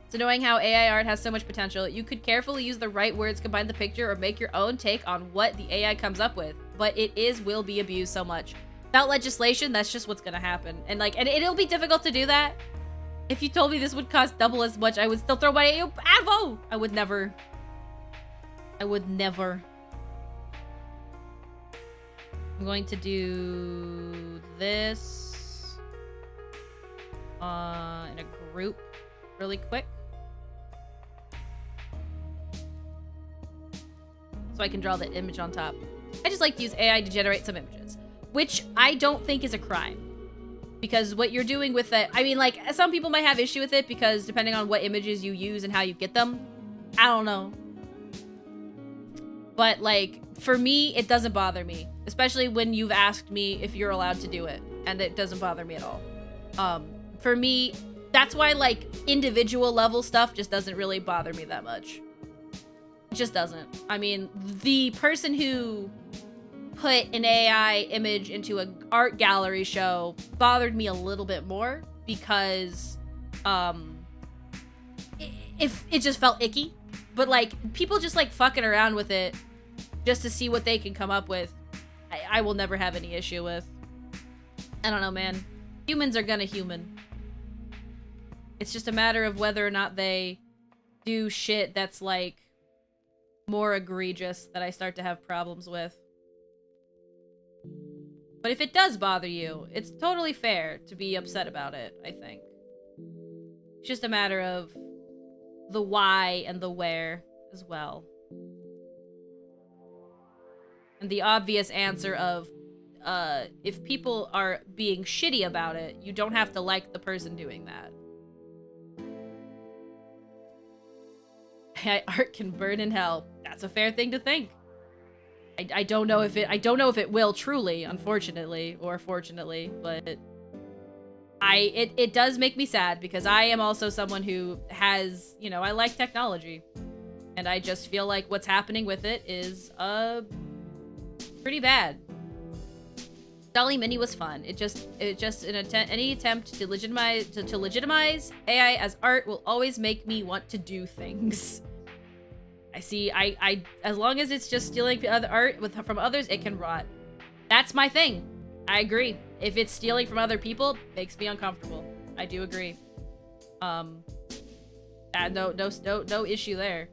It's annoying how AI art has so much potential. You could carefully use the right words, combine the picture, or make your own take on what the AI comes up with. But will be abused so much. Without legislation, that's just what's gonna happen. And it'll be difficult to do that. If you told me this would cost double as much, I would still throw my AVO! I would never. I'm going to do this in a group really quick. So I can draw the image on top. I just like to use AI to generate some images, which I don't think is a crime. Because what you're doing with it, I mean, like, some people might have issue with it because depending on what images you use and how you get them, I don't know. But, like, for me, it doesn't bother me. Especially when you've asked me if you're allowed to do it. And it doesn't bother me at all. For me, that's why, like, individual level stuff just doesn't really bother me that much. It just doesn't. I mean, the person who put an AI image into an art gallery show bothered me a little bit more because, if it just felt icky. But, like, people just, like, fucking around with it just to see what they can come up with, I will never have any issue with. I don't know, man. Humans are gonna human. It's just a matter of whether or not they do shit that's, like, more egregious that I start to have problems with. But if it does bother you, it's totally fair to be upset about it, I think. It's just a matter of the why and the where as well. And the obvious answer of, if people are being shitty about it, you don't have to like the person doing that. Art can burn in hell. That's a fair thing to think. I don't know if it will truly, unfortunately, or fortunately, but it does make me sad because I am also someone who has, you know, I like technology. And I just feel like what's happening with it is, pretty bad. Dolly Mini was fun. Any attempt to legitimize AI as art will always make me want to do things. I as long as it's just stealing other art from others, it can rot. That's my thing. I agree. If it's stealing from other people, it makes me uncomfortable. I do agree. No issue there.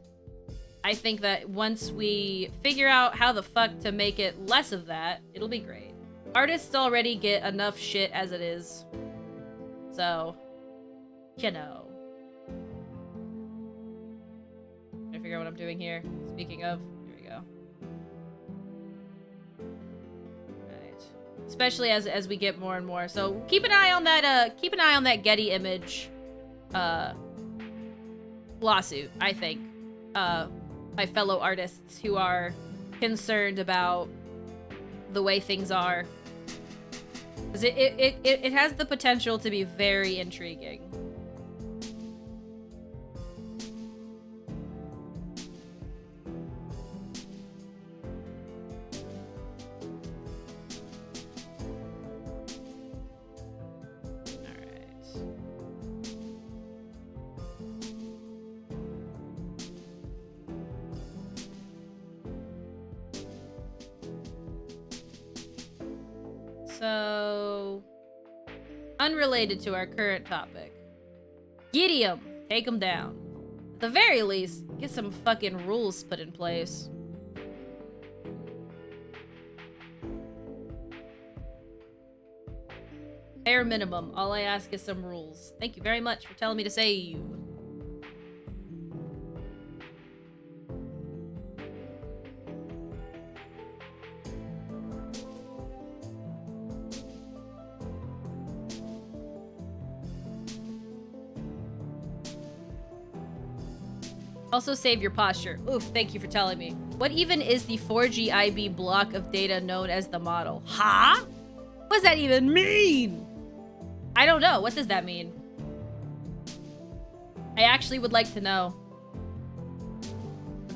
I think that once we figure out how the fuck to make it less of that, it'll be great. Artists already get enough shit as it is. So, you know. I figure out what I'm doing here. Speaking of, here we go. Right. Especially as we get more and more. So keep an eye on that Getty image lawsuit, I think. My fellow artists who are concerned about the way things are. Because it has the potential to be very intriguing. So, unrelated to our current topic. Giddy 'em. Take 'em down. At the very least, get some fucking rules put in place. Bare minimum. All I ask is some rules. Thank you very much for telling me to save. Also save your posture. Oof, thank you for telling me. What even is the 4GIB block of data known as the model? Huh? What does that even mean? I don't know. What does that mean? I actually would like to know.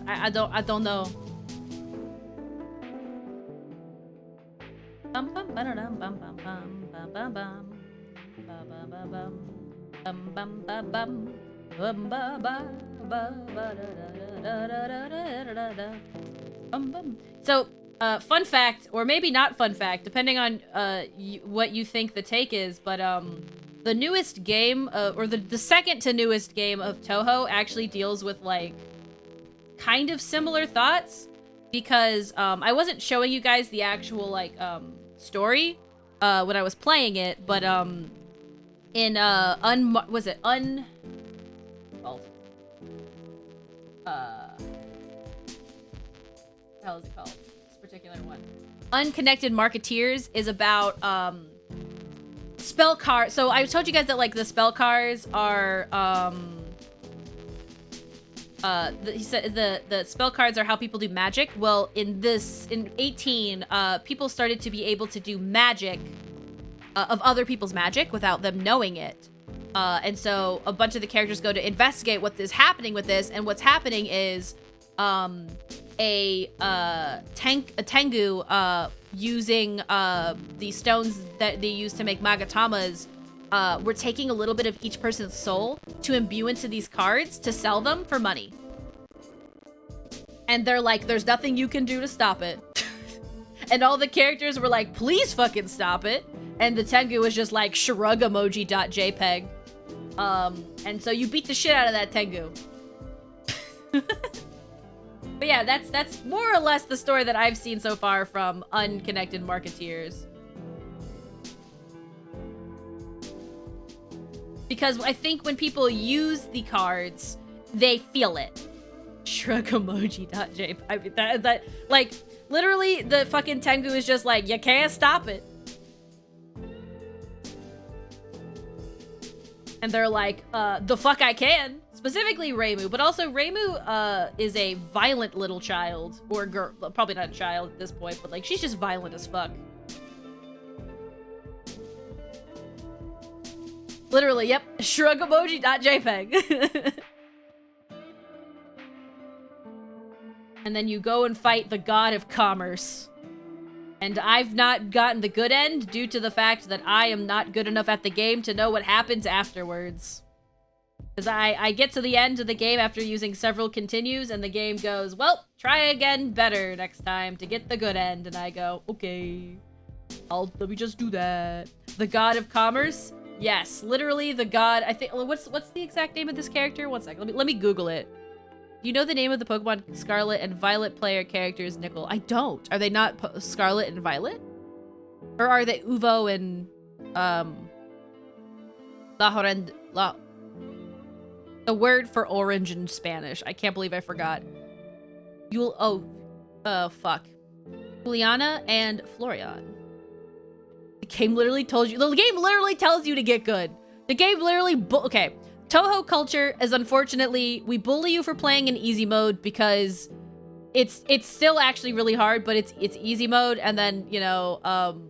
I don't know. Bum bum ba-da-dum, bum bum bum bum bum bum bum bum bum bum bum bum bum ba ba ba ba da da da da da da bum bum. So, fun fact, or maybe not fun fact, depending on what you think the take is, but the newest game, or the second to newest game of Toho actually deals with like kind of similar thoughts, because I wasn't showing you guys the actual like story when I was playing it, but in was it oh what the hell is it called? This particular one. Unconnected Marketeers is about spell card. So I told you guys that like the spell cards are he said the spell cards are how people do magic. Well, in 18, people started to be able to do magic of other people's magic without them knowing it. And so a bunch of the characters go to investigate what is happening with this, and what's happening is a Tengu using the stones that they use to make magatamas. We're taking a little bit of each person's soul to imbue into these cards to sell them for money. And they're like, there's nothing you can do to stop it. And all the characters were like, please fucking stop it. And the Tengu was just like, shrug emoji.jpg. And so you beat the shit out of that Tengu. But yeah, that's more or less the story that I've seen so far from Unconnected Marketeers. Because I think when people use the cards, they feel it. Shrug emoji.jpg. I mean, that like, literally, the fucking Tengu is just like, you can't stop it. And they're like, the fuck I can. Specifically Reimu, but also Reimu is a violent little child, or girl, probably not a child at this point, but like she's just violent as fuck. Literally, yep, shrug emoji.jpg. And then you go and fight the god of commerce. And I've not gotten the good end due to the fact that I am not good enough at the game to know what happens afterwards. Because I get to the end of the game after using several continues, and the game goes, well, try again better next time to get the good end. And I go, okay, let me just do that. The god of commerce? Yes, literally the god. I think, what's the exact name of this character? One second, let me Google it. Do you know the name of the Pokemon Scarlet and Violet player characters, Nickel? I don't. Are they not Scarlet and Violet? Or are they Uvo and the word for orange in Spanish. I can't believe I forgot. Fuck. Juliana and Florian. The game literally told you. The game literally tells you to get good. The game literally. Okay. Toho culture is, unfortunately, we bully you for playing in easy mode because it's still actually really hard, but it's easy mode, and then, you know,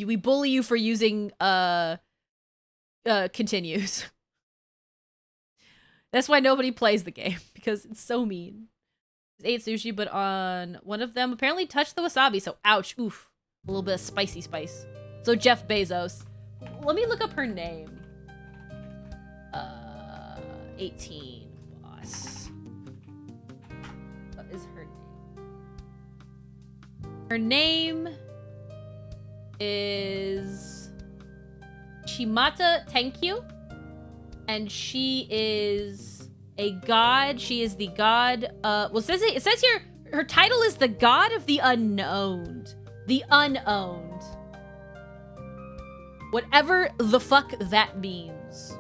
we bully you for using continues. That's why nobody plays the game, because it's so mean. Ate sushi, but on one of them apparently touched the wasabi, so ouch, oof. A little bit of spicy spice. So Jeff Bezos. Let me look up her name. 18 boss. What is her name? Her name is Shimata Tenkyu, and she is a god. She is the god. Well, it says here her title is the god of the unknowned. The unowned. Whatever the fuck that means.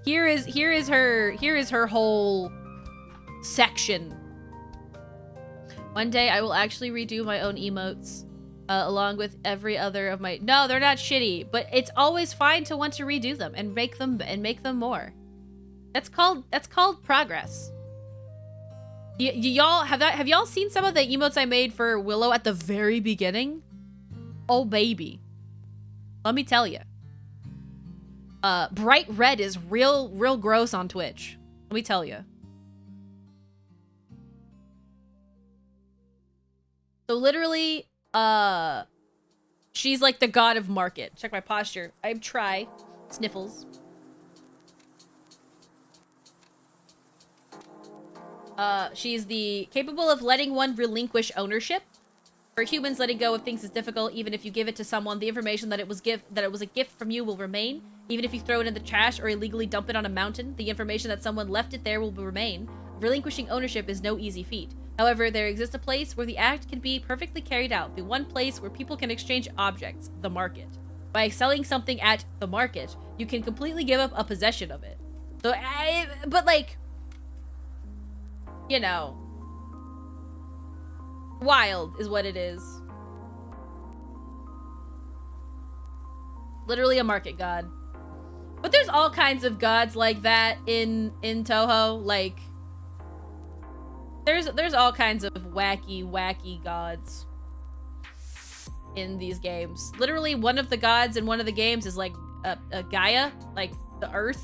Here is her whole section. One day I will actually redo my own emotes along with every other of my. No, they're not shitty, but it's always fine to want to redo them and make them more. That's called progress. Y'all have y'all seen some of the emotes I made for Willow at the very beginning? Oh baby, let me tell you. Bright red is real gross on Twitch. Let me tell you. So literally, she's like the god of market. Check my posture. I try. Sniffles. She's the capable of letting one relinquish ownership. For humans, letting go of things is difficult. Even if you give it to someone, the information that it was a gift from you will remain. Even if you throw it in the trash or illegally dump it on a mountain, the information that someone left it there will remain. Relinquishing ownership is no easy feat. However, there exists a place where the act can be perfectly carried out. The one place where people can exchange objects, the market. By selling something at the market, you can completely give up a possession of it. So, but like, you know, wild is what it is. Literally a market god. But there's all kinds of gods like that in Toho. Like, there's all kinds of wacky gods in these games. Literally, one of the gods in one of the games is like a Gaia, like the Earth.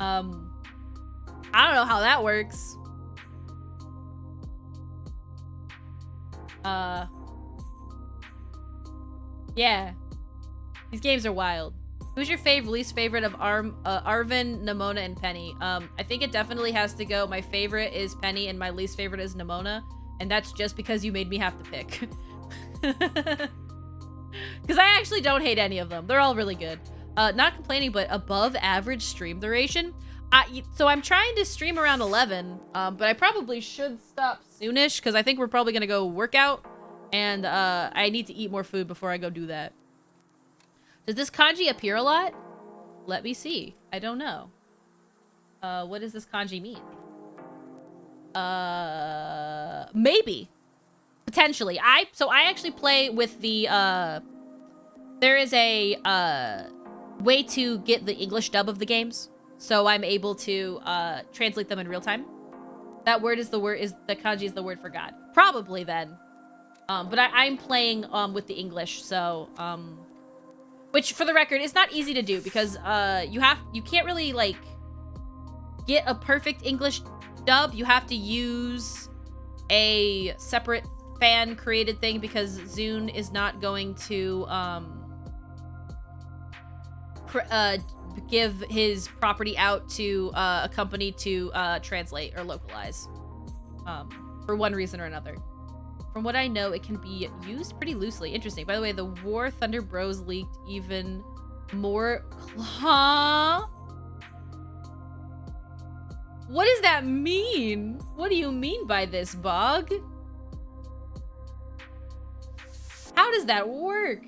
I don't know how that works. Yeah. These games are wild. Who's your least favorite of Arvin, Nimona, and Penny? I think it definitely has to go. My favorite is Penny, and my least favorite is Nimona. And that's just because you made me have to pick. Because I actually don't hate any of them. They're all really good. Not complaining, but above average stream duration. So I'm trying to stream around 11, but I probably should stop soonish because I think we're probably going to go work out. And I need to eat more food before I go do that. Does this kanji appear a lot? Let me see. I don't know. What does this kanji mean? Maybe. Potentially. So I actually play with the, there is a, way to get the English dub of the games. So I'm able to, translate them in real time. That word is the kanji is the word for God. Probably then. But I'm playing, with the English, so, which, for the record, is not easy to do because you can't really like get a perfect English dub. You have to use a separate fan created thing because Zune is not going to give his property out to a company to translate or localize for one reason or another. From what I know, it can be used pretty loosely. Interesting. By the way, the War Thunder Bros leaked even more. Huh? What does that mean? What do you mean by this, Bog? How does that work?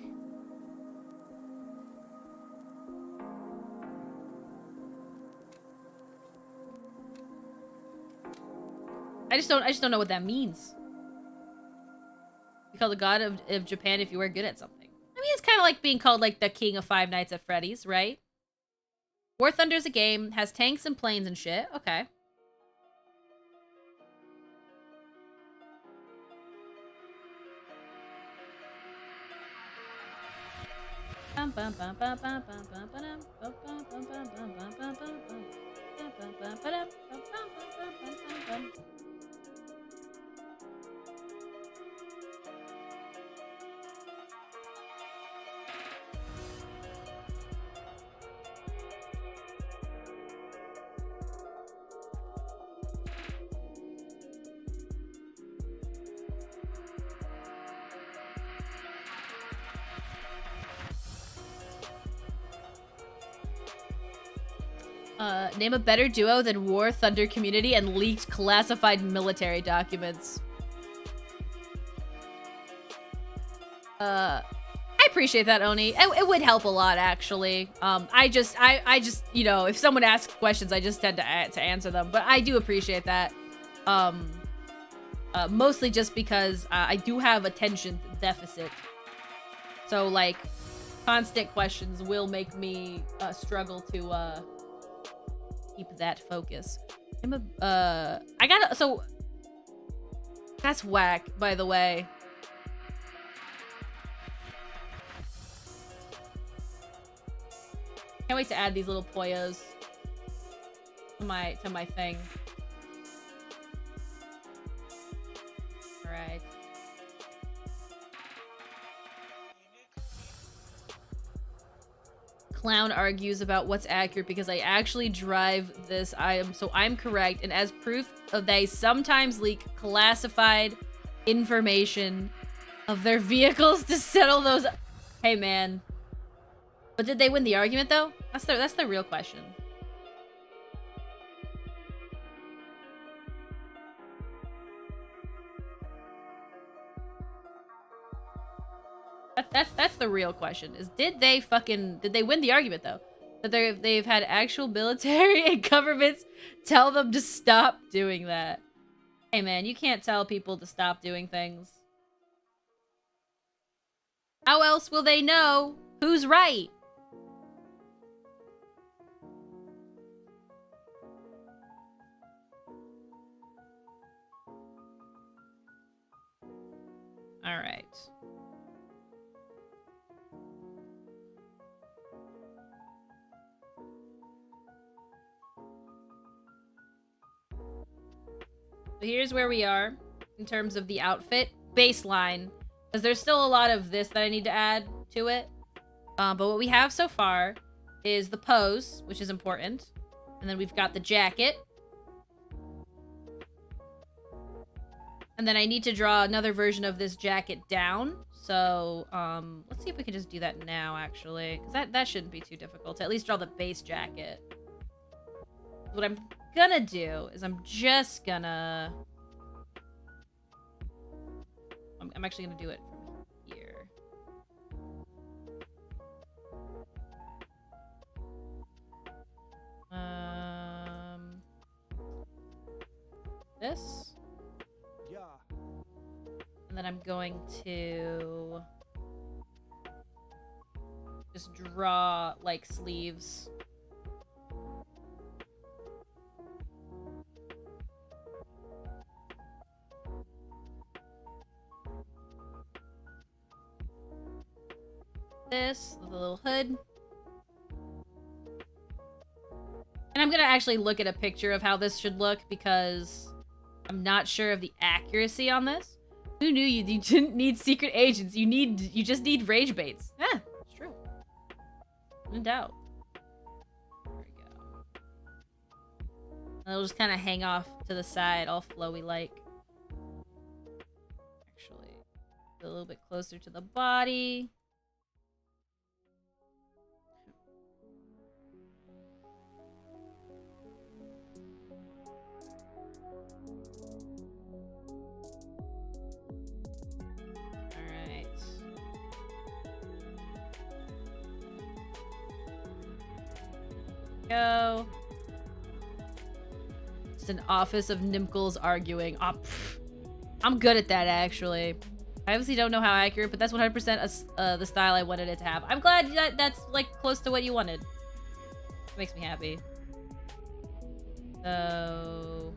I just don't know what that means. You call the god of Japan if you were good at something. I mean, it's kind of like being called like the king of Five Nights at Freddy's, right? War Thunder's a game, has tanks and planes and shit. Okay. Name a better duo than War Thunder Community and leaked classified military documents. I appreciate that, Oni. It would help a lot, actually. I just, you know, if someone asks questions, I just tend to answer them. But I do appreciate that. Mostly just because I do have attention deficit. So, like, constant questions will make me struggle to keep that focus. So that's whack, by the way. Can't wait to add these little poyos to my thing. All right. Clown argues about what's accurate because I actually drive this item, so I'm correct. And as proof of they sometimes leak classified information of their vehicles to settle those. Hey, man. But did they win the argument, though? That's the real question. That's the real question. Is did they win the argument, though? That they've had actual military and governments tell them to stop doing that. Hey, man, you can't tell people to stop doing things. How else will they know who's right? All right. So here's where we are in terms of the outfit baseline, because there's still a lot of this that I need to add to it. But what we have so far is the pose, which is important, and then we've got the jacket, and then I need to draw another version of this jacket down. So let's see if we can just do that now, actually, because that shouldn't be too difficult to at least draw the base jacket. What I'm gonna do is I'm actually gonna do it from here. This. Yeah. And then I'm going to just draw like sleeves. This with a little hood. And I'm gonna actually look at a picture of how this should look because I'm not sure of the accuracy on this. Who knew you didn't need secret agents? You just need rage baits. Yeah, it's true. No doubt. There we go. And it'll just kind of hang off to the side, all flowy like. Actually, a little bit closer to the body. Go. It's an office of Nimkles arguing. Oh, I'm good at that, actually. I obviously don't know how accurate, but that's 100% the style I wanted it to have. I'm glad that that's like close to what you wanted. It makes me happy. So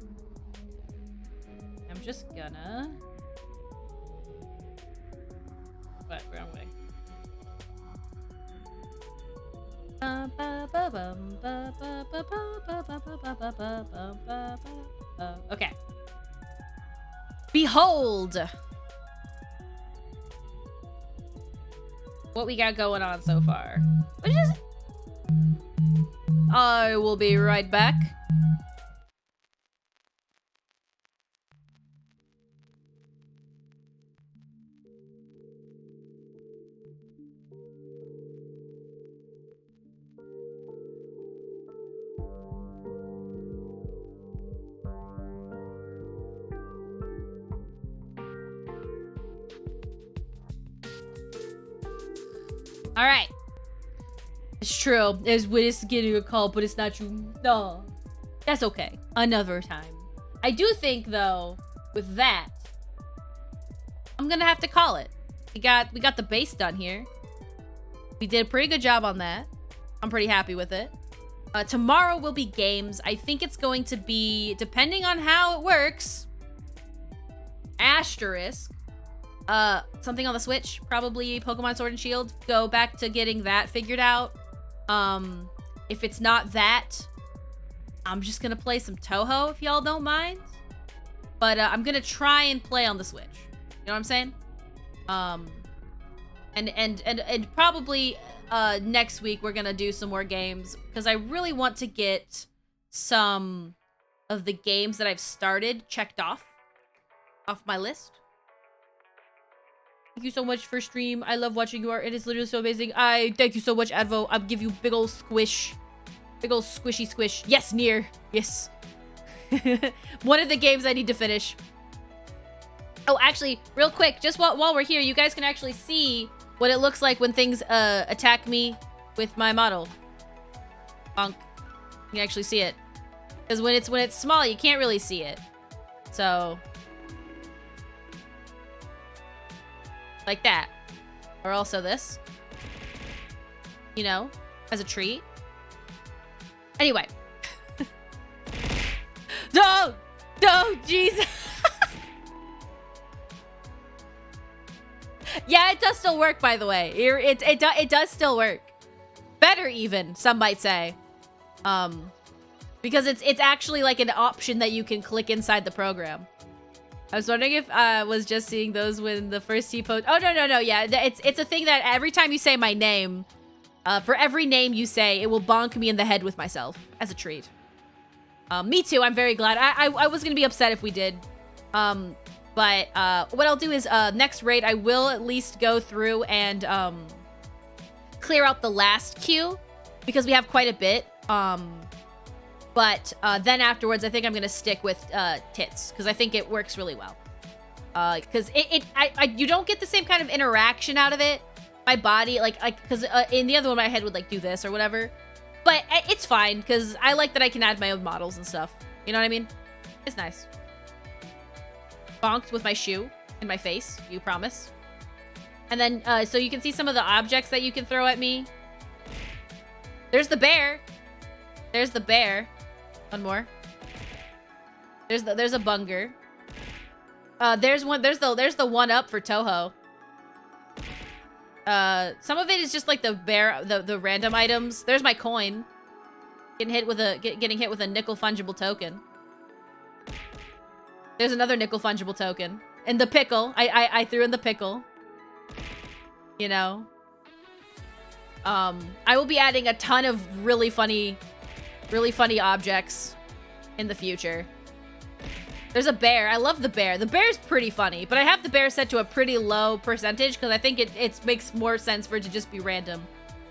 I'm just gonna. What? Wrong way. Okay. Behold what we got going on so far. What is it? I will be right back. All right. It's true. It's getting a call, but it's not true. No. That's okay. Another time. I do think, though, with that, I'm gonna have to call it. We got the base done here. We did a pretty good job on that. I'm pretty happy with it. Tomorrow will be games. I think it's going to be, depending on how it works, asterisk. Something on the Switch, probably Pokemon Sword and Shield. Go back to getting that figured out. If it's not that, I'm just gonna play some Toho if y'all don't mind. But I'm gonna try and play on the Switch. You know what I'm saying? And probably next week we're gonna do some more games because I really want to get some of the games that I've started checked off my list. Thank you so much for stream. I love watching you. It is literally so amazing. I thank you so much, Advo. I'll give you big ol' squish. Big ol' squishy squish. Yes, Nier. Yes. One of the games I need to finish. Oh, actually, real quick, just while we're here, you guys can actually see what it looks like when things attack me with my model. Bonk. You can actually see it. Because when it's small, you can't really see it. So like that. Or also this. You know, as a treat. Anyway. No! No, jeez. Yeah, it does still work, by the way. It does still work. Better even, some might say. Because it's actually like an option that you can click inside the program. I was wondering if I was just seeing those when the first T-post. Oh, no. Yeah, it's a thing that every time you say my name, for every name you say, it will bonk me in the head with myself as a treat. Me too. I'm very glad. I was going to be upset if we did. But what I'll do is next raid, I will at least go through and clear out the last queue because we have quite a bit. But then afterwards, I think I'm gonna stick with tits because I think it works really well. Because you don't get the same kind of interaction out of it. My body, because in the other one, my head would like do this or whatever. But it's fine because I like that I can add my own models and stuff. You know what I mean? It's nice. Bonked with my shoe in my face. You promise? And then so you can see some of the objects that you can throw at me. There's the bear. There's the bear. One more. There's a bunger. There's the one up for Toho. Some of it is just like the bear, the random items. There's my coin. Getting hit with a nickel fungible token. There's another nickel fungible token. And the pickle. I threw in the pickle. You know. I will be adding a ton of really funny objects in the future. There's a bear. I love the bear. The bear's pretty funny, but I have the bear set to a pretty low percentage because I think it makes more sense for it to just be random.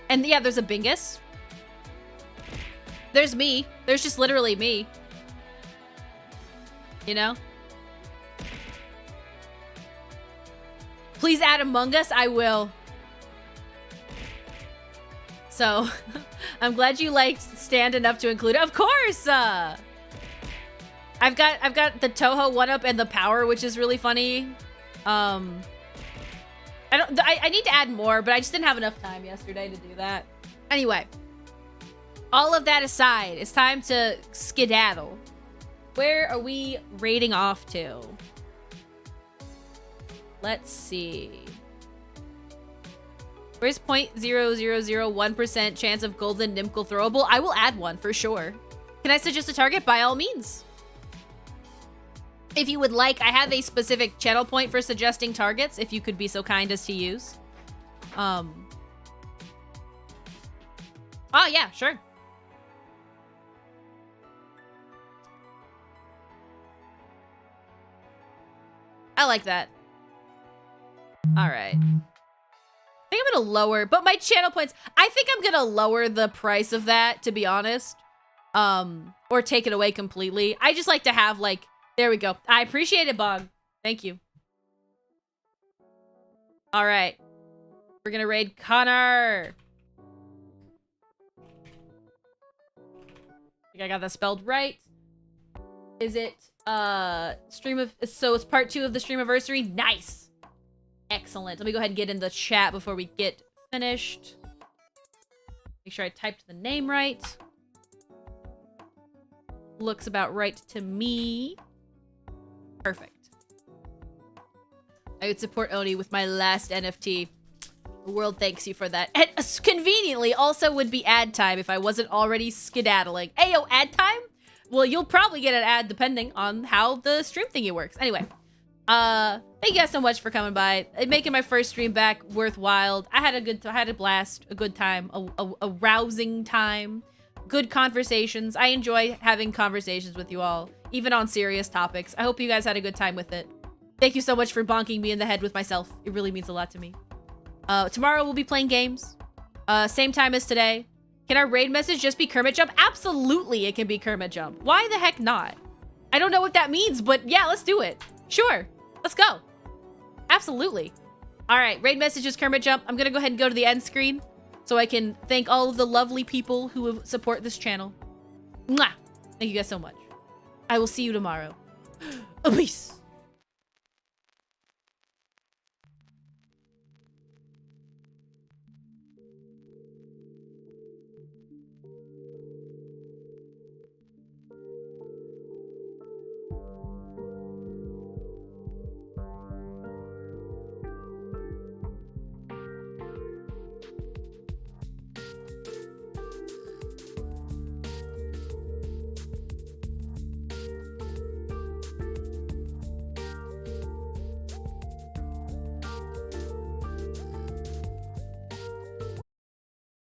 And yeah, there's a Bingus. There's me. There's just literally me. You know? Please add Among Us. I will. So, I'm glad you liked Stand enough to include it. Of course! I've got the Toho 1-up and the power, which is really funny. I need to add more, but I just didn't have enough time yesterday to do that. Anyway, all of that aside, it's time to skedaddle. Where are we raiding off to? Let's see. Where's 0.0001% chance of golden Nimble throwable? I will add one for sure. Can I suggest a target? By all means. If you would like, I have a specific channel point for suggesting targets, if you could be so kind as to use. Oh, yeah, sure. I like that. All right. I think I'm gonna lower, but my channel points, I think I'm gonna lower the price of that, to be honest. Or take it away completely. I just like to have, like, there we go. I appreciate it, Bog. Thank you. All right. We're gonna raid Connor. I think I got that spelled right. Is it so it's part 2 of the streamiversary? Nice. Excellent. Let me go ahead and get in the chat before we get finished. Make sure I typed the name right. Looks about right to me. Perfect. I would support Oni with my last NFT. The world thanks you for that. And conveniently also would be ad time if I wasn't already skedaddling. Ayo, ad time? Well, you'll probably get an ad depending on how the stream thingy works. Anyway, thank you guys so much for coming by, making my first stream back worthwhile. I had a blast, a good time, a rousing time, good conversations. I enjoy having conversations with you all, even on serious topics. I hope you guys had a good time with it. Thank you so much for bonking me in the head with myself. It really means a lot to me. Tomorrow we'll be playing games. Same time as today. Can our raid message just be Kermit Jump? Absolutely it can be Kermit Jump. Why the heck not? I don't know what that means, but yeah, let's do it. Sure. Let's go. Absolutely. All right, raid message is Kermit Jump. I'm gonna go ahead and go to the end screen so I can thank all of the lovely people who support this channel. Mwah! Thank you guys so much. I will see you tomorrow. Peace.